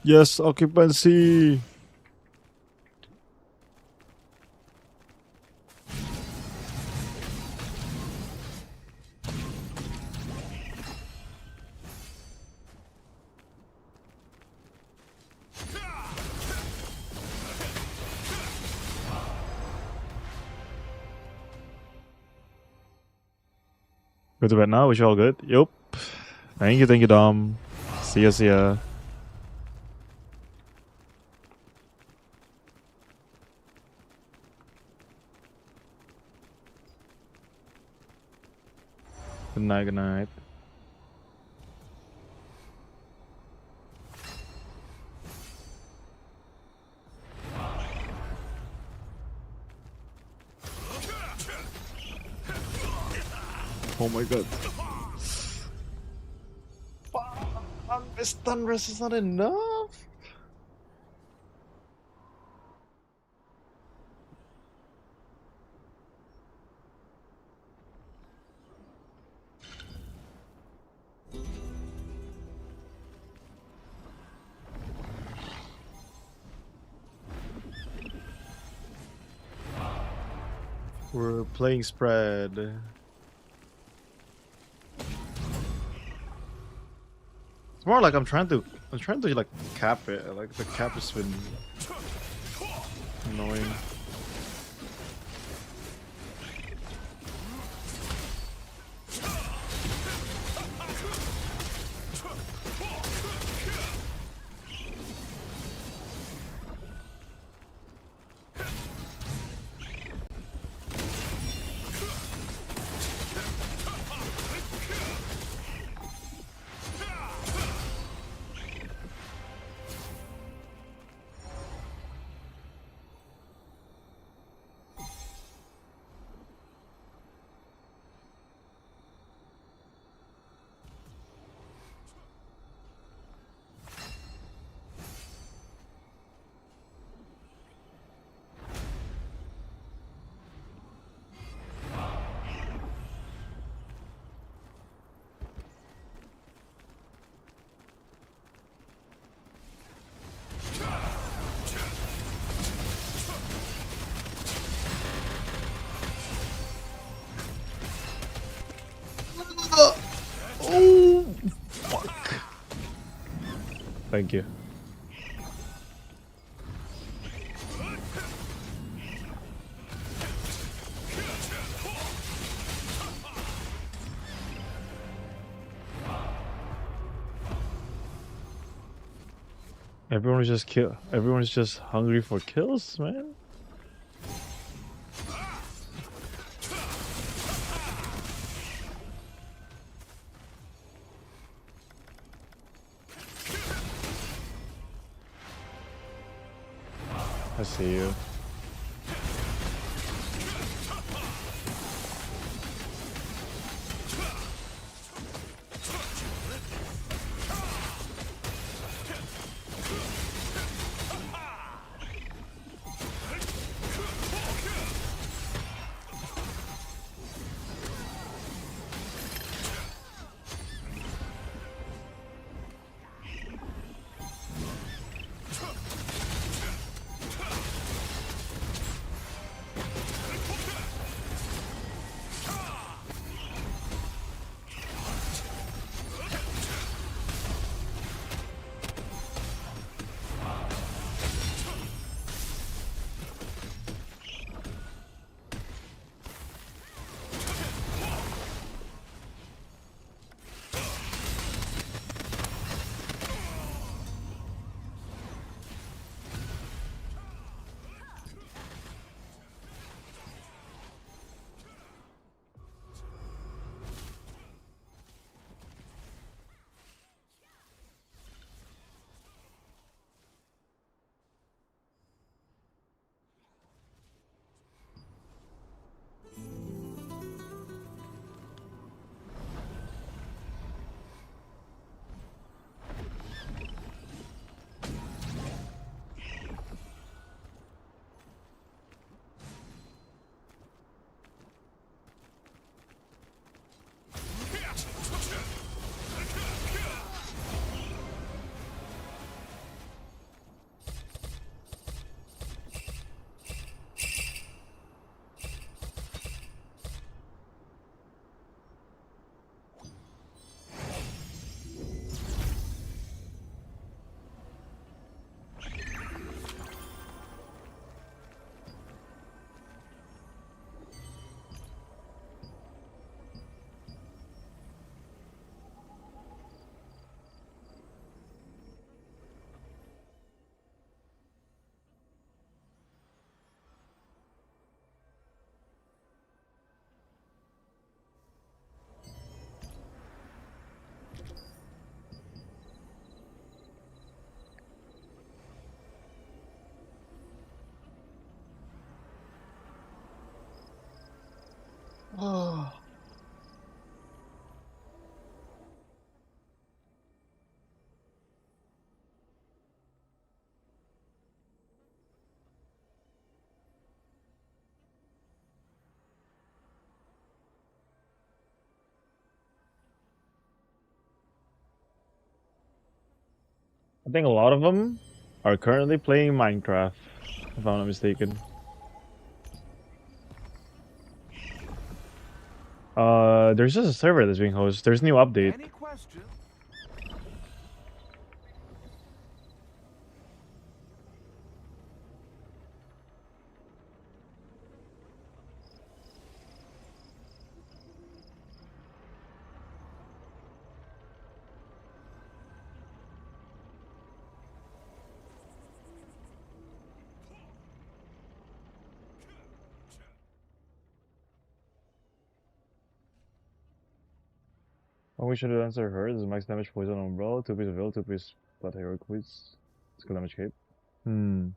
Yes, occupancy. Go to bed now. Wish you all good. Yup. Thank you, Dom. See ya, see ya. Good night, good night. Oh my god. This stun rest is not enough. We're playing spread. It's more like I'm trying to like cap it. Like the cap has been annoying. Oh, fuck. Thank you. Everyone's just hungry for kills, man. I see you. Oh. I think a lot of them are currently playing Minecraft, if I'm not mistaken. There's just a server that's being hosted. There's a new update. Any questions? Oh, we should answer her. This is max damage poison umbrella, 2 piece of will, 2 piece blood heroic quiz. Skill damage cape. Hmm.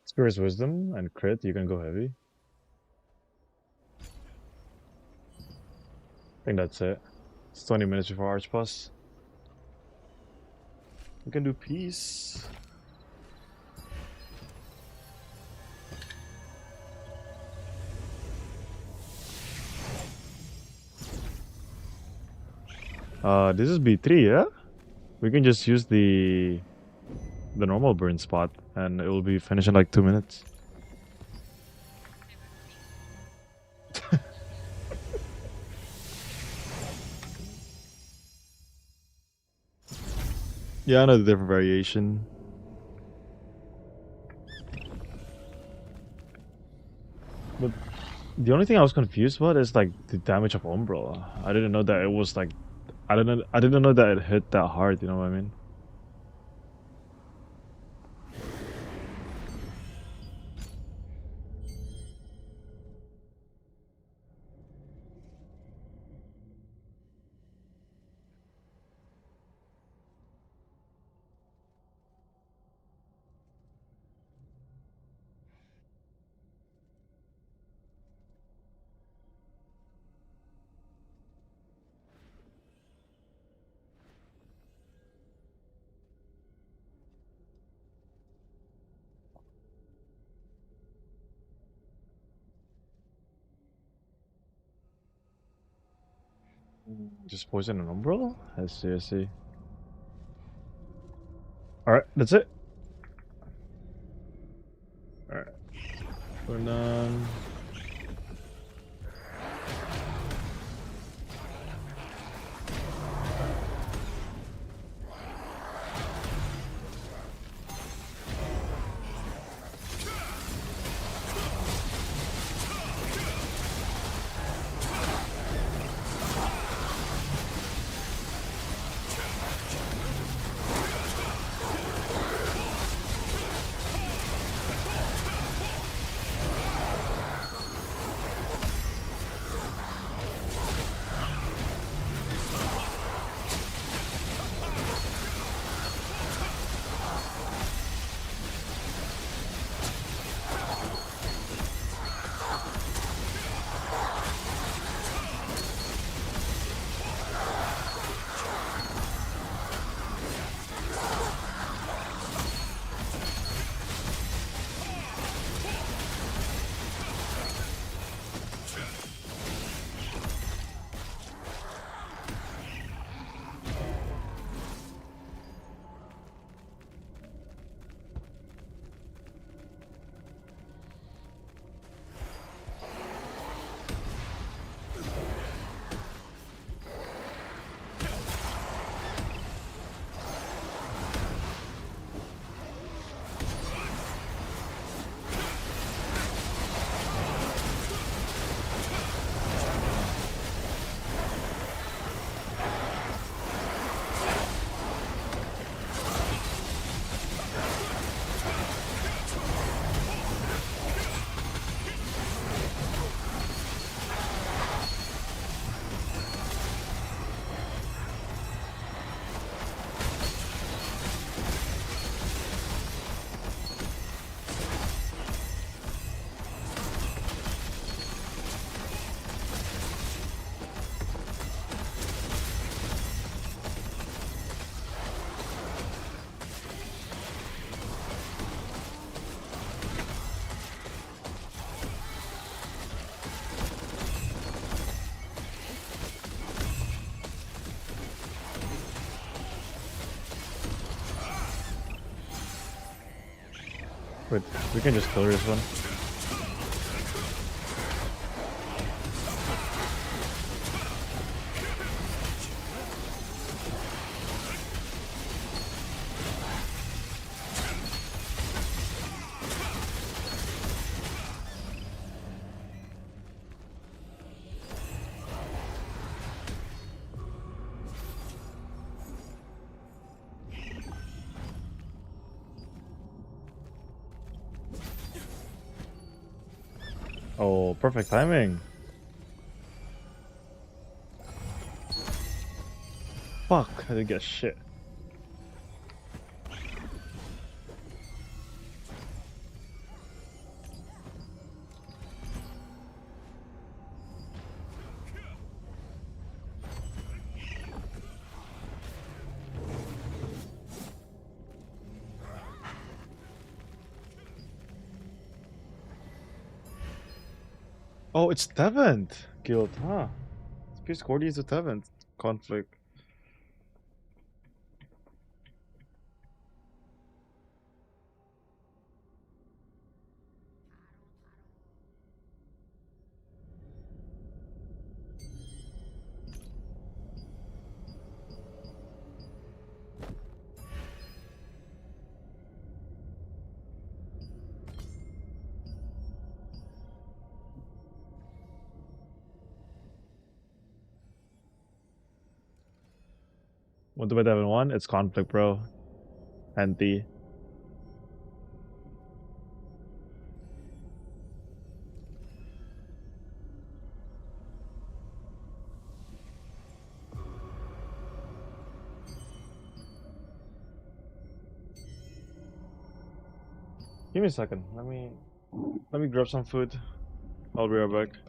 Spirit's wisdom and crit, you can go heavy. I think that's it. It's 20 minutes before Arch Plus. We can do peace. This is B3, yeah? We can just use the normal burn spot and it will be finished in like 2 minutes. Yeah, I know the different variation. But the only thing I was confused about is like the damage of Umbra. I didn't know that it was like I didn't know that it hit that hard, you know what I mean? Just poison an umbrella? I see, I see. Alright, that's it. Alright. We're done. Wait, we can just kill this one. Oh, perfect timing. Fuck, I didn't get shit. Oh, it's 7th guild, huh? It's Pierce Cordy to 7th conflict. What do I have in 1? It's conflict, bro. Anti. Give me a second. Let me grab some food. I'll be right back.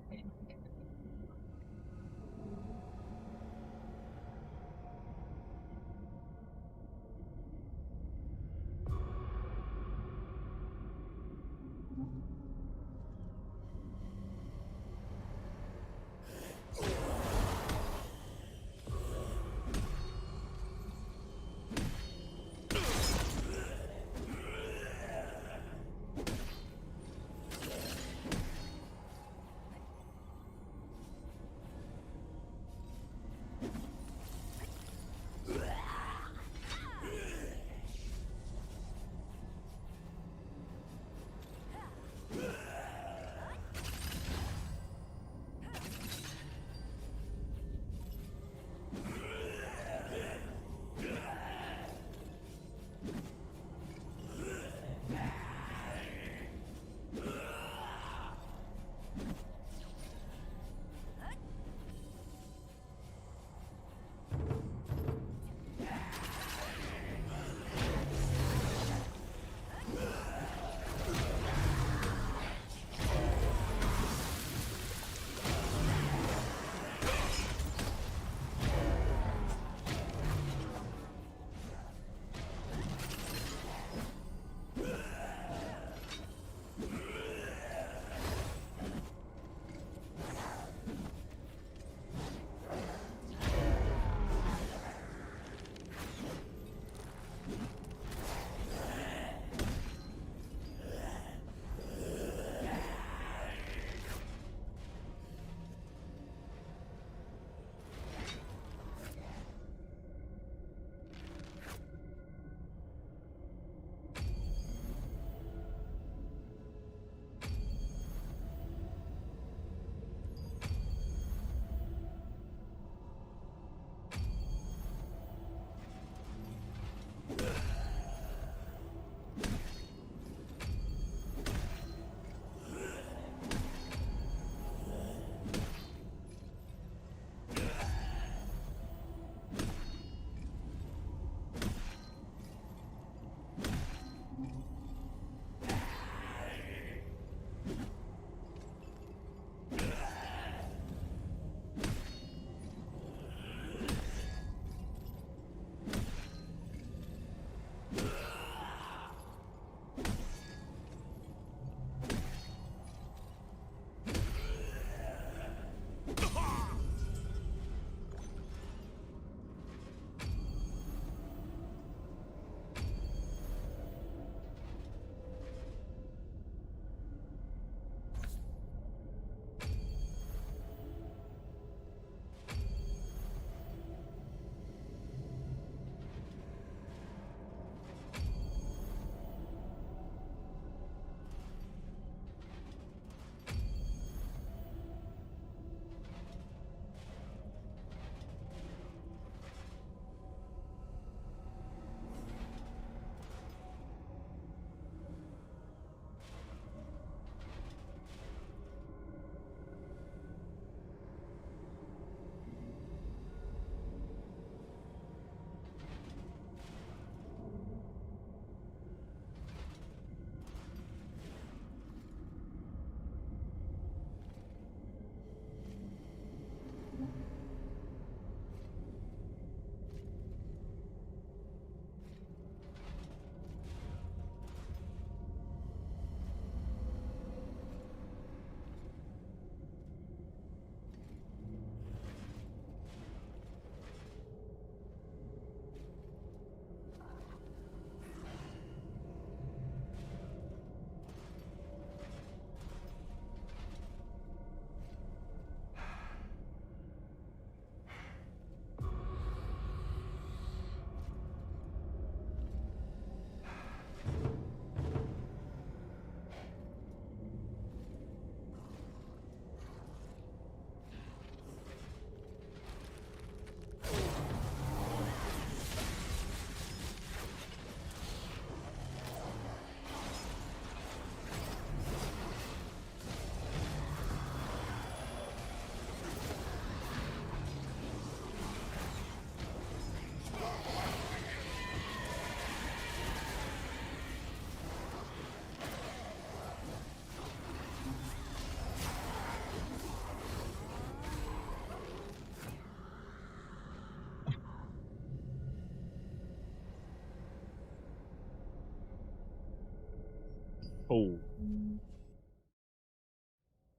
Oh.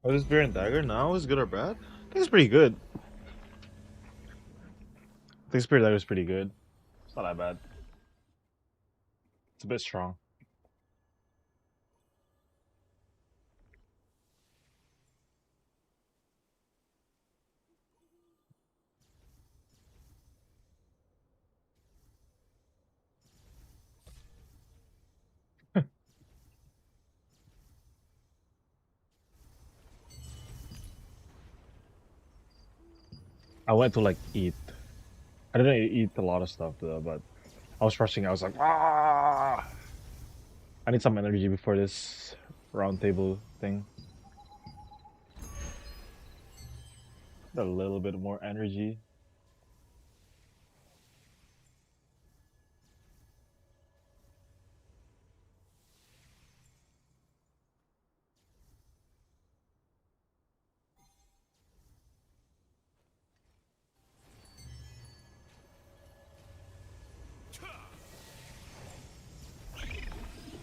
Oh, this Spear and Dagger now is good or bad? I think it's pretty good. I think Spear and Dagger is pretty good. It's not that bad. It's a bit strong. I went to like eat. I didn't eat a lot of stuff though, but I was rushing. I was like, ah! I need some energy before this round table thing. A little bit more energy.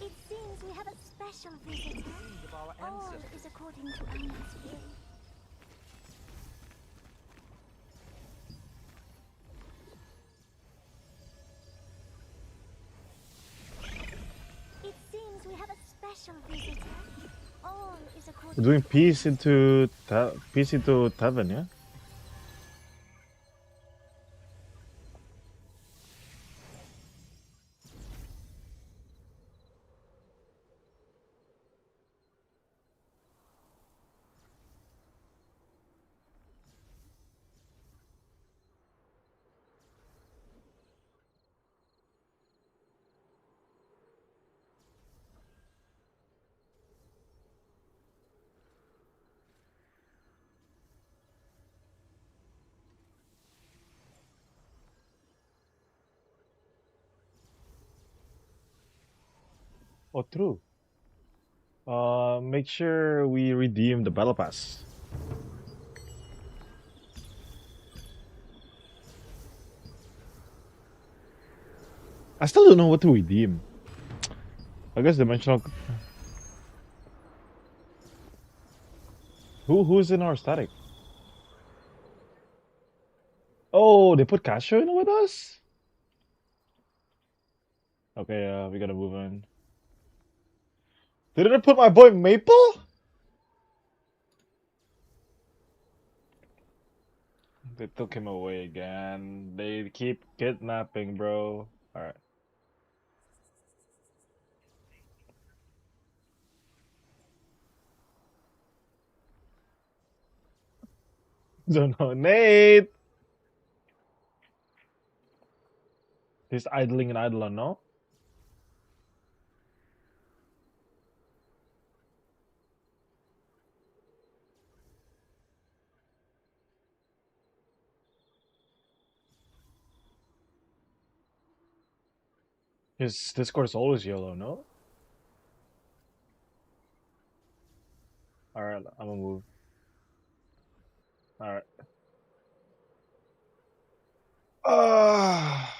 It seems we have a special visitor. Of our All ancestors. is according to Anna's will. It seems we have a special visitor. All is according We're doing to peace Anna's into peace into Tavern, yeah? Oh, true. Make sure we redeem the battle pass. I still don't know what to redeem. I guess dimensional. Who's in our static? Oh, they put Castro in with us. Okay, we gotta move on. Did they put my boy Maple? They took him away again. They keep kidnapping, bro. Alright. Don't know. Nate! He's idling and idling, no? His Discord is always yellow, no? Alright, I'm gonna move. Alright. Ah.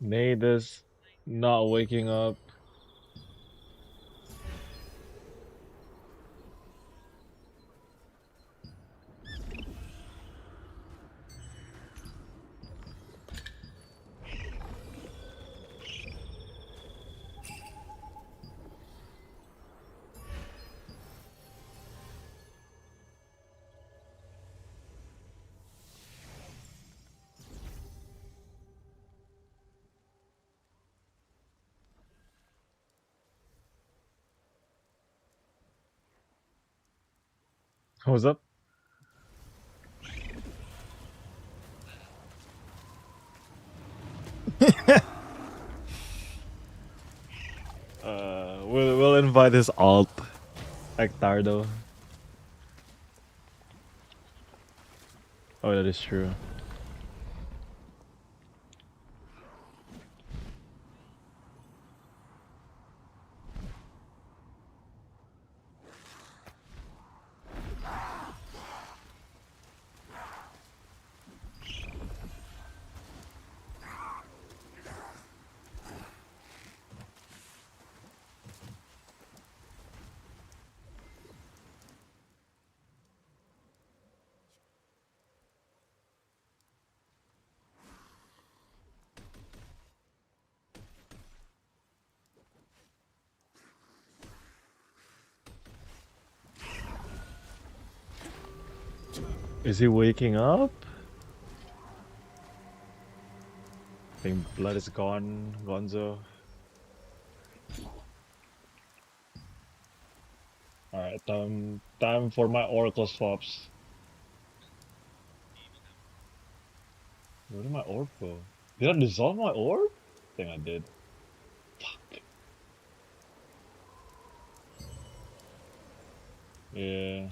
Nate is not waking up. What's up? We'll invite his alt, Ectardo. Oh, that is true. Is he waking up? I think blood is gone, Gonzo. Alright, time for my Oracle swaps. Where did my orb go? Did I dissolve my orb? I think I did. Fuck. Yeah.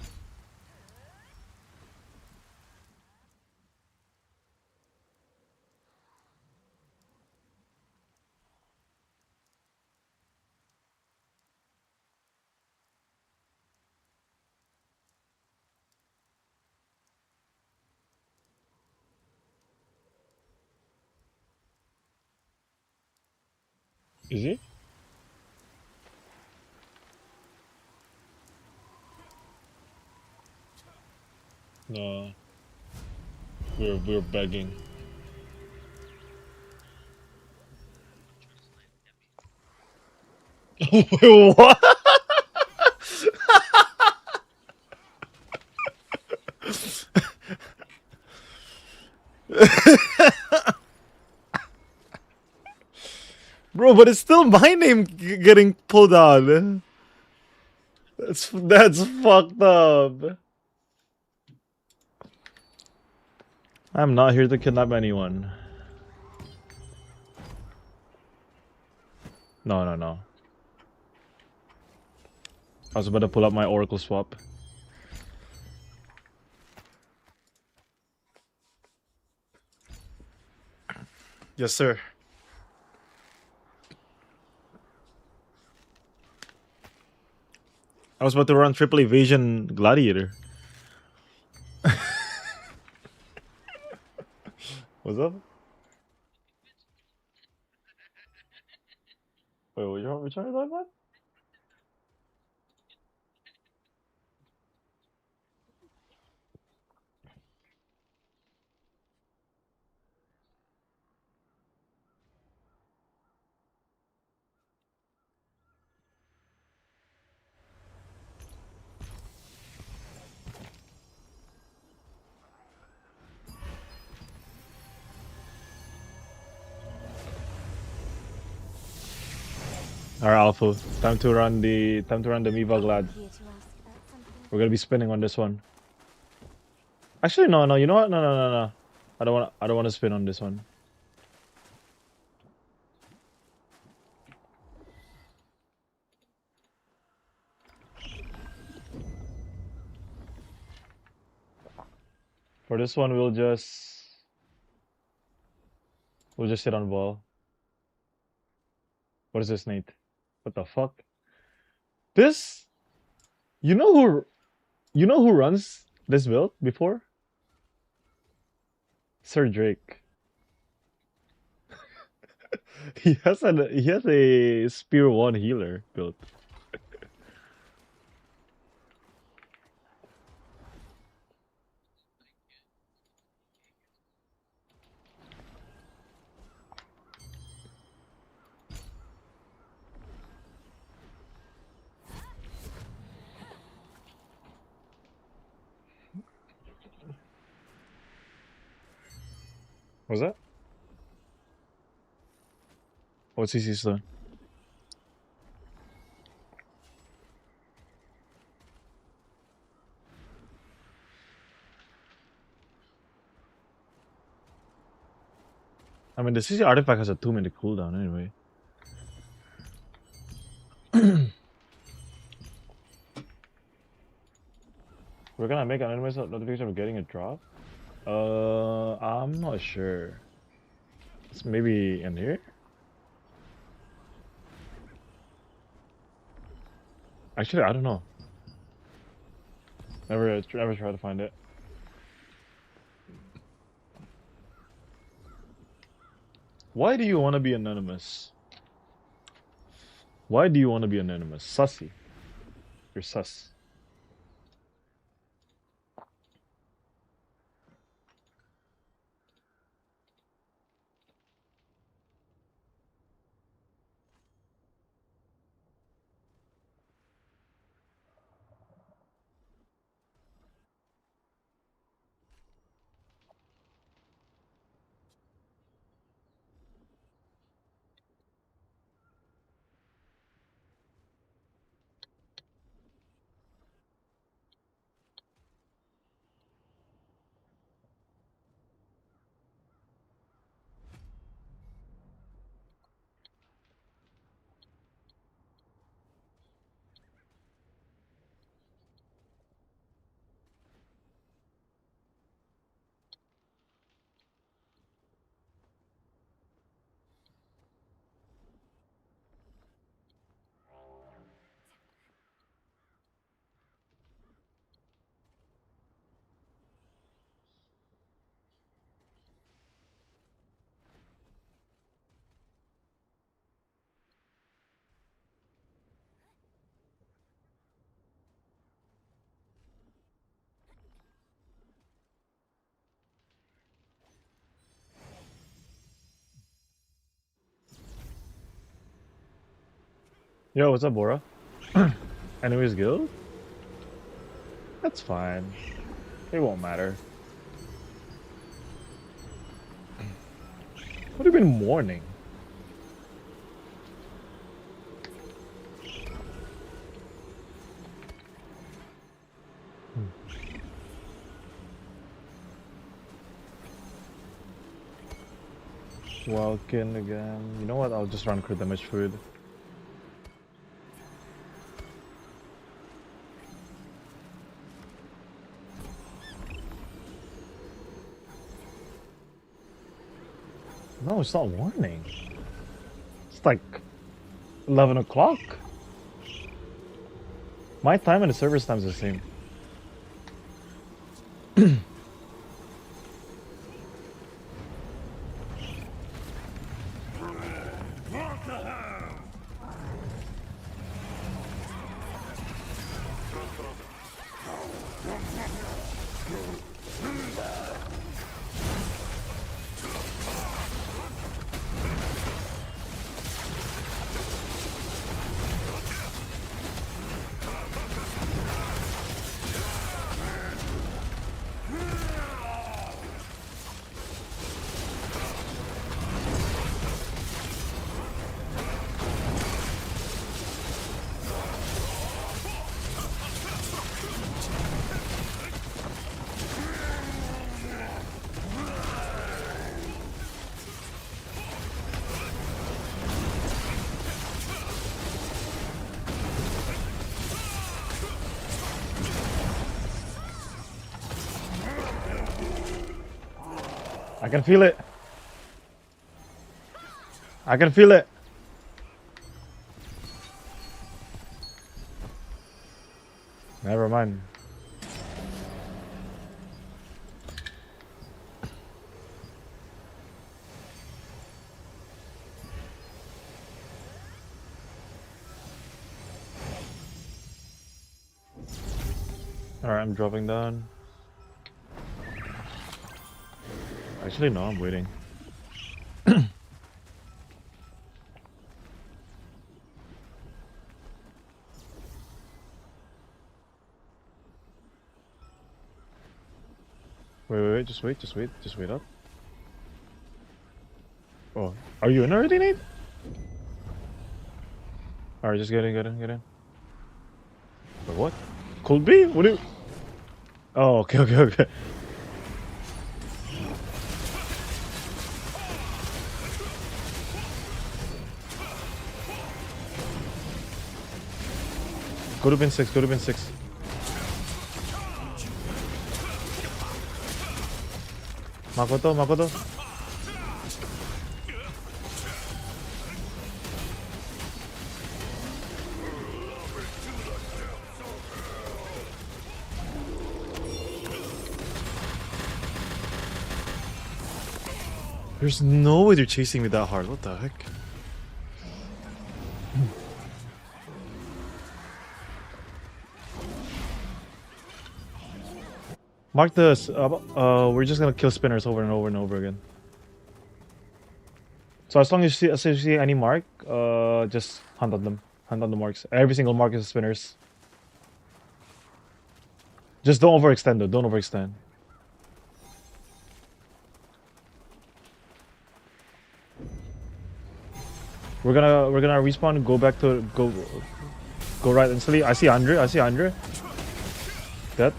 Is he? No. We're begging. Wait, what? Bro, but it's still my name getting pulled out. That's fucked up. I'm not here to kidnap anyone. No, no, no. I was about to pull up my Oracle swap. Yes, sir. I was about to run triple evasion Gladiator. What's up? Wait, what you trying to talk about? Alright, Alpha. Time to run the Miva Glad. Here to ask about something. We're gonna be spinning on this one. Actually, no, no. You know what? No, no, no, no. I don't want to spin on this one. For this one, we'll just sit on ball. What is this, Nate? What the fuck? This? You know who runs this build before? Sir Drake. He has a Spear 1 healer built. What's that? What's CC Stone? I mean, the CC artifact has a 2-minute cooldown anyway. We're gonna make an anonymous notification of getting a drop? I'm not sure. It's maybe in here? Actually, I don't know. Never tried to find it. Why do you want to be anonymous? Why do you want to be anonymous? Sussy. You're sus. Yo, what's up, Bora? Enemies guild? That's fine. It won't matter. What have you been mourning? Welkin again. You know what? I'll just run crit damage food. No, it's not warning. It's like 11 o'clock. My time and the server's time is the same. I can feel it. I can feel it. Never mind. Alright, I'm dropping down. Actually, no, I'm waiting. Wait, just wait up. Oh, are you in already, Nate? Alright, just get in. Wait, what? Cold B? What do you... Oh, okay. Go to bin 6, Makoto. There's no way they're chasing me that hard. What the heck? Mark this. We're just gonna kill spinners over and over again. So as long as you see any mark, just hunt on them. Hunt on the marks. Every single mark is spinners. Just don't overextend though. Don't overextend. We're gonna respawn. Go back to go right instantly. I see Andre. Dead.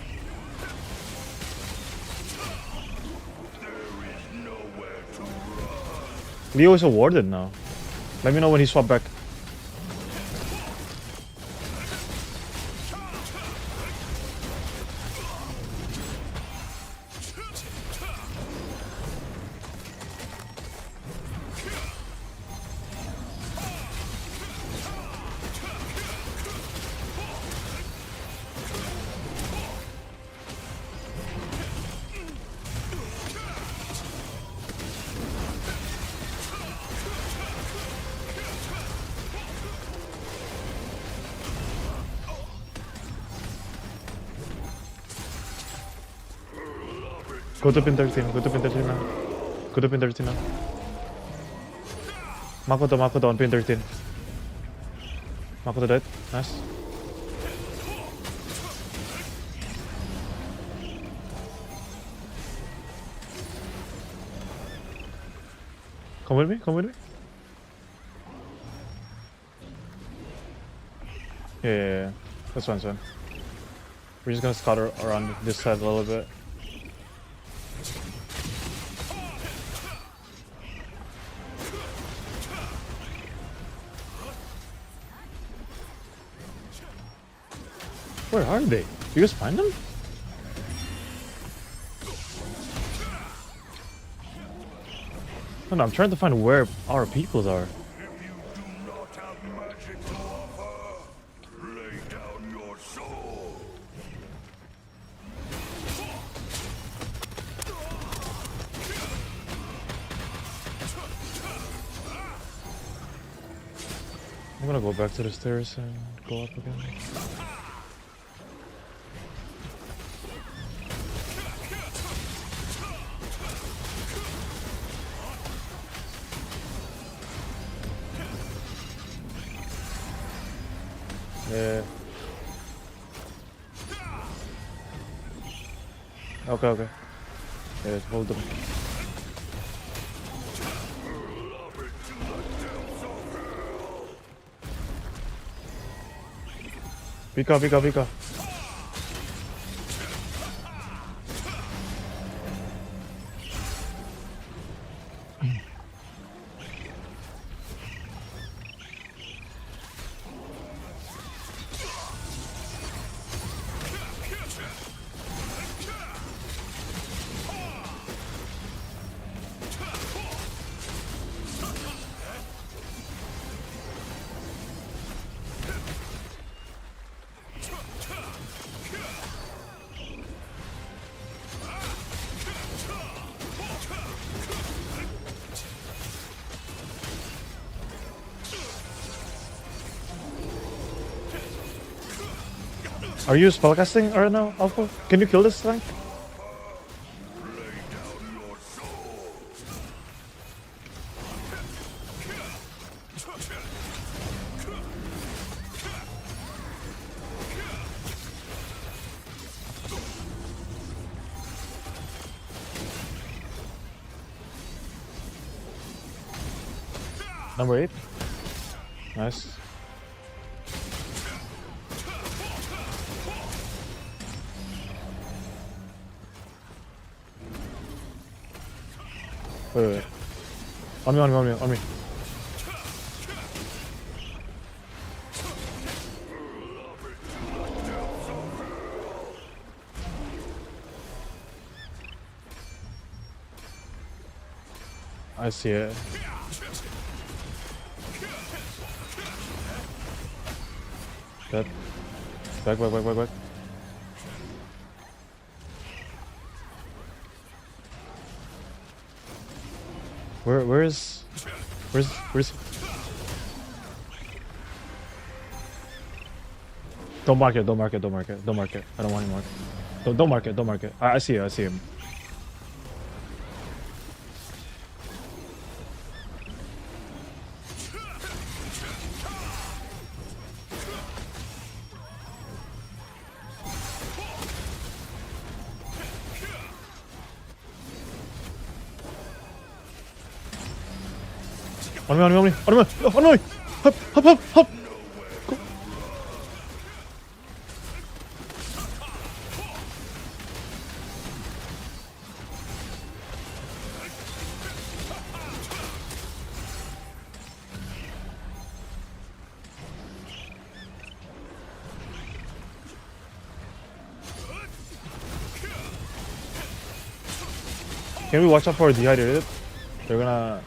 Leo is a warden now. Let me know when he swapped back. Go to pin 13 now. Go to pin 13 now. Makoto on pin 13. Makoto dead. Nice. Come with me. Yeah. That's fine. We're just gonna scout around this side a little bit. Where are they? You guys find them? No, I'm trying to find where our peoples are. If you do not have magic to offer, lay down your soul. I'm gonna go back to the stairs and go up again. Yeah. Okay. Yeah, hold them. Pika. Are you spellcasting right now, Alpha? Can you kill this tank? Number 8. Nice. Wait. On me. I see it. Dead. Back. Where's Don't mark it. I don't want him mark. Don't mark it. I see him. On me. Hop. Go. Can we watch out for dehydrated? They're gonna.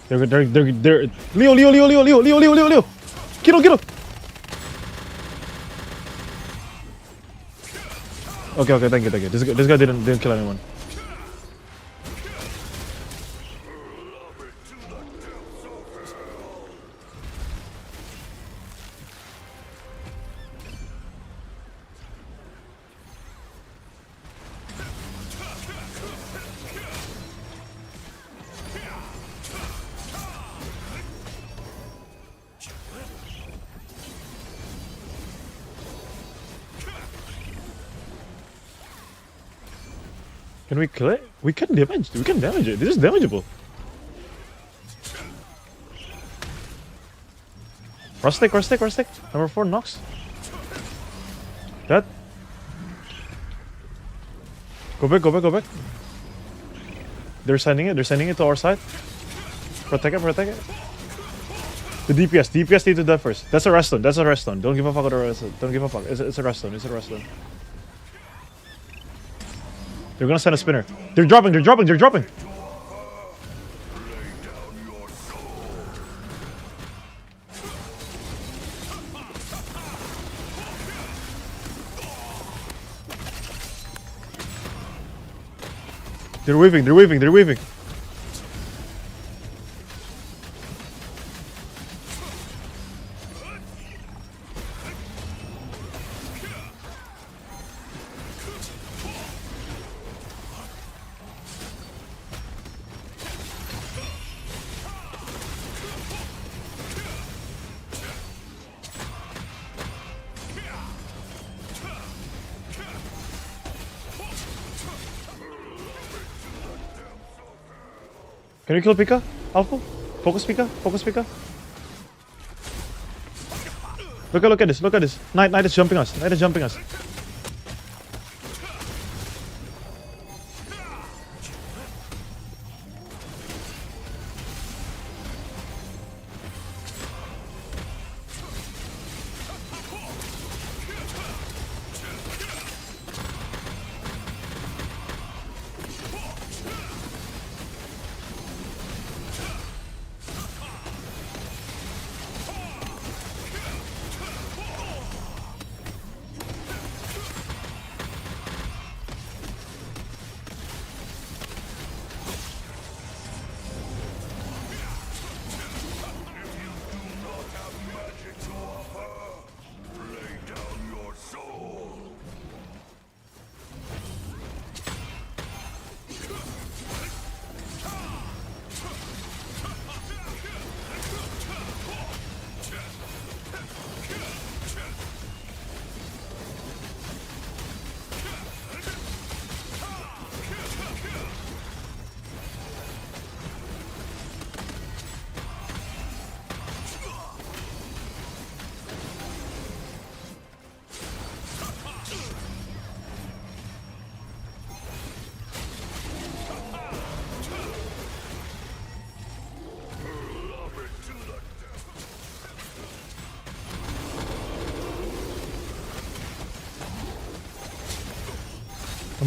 They're Leo. Get him. Okay, thank you. This guy didn't kill anyone. Can we kill it? We can damage it. This is damageable. Rustic. Number 4 knocks. Dead. Go back. They're sending it to our side. Protect it. The DPS need to die first. That's a rest stone. Don't give a fuck about the rest stone. Don't give a fuck. It's a rest stone. They're gonna send a spinner. They're dropping. They're weaving. Can you kill Pika? Alpha? Focus Pika. Look at this. Knight is jumping us.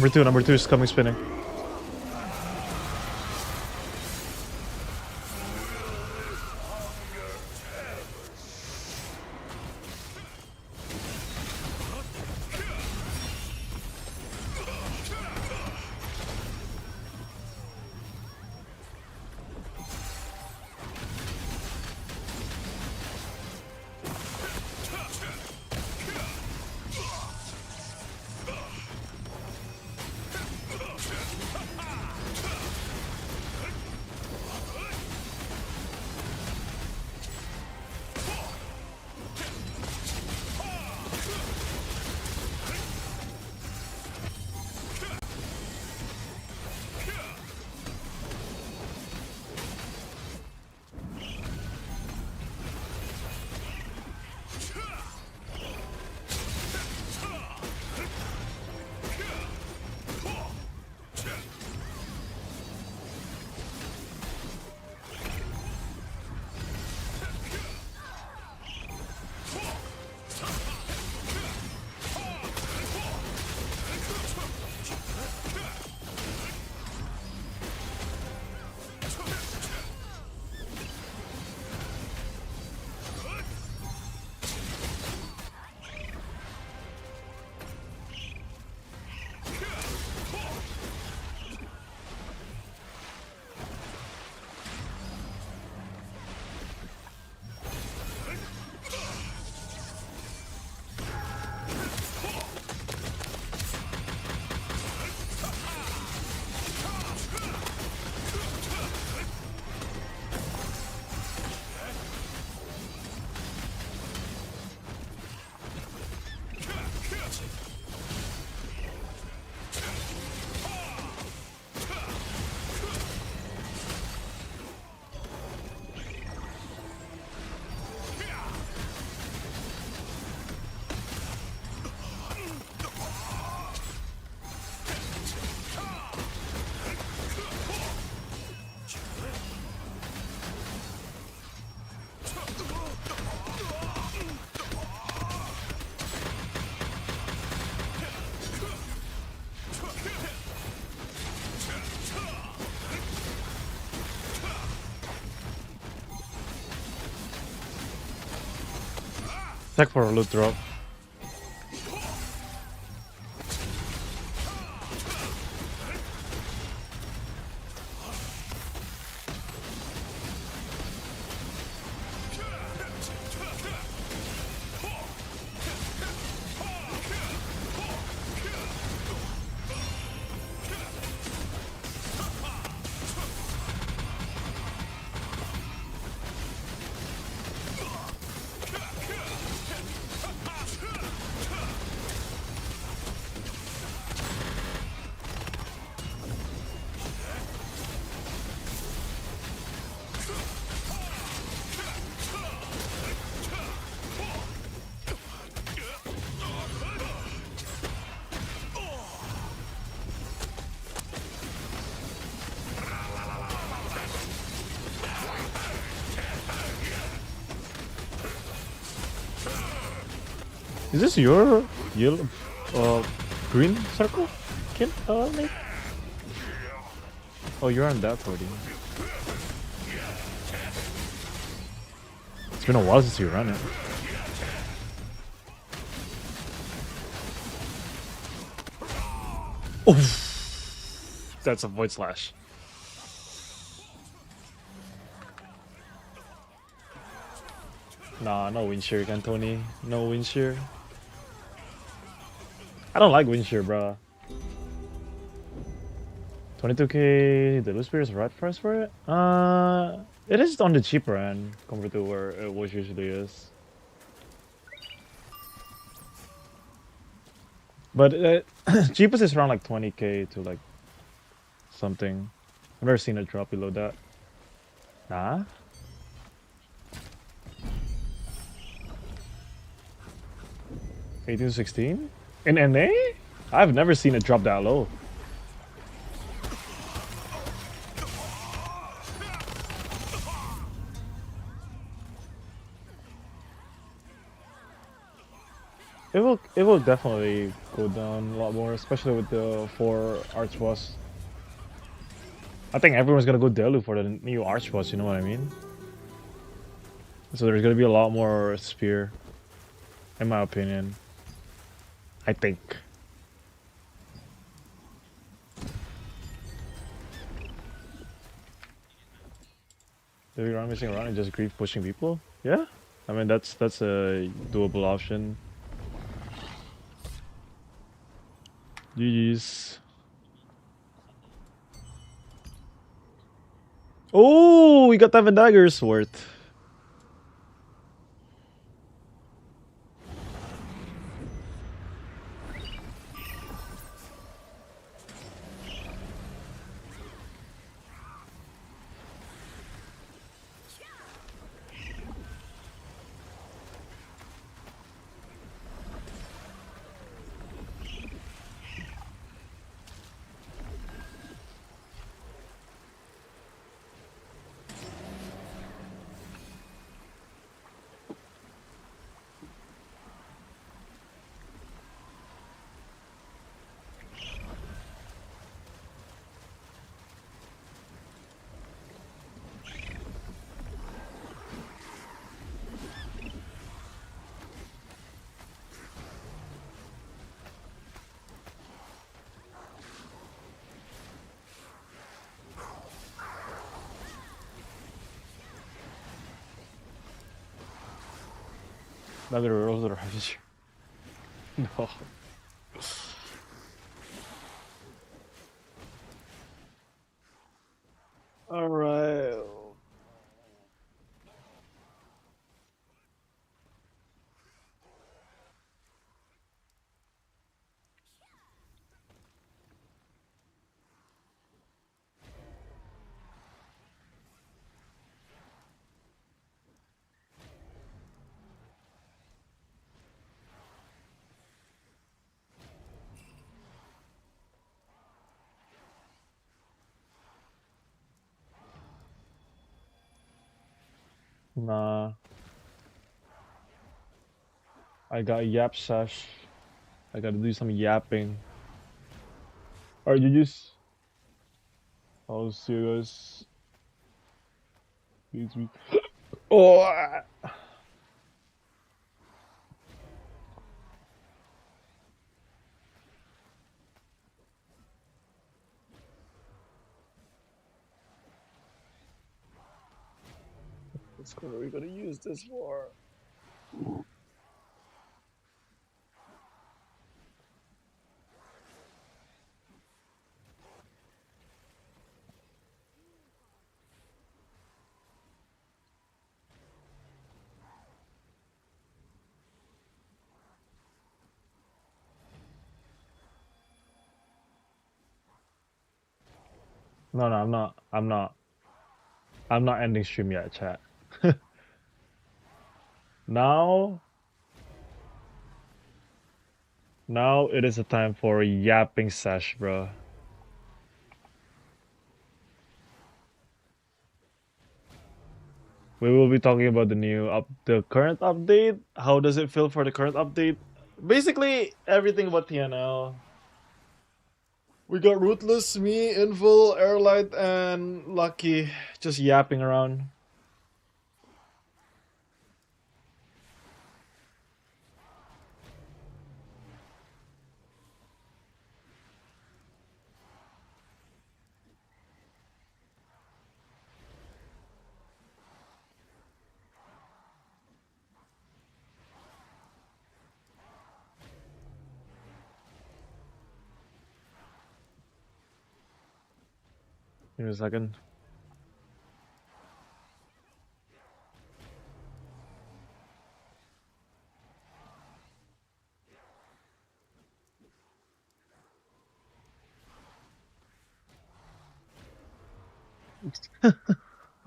Number two is coming spinning. Check for a loot drop. Is this your yellow, green circle? Kid, Nate? Oh, you're on that party. It's been a while since you ran it. Oof. That's a void slash. Nah, no wind shear, Tony. No wind shear. I don't like wind shear, bro. 22k, the loot spear is the right price for it? It is on the cheaper end compared to where it was usually is. But cheapest is around like 20k to like something. I've never seen a drop below that. Nah? 18 to 16? In NA? I've never seen it drop that low. It will definitely go down a lot more, especially with the 4 Archboss. I think everyone's gonna go Delu for the new Archboss, you know what I mean? So there's gonna be a lot more Spear, in my opinion. I think. Do you run missing around and just grief pushing people? Yeah, I mean that's a doable option. GG's. Oh, we got 7 daggers worth. 나를 열어서를 하시죠. No. Alright. Nah. I got yap sesh. I gotta do some yapping. Alright, you just. I'll see you guys. Please. Oh! What are we gonna use this for? No, I'm not ending stream yet, chat. Now it is a time for a yapping sesh, bro. We will be talking about the current update. How does it feel for the current update? Basically, everything about TNL. We got Ruthless, me, Invul, Airlight, and Lucky just yapping around. Give me a second.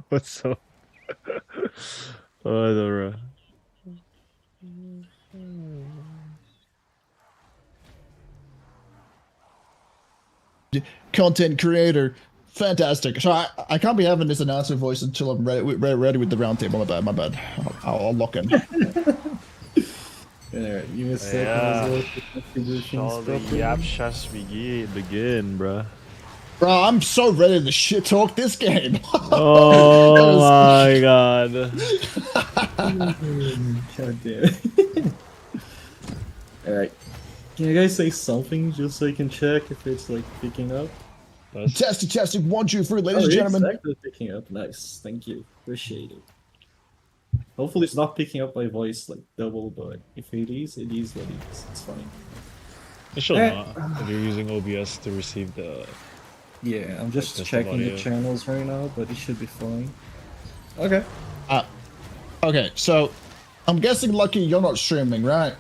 What's up? Whatever. Content creator. Fantastic. So I can't be having this announcer voice until I'm ready with the round table. My bad. I'll lock in. Alright, give me a second Yeah. as well to configure All things the properly. yap shash begin, bruh. Bro, I'm so ready to shit talk this game. Oh my god. God damn it. Alright. Can you guys say something just so I can check if it's like picking up? Testing, 1, 2, 3, ladies and Oh, gentlemen. it's actually picking up. Nice. Thank you. Appreciate it. Hopefully it's not picking up my voice like double, but if it is what it is. It's fine. It should not if you're using OBS to receive the. Yeah, I'm just Like, checking the audio. channels right now, but it should be fine. Okay. Okay, so I'm guessing, Lucky, you're not streaming, right?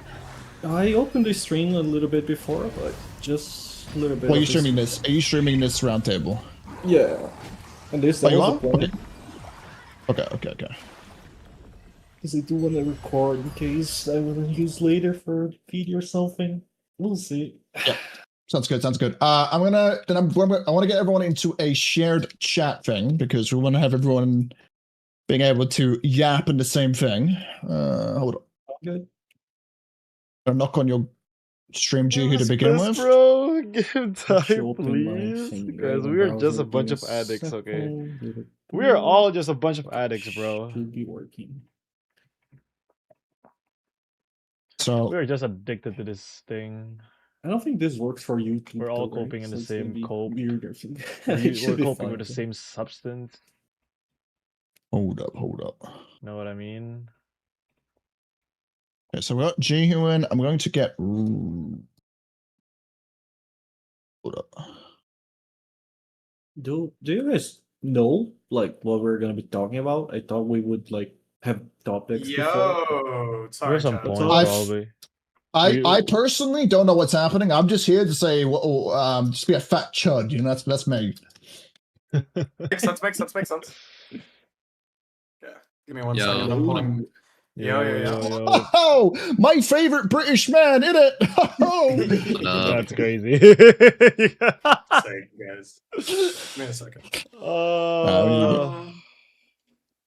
I opened the stream a little bit before, but just a little bit. Well, of you streaming this? Are you streaming this roundtable? Yeah. And this Oh, that you was are? the plan. Okay. Because I do want to record in case I want to use later for feed or something. We'll see. Yeah. Sounds good. I want to get everyone into a shared chat thing because we want to have everyone being able to yap in the same thing. Hold on. Good. I'll knock on your stream, G, here to begin with. Bro, give time, open my please. thing Guys, right we are now, just a browser. bunch Give of me a addicts, okay? second. We are all just a bunch of addicts, bro. Should be working. So We are just addicted to this thing. I don't think this works for you. We're all coping in the same cope. Weirder. We're coping with the same substance. hold up. Know what I mean? Okay, so we got G here in. I'm going to get. Hold up. Do you guys know like what we're gonna be talking about? I thought we would like have topics before. Yo, sorry, There's some chat. points, I've- probably. I personally don't know what's happening. I'm just here to say, just be a fat chud. You know, that's me. Makes sense. Yeah, give me one Yo. second. I'm pulling. Yo. Oh, my favorite British man, in it. Oh, That's crazy. Sake, guys. Give me a second.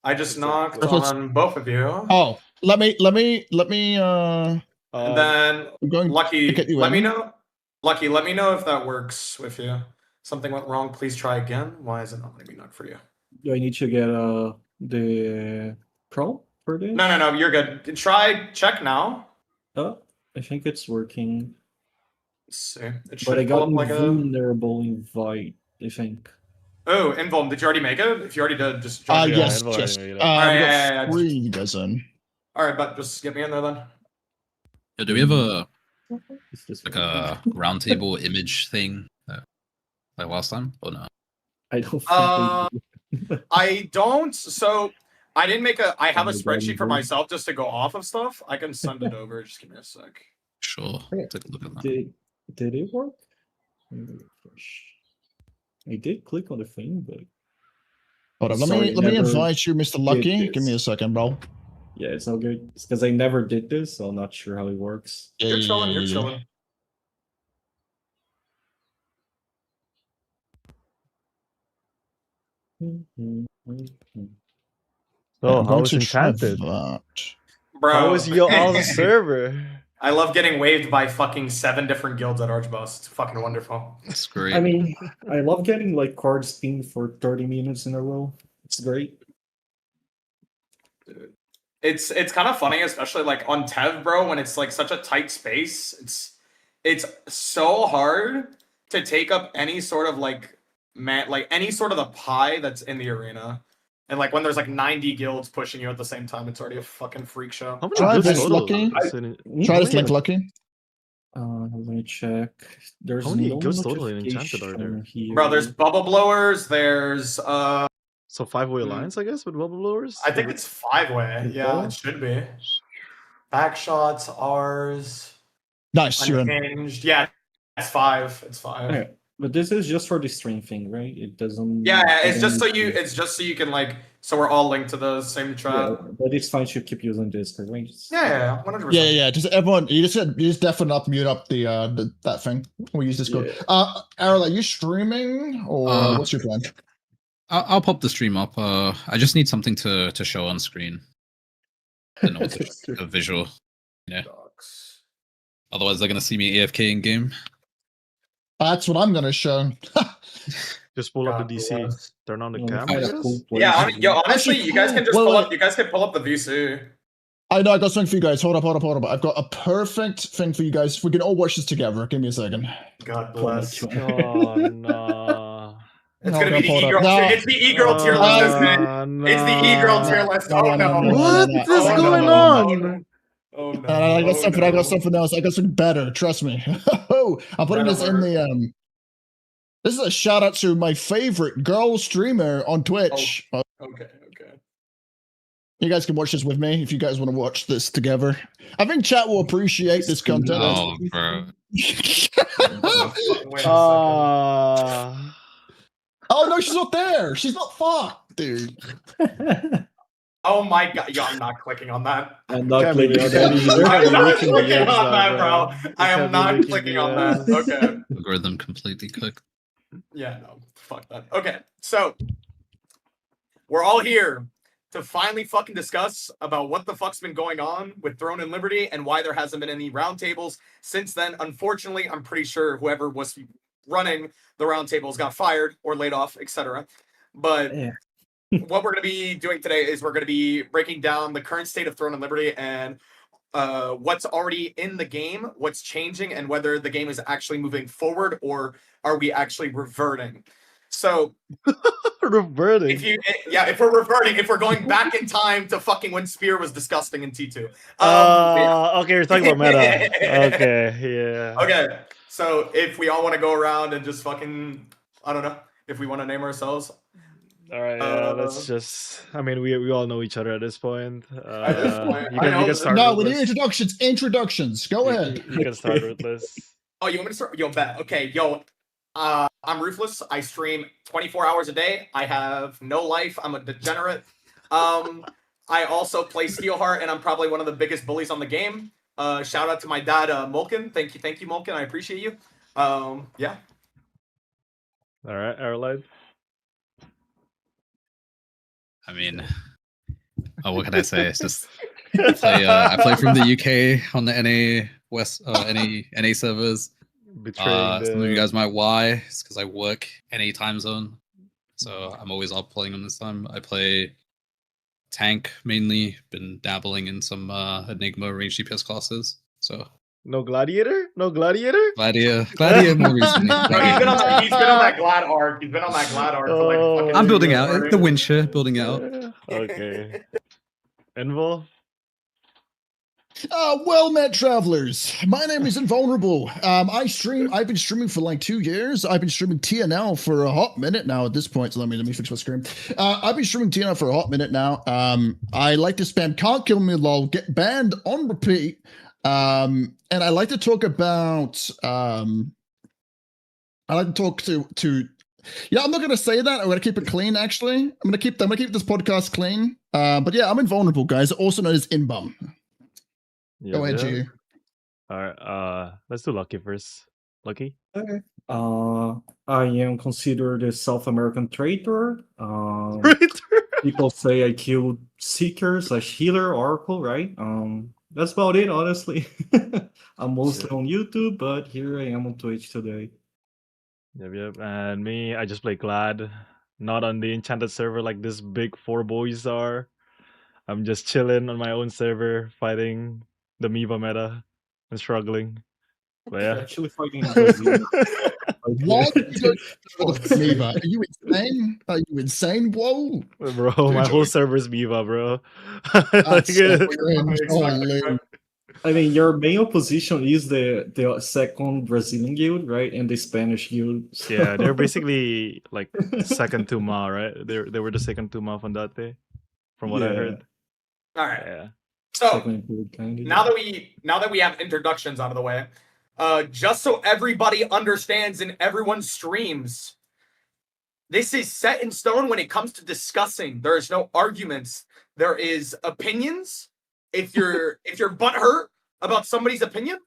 I just knocked on both of you. Oh, let me. And then I'm going Lucky, to get you let in. me know. Lucky, let me know if that works with you. Something went wrong. Please try again. Why is it not letting me knock for you? Do I need to get the pro for this? No. You're good. Check now. Oh, I think it's working. Let's see. It should But I got pull up like a. vulnerable invite, I think. Oh, Invuln, did you already make it? If you already did, just join. me. Yes. I've already made it. We yeah. got 3 dozen. All right, but just get me in there then. Yo, do we have a It's just like a roundtable image thing like last time or no? I don't think we do. I don't. So I didn't make a. I have a Oh, spreadsheet for God. myself just to go off of stuff. I can send it over. Just give me a sec. Sure. Okay. Take a look at that. Did it work? Let me refresh. I did click on the thing, but Hold on, Sorry, let me never invite you, Mr. Lucky. did Give me a this. second, bro. yeah, it's all good. It's because I never did this, so I'm not sure how it works. Yeah, You're chilling. You're yeah. chilling. So, I'm how going was to try Enchanted? that. Bro, How was your all the server? I love getting waved by fucking 7 different guilds at Archboss. It's fucking wonderful. That's great. I mean, I love getting like cards pinged for 30 minutes in a row. It's great. Dude. It's kind of funny, especially like on Tev, bro, when it's like such a tight space. It's so hard to take up any sort of like any sort of the pie that's in the arena. And like when there's like 90 guilds pushing you at the same time, it's already a fucking freak show. How many Try guilds this, total Lucky. is in it? Try this link, Lucky. Let me check. There's How many no guilds total in Enchanted notification are there? here. Bro, there's bubble blowers, there's So 5-way alliance, I guess, with bubble blowers? I think it's 5-way. Yeah, it should be. Backshots, ours. Nice, you're in. Unhinged. Yeah, it's 5. It's 5. Okay, but this is just for the stream thing, right? It doesn't. Yeah, it's it just so doesn't- you can like so we're all linked to the same chat. Yeah, but it's fine to keep using Discord, right? Yeah, 100%. Yeah. Just everyone, you just definitely not mute up the that thing. We use Discord. Errol, are you streaming or what's your plan? I'll pop the stream up. I just need something to show on screen. I know it's a visual. Yeah. Otherwise, they're gonna see me AFK in game. That's what I'm gonna show. Just pull up the DC. Turn on the cam. I guess? Yeah, honestly, Actually, you guys can just wait, pull wait. up. You guys can pull up the VC. I know, I got something for you guys. Hold up. I've got a perfect thing for you guys. If we can all watch this together. Give me a second. God bless. Oh no. It's gonna be the e-girl. It's the e-girl tier list, isn't it? It's the e-girl tier list. Oh no! What is going on? Oh no! I got something. I got something else. I got something better. Trust me. Oh, I'm putting this in the This is a shout out to my favorite girl streamer on Twitch. Okay. You guys can watch this with me if you guys want to watch this together. I think chat will appreciate this content. Oh, bro. Oh no, she's not there. She's not fucked, dude. Oh my god! Yo, I'm not clicking on that. I'm not clicking on that either. I'm not clicking on that, bro. I am not clicking on that. Okay. Algorithm completely cooked. Yeah, no, fuck that. Okay, so we're all here to finally fucking discuss about what the fuck's been going on with Throne and Liberty and why there hasn't been any roundtables since then. Unfortunately, I'm pretty sure whoever was running the roundtables got fired or laid off, etc. But what we're going to be doing today is we're going to be breaking down the current state of Throne and Liberty and what's already in the game, what's changing, and whether the game is actually moving forward or are we actually reverting. So reverting. If we're reverting, if we're going back in time to fucking when Spear was disgusting in T2. Okay, you're talking about meta. Okay, yeah. Okay, so if we all want to go around and just fucking, I don't know, if we want to name ourselves. All right, let's just. I mean, we all know each other at this point. At this point, you can start. No, we need introductions. Introductions. Go ahead. You can start with this. Oh, you want me to start? Yo, bet. Okay, yo. I'm Ruthless. I stream 24 hours a day. I have no life. I'm a degenerate. I also play Steelheart, and I'm probably one of the biggest bullies on the game. Shout out to my dad, Mulkin. Thank you, Mulkin. I appreciate you. Yeah. All right, Airline. I mean, what can I say? It's just I play from the UK on the NA West, NA servers. Some of you guys might why? It's because I work NA time zone, so I'm always up playing on this time. I play tank mainly. Been dabbling in some Enigma range DPS classes. So no Gladiator, Gladiator more recently. He's been on that Glad arc. He's been on that Glad arc for like fucking. I'm building out the Wincher, building out. Okay. Envil. Well met, travelers. My name is Invulnerable. I've been streaming for like 2 years. I've been streaming TNL for a hot minute now at this point. So let me fix my screen. I've been streaming TNL for a hot minute now. I like to spam Can't Kill Me lol, get banned on repeat. And I like to talk about I'm not gonna say that. I'm gonna keep it clean, actually. I'm gonna keep this podcast clean. But yeah, I'm Invulnerable, guys, also known as Inbum. Go ahead, G. All right, let's do Lucky first. Lucky? Okay. I am considered a South American traitor. People say I killed Seeker/Healer Oracle, right? That's about it, honestly. I'm mostly on YouTube, but here I am on Twitch today. Yep. And me, I just play Glad. Not on the enchanted server like this big 4 boys are. I'm just chilling on my own server, fighting the Miva meta and struggling. But yeah. Actually fighting Brazil. What? Miva? Are you insane? Are you insane? Whoa. Bro, my whole server is Miva, bro. I mean, your main opposition is the second Brazilian guild, right? And the Spanish guild. So. Yeah, they're basically like second to Ma, right? They were the second to Ma from that day, from what I heard. All right. Yeah. So now that we have introductions out of the way, just so everybody understands in everyone's streams, this is set in stone when it comes to discussing. There is no arguments. There is opinions. If you're butthurt about somebody's opinion,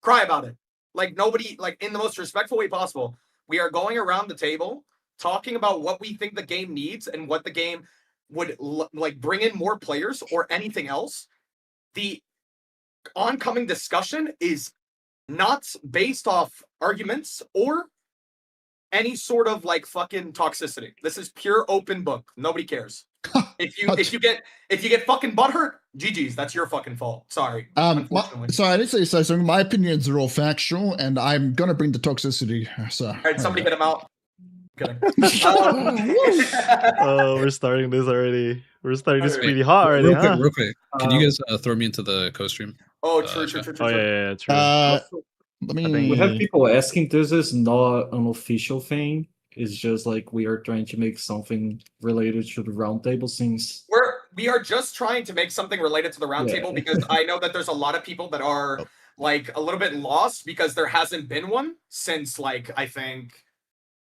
cry about it. Like nobody, like in the most respectful way possible. We are going around the table talking about what we think the game needs and what the game would like bring in more players or anything else. The oncoming discussion is not based off arguments or any sort of like fucking toxicity. This is pure open book. Nobody cares. If you get fucking butthurt, GG's. That's your fucking fault. Sorry. Unfortunately. Sorry, I didn't say so. My opinions are all factual, and I'm gonna bring the toxicity. So, all right, somebody get him out. Kidding. Oh, we're starting this already. We're starting this pretty hot already, Real quick. Can you guys throw me into the co-stream? Oh, true. Oh yeah, true. Let me. We have people asking. This is not an official thing. It's just like we are trying to make something related to the roundtable since we are just trying to make something related to the roundtable because I know that there's a lot of people that are like a little bit lost because there hasn't been one since like I think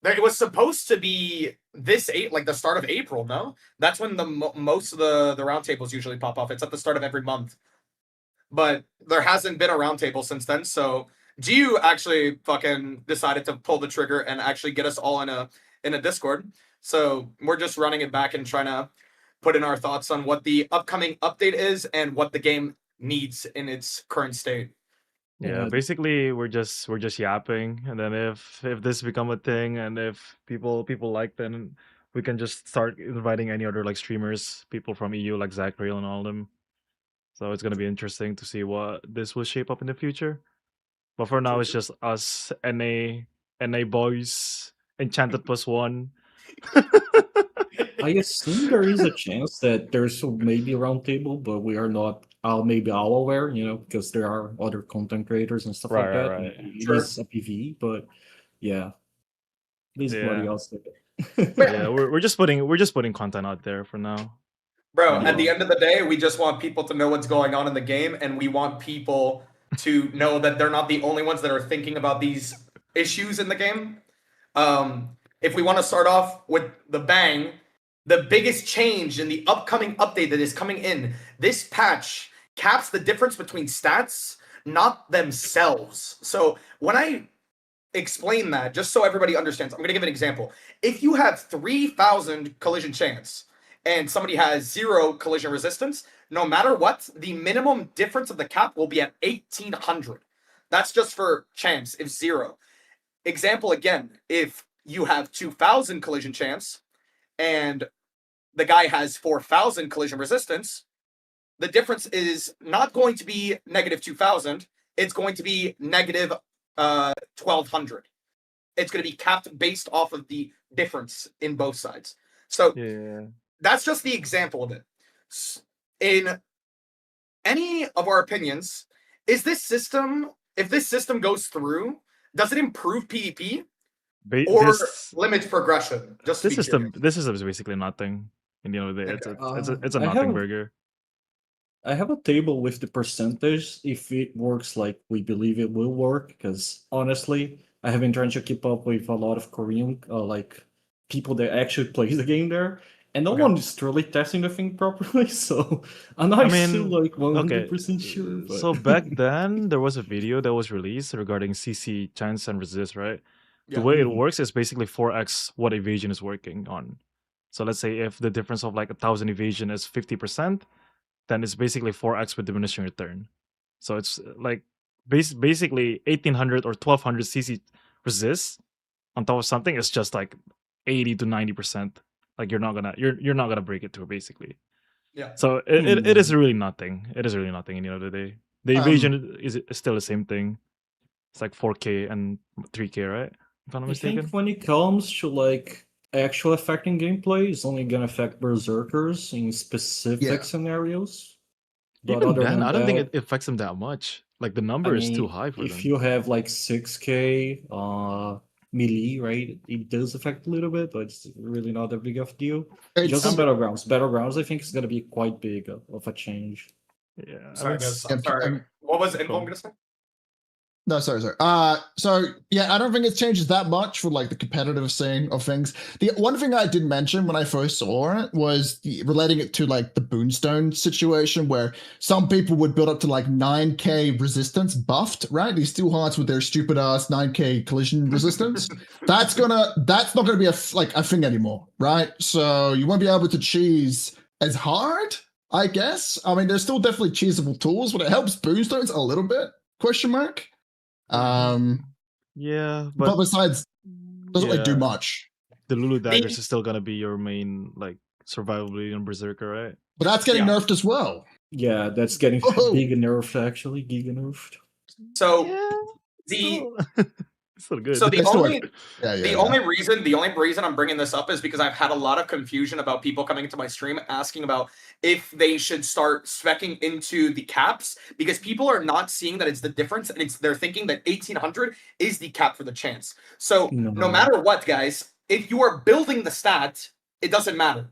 it was supposed to be like the start of April. No, that's when the most of the roundtables usually pop off. It's at the start of every month, but there hasn't been a roundtable since then. So Giu actually fucking decided to pull the trigger and actually get us all in a Discord. So we're just running it back and trying to put in our thoughts on what the upcoming update is and what the game needs in its current state. Yeah, basically we're just yapping, and then if this become a thing and if people like, then we can just start inviting any other like streamers, people from EU like Zachary and all them. So it's gonna be interesting to see what this will shape up in the future. But for now, it's just us, NA boys, Enchanted +1. I assume there is a chance that there's maybe a roundtable, but we are not maybe all aware, because there are other content creators and stuff like that. Right. It is a PvE, but yeah, this is what else. Yeah, we're just putting content out there for now. Bro, at the end of the day, we just want people to know what's going on in the game, and we want people to know that they're not the only ones that are thinking about these issues in the game. If we want to start off with the bang, the biggest change in the upcoming update that is coming in, this patch caps the difference between stats, not themselves. So when I explain that, just so everybody understands, I'm going to give an example. If you have 3,000 collision chance and somebody has 0 collision resistance, no matter what, the minimum difference of the cap will be at 1,800. That's just for chance, if 0. Example again, if you have 2,000 collision chance and the guy has 4,000 collision resistance, the difference is not going to be negative 2,000. It's going to be negative 1,200. It's going to be capped based off of the difference in both sides. So that's just the example of it. In any of our opinions, if this system goes through, does it improve PvP or limits progression? Just this system is basically nothing. And it's a nothing burger. I have a table with the percentage if it works like we believe it will work, because honestly, I have been trying to keep up with a lot of Korean like people that actually play the game there, and no one is truly testing the thing properly. So I'm not still like 100% sure. But... So back then there was a video that was released regarding CC chance and resist, right? The way it works is basically 4x what evasion is working on. So let's say if the difference of like 1,000 evasion is 50%, then it's basically 4x with diminishing return. So it's like basically 1,800 or 1,200 CC resist on top of something is just like 80 to 90%. Like you're not gonna break it through basically. Yeah. So it is really nothing. It is really nothing in the end of the day. The evasion is still the same thing. It's like 4K and 3K, right? If I'm not mistaken. I think when it comes to like actual affecting gameplay, it's only gonna affect berserkers in specific scenarios. But even then, I don't think it affects them that much. Like the number is too high for them. If you have like 6K melee, right, it does affect a little bit, but it's really not that big of a deal. Just on Battlegrounds. Battlegrounds, I think, is gonna be quite big of a change. Yeah. Sorry, guys. I'm sorry. What was Info gonna say? No, sorry. So yeah, I don't think it changes that much for like the competitive scene of things. The one thing I did mention when I first saw it was relating it to like the Boonstone situation, where some people would build up to like 9K resistance buffed, right? These steel hearts with their stupid ass 9K collision resistance. That's not gonna be a thing anymore, right? So you won't be able to cheese as hard I guess. I mean, there's still definitely cheesable tools, but it helps boonstones a little bit. Question mark. Yeah, but besides, doesn't like do yeah. much. The Lulu daggers is still gonna be your main like survivability in Berserker, right? But that's getting nerfed as well. Yeah, that's getting giga nerfed actually. Giga nerfed. So still good. So the only Yeah. reason I'm bringing this up is because I've had a lot of confusion about people coming into my stream asking about if they should start speccing into the caps, because people are not seeing that it's the difference, and they're thinking that 1800 is the cap for the chance. So no matter what, guys, if you are building the stat, it doesn't matter.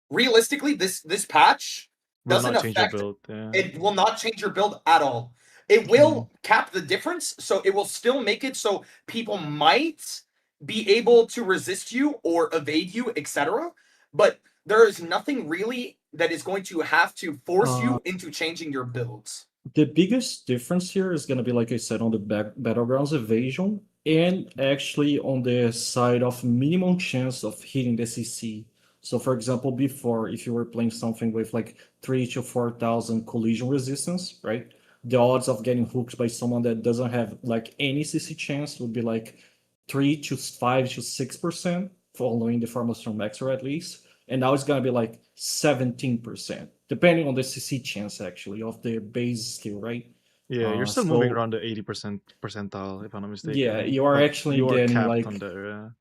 Realistically, this patch doesn't affect it will not change your build at all. It will cap the difference, so it will still make it so people might be able to resist you or evade you, etc. But there is nothing really that is going to have to force you into changing your builds. The biggest difference here is going to be, like I said, on the Battlegrounds evasion, and actually on the side of minimum chance of hitting the CC. So for example, before, if you were playing something with like 3,000 to 4,000 collision resistance, right? The odds of getting hooked by someone that doesn't have like any CC chance would be like 3 to 5 to 6%, following the formulas from Maxer at least. And now it's gonna be like 17%, depending on the CC chance actually of the base skill, right? Yeah, you're still moving around the 80% percentile, if I'm not mistaken. Yeah, you are actually getting like on that,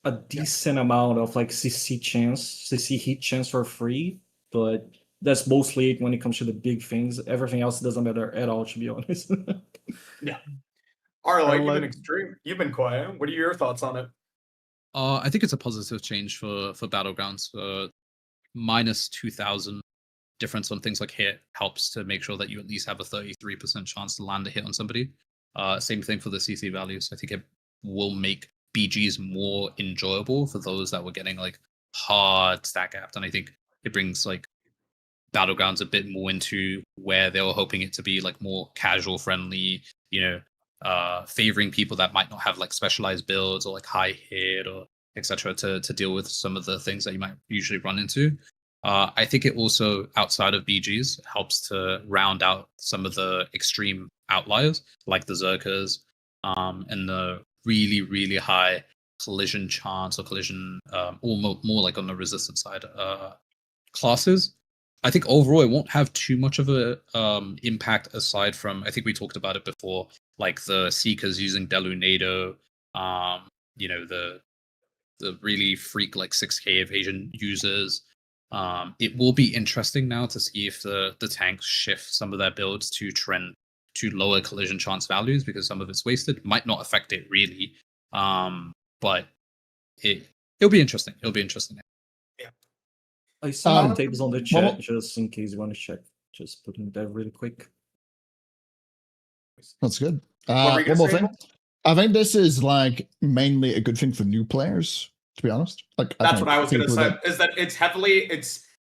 a decent amount of like CC hit chance for free, but that's mostly it when it comes to the big things. Everything else doesn't matter at all, to be honest. Yeah. Arlo, you've been quiet. What are your thoughts on it? I think it's a positive change for Battlegrounds. Minus 2,000 difference on things like hit helps to make sure that you at least have a 33% chance to land a hit on somebody. Same thing for the CC values. I think it will make BGs more enjoyable for those that were getting like hard stack gapped, and I think it brings like Battlegrounds a bit more into where they were hoping it to be, like more casual friendly, favoring people that might not have like specialized builds or like high hit or etc. to deal with some of the things that you might usually run into. I think it also, outside of BGs, helps to round out some of the extreme outliers like the Zerkers and the really, really high collision chance or collision, or more like on the resistance side classes. I think overall it won't have too much of a impact aside from, I think we talked about it before, like the Seekers using Delunado, the really freak like 6k evasion users. It will be interesting now to see if the tanks shift some of their builds to trend to lower collision chance values, because some of it's wasted. Might not affect it really, but it'll be interesting. It'll be interesting. Yeah. I see some tables on the chat just in case you want to check. Just putting that really quick. That's good. One more thing. I think this is like mainly a good thing for new players, to be honest. Like that's what I was gonna say. Is that it's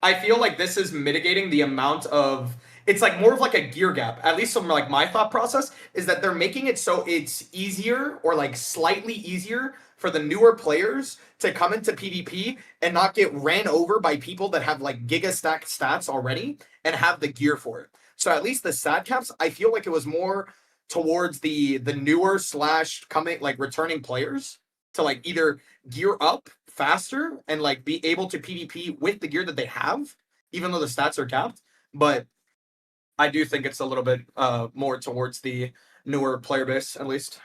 I feel like this is mitigating the amount of, it's like more of like a gear gap. At least from like my thought process is that they're making it so it's easier, or like slightly easier, for the newer players to come into PvP and not get ran over by people that have like giga stacked stats already and have the gear for it. So at least the stat caps, I feel like it was more towards the newer / coming like returning players to like either gear up faster and like be able to PvP with the gear that they have, even though the stats are capped. But I do think it's a little bit more towards the newer player base, at least.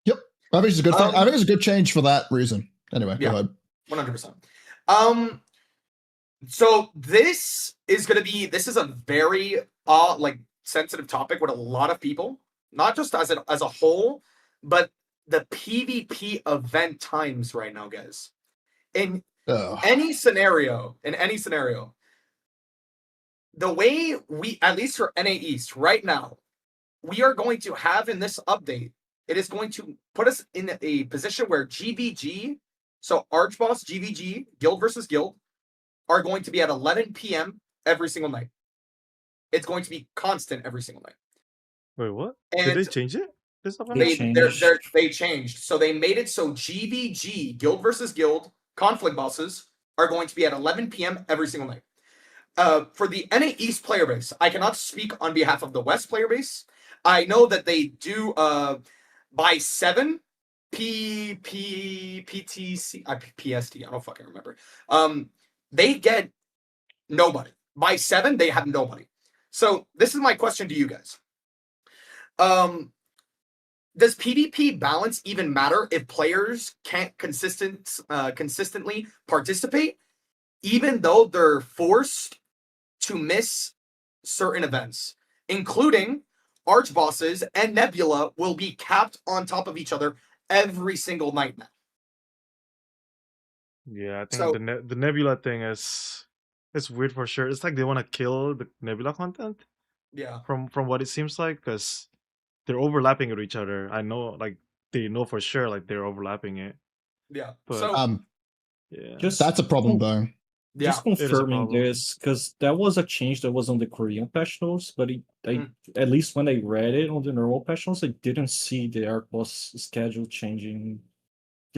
Yep, I think it's a good thing. I think it's a good change for that reason. Anyway, go ahead. 100%. So this is a very like sensitive topic with a lot of people, not just as a whole, but the PvP event times right now, guys. In any scenario, the way we, at least for NA East right now, we are going to have in this update, it is going to put us in a position where GVG, so Archboss, GVG, Guild versus Guild, are going to be at 11 p.m. every single night. It's going to be constant every single night. Wait, what? And did they change it? They changed. So they made it so GVG, Guild versus Guild, conflict bosses, are going to be at 11 p.m. every single night. for the NA East player base, I cannot speak on behalf of the West player base. I know that they do by 7 PTC PST. I don't fucking remember. They get nobody. By 7, they have nobody. So this is my question to you guys. Does PvP balance even matter if players can't consistently participate, even though they're forced to miss certain events, including arch bosses and Nebula will be capped on top of each other every single night now? Yeah, I think the Nebula thing is weird for sure. It's like they want to kill the Nebula content. Yeah. From what it seems like, because they're overlapping with each other. I know, like they know for sure, like they're overlapping it. Yeah. But, so yeah, that's a problem though. Just confirming this, because that was a change that was on the Korean patch notes, but at least when I read it on the normal patch notes, I didn't see the arc boss schedule changing.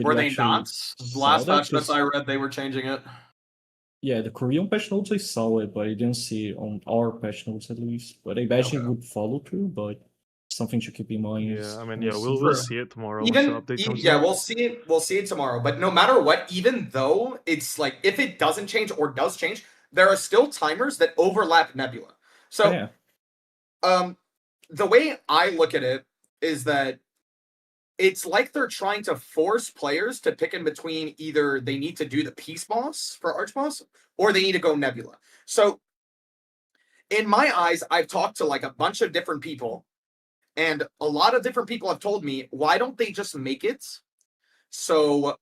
Were they not? Last patch notes I read, they were changing it. Yeah, the Korean patch notes I saw it, but I didn't see it on our patch notes at least. But I imagine it would follow through, but something to keep in mind. Yeah, I mean, yeah, we'll see it tomorrow. Once the update comes yeah, out. we'll see it tomorrow. But no matter what, even though it's like if it doesn't change or does change, there are still timers that overlap Nebula. So, the way I look at it is that it's like they're trying to force players to pick in between either they need to do the Peace Boss for Arch Boss or they need to go Nebula. So, in my eyes, I've talked to like a bunch of different people. And a lot of different people have told me, why don't they just make it so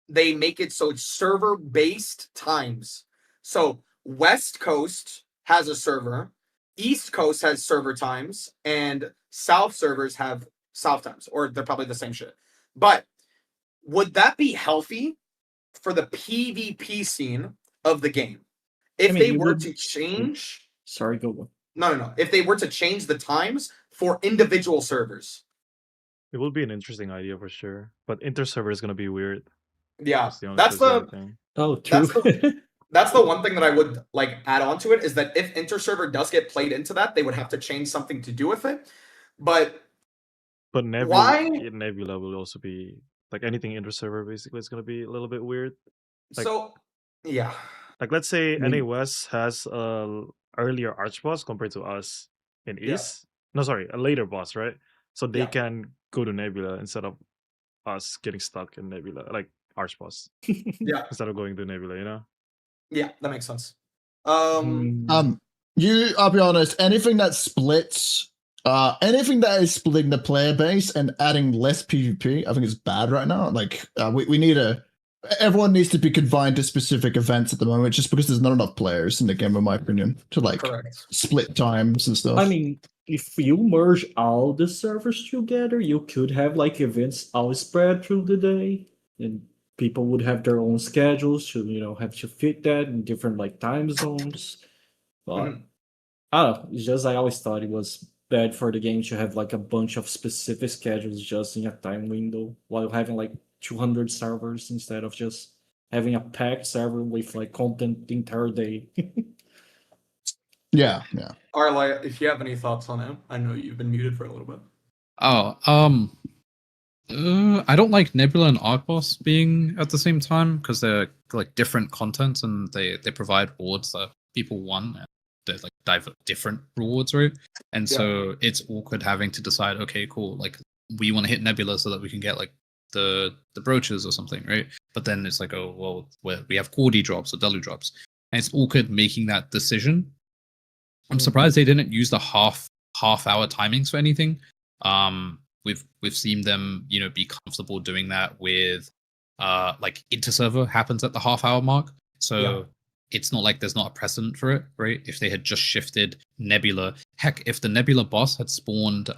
it's server-based times? So West Coast has a server, East Coast has server times, and South servers have South times, or they're probably the same shit. But would that be healthy for the PvP scene of the game? If they were to change... Sorry, go on. No. If they were to change the times for individual servers, it will be an interesting idea for sure. But inter-server is gonna be weird. Yeah, that's the thing. That's the one thing that I would like add on to it is that if inter-server does get played into that, they would have to change something to do with it. But Nebula will also be like anything inter-server. Basically, it's gonna be a little bit weird. Like, yeah. Like let's say NA West has earlier arch boss compared to us in East. No, sorry, a later boss, right? So they can go to Nebula instead of us getting stuck in Nebula, like arch boss. Instead of going to Nebula, you know? Yeah, that makes sense. I'll be honest, anything that splits anything that is splitting the player base and adding less PvP, I think is bad right now. Like we need everyone needs to be confined to specific events at the moment, just because there's not enough players in the game, in my opinion, to like split times and stuff. I mean, if you merge all the servers together, you could have like events all spread through the day, and people would have their own schedules to have to fit that in different like time zones. But I don't know. It's just I always thought it was bad for the game to have like a bunch of specific schedules just in a time window, while having like 200 servers instead of just having a packed server with like content the entire day. Yeah. Arla, if you have any thoughts on it, I know you've been muted for a little bit. I don't like Nebula and Arcboss being at the same time because they're like different content and they provide rewards that people want. And they're like different rewards, right? And so it's awkward having to decide, okay, cool, like we want to hit Nebula so that we can get like the brooches or something, right? But then it's like, oh well, we have Cordy drops or Delu drops, and it's awkward making that decision. I'm surprised they didn't use the half hour timings for anything. We've seen them be comfortable doing that with like inter-server happens at the half hour mark, so it's not like there's not a precedent for it, right? If they had just shifted Nebula, heck, if the Nebula boss had spawned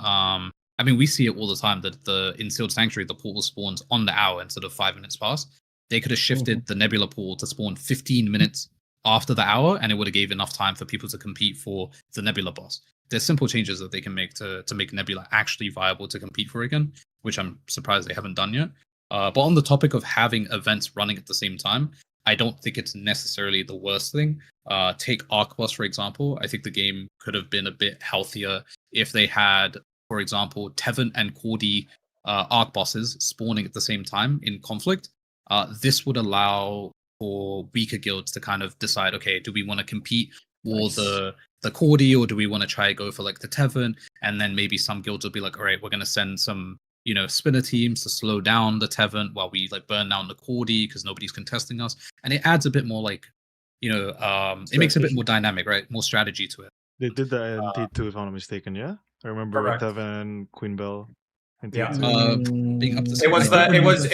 I mean, we see it all the time that in Sealed Sanctuary, the portal spawns on the hour instead of 5 minutes past. They could have shifted the Nebula pool to spawn 15 minutes after the hour, and it would have gave enough time for people to compete for the Nebula boss. There's simple changes that they can make to make Nebula actually viable to compete for again, which I'm surprised they haven't done yet. But on the topic of having events running at the same time, I don't think it's necessarily the worst thing. Take Arc Boss, for example. I think the game could have been a bit healthier if they had, for example, Tevin and Cordy Arc Bosses spawning at the same time in conflict. This would allow for weaker guilds to kind of decide, okay, do we want to compete for the Cordy, or do we want to try go for like the Tevin? And then maybe some guilds will be like, all right, we're going to send some, you know, spinner teams to slow down the Tevin while we like burn down the Cordy because nobody's contesting us. And it adds a bit more like, you know, it makes it a bit more dynamic, right? More strategy to it. They did that in T2, if I'm not mistaken, yeah? I remember Correct. Tevin and Queen Bell in Yeah. T2. Being up to It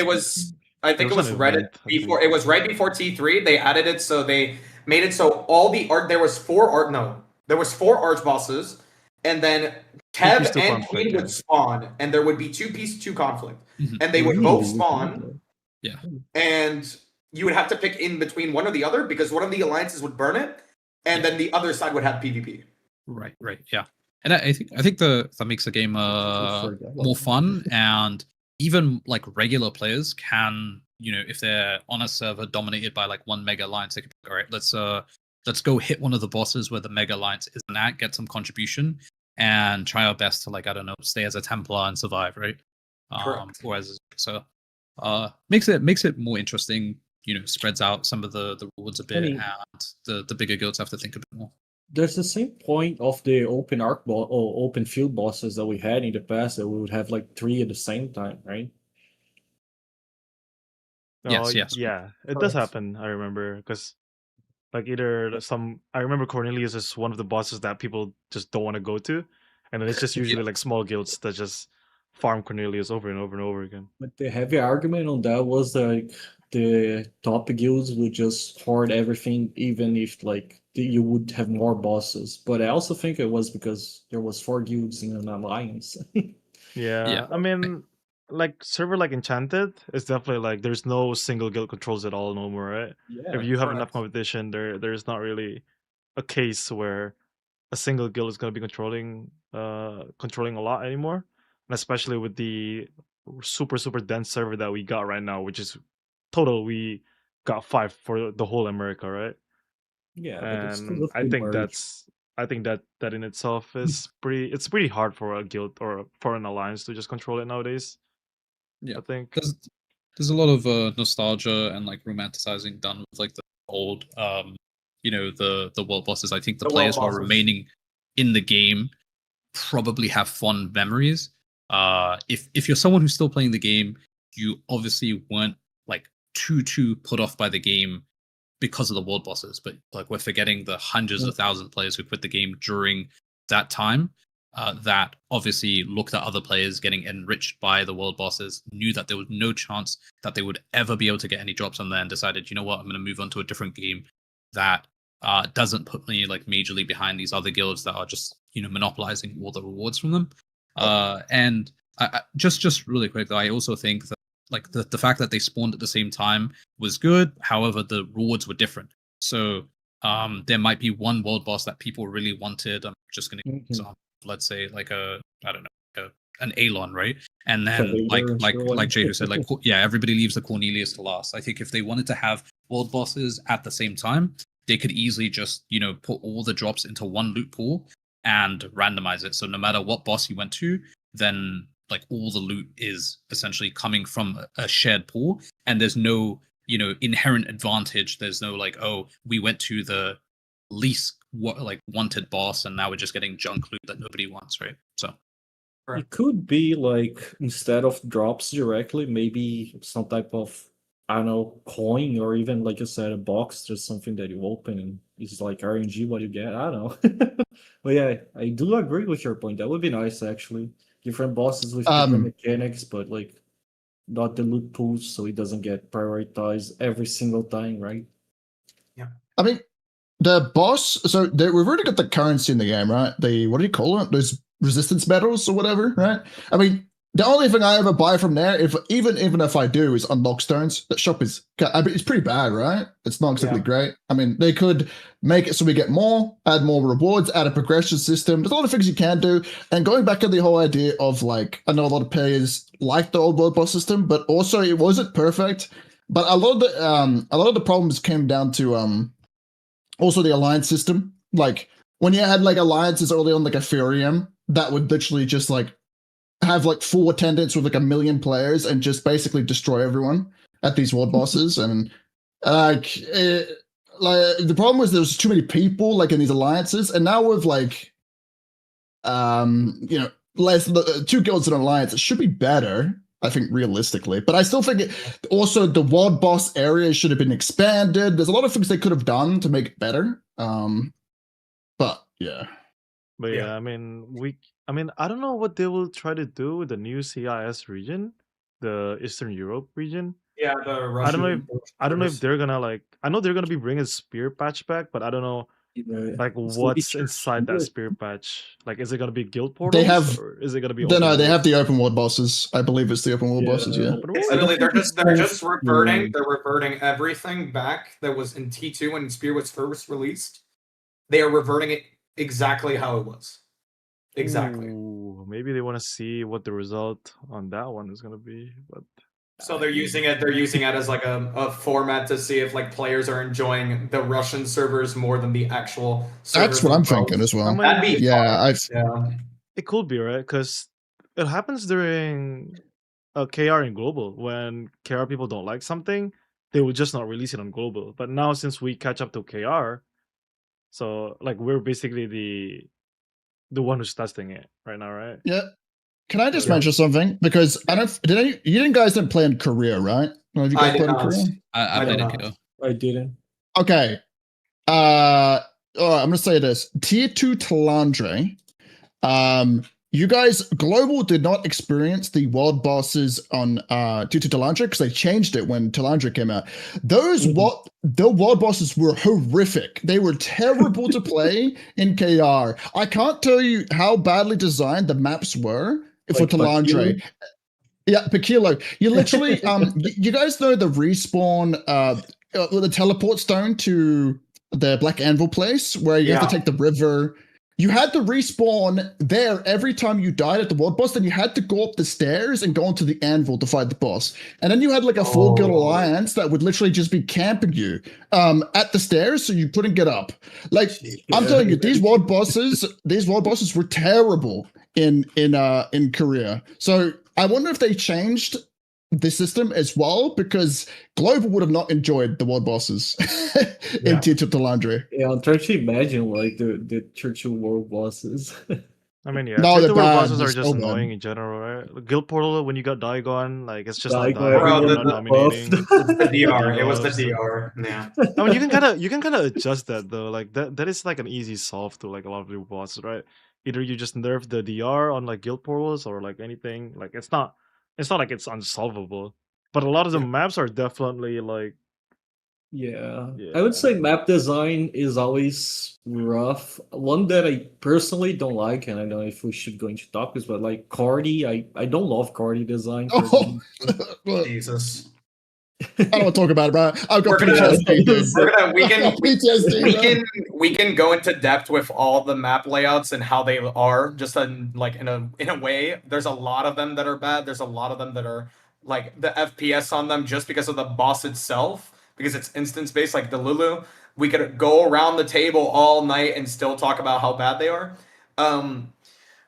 was I think it was Reddit before. It was right before T3. They added it, so they made it so all the art. There was four arch bosses, and then Tev and Queen would spawn, and there would be 2 conflict, and they would both spawn. Yeah, and you would have to pick in between one or the other because one of the alliances would burn it, and then the other side would have PvP. Right, yeah. And I think that makes the game more fun, and even like regular players can, you know, if they're on a server dominated by like one mega alliance, they can be, all right, let's go hit one of the bosses where the mega alliance isn't at, get some contribution, and try our best to, like, I don't know, stay as a Templar and survive, right? Makes it more interesting, you know, spreads out some of the rewards a bit, and the bigger guilds have to think a bit more. There's the same point of the open arc or open field bosses that we had in the past, that we would have like 3 at the same time, right? Yes. Yeah, it does happen. I remember because, like, I remember Cornelius is one of the bosses that people just don't want to go to, and then it's just usually like small guilds that just farm Cornelius over and over and over again. But the heavy argument on that was like the top guilds would just hoard everything, even if like you would have more bosses. But I also think it was because there was 4 guilds in an alliance. Yeah, I mean, like server like Enchanted, it's definitely like there's no single guild controls at all no more, right? Yeah, if you have enough competition, there's not really a case where a single guild is going to be controlling a lot anymore, and especially with the super dense server that we got right now, which is total, we got 5 for the whole America, right? Yeah, and I think that in itself is pretty hard for a guild or for an alliance to just control it nowadays. Yeah, I think there's a lot of nostalgia and like romanticizing done with like the old, you know, the world bosses. I think the players who are remaining in the game probably have fond memories. If you're someone who's still playing the game, you obviously weren't like too put off by the game because of the world bosses, but like we're forgetting the hundreds of thousands of players who quit the game during that time, that obviously looked at other players getting enriched by the world bosses, knew that there was no chance that they would ever be able to get any drops on there, and decided, you know what, I'm going to move on to a different game that doesn't put me like majorly behind these other guilds that are just, you know, monopolizing all the rewards from them. And I just really quick though, I also think that like the fact that they spawned at the same time was good. However, the rewards were different. So there might be one world boss that people really wanted. I'm just going to example, let's say like an Alon, right? And then like Jay who said, like, yeah, everybody leaves the Cornelius to last. I think if they wanted to have world bosses at the same time, they could easily just, you know, put all the drops into one loot pool and randomize it. So no matter what boss you went to, then like all the loot is essentially coming from a shared pool, and there's no, you know, inherent advantage. There's no like, oh, we went to the least wanted boss and now we're just getting junk loot that nobody wants, right? So it could be like, instead of drops directly, maybe some type of, I don't know, coin, or even like you said, a box, just something that you open and it's like RNG what you get. I don't know. But yeah, I do agree with your point. That would be nice actually. Different bosses with different mechanics, but like not the loot pools, so it doesn't get prioritized every single time, right? Yeah. I mean, the boss. So we've already got the currency in the game, right? What do you call it? Those resistance medals or whatever, right? I mean, the only thing I ever buy from there, even if I do, is unlock stones. That shop is, I mean, it's pretty bad, right? It's not exactly great. I mean, they could make it so we get more, add more rewards, add a progression system. There's a lot of things you can do. And going back to the whole idea of like, I know a lot of players like the old world boss system, but also it wasn't perfect. But a lot of the problems came down to also the alliance system. Like when you had like alliances early on, like Ethereum, that would literally just like have like full attendance with like 1 million players and just basically destroy everyone at these world bosses. And like the problem was there was too many people like in these alliances, and now with like you know less 2 guilds in an alliance, it should be better. I think realistically, but I still think also the world boss area should have been expanded. There's a lot of things they could have done to make it better. But yeah. But yeah, I mean, I don't know what they will try to do with the new CIS region, the Eastern Europe region. Yeah, the I don't know Russian. I don't know if they're gonna like. I know they're gonna be bringing Spear Patch back, but I don't know like what's inside that Spear Patch. Like, is it gonna be guild portals? They have, or is it gonna be? No, they have the open world bosses. I believe it's the open world bosses. Yeah. It's literally they're just reverting. They're reverting everything back that was in T2 when Spear was first released. They are reverting it exactly how it was. Exactly. Ooh, maybe they want to see what the result on that one is gonna be, but. So they're using it. They're using it as like a format to see if like players are enjoying the Russian servers more than the actual. That's what I'm thinking as well. That'd be yeah, It could be, right? Because it happens during KR and global. When KR people don't like something, they will just not release it on global. But now since we catch up to KR, so like we're basically the one who's testing it right now, right? Yeah. Can I just mention something? Because I don't. You guys didn't play in Korea, right? No, you guys played in Korea? I played in Korea. I didn't. Okay. All right, I'm gonna say this. Tier 2 Talandre. You guys, Global did not experience the world bosses on Tier 2 Talandre because they changed it when Talandre came out. The world bosses were horrific. They were terrible to play in KR. I can't tell you how badly designed the maps were for Talandre. Yeah, Pakilo. You literally, you guys know the respawn, the teleport stone to the Black Anvil place where you have to take the river. You had to respawn there every time you died at the world boss. Then you had to go up the stairs and go onto the anvil to fight the boss. And then you had like a 4-guild alliance that would literally just be camping you at the stairs, so you couldn't get up. Like I'm telling you, these world bosses were terrible in Korea. So I wonder if they changed the system as well, because Global would have not enjoyed the world bosses in Tier 2 Talandre. Yeah, I'm trying to imagine like the Churchill world bosses. I mean, yeah, no, the world bad. bosses are just annoying in general, right? Guild Portal, when you got Digon, like it's just not nominating. The DR. It was the DR. Yeah. I mean, you can kind of adjust that though. Like that is like an easy solve to like a lot of the bosses, right? Either you just nerf the DR on like Guild Portals or like anything. Like it's not like it's unsolvable. But a lot of the maps are definitely like. Yeah, I would say map design is always rough. One that I personally don't like, and I don't know if we should go into topics, but like Cardi, I don't love Cardi design. Jesus. I don't want to talk about it, bro. I've got PTSD. We can go into depth with all the map layouts and how they are. Just in a way, there's a lot of them that are bad. There's a lot of them that are like the FPS on them just because of the boss itself, because it's instance based. Like the Lulu, we could go around the table all night and still talk about how bad they are.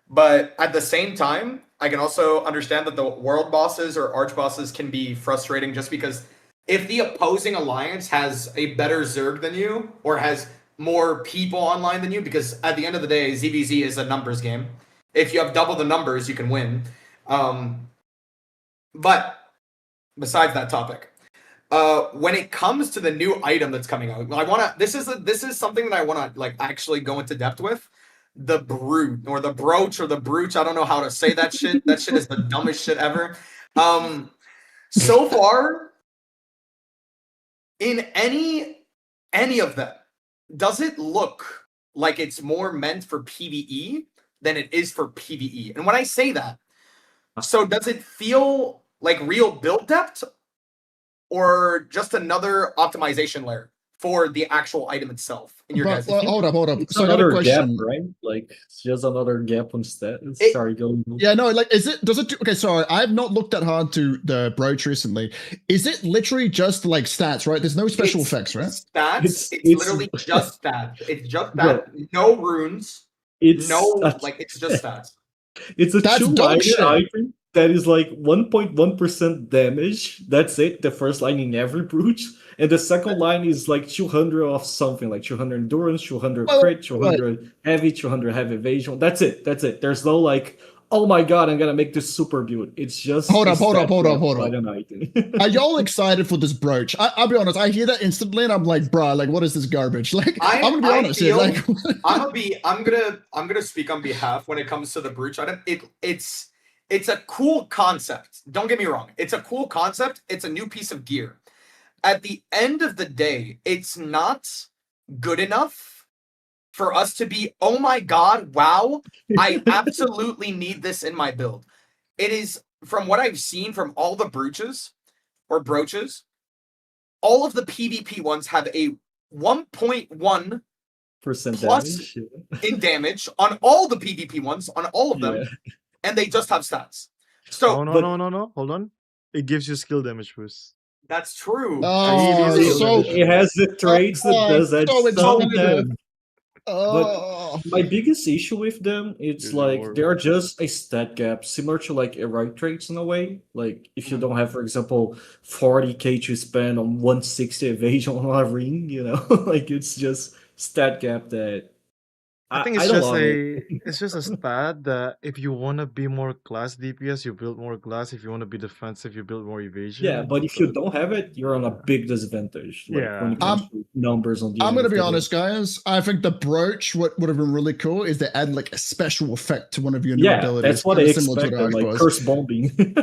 But at the same time, I can also understand that the world bosses or arch bosses can be frustrating just because if the opposing alliance has a better Zerg than you or has more people online than you, because at the end of the day, ZVZ is a numbers game. If you have double the numbers, you can win. But besides that topic, when it comes to the new item that's coming out, this is something that I want to like actually go into depth with. The brute or the brooch or the brooch. I don't know how to say that shit. That shit is the dumbest shit ever. So far, in any of them, does it look like it's more meant for PvE than it is for PvE? And when I say that, so does it feel like real build depth or just another optimization layer for the actual item itself. In your But guys' hold up. It's So I got a another gap, question. right? Like it's just another gap on stats. Sorry, go. Yeah, no, like, does it, okay, sorry, I've not looked that hard to the brooch recently. Is it literally just like stats, right? There's no special effects, right? Stats, it's literally just stats. It's just Bro. that, no runes, It's it's just stats. It's a That's dog two-liner shit. item that is like 1.1% damage. That's it. The first line in every brooch. And the second line is like 200 of something, like 200 endurance, 200 crit, 200 heavy, 200 heavy evasion. That's it. There's no like, oh my god, I'm gonna make this super build. It's just Hold up. An item. Are y'all excited for this brooch? I'll be honest. I hear that instantly, and I'm like, bruh, like, what is this garbage? Like, I'm gonna be honest here. Like, I'm gonna speak on behalf when it comes to the brooch item. It's a cool concept. Don't get me wrong. It's a cool concept. It's a new piece of gear. At the end of the day, it's not good enough for us to be, oh my god, wow, I absolutely need this in my build. It is, from what I've seen from all the brooches, all of the PvP ones have a 1.1% plus damage in damage on all the PvP ones, on all of them, and they just have stats. So no. Hold on. It gives you skill damage boost. That's true. It has the traits that does that stuff. Oh. But my biggest issue with them, it's like they're just a stat gap, similar to like heroic traits in a way. Like if you don't have, for example, 40k to spend on 160 evasion on a ring, you know, like it's just stat gap that I think it's just a stat that if you want to be more glass DPS, you build more glass. If you want to be defensive, you build more evasion. Yeah, but if you don't have it, you're on a big disadvantage. Like when it comes to numbers on the I'm gonna be honest, guys. I think the brooch, what would have been really cool is to add like a special effect to one of your new abilities. That's what I expected, like curse bombing.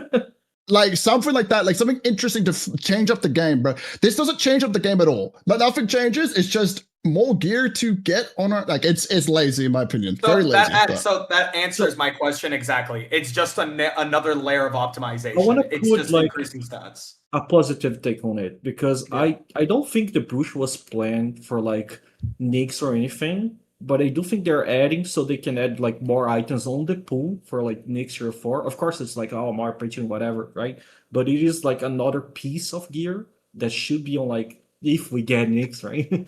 Like something like that, like something interesting to change up the game, bro. This doesn't change up the game at all. But nothing changes. It's just more gear to get on our, like it's lazy in my opinion. Very lazy. So that answers my question exactly. It's just another layer of optimization. I want to it's put just like increasing stats. A positive take on it because I don't think the brooch was planned for like nicks or anything. But I do think they're adding so they can add like more items on the pool for like next year 4. Of course, it's like, oh, more pitching, whatever, right? But it is like another piece of gear that should be on like, if we get nicks, right?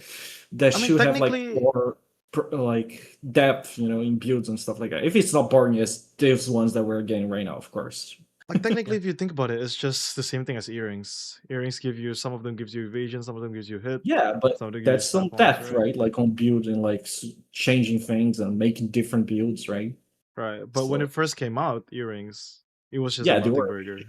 That should have like more like depth, you know, in builds and stuff like that. If it's not boring as those ones that we're getting right now, of course. Like technically, if you think about it, it's just the same thing as earrings. Earrings give you, some of them gives you evasion, some of them gives you hit. Yeah, but that's some depth, right? Like on build and like changing things and making different builds, right? Right, but when it first came out, earrings, it was just a nothing burger.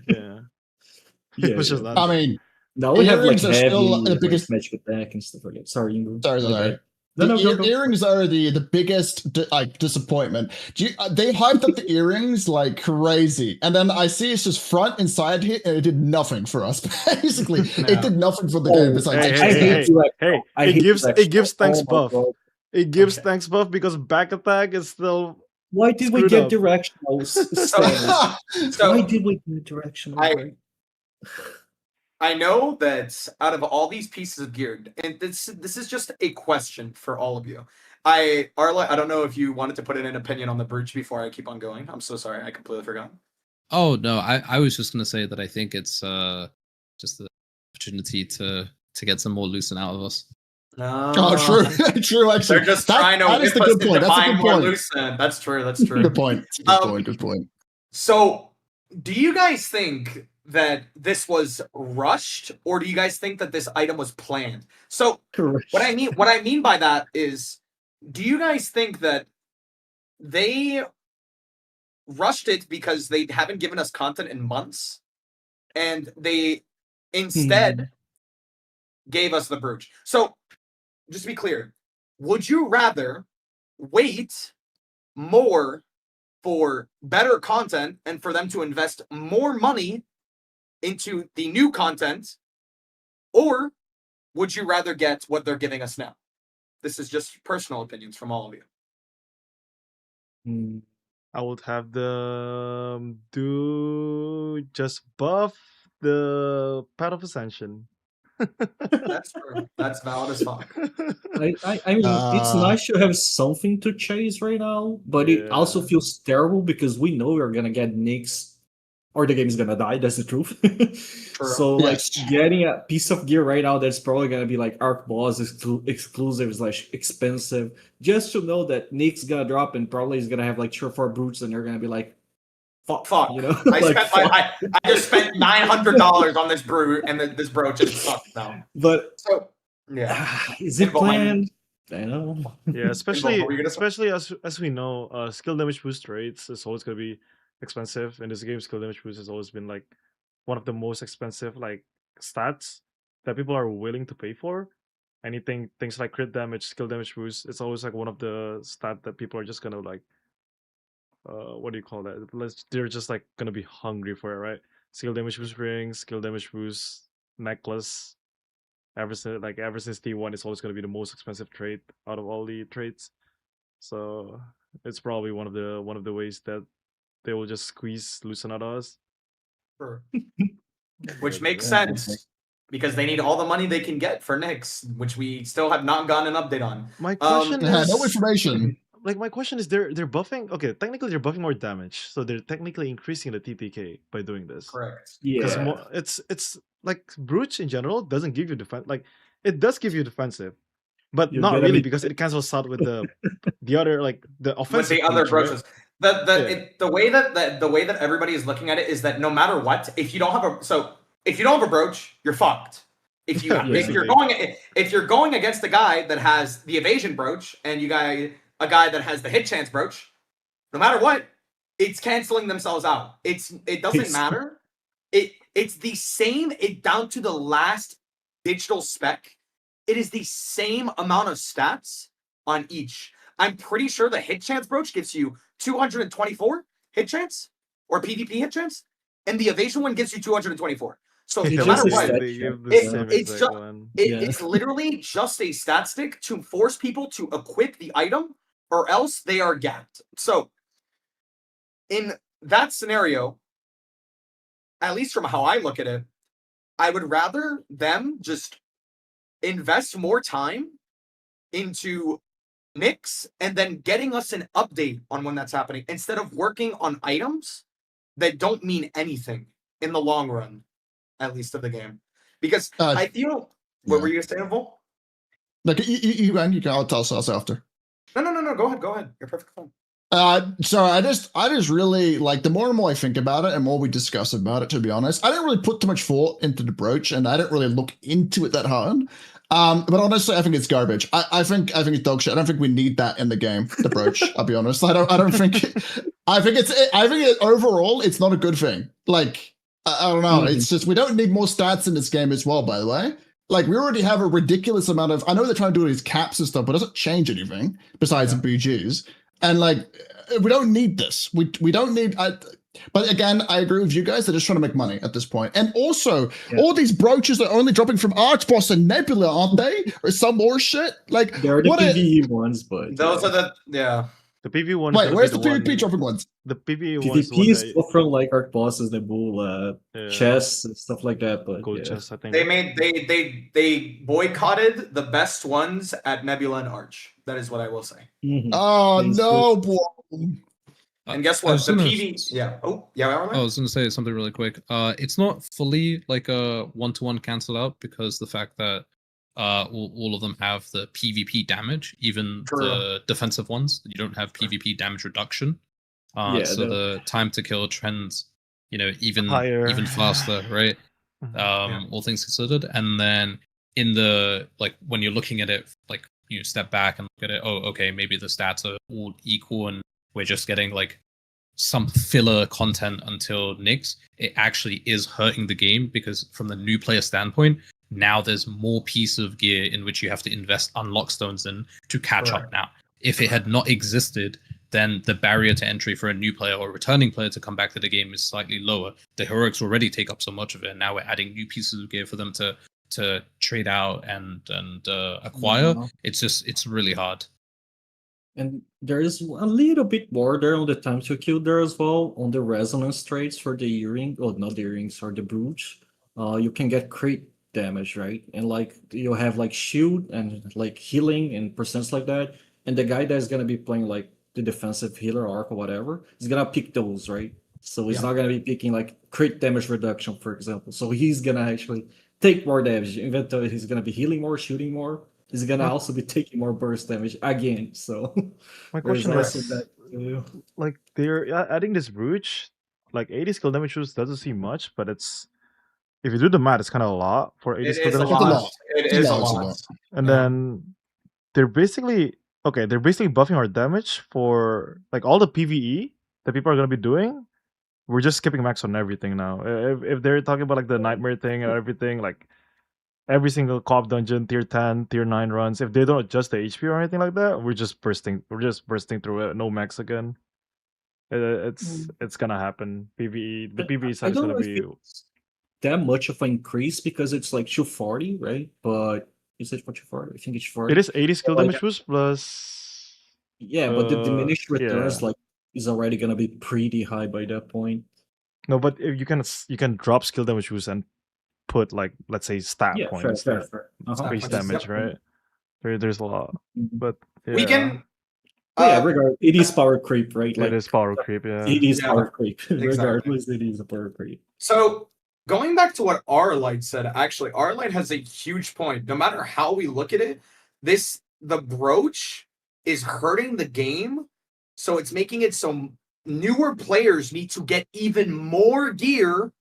It was just I mean, now we have like heavy, the biggest magic attack and stuff like that. Sorry, Ingo. Sorry. The earrings are the biggest disappointment. They hyped up the earrings like crazy, and then I see it's just front and side here, and it did nothing for us. Basically, it did nothing for the game. Besides, it gives thanks buff. It gives thanks buff because back attack is still. Why did we get directional? Why did we get directional? I know that out of all these pieces of gear, and this is just a question for all of you. Arla, I don't know if you wanted to put in an opinion on the brooch before I keep on going. I'm so sorry, I completely forgot. Oh no, I was just gonna say that I think it's just the opportunity to get some more loosen out of us. Oh, true, true. Actually, they're just trying to whip us into buying more loosen. That's true. That's true. Good point. Good point. So, do you guys think that this was rushed, or do you guys think that this item was planned? So what I mean by that is, do you guys think that they rushed it because they haven't given us content in months and they instead gave us the brooch? So just to be clear, would you rather wait more for better content and for them to invest more money into the new content, or would you rather get what they're giving us now? This is just personal opinions from all of you. I would have them do just buff the Path of Ascension. That's true. That's valid as fuck. I mean, it's nice to have something to chase right now, but it also feels terrible because we know we're gonna get nicks or the game is gonna die. That's the truth. So, like, getting a piece of gear right now that's probably gonna be like Arc Boss exclusive / expensive, just to know that Nick's gonna drop and probably is gonna have like 3 or 4 brutes, and they're gonna be like, fuck, you know. I just spent $900 on this brute, and this brooch is fucked now. But so yeah, is it planned? I know. Yeah, especially as we know, skill damage boost rates is always gonna be expensive in this game. Skill damage boost has always been like one of the most expensive like stats that people are willing to pay for. Things like crit damage, skill damage boost, it's always like one of the stat that people are just gonna like what do you call that? They're just like gonna be hungry for it, right? Skill damage boost ring, skill damage boost necklace. Ever since T1, it's always gonna be the most expensive trait out of all the traits. So it's probably one of the ways that they will just squeeze loosen out of us. Sure. Which makes sense because they need all the money they can get for Nyx, which we still have not gotten an update on. My question is no information. Like my question is, they're buffing. Okay, technically they're buffing more damage, so they're technically increasing the TTK by doing this. Correct. Because it's like brooch in general doesn't give you defense. Like it does give you defensive, but not really because it cancels out with the other like the offensive. With the other brooches. Right? The way that everybody is looking at it is that no matter what, if you don't have a brooch, you're fucked. If you're going against a guy that has the evasion brooch and a guy that has the hit chance brooch, no matter what, it's canceling themselves out. It doesn't matter. It's the same. Down to the last digital spec. It is the same amount of stats on each. I'm pretty sure the hit chance brooch gives you 224 hit chance or PvP hit chance, and the evasion one gives you 224. So no matter what, it's literally just a stat stick to force people to equip the item, or else they are gapped. So in that scenario, at least from how I look at it, I would rather them just invest more time into Nyx and then getting us an update on when that's happening instead of working on items that don't mean anything in the long run, at least of the game. Because I feel... What were you going to say, Vol? Like, you can, I'll tell us after. No, go ahead. You're perfect. Fine. So I just really like the more and more I think about it and more we discuss about it, to be honest. I didn't really put too much thought into the brooch and I didn't really look into it that hard. But honestly, I think it's garbage. I think it's dog shit. I don't think we need that in the game, the brooch. I'll be honest. I don't think I think overall it's not a good thing. Like, I don't know. It's just we don't need more stats in this game as well, by the way. Like, we already have a ridiculous amount of, I know they're trying to do these caps and stuff, but it doesn't change anything besides the BGs. And like, we don't need this. We don't need, but again, I agree with you guys. They're just trying to make money at this point. And also, all these brooches are only dropping from Arch Boss and Nebula, aren't they? Or some more shit? Like, they're the PvE ones, but those are the, the PvE ones. Wait, where's the PvP dropping ones? The PvE ones. PvP is from like Arc Bosses, the bull chests and stuff like that. But gold chests, I think. They boycotted the best ones at Nebula and Arch. That is what I will say. Oh no, boy. And guess what? The PvE. Yeah. Oh, yeah. I was going to say something really quick. It's not fully like a one-to-one cancelled out because the fact that all of them have the PvP damage, even the defensive ones. You don't have PvP damage reduction. So the time to kill trends, even faster, right? All things considered. And then in the when you're looking at it, step back and look at it. Oh, okay, maybe the stats are all equal, and we're just getting some filler content until Nyx. It actually is hurting the game because from the new player standpoint, now there's more piece of gear in which you have to invest unlock stones in to catch up now. If it had not existed, then the barrier to entry for a new player or returning player to come back to the game is slightly lower. The heroics already take up so much of it, and now we're adding new pieces of gear for them to trade out and acquire. It's really hard. And there is a little bit more there on the time to kill there as well, on the resonance traits for the earring, not the earrings, or the brooch. You can get crit damage, right? And like you have like shield and like healing and percents like that. And the guy that's gonna be playing like the defensive healer arc or whatever is gonna pick those, right? So he's not gonna be picking like crit damage reduction, for example. So he's gonna actually take more damage, even though he's gonna be healing more, shooting more. He's gonna also be taking more burst damage again. So My there's question also is, that too. like they're adding this brooch, like 80 skill damage boost doesn't seem much, but it's if you do the math, it's kind of a lot for 80 It skill is a damage It's a lot. lot. It It's a is a lot, it's a lot. lot. and Yeah. then they're basically buffing our damage for like all the PVE that people are gonna be doing. We're just skipping max on everything now. If they're talking about like the nightmare thing and everything, like every single co-op dungeon, tier 10, tier 9 runs, if they don't adjust the HP or anything like that, we're just bursting through it. No max again. It's gonna happen. PVE, the PVE I side is don't gonna know if be it's that much of an increase because it's like 240, right? But is it for 240? I think it's 40. it is 80 skill Like, damage boost plus yeah, but the diminished returns yeah. like is already gonna be pretty high by that point. No, but if you can drop skill damage boost and put like let's say stat Yeah, point fair. instead. Uh-huh. Base Yep. damage, right? There's a lot. But yeah, We can. But yeah, regardless, it is power creep, right? it is power creep, yeah. It is Yeah, power creep. exactly. Regardless, it is a power creep. So going back to what Arlight said, actually, Arlight has a huge point. No matter how we look at it, the brooch is hurting the game, so it's making it so newer players need to get even more gear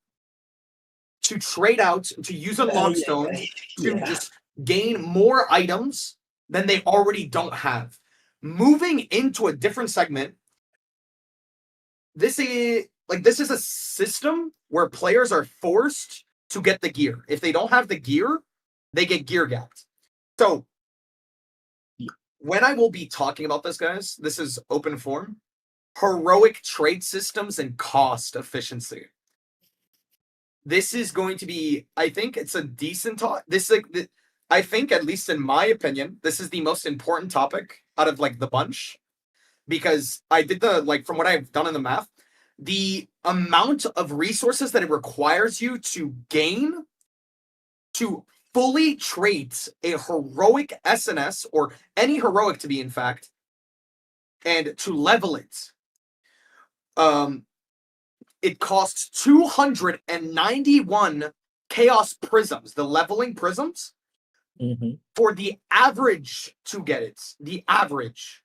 to trade out, to use unlock stones, to just gain more items than they already don't have. Moving into a different segment, this is a system where players are forced to get the gear. If they don't have the gear, they get gear gapped. So when I will be talking about this, guys, this is open form. Heroic trade systems and cost efficiency. This is going to be, I think it's a decent talk. I think, at least in my opinion, this is the most important topic out of like the bunch, because I did from what I've done in the math, the amount of resources that it requires you to gain to fully trait a heroic SNS, or any heroic to be in fact, and to level it. It costs 291 chaos prisms, the leveling prisms, for the average to get it. The average.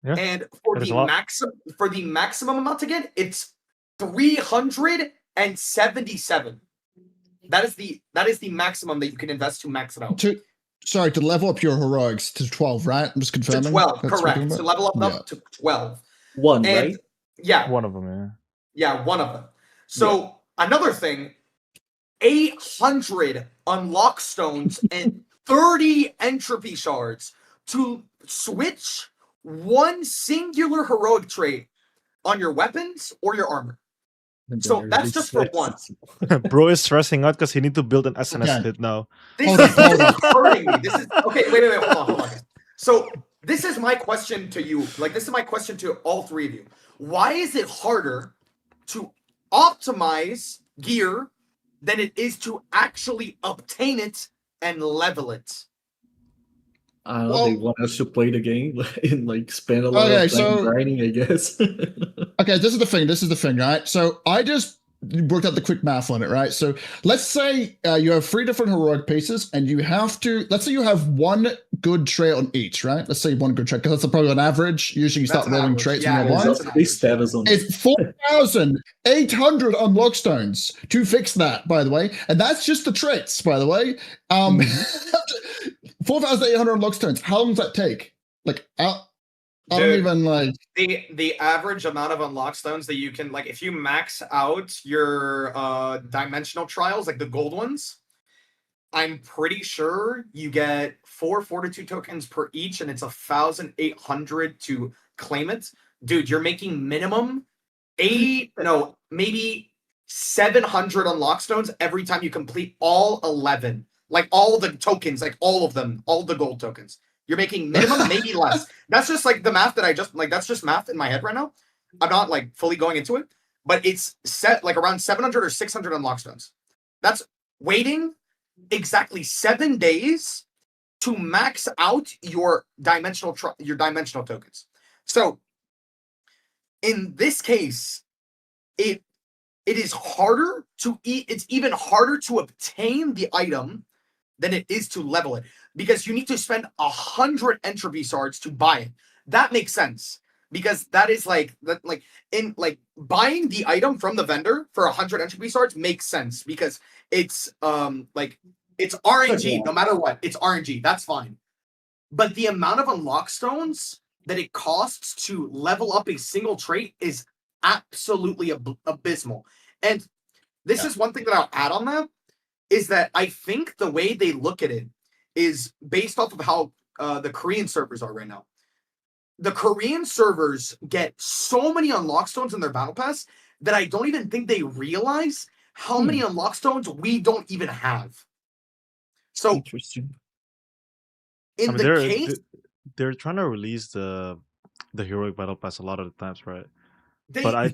Yeah, and for the maximum amount to get, it's 377. That is the maximum that you can invest to max it out. To level up your heroics to 12, right? I'm just confirming. To 12, That's correct. To level up to 12. One, right? Yeah. One of them, yeah. Yeah, one of them. So another thing, 800 unlock stones and 30 entropy shards to switch one singular heroic trait on your weapons or your armor. So that's just for one. Bro is stressing out because he need to build an SNS hit now. This is hurting me. This is okay. Wait, hold on. So this is my question to you. Like, this is my question to all three of you. Why is it harder to optimize gear than it is to actually obtain it and level it? I don't know, they want us to play the game and like spend a lot of time grinding, I guess. Okay, this is the thing, right? So I just worked out the quick math on it, right? So let's say you have 3 different heroic pieces, and you have to, let's say you have one good trait on each, right? Let's say one good trait, because that's probably on average. Usually you start rolling traits on one. It's 4,800 unlock stones to fix that, by the way. And that's just the traits, by the way. 4,800 unlock stones. How long does that take? Like, I don't even like the average amount of unlock stones that you can, like, if you max out your dimensional trials, like the gold ones, I'm pretty sure you get 4 fortitude tokens per each, and it's 1,800 to claim it. Dude, you're making minimum maybe 700 unlock stones every time you complete all 11. Like, all the tokens, like all of them, all the gold tokens. You're making minimum, maybe less. That's just like the math that I just, like, that's just math in my head right now. I'm not like fully going into it, but it's set like around 700 or 600 unlock stones. That's waiting exactly 7 days to max out your dimensional tokens. So in this case, it is harder to eat. It's even harder to obtain the item than it is to level it, because you need to spend 100 entropy shards to buy it. That makes sense, because that is like buying the item from the vendor for 100 entropy shards makes sense, because it's it's RNG. No matter what, it's RNG. That's fine. But the amount of unlock stones that it costs to level up a single trait is absolutely abysmal. And this is one thing that I'll add on that, is that I think the way they look at it is based off of how the Korean servers are right now. The Korean servers get so many unlock stones in their battle pass that I don't even think they realize how many unlock stones we don't even have. So interesting. In they're trying to release the heroic battle pass a lot of the times, right? But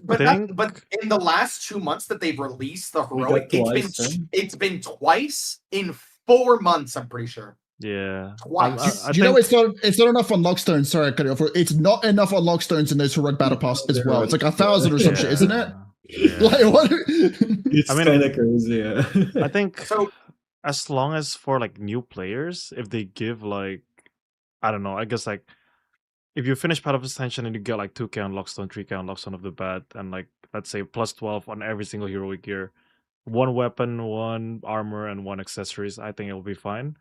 in the last 2 months that they've released the heroic, it's been twice in 4 months. I'm pretty sure. Yeah. Twice. Do you know it's not enough unlock stones? Sorry, I cut you off. It's not enough unlock stones in those heroic battle pass as well. It's like 1,000 or some shit, isn't it? Yeah. Like what? It's kind of crazy. Yeah. I think as long as for like new players, if they give like, I don't know, I guess like if you finish Path of Ascension and you get like 2k unlock stone, 3k unlock stone of the bat, and like let's say plus 12 on every single heroic gear, 1 weapon, 1 armor, and 1 accessories, I think it will be fine.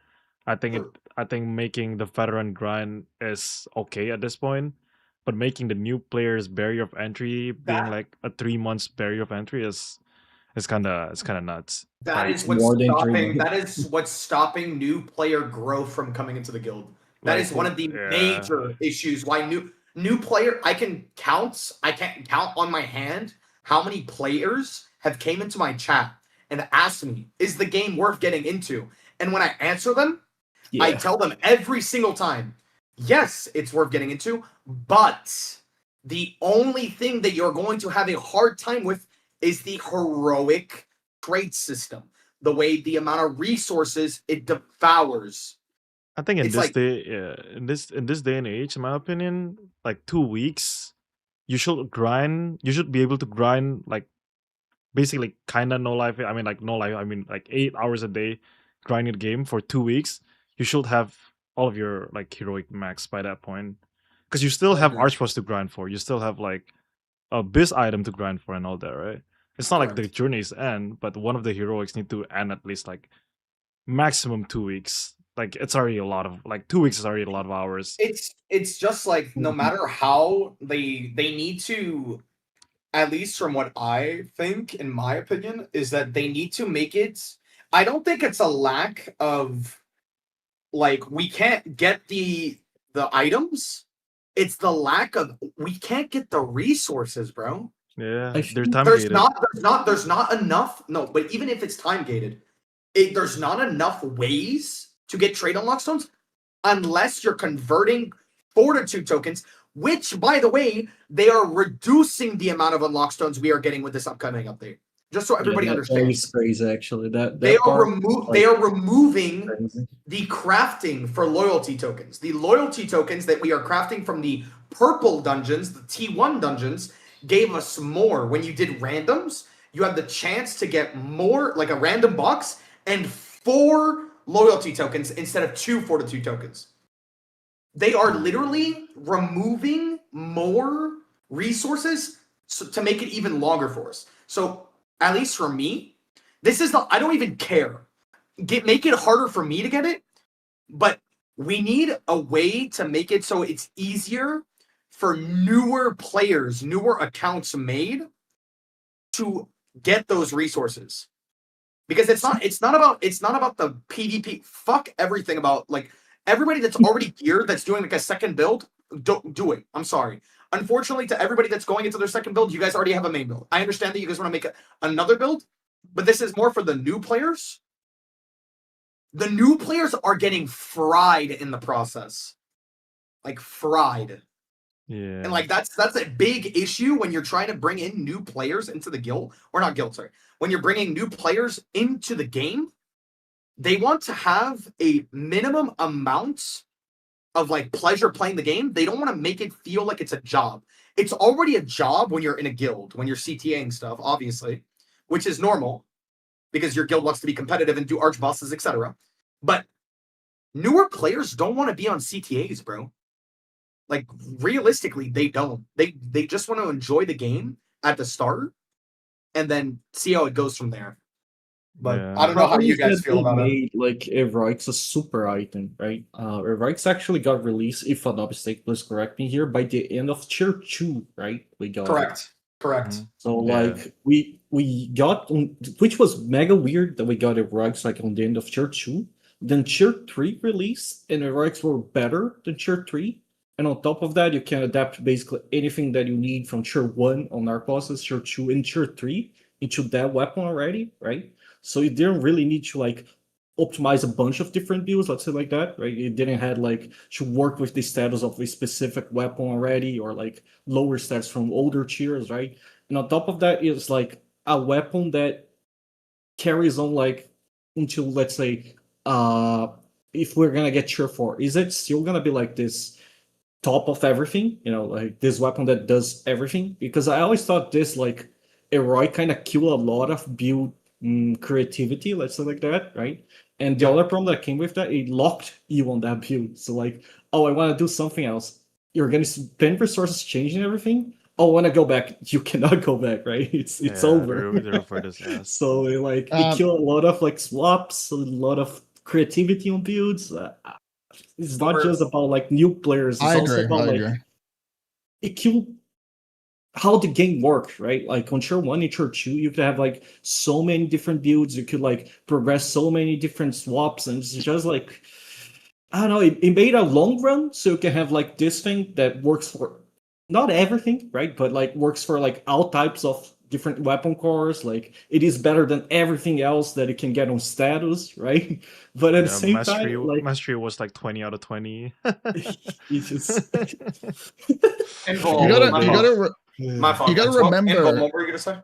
I think making the veteran grind is okay at this point, but making the new players barrier of entry being like a 3 months barrier of entry is kind of nuts. That is what's stopping new player growth from coming into the guild. That is one of the major issues why new player I can't count on my hand how many players have came into my chat and asked me, is the game worth getting into? And when I answer them, I tell them every single time, yes, it's worth getting into, but the only thing that you're going to have a hard time with is the heroic trade system. The way the amount of resources it devours. I think in this day and age, in my opinion, like 2 weeks, you should be able to grind like basically kind of no life. I mean like no life. I mean like 8 hours a day grinding the game for 2 weeks. You should have all of your like heroic max by that point, because you still have archboss to grind for. You still have like a bis item to grind for and all that, right? It's not like the journeys end, but one of the heroics need to end at least like maximum 2 weeks. Like it's already a lot of 2 weeks is already a lot of hours. It's just like no matter how they need to, at least from what I think, in my opinion, is that they need to make it. I don't think it's a lack of like we can't get the items. It's the lack of we can't get the resources, bro. Yeah, there's not enough. No, but even if it's time gated, there's not enough ways to get trade unlock stones unless you're converting fortitude tokens, which, by the way, they are reducing the amount of unlock stones we are getting with this upcoming update. Just so everybody understands. That is crazy, actually. They are removing the crafting for loyalty tokens. The loyalty tokens that we are crafting from the purple dungeons, the T1 dungeons, gave us more. When you did randoms, you had the chance to get more, like a random box, and 4 loyalty tokens instead of 2 fortitude tokens. They are literally removing more resources to make it even longer for us. So, at least for me, this is I don't even care. Make it harder for me to get it, but we need a way to make it so it's easier for newer players, newer accounts made to get those resources. Because it's not about the PvP. Fuck everything about like everybody that's already geared that's doing like a second build. Don't do it. I'm sorry. Unfortunately, to everybody that's going into their second build, you guys already have a main build. I understand that you guys want to make another build, but this is more for the new players. The new players are getting fried in the process, like fried. Yeah. And like that's a big issue when you're trying to bring in new players into the guild, or not guild, sorry. When you're bringing new players into the game, they want to have a minimum amount of like pleasure playing the game. They don't want to make it feel like it's a job. It's already a job when you're in a guild, when you're CTAing stuff, obviously, which is normal because your guild wants to be competitive and do arch bosses, etc. But newer players don't want to be on CTAs, bro. Like realistically, they don't. They just want to enjoy the game at the start and then see how it goes from there. But I don't know how you guys feel about it. Like heroics a super item, right? Heroics actually got released, if I'm not mistaken, please correct me here, by the end of tier 2, right? We got correct. So like we got, which was mega weird that we got heroics like on the end of tier 2. Then tier 3 released, and heroics were better than tier 3. And on top of that, you can adapt basically anything that you need from tier 1 on our bosses, tier 2, and tier 3 into that weapon already, right? So you didn't really need to like optimize a bunch of different builds, let's say like that, right? You didn't have like to work with the status of a specific weapon already, or like lower stats from older tiers, right? And on top of that is like a weapon that carries on like until, let's say, if we're gonna get tier 4, is it still gonna be like this top of everything, you know, like this weapon that does everything? Because I always thought this like heroic kind of kill a lot of build creativity, let's say like that, right? And the other problem that came with that, it locked you on that build. So like, oh, I want to do something else. You're gonna spend resources changing everything. Oh, I want to go back. You cannot go back, right? It's over. So like it killed a lot of like swaps, a lot of creativity on builds. It's not just about like new players. It's also about like it killed how the game works, right? Like on tier 1 and tier 2, you could have like so many different builds. You could like progress so many different swaps, and it's just like, I don't know. It made a long run, so you can have like this thing that works for not everything, right? But like works for like all types of different weapon cores. Like it is better than everything else that it can get on status, right? But at the same time, like mastery was like 20 out of 20. You gotta remember. What were you gonna say?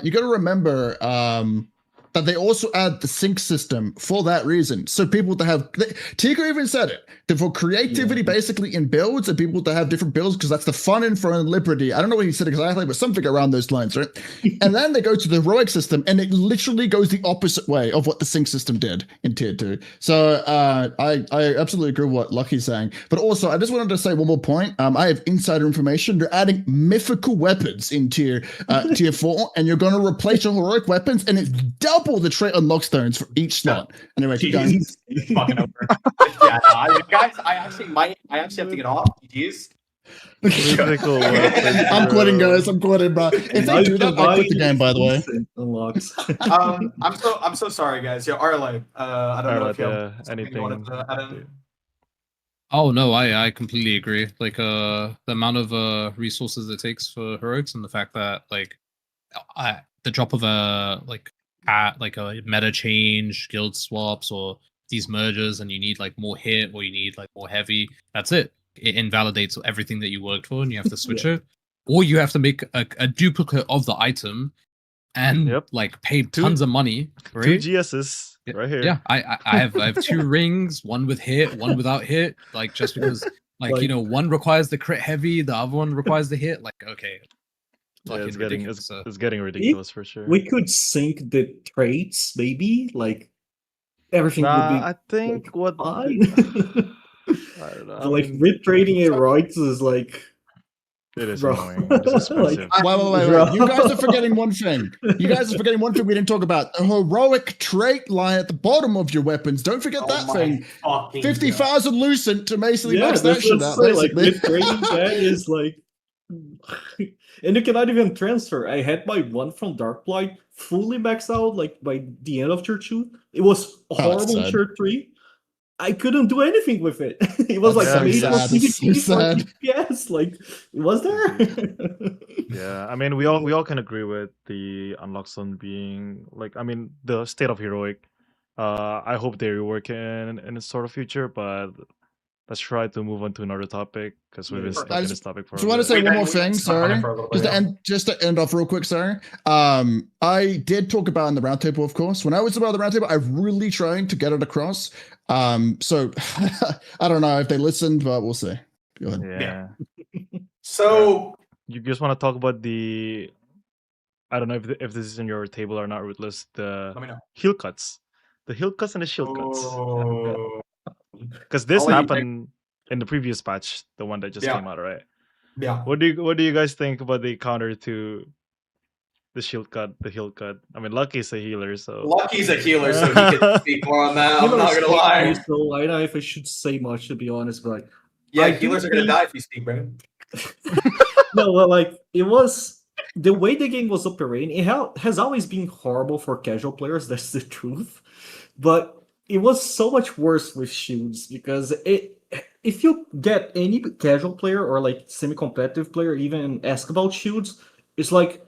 You gotta remember that they also add the sync system for that reason. So people to have, Tika even said it, that for creativity basically in builds and people to have different builds, because that's the fun and fun and liberty. I don't know what he said exactly, but something around those lines, right? And then they go to the heroic system and it literally goes the opposite way of what the sync system did in tier 2. So I absolutely agree with what Lucky's saying. But also, I just wanted to say one more point. I have insider information. They're adding mythical weapons in tier 4, and you're going to replace your heroic weapons, and it's double the trait unlock stones for each slot. Anyway, keep going. Fucking over. Yeah, guys, I actually have to get off. Jeez. I'm quitting, guys. I'm quitting, bro. If they do that, I quit the game. By the way, I'm so sorry, guys. Yeah, Arley. I don't know if you have anything you wanted to add in. Oh no, I completely agree. Like the amount of resources it takes for heroics, and the fact that like the drop of a meta change, guild swaps, or these mergers, and you need like more hit or you need like more heavy. That's it. It invalidates everything that you worked for, and you have to switch it, or you have to make a duplicate of the item and like pay tons of money. Right? 2 GSs right here. Yeah, I have 2 rings, one with hit, one without hit. Like just because like you know one requires the crit heavy, the other one requires the hit. Like okay. Yeah, it's getting ridiculous for sure. We could sync the traits, maybe like everything would be. I think like, what fine. I don't know. Like retrading heroics is like. It is annoying. It's wait. You guys are forgetting one thing. We didn't talk about. The heroic trait line at the bottom of your weapons. Don't forget that thing. 50,000 lucent to basically max that shit out. Like retrading that is like. And you cannot even transfer. I had my one from Darkblight fully maxed out like by the end of tier 2. It was horrible in tier 3. I couldn't do anything with it. It was like DPS. Like was there? Yeah, I mean we all can agree with the unlock zone being like, I mean the state of heroic. I hope they rework in a sort of future, but let's try to move on to another topic because we've been stuck in this topic for So a I want to bit. say one more thing, sorry. Just to end off real quick, sorry. I did talk about in the roundtable, of course. When I was about the roundtable, I really trying to get it across. So I don't know if they listened, but we'll see. Go ahead. Yeah. So you just want to talk about the, I don't know if this is in your table or not, Rootless, the Let me know. heal cuts. The heal cuts and the shield Oh. cuts. Because this I'll let you happened in the previous patch, the one that just Yeah. came out, right? Yeah. What do you guys think about the counter to the shield cut, the heal cut? I mean, Lucky's a healer, so Lucky's a healer, so he can speak more on that. I'm not gonna lie. So I don't know if I should say much, to be honest, but Yeah, I healers do are gonna think- die if you speak, Brandon. No, well, like it was the way the game was operating. It has always been horrible for casual players. That's the truth, but it was so much worse with shields because if you get any casual player or like semi-competitive player even ask about shields, it's like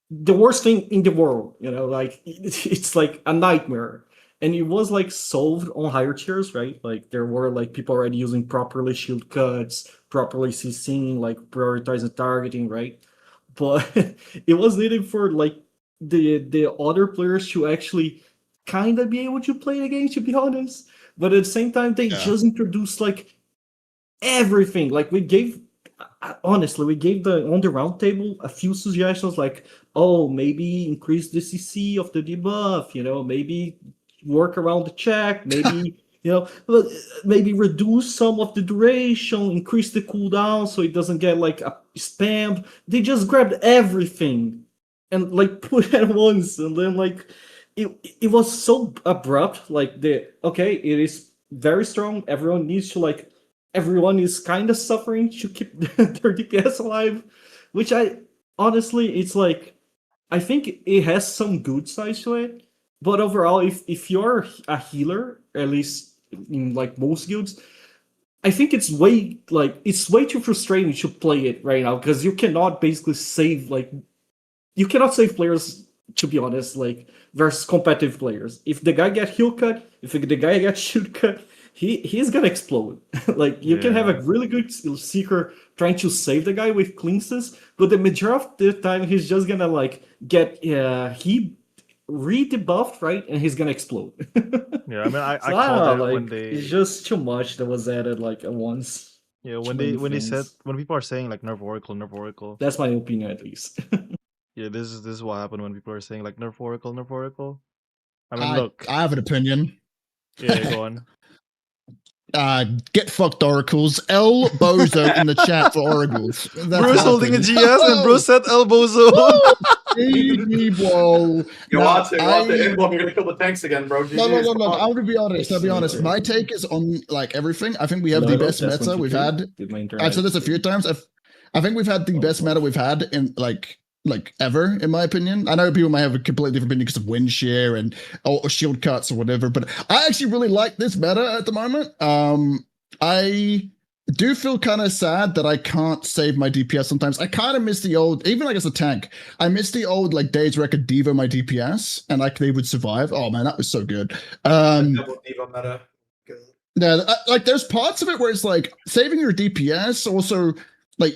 the worst thing in the world. You know, like it's like a nightmare. And it was like solved on higher tiers, right? Like there were like people already using properly shield cuts, properly CCing, like prioritizing targeting, right? But it was needed for like the other players to actually kind of be able to play the game, to be honest. But at the same time, they just introduced like everything. Like we gave, honestly, we gave on the round table a few suggestions, like, oh, maybe increase the CC of the debuff, you know, maybe work around the check, maybe you know, maybe reduce some of the duration, increase the cooldown so it doesn't get like a spammed. They just grabbed everything and like put it at once, and then like it was so abrupt. Like okay, it is very strong. Everyone is kind of suffering to keep their DPS alive, which I honestly, it's like I think it has some good sides to it. But overall, if you're a healer, at least in like most guilds, I think it's way too frustrating to play it right now because you cannot basically save players, to be honest, like versus competitive players. If the guy get heal cut, if the guy gets shield cut, he's gonna explode. Like you can have a really good seeker trying to save the guy with cleanses, but the majority of the time he's just gonna like get re-debuffed, right? And he's gonna explode. Yeah, I mean, I So called don't it know, when like, they. it's just too much that was added like at once. Yeah, Too when many they said things. when people are saying like nerf Oracle, nerf Oracle. That's my opinion, at least. Yeah, this is what happened when people are saying like nerf Oracle, nerf Oracle. I mean, look. I have an opinion. Yeah, go on. Get fucked, Oracles. El Bozo in the chat for Oracles. Bruce holding a GS and Bruce said El Bozo. Baby, bro. You want to emblem, you're gonna kill the tanks again, bro. No. GG's, I'm come on. gonna be honest. I'll be honest. My take is on like everything. I think we have the best meta we've had. I've said this a few times. I think we've had the best meta we've had in like ever, in my opinion. I know people might have a completely different opinion because of wind shear and or shield cuts or whatever, but I actually really like this meta at the moment. I do feel kind of sad that I can't save my DPS sometimes. I kind of miss the old, even like as a tank, I miss the old like days where I could Devo my DPS and like they would survive. Oh man, that was so good. Double diva meta. Yeah, like there's parts of it where it's like saving your DPS also like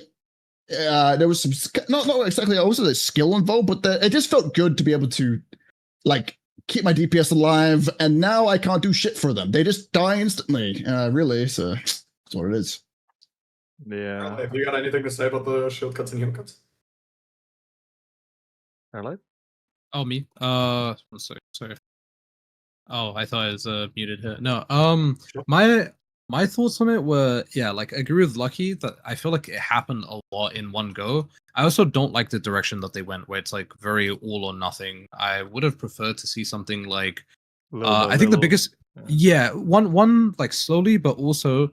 there was some not exactly also the skill involved, but it just felt good to be able to like keep my DPS alive, and now I can't do shit for them. They just die instantly. Really, so that's what it is. Yeah. Have you got anything to say about the shield cuts and heal cuts? Starlight? Oh, me? Sorry. Oh, I thought I was muted here. No, my thoughts on it were, yeah, like I agree with Lucky that I feel like it happened a lot in one go. I also don't like the direction that they went, where it's like very all or nothing. I would have preferred to see something like, I think the biggest, one like slowly, but also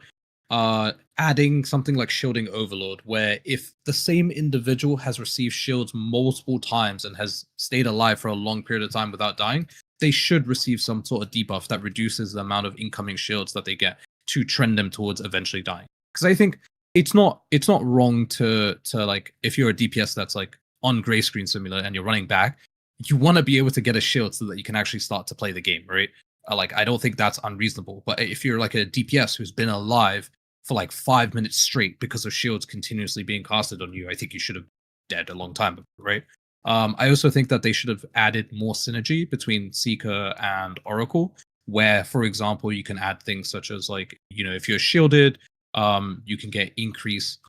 adding something like shielding overlord, where if the same individual has received shields multiple times and has stayed alive for a long period of time without dying, they should receive some sort of debuff that reduces the amount of incoming shields that they get to trend them towards eventually dying. Because I think it's not wrong to like, if you're a DPS that's like on gray screen simulator and you're running back, you want to be able to get a shield so that you can actually start to play the game, right? Like, I don't think that's unreasonable. But if you're like a DPS who's been alive for like 5 minutes straight because of shields continuously being casted on you, I think you should have dead a long time ago, right? I also think that they should have added more synergy between Seeker and Oracle, where, for example, you can add things such as, like, you know, if you're shielded, you can get increased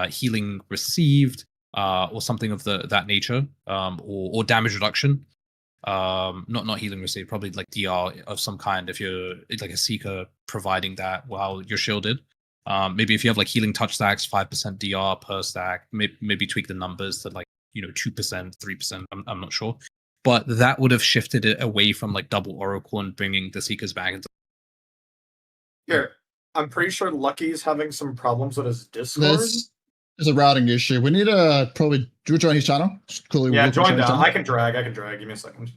healing received, or something of that nature, or damage reduction. Not healing received, probably like DR of some kind if you're like a Seeker providing that while you're shielded. Maybe if you have like healing touch stacks, 5% DR per stack, maybe tweak the numbers to like, you know, 2%, 3%. I'm not sure, but that would have shifted it away from like double Oracle and bringing the Seekers back into. Here, I'm pretty sure Lucky's having some problems with his Discord. This is a routing issue. We need to probably join his channel. Cool, yeah, join down. I can drag. Give me a second.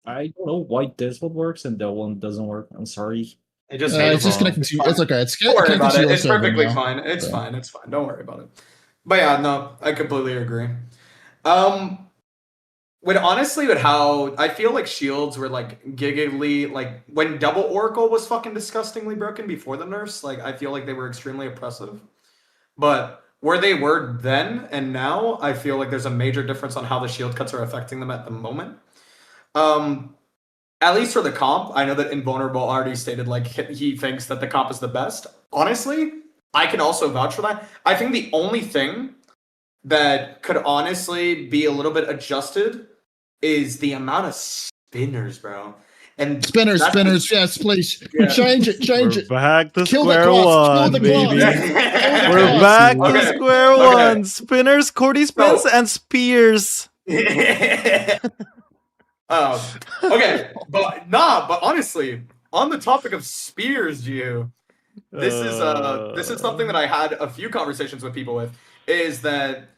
I don't know why this one works and that one doesn't work. I'm sorry. It's just connected to you. It's okay. Don't worry about it. It's perfectly fine. It's fine. It's fine. Don't worry about it. But yeah, no, I completely agree. With how I feel like shields were like giggly, like when double Oracle was fucking disgustingly broken before the nerfs, like I feel like they were extremely oppressive. But where they were then and now, I feel like there's a major difference on how the shield cuts are affecting them at the moment. At least for the comp, I know that Invulnerable already stated like he thinks that the comp is the best. Honestly, I can also vouch for that. I think the only thing that could honestly be a little bit adjusted is the amount of spinners, bro. And spinners, yes, please. Yeah. Change it. We're back to square one, baby. We're back to square one. Spinners, Cordy spins, and spears. Okay, but honestly, on the topic of spears, this is something that I had a few conversations with people with, is that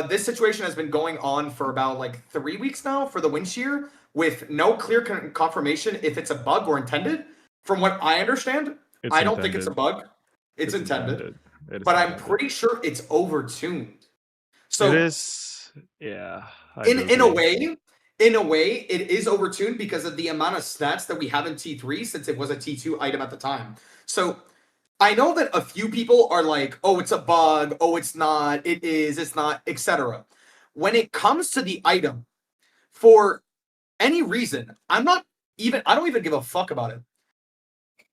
this situation has been going on for about like 3 weeks now for the wind shear, with no clear confirmation if it's a bug or intended. From what I understand, I don't think it's a bug. It's intended. But I'm pretty sure it's overtuned. So it is, yeah. In a way, it is overtuned because of the amount of stats that we have in T3, since it was a T2 item at the time. So I know that a few people are like, oh, it's a bug, oh, it's not, it is, it's not, etc. When it comes to the item, for any reason, I don't even give a fuck about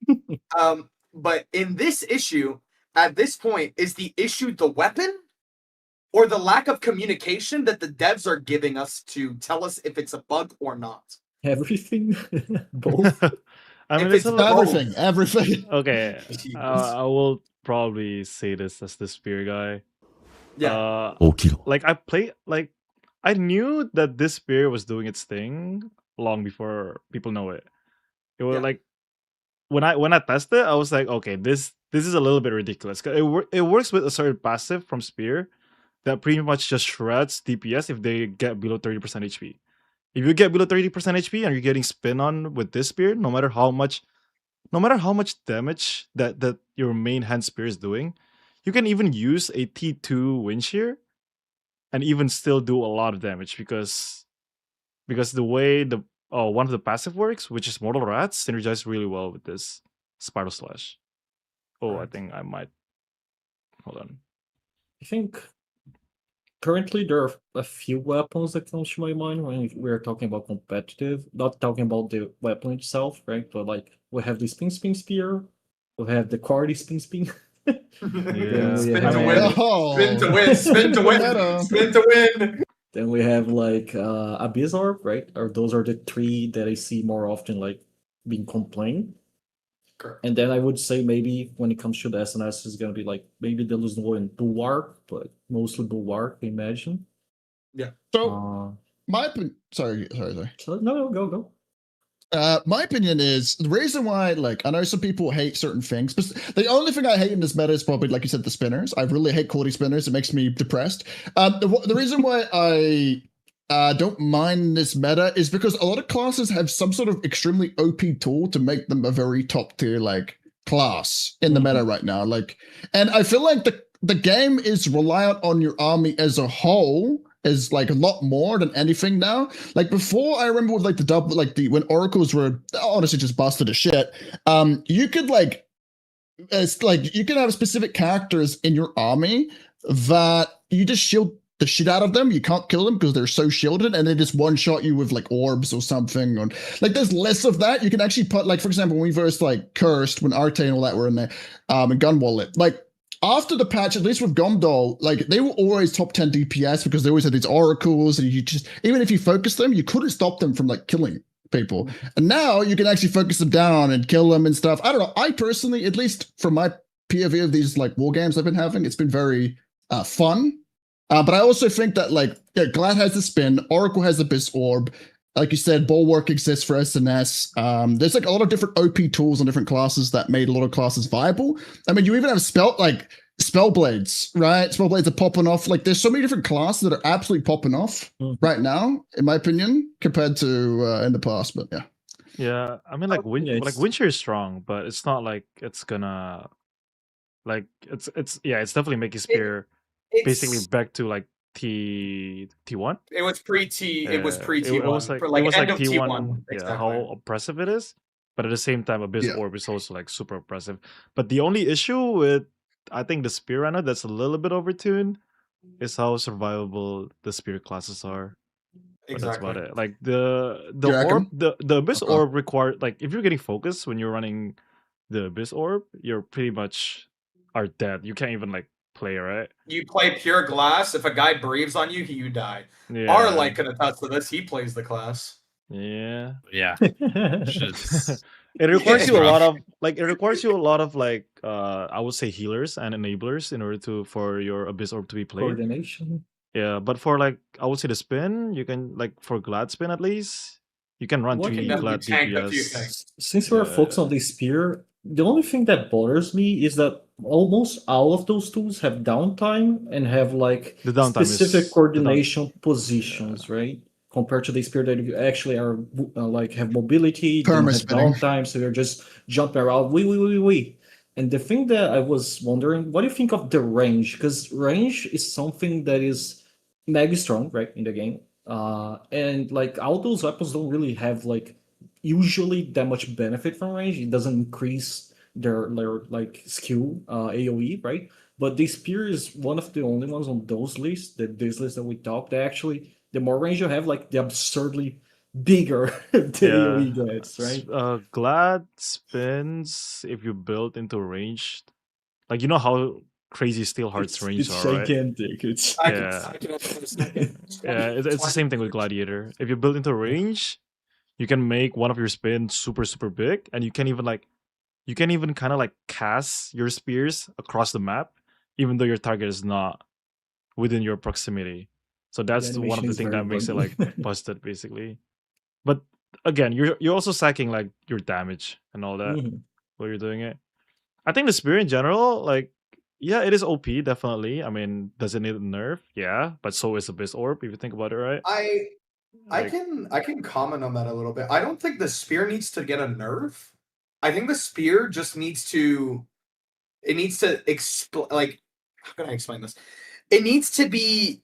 it. But in this issue, at this point, is the issue the weapon or the lack of communication that the devs are giving us to tell us if it's a bug or not? Everything. Both. I mean, it's everything. Okay, I will probably say this as the spear guy. Yeah. Like I knew that this spear was doing its thing long before people know it. It was like when I tested, I was like, okay, this is a little bit ridiculous. It works with a certain passive from spear that pretty much just shreds DPS if they get below 30% HP. If you get below 30% HP and you're getting spin on with this spear, no matter how much damage that your main hand spear is doing, you can even use a T2 wind shear and even still do a lot of damage because the way one of the passive works, which is Mortal Rats, synergizes really well with this Spiral Slash. Oh, I think I might. Hold on. I think currently there are a few weapons that comes to my mind when we're talking about competitive. Not talking about the weapon itself, right? But like we have the spin spear, we have the Cardi spin. Yeah. Spin to win. Then we have like Abyss Orb, right? Or those are the three that I see more often, like being complained. Correct. And then I would say maybe when it comes to the SNS, it's gonna be like maybe the Luzno and Bulwark, but mostly Bulwark, I imagine. Yeah. So my opinion. Sorry. No, go. My opinion is the reason why, like, I know some people hate certain things, but the only thing I hate in this meta is probably, like you said, the spinners. I really hate quality spinners. It makes me depressed. The reason why I don't mind this meta is because a lot of classes have some sort of extremely OP tool to make them a very top tier, like, class in the meta right now. Like, and I feel like the game is reliant on your army as a whole is like a lot more than anything now. Like before, I remember with like the double, like the when oracles were honestly just busted as shit. You could like, it's like you can have specific characters in your army that you just shield the shit out of them. You can't kill them because they're so shielded, and they just one shot you with like orbs or something. Or like there's less of that. You can actually put like, for example, when we versed like Cursed, when Arte and all that were in there, and Gun Wallet, like. After the patch, at least with Gomdol, like they were always top 10 DPS because they always had these oracles, and you just, even if you focus them, you couldn't stop them from like killing people. And now you can actually focus them down and kill them and stuff. I don't know. I personally, at least from my POV of these like war games I've been having, it's been very fun. But I also think that like Glad has the spin, Oracle has the Abyss Orb. Like you said, Bulwark exists for SNS. There's like a lot of different OP tools on different classes that made a lot of classes viable. I mean, you even have spell blades, right? Spell blades are popping off. Like there's so many different classes that are absolutely popping off right now, in my opinion, compared to in the past. But yeah. Yeah, I mean, like Windshare is strong, but it's not like it's gonna like it's definitely making Spear basically back to like T1. It was pre-T. It was pre-T1. It was like end of T1. T1. Yeah, Exactly. how oppressive it is, but at the same time, Abyss Orb is also like super oppressive. But the only issue with I think the Spear right now that's a little bit overtuned is how survivable the Spear classes are. But that's about it. Like the orb, the Abyss Orb required, like if you're getting focused when you're running the Abyss Orb, you're pretty much are dead. You can't even like play, right? You play pure glass. If a guy breathes on you, you die. Yeah. Arlight can attest to this. He plays the class. Yeah. Yeah. It requires you a lot of like I would say healers and enablers in order for your Abyss Orb to be played. Coordination. Yeah, but for like I would say the spin, you can like for Glad spin at least, you can run 3 Glad DPS. Since we're focused on the Spear, the only thing that bothers me is that almost all of those tools have downtime and have like The downtime specific coordination positions, right? Compared to the Spear that you actually are like have mobility, don't have downtime, so you're just jumping around. And the thing that I was wondering, what do you think of the range? Because range is something that is mega strong, right, in the game. And like all those weapons don't really have like usually that much benefit from range. It doesn't increase their like skill AoE, right? But the Spear is one of the only ones on those lists, this list that we talked, that actually the more range you have, like the absurdly bigger the AoE gets, right? Glad spins if you build into range, like you know how crazy Steel Heart's range it's are, right? gigantic. It's it's the same thing with Gladiator. If you build into range, you can make one of your spins super big, and you can even kind of like cast your spears across the map, even though your target is not within your proximity. So that's one of the things that makes it like busted, basically. But again, you're also sacking like your damage and all that while you're doing it. I think the Spear in general, like, yeah, it is OP, definitely. I mean, does it need a nerf? Yeah, but so is Abyss Orb, if you think about it, right? I can comment on that a little bit. I don't think the Spear needs to get a nerf. I think the Spear just needs to explain, like, how can I explain this? It needs to be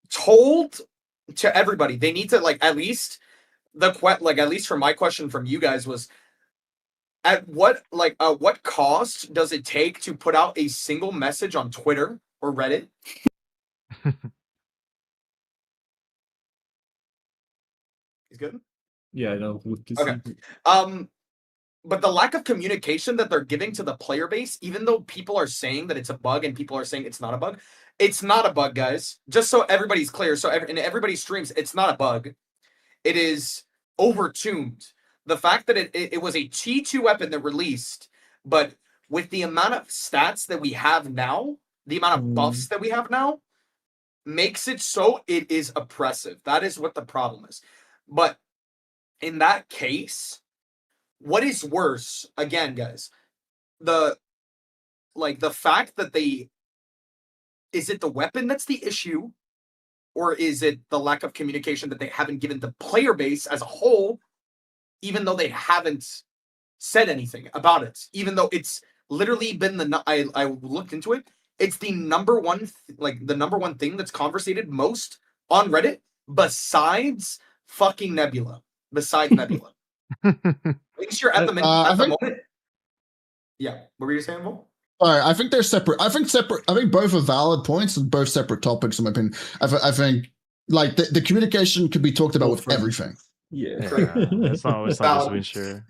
told to everybody. They need to, like, at least at least for my question from you guys was, at what cost does it take to put out a single message on Twitter or Reddit? He's good? Yeah, I know. Okay. But the lack of communication that they're giving to the player base, even though people are saying that it's a bug and people are saying it's not a bug, it's not a bug, guys. Just so everybody's clear, so in everybody's streams, it's not a bug. It is overtuned. The fact that it was a T2 weapon that released, but with the amount of stats that we have now, the amount of buffs that we have now, makes it so it is oppressive. That is what the problem is. But in that case, what is worse, again, guys, the fact that is it the weapon that's the issue, or is it the lack of communication that they haven't given the player base as a whole, even though they haven't said anything about it, even though it's literally been I looked into it, it's the number one thing that's conversated most on Reddit besides fucking Nebula. Besides Nebula. At least you're at the, moment. Yeah. What were you saying, Vol? All right, I think they're separate. I think both are valid points and both separate topics, in my opinion. I think like the communication could be talked about with everything. Yeah. It's not just Winshare.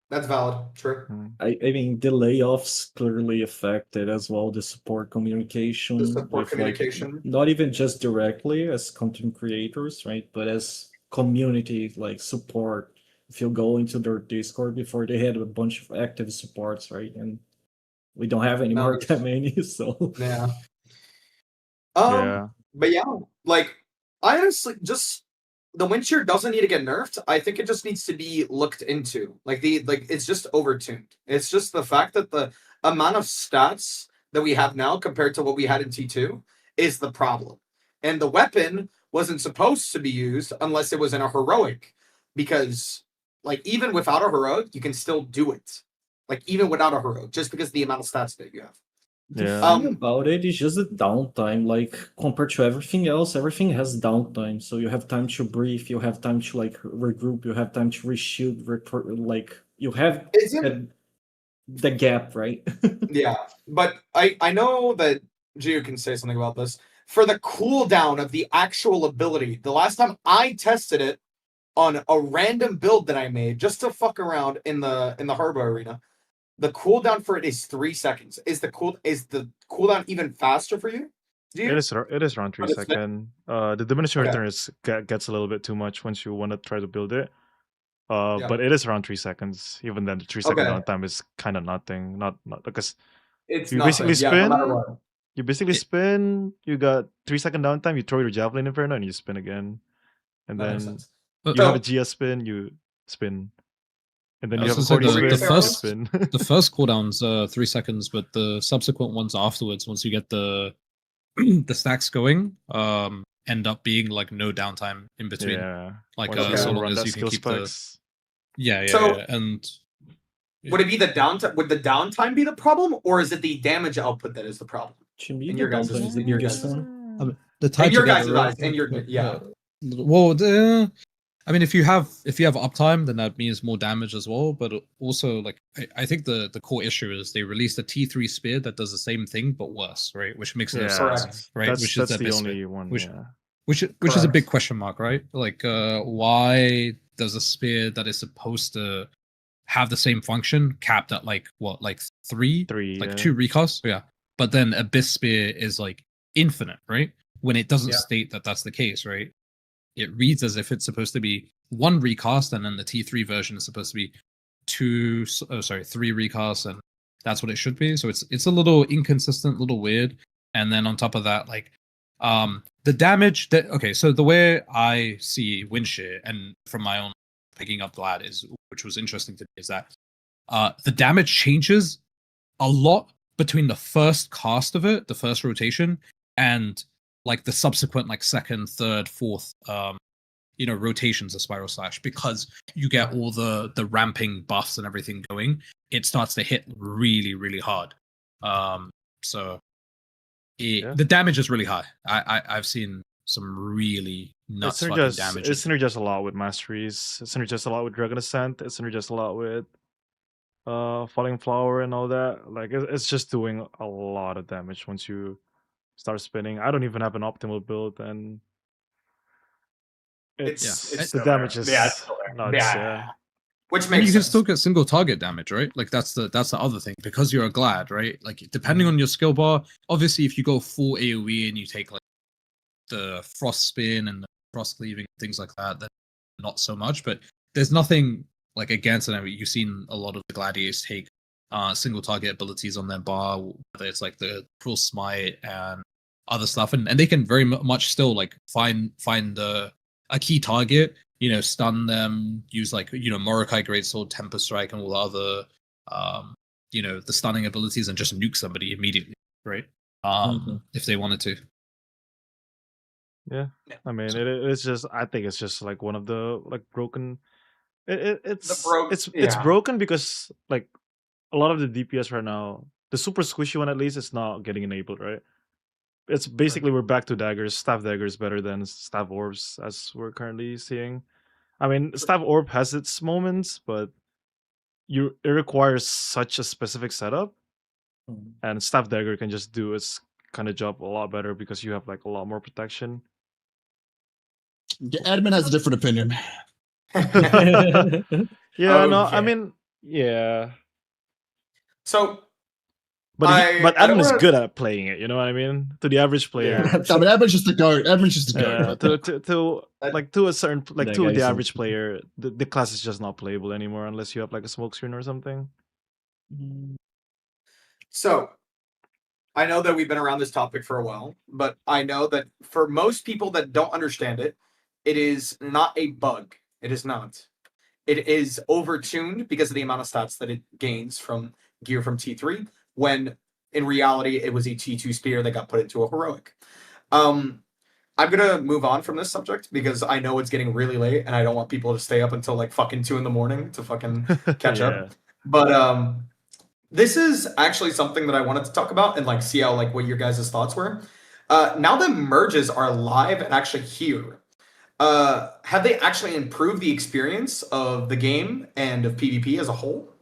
That's valid. True. I mean, the layoffs clearly affected as well the support communication. Communication. Not even just directly as content creators, right? But as community, like support. If you go into their Discord before, they had a bunch of active supports, right? And we don't have any more that many, so. Yeah. Yeah. But yeah, like, I honestly just... The Windshear doesn't need to get nerfed. I think it just needs to be looked into. It's just overtuned. It's just the fact that the amount of stats that we have now compared to what we had in T2 is the problem. And the weapon wasn't supposed to be used unless it was in a heroic, because like even without a heroic, you can still do it. Like even without a heroic, just because of the amount of stats that you have. The thing about it is just the downtime. Like compared to everything else, everything has downtime. So you have time to breathe, you have time to like regroup, you have time to reshoot, like you have the gap, right? Yeah, but I know that Gio can say something about this. For the cooldown of the actual ability, the last time I tested it on a random build that I made just to fuck around in the Herbo arena, the cooldown for it is 3 seconds. Is the cooldown even faster for you? It is around 3 seconds. The diminishing return gets a little bit too much once you want to try to build it. But it is around 3 seconds. Even then, the 3-second downtime is kind of nothing. Not because you basically spin. You basically spin. You got 3-second downtime. You throw your javelin inferno and you spin again, and then you have a GS spin. You spin. And then you have a the first cooldown's 3 seconds, but the subsequent ones afterwards, once you get the the stacks going, end up being like no downtime in between. Yeah. Like so long as you can keep the and would it be the downtime? Would the downtime be the problem, or is it the damage output that is the problem? In your guys' eyes. The type in your guys' eyes, and your well, I mean, if you have uptime, then that means more damage as well. But also, like, I think the core issue is they released a T3 spear that does the same thing but worse, right? Which makes no sense, right? That's the only one. Which is a big question mark, right? Like, why does a spear that is supposed to have the same function capped at like what, like three, 2 recasts? Yeah, but then Abyss spear is like infinite, right? When it doesn't state that that's the case, right? It reads as if it's supposed to be 1 recast, and then the T3 version is supposed to be 3 recasts, and that's what it should be. So it's a little inconsistent, a little weird. And then on top of that, like the damage so the way I see Windshear, and from my own picking up Glad, which was interesting to me, is that the damage changes a lot between the first cast of it, the first rotation, and like the subsequent like second, third, fourth rotations of Spiral Slash, because you get all the ramping buffs and everything going. It starts to hit really, really hard. The damage is really high. I've seen some really nuts fucking damage. It synergizes a lot with Masteries. It synergizes a lot with Dragon Ascent. It synergizes a lot with Falling Flower and all that. Like it's just doing a lot of damage once you start spinning. I don't even have an optimal build, and it's the damage is nuts. Which makes you can still get single target damage, right? Like that's the other thing, because you're a Glad, right? Like depending on your skill bar, obviously if you go full AoE and you take like the frost spin and the frost cleaving, things like that, then not so much. But there's nothing like against it. I mean, you've seen a lot of the Gladiators take single target abilities on their bar, whether it's like the Cruel Smite and other stuff, and they can very much still like find a key target, stun them, use like Morokai Greatsword, Temper Strike, and all the other the stunning abilities, and just nuke somebody immediately, right? If they wanted to. Yeah, I mean, it's just, I think it's just like one of the like broken. It's broken because like a lot of the DPS right now, the super squishy one at least, is not getting enabled, right? it's basically we're back to daggers. Staff daggers better than staff orbs as we're currently seeing. I mean, staff orb has its moments, but it requires such a specific setup, and staff dagger can just do its kind of job a lot better because you have like a lot more protection. Admin has a different opinion. Yeah, no, Okay. I mean, yeah. So, But I don't Admin is wanna- good at playing it. You know what I mean? To the average player, I mean, Admin's just the goat. Admin's just the yeah. goat. To a certain That to guy the is average player, the class is just not playable anymore unless you have like a smoke screen or something. So, I know that we've been around this topic for a while, but I know that for most people that don't understand it, it is not a bug. It is not. It is overtuned because of the amount of stats that it gains from gear from T3, when in reality it was a T2 spear that got put into a heroic. I'm gonna move on from this subject because I know it's getting really late and I don't want people to stay up until like fucking 2 a.m. to fucking catch Yeah. up. But this is actually something that I wanted to talk about and like see how like what your guys' thoughts were. Now that merges are live and actually here, have they actually improved the experience of the game and of PvP as a whole?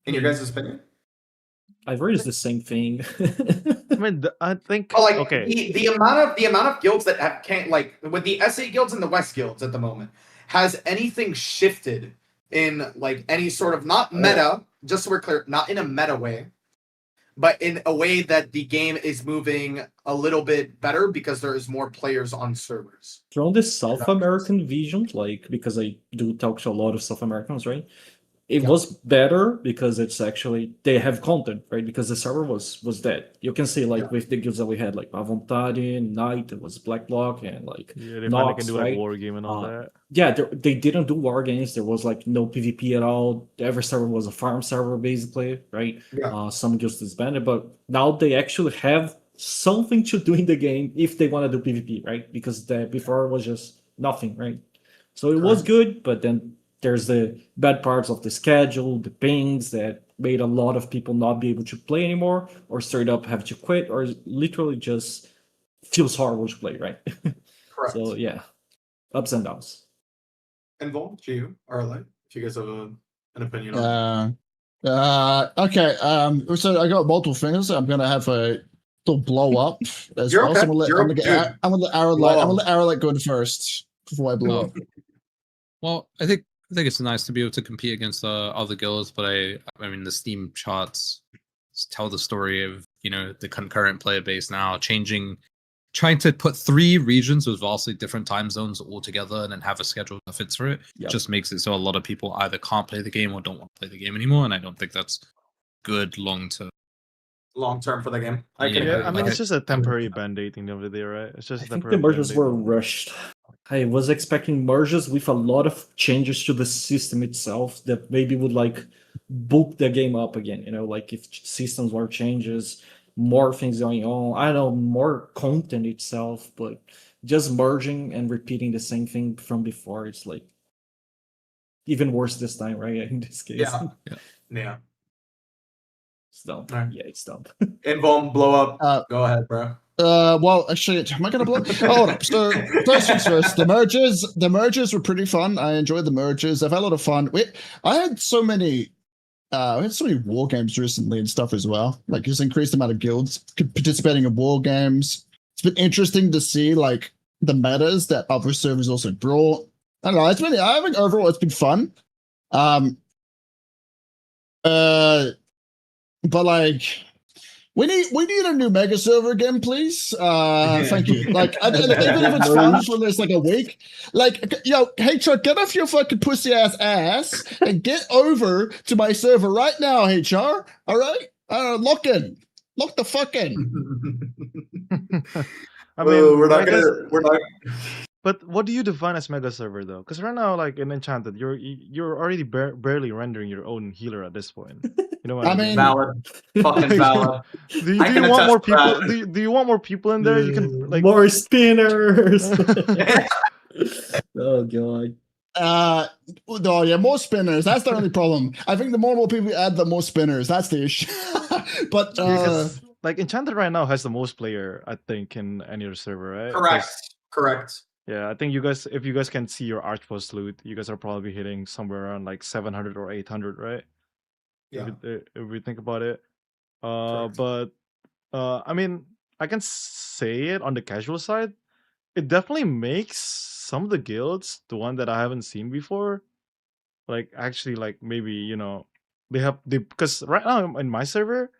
In your guys' opinion? I've raised the same thing. I mean, I think But like okay. the amount of guilds that have can't like with the SA guilds and the West guilds at the moment, has anything shifted in like any sort of not meta, just so we're clear, not in a meta way, but in a way that the game is moving a little bit better because there is more players on servers? From the South American vision, like, because I do talk to a lot of South Americans, right? It was better because it's actually they have content, right? Because the server was dead. You can see like with the guilds that we had, like Avontade, Knight, it was Black Block, and like Yeah, they finally Nox, can do right? like war game and all that. Yeah, they didn't do war games. There was like no PvP at all. Every server was a farm server basically, right? Yeah. Some guilds disbanded, but now they actually have something to do in the game if they want to do PvP, right? Because before it was just nothing, right? So it was good, but then there's the bad parts of the schedule, the pings that made a lot of people not be able to play anymore, or straight up have to quit, or literally just feels horrible to play, right? Correct. So yeah, ups and downs. And Vol, to you, Arlette, if you guys have an opinion on Okay. So I got multiple things. I'm gonna have a little blow up as You're well. okay. So I'm gonna let Arrowlight go in first before I blow up. Well, I think it's nice to be able to compete against other guilds, but I mean the Steam charts tell the story of the concurrent player base now trying to put 3 regions with vastly different time zones all together and then have a schedule that fits for it. Yep. Just makes it so a lot of people either can't play the game or don't want to play the game anymore, and I don't think that's good long term for the game. I mean, it's just a temporary band-aid thing over there, right? It's just I a think temporary the merges band-aid. were rushed. I was expecting merges with a lot of changes to the system itself that maybe would like bulk the game up again. Like if systems were changes, more things going on. I don't know, more content itself, but just merging and repeating the same thing from before, it's like even worse this time, right? In this case. Yeah. It's dumb. Right. Yeah, it's dumb. Invuln, blow up. Go ahead, bro. Well, actually, am I gonna blow? Hold up. So first things first, the merges were pretty fun. I enjoyed the merges. I've had a lot of fun. I had so many war games recently and stuff as well. Like just increased amount of guilds participating in war games. It's been interesting to see like the metas that other servers also brought. I don't know. I think overall it's been fun. But like we need a new mega server again, please. Thank you. Like even if it's fun for just like a week, like hey Chuck, get off your fucking pussy ass and get over to my server right now, HR. All right, lock the fuck in. I mean, we're not. But what do you define as mega server though? Because right now, like in Enchanted, you're already barely rendering your own healer at this point. You know what I mean? Valid, fucking valid. Do you want more people? Do you want more people in there? You can like more spinners. Oh god. Oh yeah, more spinners. That's the only problem. I think the more people you add, the more spinners. That's the issue. But like Enchanted right now has the most player, I think, in any other server, right? Correct. Yeah, I think you guys, if you guys can see your Archpost loot, you guys are probably hitting somewhere around like 700 or 800, right? Yeah. If we think about it. Correct. But I mean, I can say it on the casual side. It definitely makes some of the guilds, the one that I haven't seen before, like actually like maybe, you know, they because right now in my server,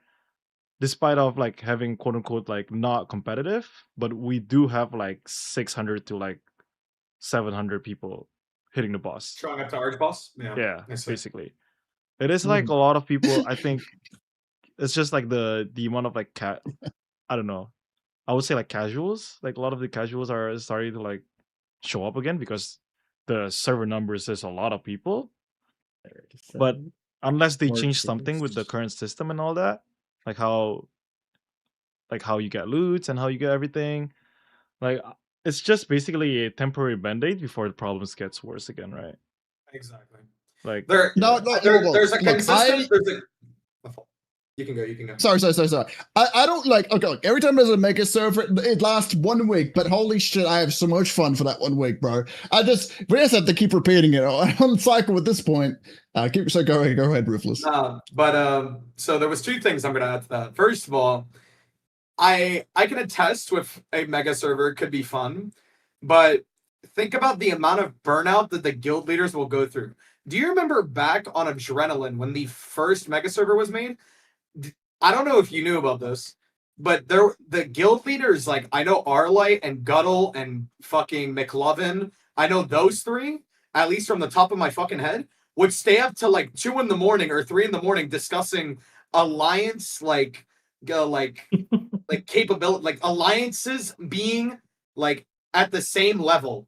despite of like having quote unquote like not competitive, but we do have like 600 to like 700 people hitting the boss. Showing up to Arch Boss? Yeah, I see. basically. It is like a lot of people. I think it's just like the amount of like I don't know. I would say like casuals. Like a lot of the casuals are starting to like show up again because the server numbers is a lot of people. But unless they change something with the current system and all that, like how you get loots and how you get everything, like it's just basically a temporary band-aid before the problems gets worse again, right? Exactly. Like there's a consistent. You can go. Sorry. I don't like. Okay, look, every time there's a mega server, it lasts 1 week. But holy shit, I have so much fun for that 1 week, bro. We just have to keep repeating it. I'm on cycle at this point. Go ahead, Ruthless. So there was 2 things I'm going to add to that. First of all, I can attest with a mega server could be fun, but think about the amount of burnout that the guild leaders will go through. Do you remember back on Adrenaline when the first mega server was made? I don't know if you knew about this, but the guild leaders, like I know Arlight and Guttle and fucking McLovin, I know those 3, at least from the top of my fucking head, would stay up till like 2 in the morning or 3 in the morning discussing alliance like capability, like alliances being like at the same level.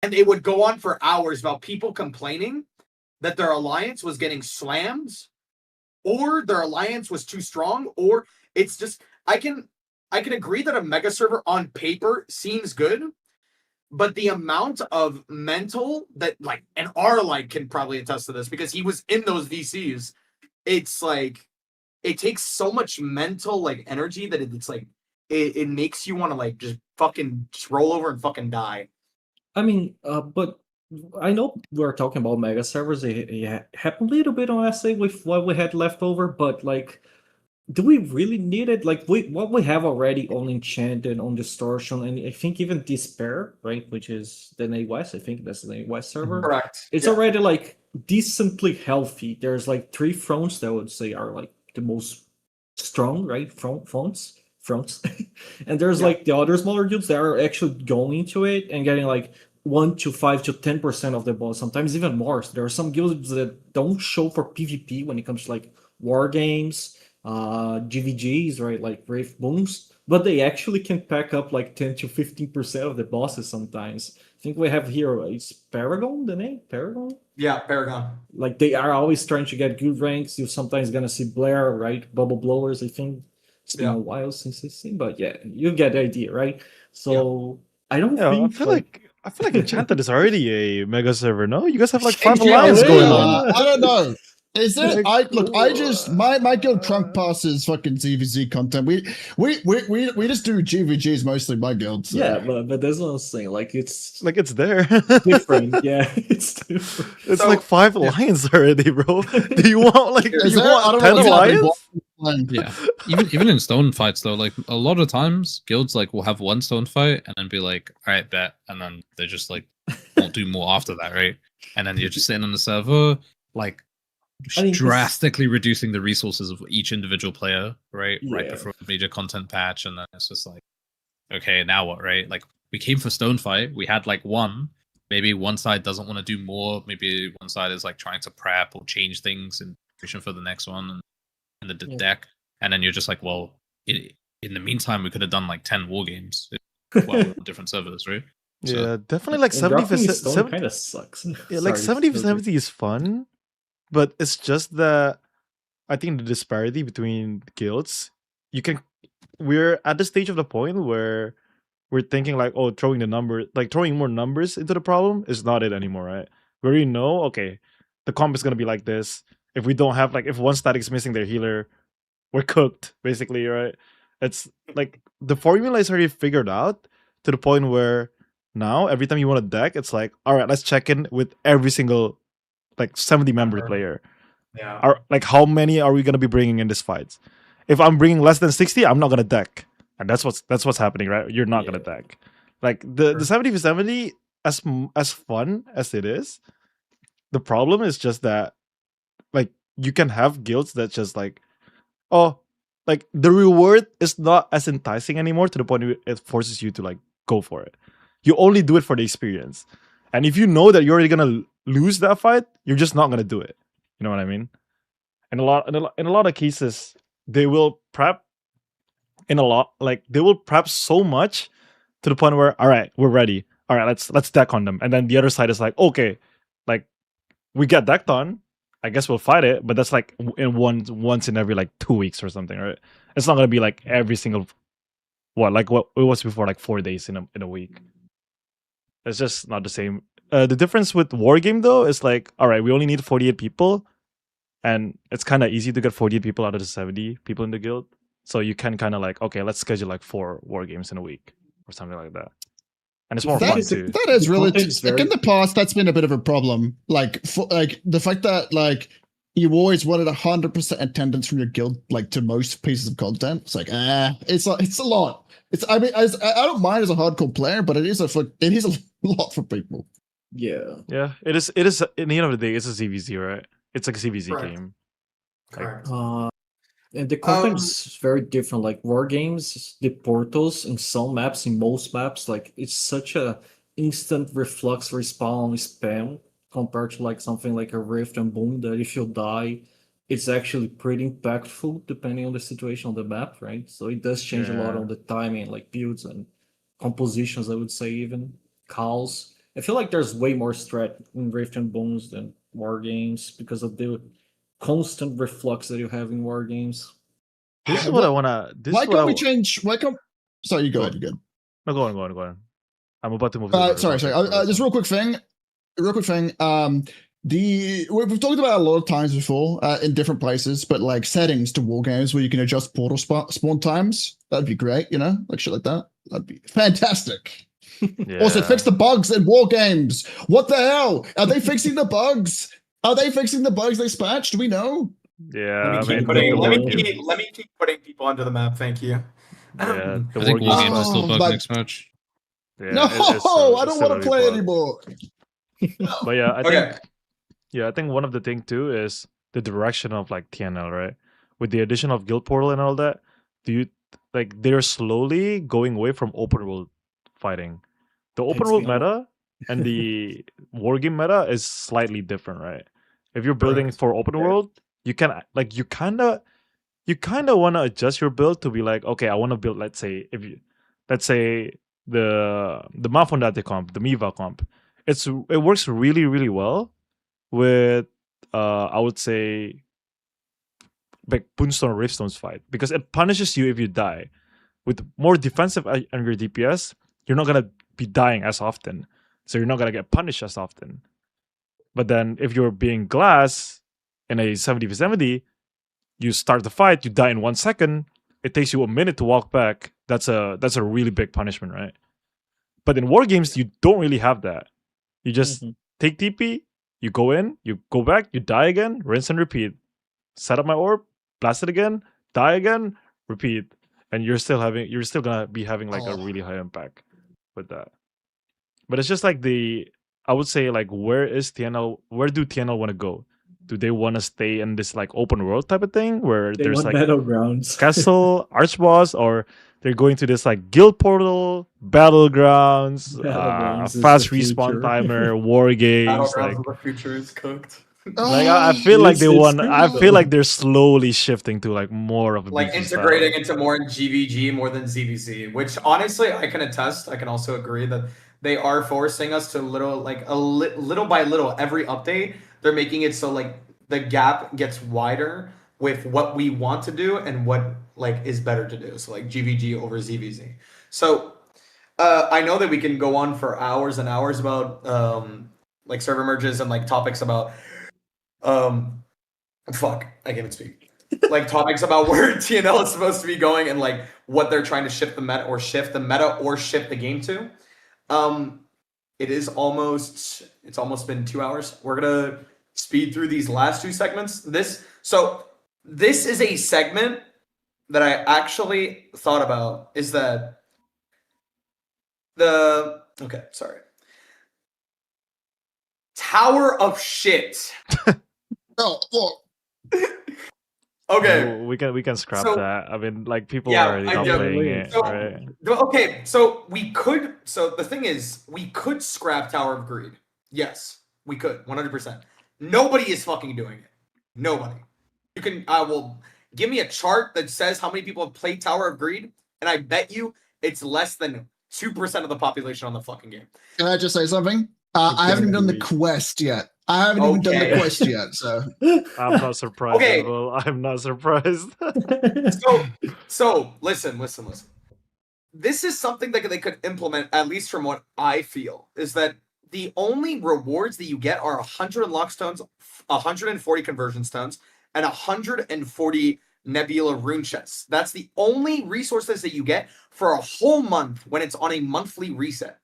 And it would go on for hours about people complaining that their alliance was getting slammed, or their alliance was too strong, or it's just I can agree that a mega server on paper seems good, but the amount of mental that like and Arlight can probably attest to this because he was in those VCs. It's like it takes so much mental like energy that it's like it makes you want to like just fucking just roll over and fucking die. I mean, but I know we're talking about mega servers. It happened a little bit on SA with what we had left over, but like, do we really need it? Like, what we have already on Enchanted, on Distortion, and I think even Despair, right? Which is the NA West. I think that's the NA West server. Correct. It's already like decently healthy. There's like 3 fronts that I would say are like the most strong, right? Fronts. And there's like the other smaller dudes that are actually going to it and getting like 1 to 5 to 10% of the boss, sometimes even more. So there are some guilds that don't show for PvP when it comes to like war games, GVGs, right? Like Wraith Booms, but they actually can pack up like 10 to 15% of the bosses sometimes. I think we have here, it's Paragon, the name? Paragon? Yeah, Paragon. Like they are always trying to get good ranks. You're sometimes gonna see Blair, right? Bubble Blowers, I think. It's been a while since I've seen, but yeah, you get the idea, right? So I don't think I feel like Enchanted is already a mega server. No, you guys have like 5 alliance going on. I don't know. Is it? I just my guild trunk passes fucking ZVZ content. We just do GVGs mostly. My guild. So. Yeah, but that's what I'm saying. Like it's there. different. Yeah, it's different. It's like 5 alliance already, bro. Do you want like 10 alliance? Yeah, even in stone fights though, like a lot of times guilds like will have 1 stone fight and then be like, all right, bet, and then they just like won't do more after that, right? And then you're just sitting on the server like drastically reducing the resources of each individual player, right? Right before a major content patch, and then it's just like, okay, now what, right? Like we came for stone fight, we had like 1. Maybe one side doesn't want to do more. Maybe one side is like trying to prep or change things in preparation for the next one and the deck. And then you're just like, well, in the meantime, we could have done like 10 war games, different servers, right? Yeah, definitely like 70% kind of sucks. Yeah, like 70% is fun, but it's just that I think the disparity between guilds. We're at the stage of the point where we're thinking like, oh, throwing more numbers into the problem is not it anymore, right? We already know, okay, the comp is gonna be like this. If we don't have if one static is missing their healer, we're cooked, basically, right? It's like the formula is already figured out to the point where now every time you want a deck, it's like, all right, let's check in with every single like 70 member player. Yeah. Like how many are we gonna be bringing in this fights? If I'm bringing less than 60, I'm not gonna deck, and that's what's happening, right? You're not gonna deck. Like the 70 for 70, as fun as it is, the problem is just that like you can have guilds that just like, oh, like the reward is not as enticing anymore to the point where it forces you to like go for it. You only do it for the experience, and if you know that you're already gonna lose that fight, you're just not gonna do it. You know what I mean? In a lot of cases, they will prep they will prep so much to the point where, all right, we're ready. All right, let's deck on them, and then the other side is like, okay, like we get decked on. I guess we'll fight it, but that's like in once in every like 2 weeks or something, right? It's not gonna be like every single what it was before, like 4 days in a week. It's just not the same. The difference with Wargame though is like, all right, we only need 48 people, and it's kind of easy to get 48 people out of the 70 people in the guild. So you can kind of like, okay, let's schedule like 4 war games in a week or something like that. And it's more fun too. That is really like in the past. That's been a bit of a problem. Like the fact that like you always wanted 100% attendance from your guild, like to most pieces of content. It's like it's a lot. I don't mind as a hardcore player, but it is a lot for people. Yeah. Yeah, it is. It is. At the end of the day, it's a ZVZ, right? It's like a ZVZ game. Correct. And the content is very different. Like war games, the portals in some maps, in most maps, like it's such a instant reflux respawn spam compared to like something like a Rift and Boom that if you die, it's actually pretty impactful depending on the situation on the map, right? So it does change a lot on the timing, like builds and compositions, I would say, even calls. I feel like there's way more strat in Rift and Booms than war games because of the constant reflux that you have in war games. This is what I wanna. Why can't we change? Why can't? Sorry, you go ahead. You good? No, go on. I'm about to move. Sorry. Just real quick thing. We've talked about it a lot of times before in different places, but like settings to war games where you can adjust portal spawn times. That'd be great. You know, like shit like that. That'd be fantastic. Also, fix the bugs in war games. What the hell? Are they fixing the bugs? Are they fixing the bugs they patched? Do we know? Yeah, let me keep putting people onto the map. Thank you. Yeah, I think war games is still bugged next match. Yeah, no, I don't want to play anymore. But yeah, I think one of the thing too is the direction of like TNL, right? With the addition of Guild Portal and all that, they're slowly going away from open world fighting. The open world meta and the wargame meta is slightly different, right? If you're building for open world, you can like you kind of want to adjust your build to be like, okay, I want to build, let's say the Mafondate comp, the Miva comp. It works really, really well with I would say like Boonstone or Riftstone's fight because it punishes you if you die. With more defensive on your DPS, you're not gonna be dying as often, so you're not gonna get punished as often. But then if you're being glass in a 70v70, you start the fight, you die in 1 second, it takes you a minute to walk back. That's a really big punishment, right? But in war games, you don't really have that. You just take TP, you go in, you go back, you die again, rinse and repeat. Set up my orb, blast it again, die again, repeat. And you're still gonna be having like a really high impact with that. But it's just like I would say like where do TNL want to go? Do they want to stay in this like open world type of thing where there's like battlegrounds, castle, archboss, or they're going to this like guild portal, battlegrounds fast respawn timer, war games? Like the future is cooked. Like I feel like they want. I feel like they're slowly shifting to like more of a like integrating into more GVG more than ZVZ, which honestly I can attest. I can also agree that they are forcing us to little by little every update. They're making it so like the gap gets wider with what we want to do and what like is better to do. So like GVG over ZVZ. So I know that we can go on for hours and hours about like server merges and like topics about fuck, I can't even speak. like topics about where TNL is supposed to be going and like what they're trying to shift the meta or shift the game to. It's almost been 2 hours. We're gonna speed through these last two segments. This is a segment that I actually thought about, is that Tower of Shit. Okay. We can scrap that. I mean, like people Yeah, are already I not do. playing it, So- right? Okay, so we could. So the thing is, we could scrap Tower of Greed. Yes, we could, 100%. Nobody is fucking doing it. Nobody. You can. I will give me a chart that says how many people have played Tower of Greed, and I bet you it's less than 2% of the population on the fucking game. Can I just say something? I haven't even done the quest yet. I haven't even done the quest yet, so I'm not surprised. Okay. Well, I'm not surprised. So listen. This is something that they could implement, at least from what I feel, is that the only rewards that you get are 100 unlock stones, 140 conversion stones, and 140 Nebula rune chests. That's the only resources that you get for a whole month when it's on a monthly reset.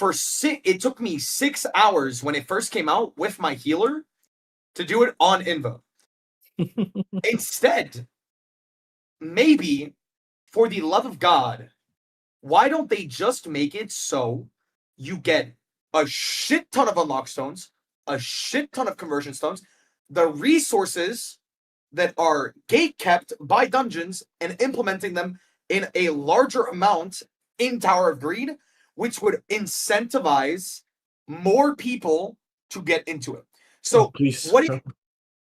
It took me 6 hours when it first came out with my healer to do it on Invo. Instead, maybe, for the love of God, why don't they just make it so you get a shit ton of unlock stones, a shit ton of conversion stones, the resources that are gate kept by dungeons, and implementing them in a larger amount in Tower of Greed, which would incentivize more people to get into it. So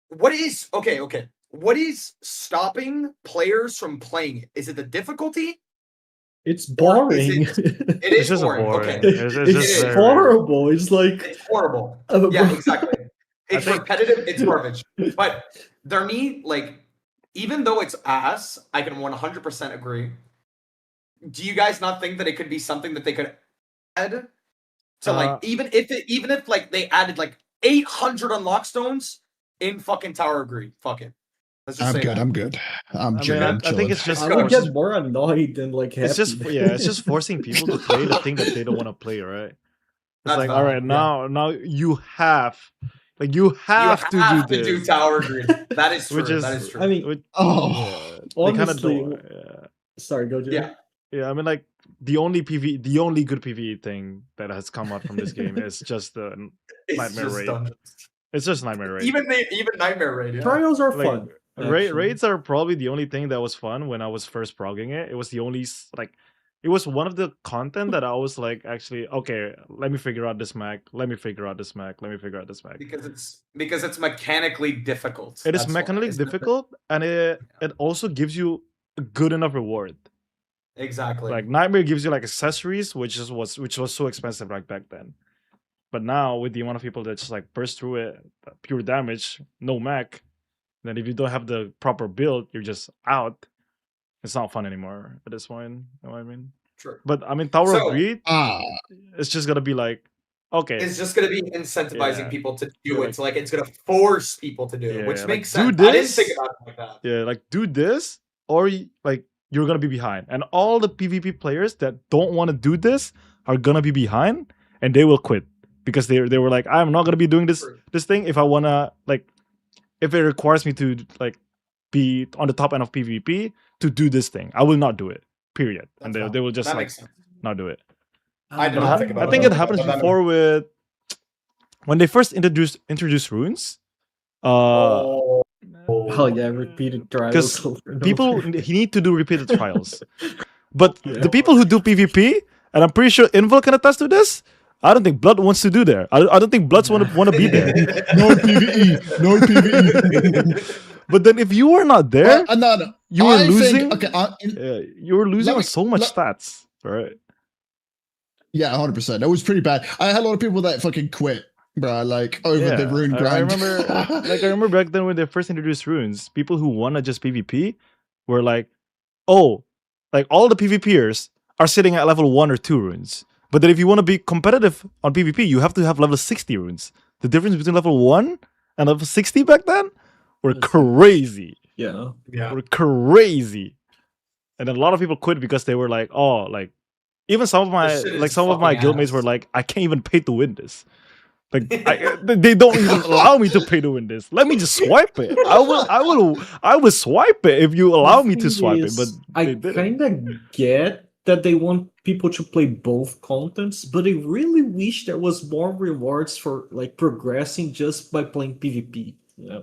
what is stopping players from playing it? Is it the difficulty? It's boring. It is just boring. boring. Okay. It's just very- horrible. It's like It's horrible. Yeah, exactly. It's repetitive. It's garbage. But even though it's ass, I can 100% agree. Do you guys not think that it could be something that they could add to even if they added 800 unlock stones in fucking Tower of Greed? Fuck it. Let's just say that. I'm good. I'm I chilling. mean, I think it's just. I would get more annoyed than happy. It's just forcing people to play the thing that they don't want to play, right? It's That's like, valid, all right, now you have to do this. To do Tower of Greed. That is true. That is true. I mean, honestly, sorry, go Jay. Yeah, I mean, like the only good PvE thing that has come out from this game is just the Nightmare Raid. It's just Nightmare Raid. Even Nightmare Raid. Yeah. Trials are fun. Raids are probably the only thing that was fun when I was first progging it. It was the only it was one of the content that I was like, actually, okay, let me figure out this mech. Let me figure out this mech. Let me figure out this mech. Because it's mechanically difficult. It is mechanically difficult, and it also gives you a good enough reward. Exactly. Like Nightmare gives you accessories, which was so expensive back then. But now with the amount of people that just burst through it, pure damage, no mech, then if you don't have the proper build, you're just out. It's not fun anymore at this point. You know what I mean? True. But I mean, Tower of Greed, it's just gonna be okay. It's just gonna be incentivizing people to do it. So it's gonna force people to do it, which makes sense. Do this, I didn't think about it like that. Yeah, do this, or you're gonna be behind. And all the PvP players that don't want to do this are gonna be behind, and they will quit because they were like, I'm not gonna be doing this thing if I wanna if it requires me to be on the top end of PvP to do this thing. I will not do it. Period. And they will just not do it. I think it happens before with when they first introduced runes. Oh yeah, repeated trials. Because people need to do repeated trials. But the people who do PvP, and I'm pretty sure Invo can attest to this, I don't think Blood wants to do there. I don't think Bloods want to be there. No PvE. No PvE. But then if you were not there, you were losing. You were losing so much stats, right? Yeah, 100%. That was pretty bad. I had a lot of people that fucking quit, bro. Over the rune grind. I remember back then when they first introduced runes, people who wanna just PvP were all the PvPers are sitting at level 1 or 2 runes. But then if you want to be competitive on PvP, you have to have level 60 runes. The difference between level 1 and level 60 back then were crazy. Yeah. Were crazy. And then a lot of people quit because they were like, oh, like even some of my guildmates were like, I can't even pay to win this. Like they don't even allow me to pay to win this. Let me just swipe it. I will swipe it if you allow me to swipe it. But I kind of get that they want people to play both contents, but I really wish there was more rewards for like progressing just by playing PvP.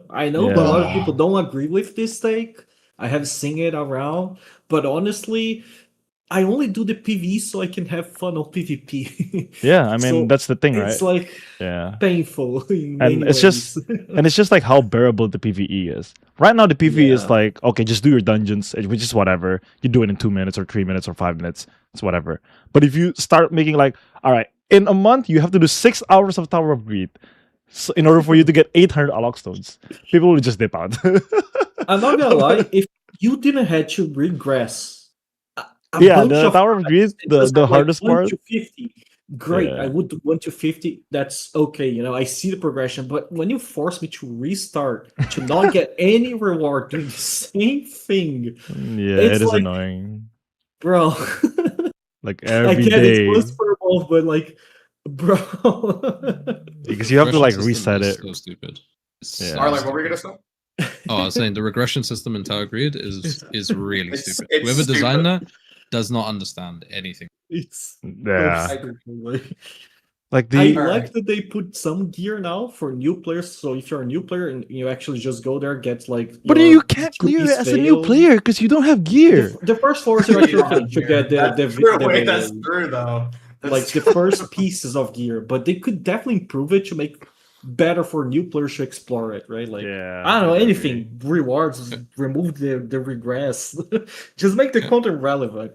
I know a lot of people don't agree with this take. I have seen it around, but honestly, I only do the PvE so I can have fun on PvP. Yeah, I mean that's the thing, right? It's like painful in many and it's ways. just like how bearable the PvE is. Right now the PvE is like, okay, just do your dungeons, which is whatever. You do it in 2 minutes or 3 minutes or 5 minutes. It's whatever. But if you start making like, all right, in a month you have to do 6 hours of Tower of Greed in order for you to get 800 Alloc stones, people will just dip out. I'm not gonna lie, if you didn't have to regress the Tower of Greed, the hardest part. 1-50. Great, I would do 1-50. That's okay, you know. I see the progression, but when you force me to restart to not get any reward doing the same thing, it is like, annoying, bro. Like every day. It's for both, but like, bro, because you have to like reset it. So stupid. Arlen, what were you gonna say? Oh, I was saying the regression system in Tower Grid is really stupid. It's Whoever stupid. designed that does not understand anything. It's like I like that they put some gear now for new players. So if you're a new player and you actually just go there, get like. But you can't clear it as a new player because you don't have gear. The first floors you actually should get That's true though. Like the first pieces of gear, but they could definitely improve it to make better for new players to explore it, right? Like, I don't know, anything, rewards, remove the regress, just make the content relevant.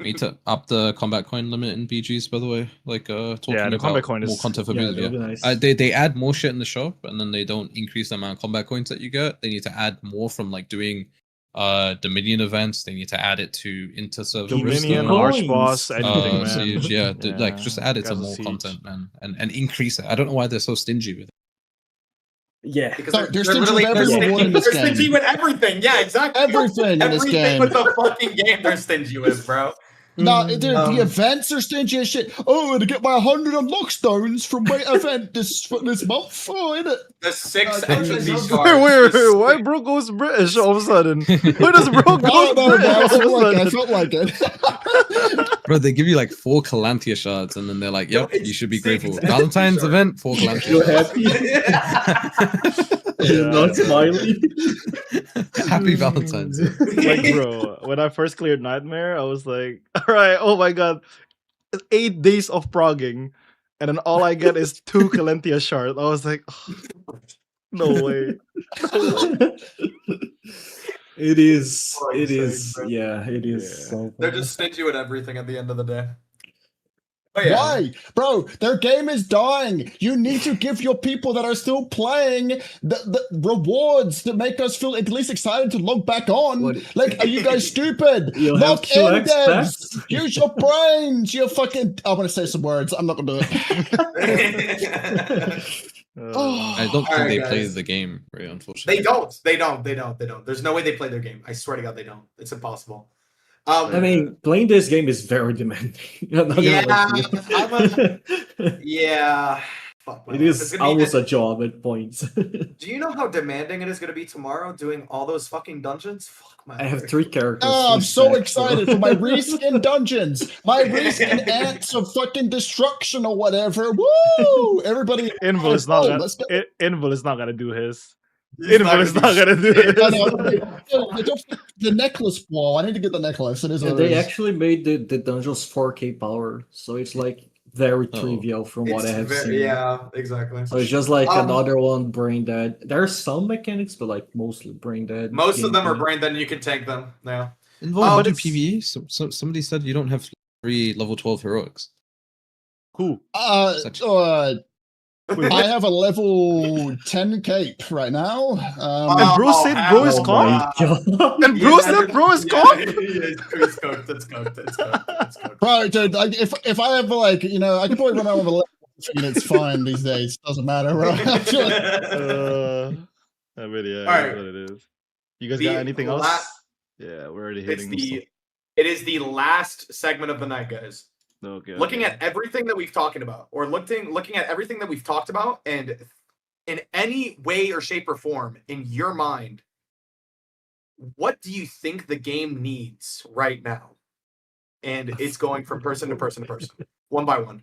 Need to up the combat coin limit in BGs, by the way. Like, talking the about combat coin more is content for BGs. Nice. They add more shit in the shop, and then they don't increase the amount of combat coins that you get. They need to add more from like doing Dominion events. They need to add it to inter-server Dominion, Archboss, anything, man. Siege, like just add it to more content, man, and increase it. I don't know why they're so stingy with it. Yeah, because they're stingy with every reward in this game. They're stingy with everything. Yeah, exactly. Everything in this game. With the fucking game, they're stingy with, bro. No, the events are stingy as shit. Oh, to get my 100 unlock stones from my event this month. Oh, innit? The 6 entropy cards. Wait, why bro goes British all of a sudden? Why does bro go British all of a sudden? I felt like it. Bro, they give you like 4 Calantia shards, and then they're like, "Yep, you should be grateful." Valentine's event, 4 Calantia. You're happy. You're not smiling. Happy Valentine's. Like, bro, when I first cleared Nightmare, I was like, all right, oh my god, 8 days of progging, and then all I get is 2 Calantia shards. I was like, oh, no way. It is. It is. Yeah, it is. So they're just stingy with everything at the end of the day. Why? Bro, their game is dying. You need to give your people that are still playing the rewards that make us feel at least excited to log back on. Like, are you guys stupid? Log in, devs. Use your brains. You fucking... I want to say some words. I'm not going to do it. I don't think they play the game, very unfortunately. They don't. There's no way they play their game. I swear to God, they don't. It's impossible. I mean, playing this game is very demanding. Yeah. Fuck, it is almost a job at points. Do you know how demanding it is going to be tomorrow doing all those fucking dungeons? Fuck my. I have 3 characters. Oh, I'm so excited for my reskin dungeons, my reskin ants of fucking destruction or whatever. Woo! Everybody, Invul is not gonna do his. Invul is not gonna do it. The necklace wall. I need to get the necklace. It is. They actually made the dungeons 4K power, so it's like very trivial from what I have seen. Yeah, exactly. So it's just like another one brain dead. There are some mechanics, but like mostly brain dead. Most of them are brain dead, and you can tank them. Yeah. Involved in PvE. So somebody said you don't have 3 level 12 heroics. Who? I have a level 10 cape right now. And bro said bro is cocked? And bro said bro is cocked? It's cooked. It's cooked. Bro, dude, if I have like, you know, I can probably run out of a level 15, it's fine these days. Doesn't matter, right? I mean, yeah, All that's right. what it is. You guys got anything else? Yeah, we're already hitting. It is the last segment of the night, guys. Okay. Looking at everything that we've talked about, or looking at everything that we've talked about, and in any way or shape or form, in your mind, what do you think the game needs right now? And it's going from person to person to person, one by one.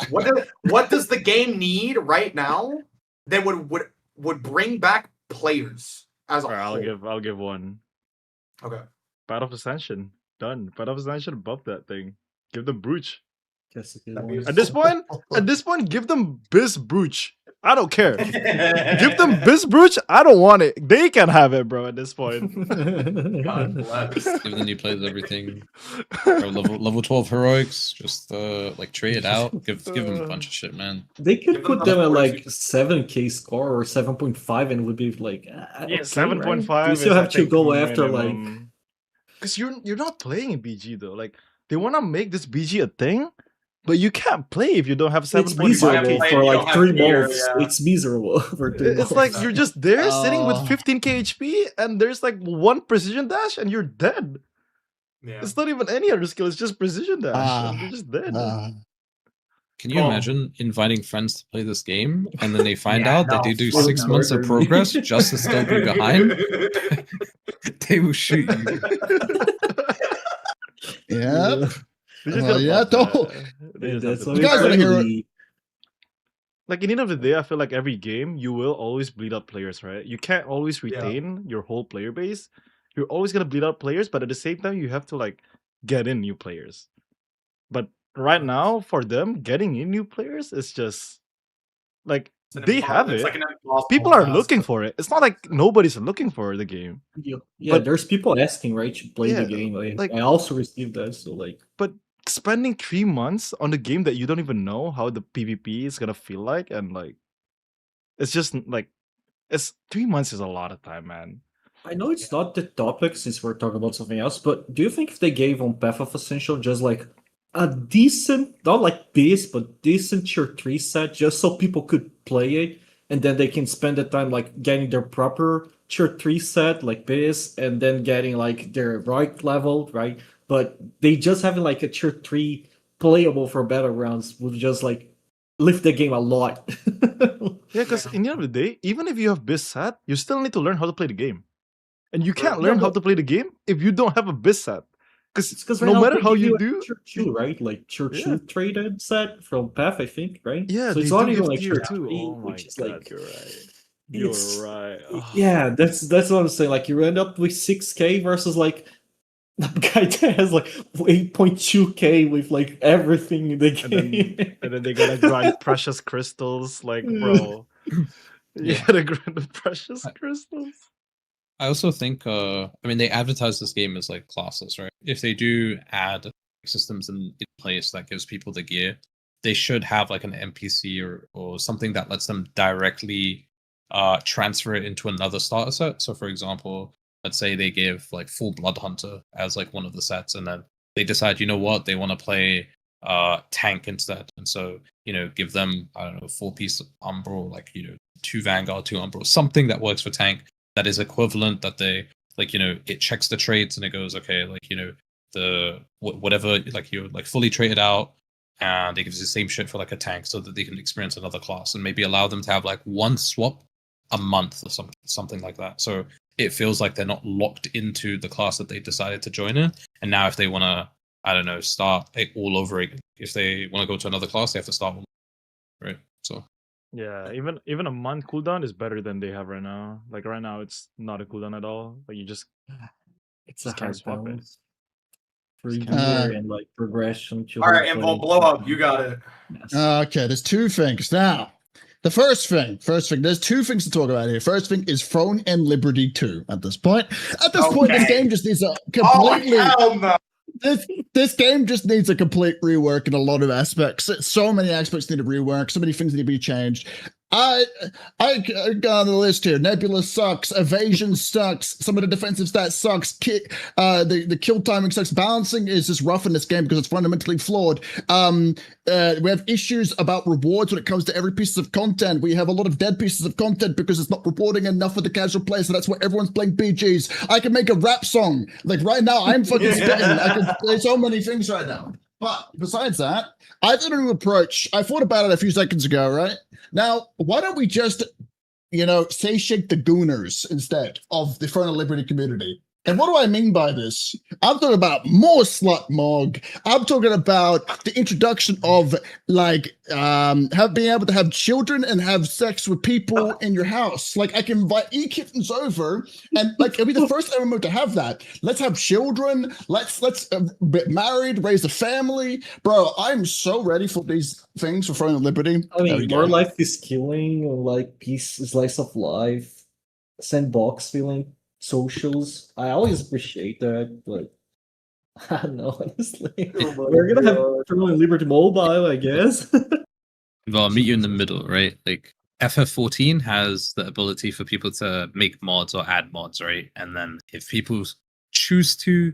What does the game need right now that would bring back players as a whole? I'll give one. Okay. Path of Ascension. Done. Path of Ascension above that thing. Give them Brooch. At this point, give them Biz Brooch. I don't care. Give them Biz Brooch. I don't want it. They can have it, bro. At this point. God bless. Give the new players everything. Level 12 heroics. Just like trade it out. Give them a bunch of shit, man. They could put them at like 7k score or 7.5 and it would be like 7.5. Right? You still have to go after like. Because you're not playing in BG though. Like they want to make this BG a thing. But you can't play if you don't have 7.5. It's miserable for like 3 months. It's miserable for 3 months. It's like you're just there sitting with 15k HP and there's like one precision dash and you're dead. Yeah. It's not even any other skill. It's just precision dash. You're just dead. Can you imagine inviting friends to play this game and then they find out that they do 6 months of progress just to still be behind? They will shoot you. Yeah. That's what you guys want to hear it. Like, in the end of the day, I feel like every game, you will always bleed out players, right? You can't always retain your whole player base. You're always going to bleed out players, but at the same time, you have to, like, get in new players. But right now, for them, getting in new players is just, like, they have it. Like people are looking for it. It's not like nobody's looking for the game. Yeah, but there's people asking, right, to play the game. Like, I also received that, so, like... But spending 3 months on a game that you don't even know how the PvP is gonna feel like, and like it's just like 3 months is a lot of time, man. I know it's not the topic since we're talking about something else, but do you think if they gave on Path of Ascension just like a decent, not like this, but decent tier 3 set just so people could play it, and then they can spend the time like getting their proper tier 3 set like this, and then getting like their right level, right? But they just having like a tier 3 playable for battlegrounds would just like lift the game a lot. Yeah, because in the end of the day, even if you have Biz set, you still need to learn how to play the game. And you can't learn how to play the game if you don't have a Biz set. Because no matter how you do, tier 2, right? Like tier 2 traded set from Path, I think, right? Yeah, so it's not even like tier 2, which is like you're right. You're right. Yeah, that's what I'm saying. Like you end up with 6k versus like the guy that has like 8.2k with like everything in the game. And then they gotta grind precious crystals, like bro. You gotta grind the precious crystals. I also think, I mean, they advertise this game as like classes, right? If they do add systems in place that gives people the gear, they should have like an NPC or something that lets them directly transfer it into another starter set. So, for example, let's say they give like full Blood Hunter as like one of the sets, and then they decide, you know what, they want to play tank instead, and so give them, I don't know, 4-piece Umbral, like 2 Vanguard, 2 Umbral, something that works for tank. That is equivalent, that they like it checks the traits and it goes, okay, like the whatever, like you're like fully traded out, and it gives you the same shit for like a tank, so that they can experience another class, and maybe allow them to have like one swap a month or something like that. So it feels like they're not locked into the class that they decided to join in. And now if they want to, I don't know, start it all over again, if they want to go to another class, they have to start all over, right? So. Yeah, even a month cooldown is better than they have right now. Like right now, it's not a cooldown at all. Like you just it's a hard swap it. For gear and like progression. All right, Invol, blow up. You got it. Yes. Okay, there's 2 things now. The first thing, there's 2 things to talk about here. First thing is Throne and Liberty 2 at this point. At this point, this game just needs a completely... Oh, hell no. This game just needs a complete rework in a lot of aspects. So many aspects need a rework. So many things need to be changed. I got on the list here. Nebula sucks. Evasion sucks. Some of the defensive stats sucks. The kill timing sucks. Balancing is just rough in this game because it's fundamentally flawed. We have issues about rewards when it comes to every piece of content. We have a lot of dead pieces of content because it's not rewarding enough for the casual player. So that's why everyone's playing BGs. I can make a rap song. Like right now, I'm fucking spitting. I can play so many things right now. But besides that, I did a new approach. I thought about it a few seconds ago, right? Now, why don't we just, satiate the gooners instead of the Throne of Liberty community? And what do I mean by this? I'm talking about more slut mog. I'm talking about the introduction of being able to have children and have sex with people in your house. Like I can invite e-kittens over, and like it'll be the first MMO to have that. Let's have children. Let's get married, raise a family, bro. I'm so ready for these things for Throne of Liberty. I mean, more life is killing, like peace, slice of life, sandbox feeling. Socials, I always appreciate that, but I don't know, honestly. We're gonna have Throne of Liberty Mobile, I guess. Well, I'll meet you in the middle, right? Like FF14 has the ability for people to make mods or add mods, right? And then if people choose to,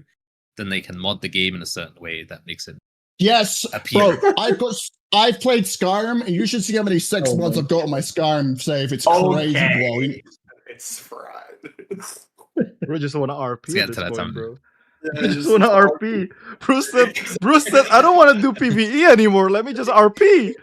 then they can mod the game in a certain way that makes it appear. Bro, I've played Skyrim, and you should see how many sex mods I've got on my Skyrim save. It's crazy, bro. It's fried. We just want to RP Get at to this that point, time. bro. I just want to RP. Bruce said, I don't want to do PvE anymore. Let me just RP.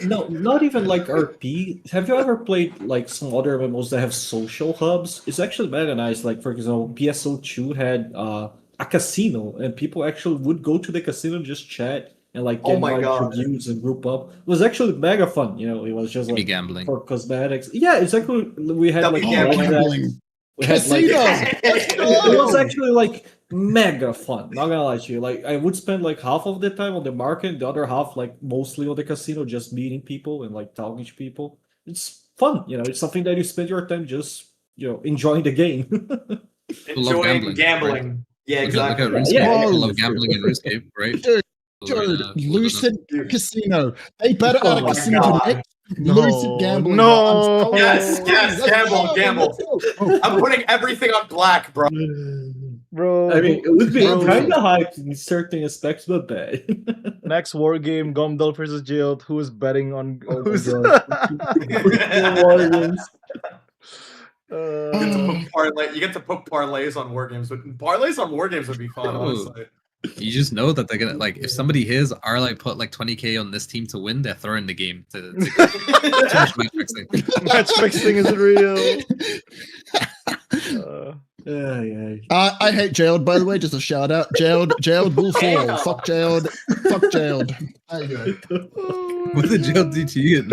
No, not even like RP. Have you ever played like some other MMOs that have social hubs? It's actually mega nice. Like for example, PSO2 had a casino, and people actually would go to the casino and just chat and like get reviews and group up. It was actually mega fun. It was just like gambling for cosmetics. Yeah, exactly. We had like gambling. We had like it was actually like mega fun. Not gonna lie to you. Like I would spend like half of the time on the market, the other half like mostly on the casino, just meeting people and like talking to people. It's fun, it's something that you spend your time just enjoying the game. Enjoying gambling. Right? Yeah, exactly. Look at RuneScape. People love gambling in RuneScape, right? Dude, Lucid Casino. They better add a casino to the Lucid gambling. No. Yes, gamble. I'm putting everything on black, bro. Bro, I mean, it would be kind of hyped in certain aspects, but bad. Next war game, Gomdal versus Jailed. Who is betting on? Who's You get to put parlays on war games, but parlays on war games would be fun, honestly. You just know that they're gonna like if somebody hears Arlight put like 20k on this team to win, they're throwing the game to match fixing. Match fixing is real. I hate Jailed, by the way. Just a shout out. Jailed will fall. Fuck Jailed. Fuck Jailed. There you go. What did Jailed do to you?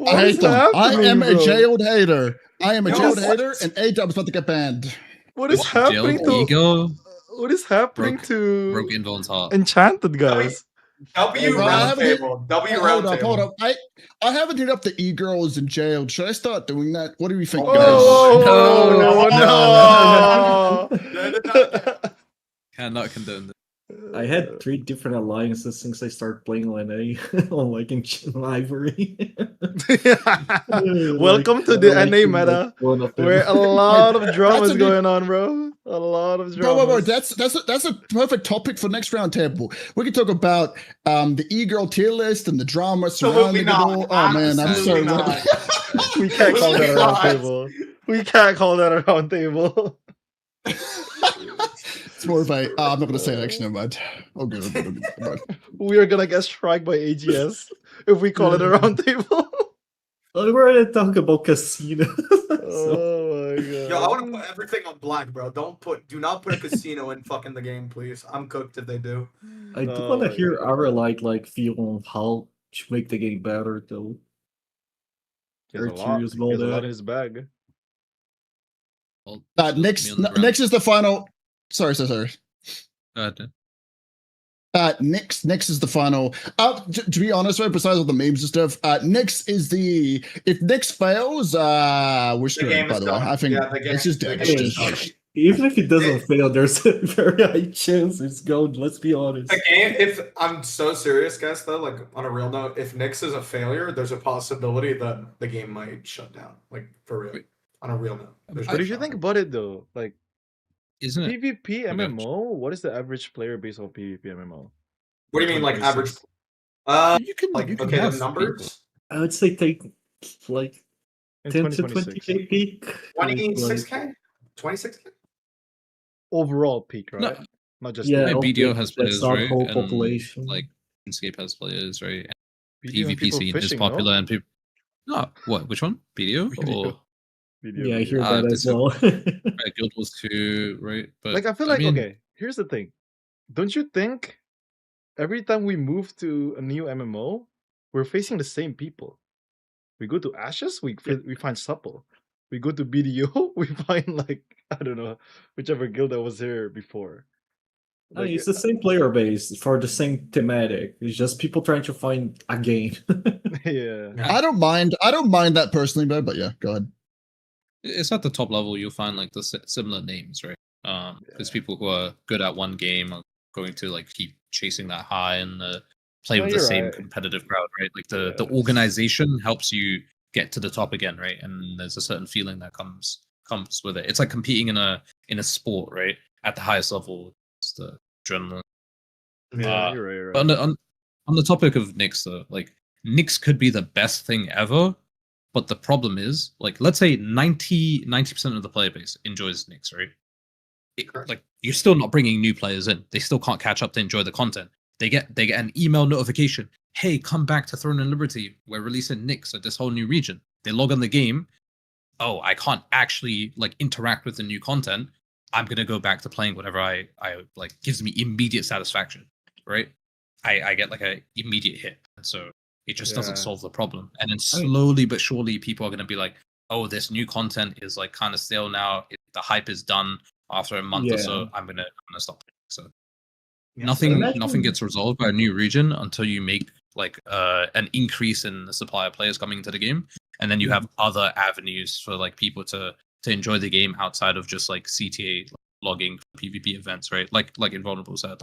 I hate them. I am a Jailed hater. I am a Jailed hater, and A-Dub's about to get banned. What is happening to Ego? What is happening to broke Invol's heart? Enchanted guys? W roundtable. Hold up. I haven't hit up the e-girls in jail. Should I start doing that? What do you think, guys? No. Cannot condone this. I had 3 different alliances since I started playing NA on like in Ivory. Welcome to the NA meta, where a lot of drama is going on, bro. A lot of drama. Bro, that's a perfect topic for next round table. We can talk about the e-girl tier list and the drama surrounding it all. Oh man, I'm sorry. We can't call that a round table. We can't call that a round table. It's more of a. I'm not going to say it. Actually, never mind. Oh, good. We are going to get struck by AGS if we call it a round table. We're going to talk about casino. Oh my god. Yo, I want to put everything on black, bro. Do not put a casino in fucking the game, please. I'm cooked if they do. I do want to hear our like feel on how to make the game better, though. There's a lot in his bag. Next is the final. Sorry. Next is the final. To be honest, right, besides all the memes and stuff, Nyx is the. If Nyx fails, we're screwed. By the way, I think it's just dead. Even if it doesn't fail, there's a very high chance it's going. Let's be honest. The game, if I'm so serious, guys, though, like on a real note, if Nyx is a failure, there's a possibility that the game might shut down. Like for real. On a real note. But if you think about it though, like isn't it PvP MMO? What is the average player base of PvP MMO? What do you mean, like average? You can okay, have the numbers. I would say take like In 10 to 2026. 20k peak. 26k? 26k? Overall peak, right? No. Not just Yeah, Like, okay, BDO has that's players, our right? whole And, population. like RuneScape has players, right? And BDO and PvP people scene is fishing, popular no? and people. No, what? Which one? BDO BDO. or Yeah, I hear Ah, that as this is- well. right, Guild Wars 2, right? But Like I feel like mean, okay, here's the thing. Don't you think every time we move to a new MMO, we're facing the same people? We go to Ashes, we find Supple. We go to BDO, we find like I don't know, whichever guild that was here before. I mean, it's the same player base for the same thematic. It's just people trying to find a game. Yeah. I don't mind that personally, but yeah, go ahead. it's at the top level you'll find like the similar names, right? Because people who are good at one game are going to like keep chasing that high and play No, with the you're same right. competitive crowd, right? Like the Yes. organization helps you get to the top again, right? And there's a certain feeling that comes with it. It's like competing in a sport, right? At the highest level, it's the adrenaline. Yeah, you're right, you're But right. on the topic of Nyx, though, like Nyx could be the best thing ever, but the problem is, like, let's say 90% of the player base enjoys Nyx, right? Like, you're still not bringing new players in. They still can't catch up to enjoy the content. They get an email notification. Hey, come back to Throne and Liberty. We're releasing Nyx at this whole new region. They log on the game. Oh, I can't actually like interact with the new content. I'm gonna go back to playing whatever I like gives me immediate satisfaction, right? I get like a immediate hit, and so it just doesn't Yeah. solve the problem. And then slowly but surely, people are gonna be like, "Oh, this new content is like kind of stale now. The hype is done after a month or so. I'm gonna stop." So nothing gets resolved by a new region until you make like an increase in the supply of players coming into the game, and then you have other avenues for like people to enjoy the game outside of just like CTA logging PvP events, right? Like Invulnerable said,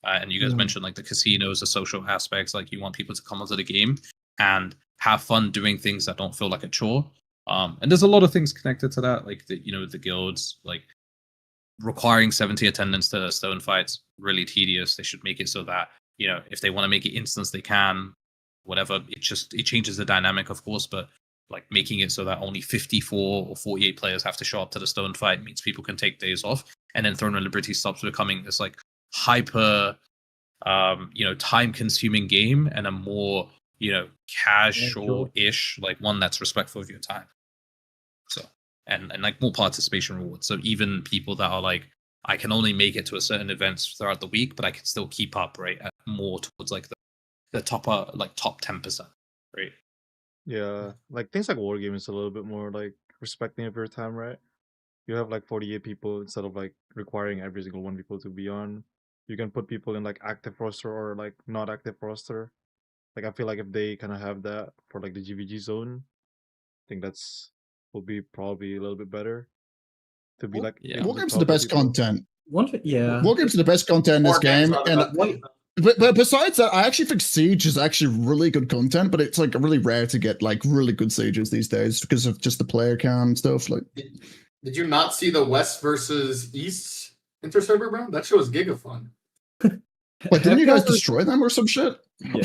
and you guys mentioned like the casinos, the social aspects. Like you want people to come onto the game and have fun doing things that don't feel like a chore. And there's a lot of things connected to that, like the guilds, like requiring 70 attendance to stone fights, really tedious. They should make it so that if they want to make it instance, they can. Whatever. It changes the dynamic, of course, but like making it so that only 54 or 48 players have to show up to the stone fight means people can take days off, and then Throne of Liberty stops becoming this like hyper, time-consuming game and a more casual-ish, like one that's respectful of your time. So and like more participation rewards. So even people that are like, I can only make it to a certain events throughout the week, but I can still keep up, right? More towards like the top 10%, right? Yeah, like things like war games is a little bit more like respecting of your time, right? You have like 48 people instead of like requiring every single one people to be on. You can put people in like active roster or like not active roster. Like I feel like if they kind of have that for like the GVG zone, I think that's will be probably a little bit better to be like able War to games are talk the to best people. content. War games are the best content in this game, and but besides that, I actually think Siege is actually really good content. But it's like really rare to get like really good Sieges these days because of just the player count and stuff. Like, Did you not see the West versus East interserver, bro? That shit was giga fun. but didn't you guys destroy them or some shit? Yeah.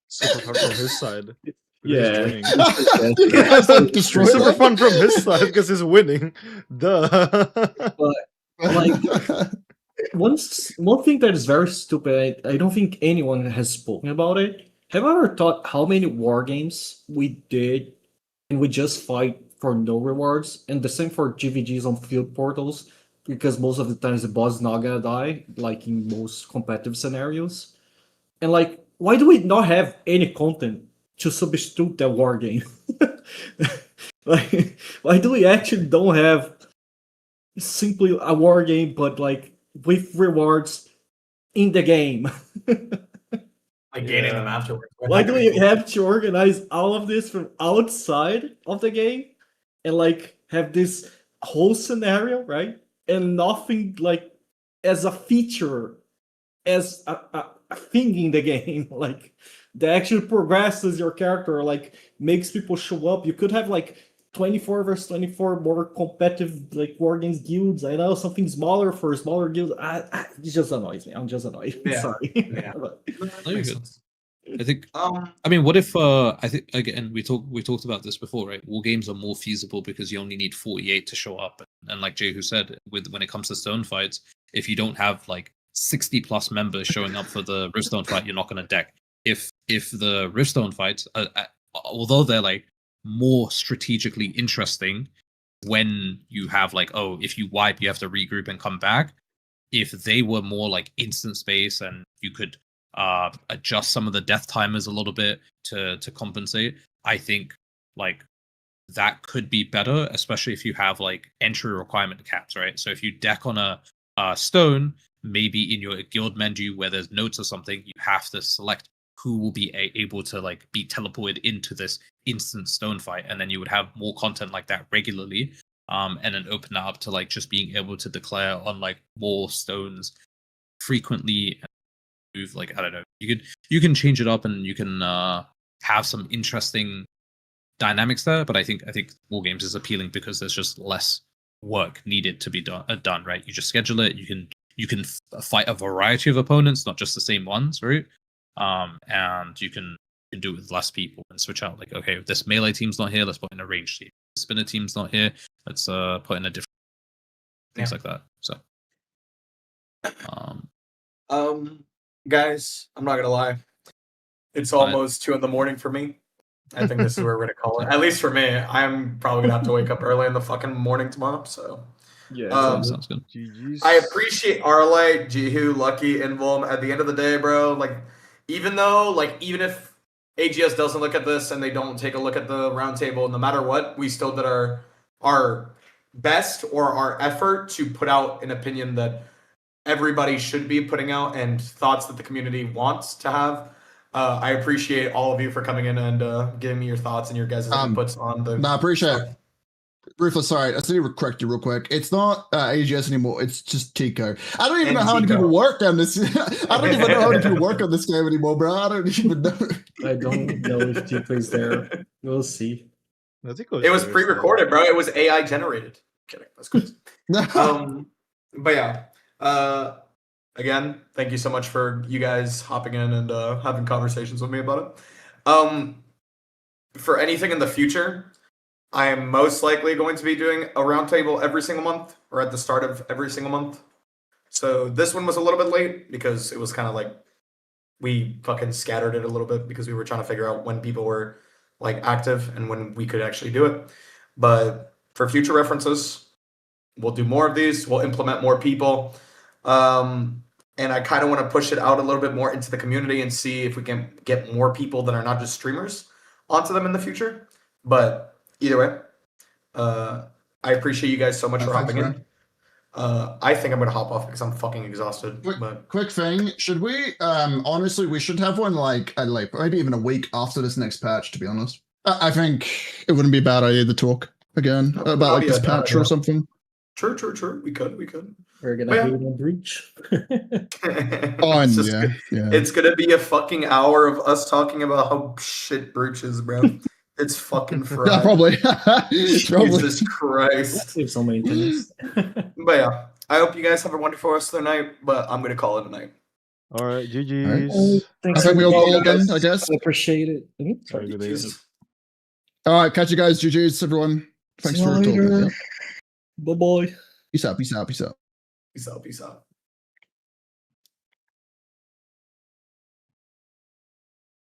Super fun from his side. Yeah. Winning. You guys like destroy Super them? fun from his side because he's winning. Duh. But like one thing that is very stupid, I don't think anyone has spoken about it. Have you ever thought how many war games we did and we just fight for no rewards? And the same for GVGs on field portals, because most of the times the boss is not gonna die, like in most competitive scenarios. And like, why do we not have any content to substitute that war game? Like, why do we actually don't have simply a war game, but like with rewards in the game? Like gaining them afterwards. Why do we have to organize all of this from outside of the game and like have this whole scenario, right? And nothing like as a feature, as a thing in the game, like that actually progresses your character, like makes people show up. You could have like 24 versus 24 more competitive like war games guilds. I know something smaller for smaller guilds. It just annoys me. I'm just annoyed. Yeah. Sorry. Yeah. But- No, you're good. I think. Um, I mean, what if? I think again, we talked about this before, right? War games are more feasible because you only need 48 to show up, and like Jay who said, with when it comes to stone fights, if you don't have like 60 plus members showing up for the Riftstone fight, you're not going to deck. If the Riftstone fights, although they're like more strategically interesting, when you have like, oh, if you wipe, you have to regroup and come back. If they were more like instant space and you could adjust some of the death timers a little bit to compensate, I think like that could be better, especially if you have like entry requirement caps, right? So if you deck on a stone, maybe in your guild menu where there's notes or something, you have to select who will be able to like be teleported into this instant stone fight, and then you would have more content like that regularly, and then open that up to like just being able to declare on like more stones frequently. Move like, I don't know, you can change it up and you can have some interesting dynamics there. But I think war games is appealing because there's just less work needed to be done, right? You just schedule it. You can fight a variety of opponents, not just the same ones, right? And you can do it with less people and switch out. Like, okay, if this melee team's not here, let's put in a ranged team. If the spinner team's not here, let's put in a different things like that. So, guys, I'm not gonna lie. It's almost 2 a.m. for me. I think this is where we're gonna call it. At least for me. I'm probably gonna have to wake up early in the fucking morning tomorrow. So yeah, sounds good. GG's. I appreciate Arlight, Jihu, Lucky, Invulm. At the end of the day, bro, like even if AGS doesn't look at this and they don't take a look at the roundtable, no matter what, we still did our best or our effort to put out an opinion that everybody should be putting out and thoughts that the community wants to have. I appreciate all of you for coming in and giving me your thoughts and your guys' inputs on the. No, I appreciate it. Ruthless, sorry, I still need to correct you real quick. It's not AGS anymore. It's just Tico. I don't even know how many people work on this. I don't even know how many people work on this game anymore, bro. I don't even know. I don't know if Tico is there. We'll see. It was pre-recorded, bro. It was AI generated. Kidding. That's good. But yeah. Again, thank you so much for you guys hopping in and having conversations with me about it. For anything in the future, I am most likely going to be doing a roundtable every single month or at the start of every single month. So this one was a little bit late because it was kind of like we fucking scattered it a little bit because we were trying to figure out when people were like active and when we could actually do it. But for future references, we'll do more of these. We'll implement more people. And I kind of want to push it out a little bit more into the community and see if we can get more people that are not just streamers onto them in the future. But either way, I appreciate you guys so much for hopping in. I think I'm going to hop off because I'm fucking exhausted. Quick thing. Should we, honestly, we should have one like maybe even a week after this next patch, to be honest. I think it wouldn't be a bad idea to talk again about like this patch or something. True. We could. We're gonna hate on Breach. It's gonna be a fucking hour of us talking about how shit Breach is, bro. It's fucking fried. Yeah, probably. Jesus Christ. Save so many things. But yeah, I hope you guys have a wonderful rest of the night, but I'm gonna call it a night. All right, GG's. Thanks. I think we'll call again, I guess. I appreciate it. Sorry, good day. All right, catch you guys. GG's, everyone. Thanks for talking. Yeah. Bye-bye. Peace out. Peace out.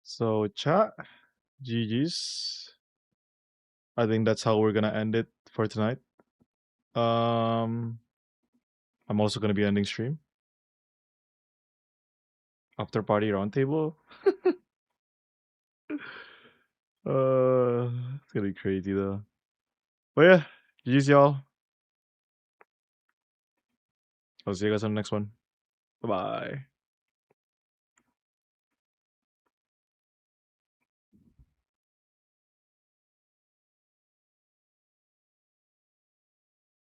So chat, GG's. I think that's how we're gonna end it for tonight. I'm also gonna be ending stream. After party roundtable. It's gonna be crazy though. But yeah, GG's y'all. I'll see you guys on the next one. Bye-bye.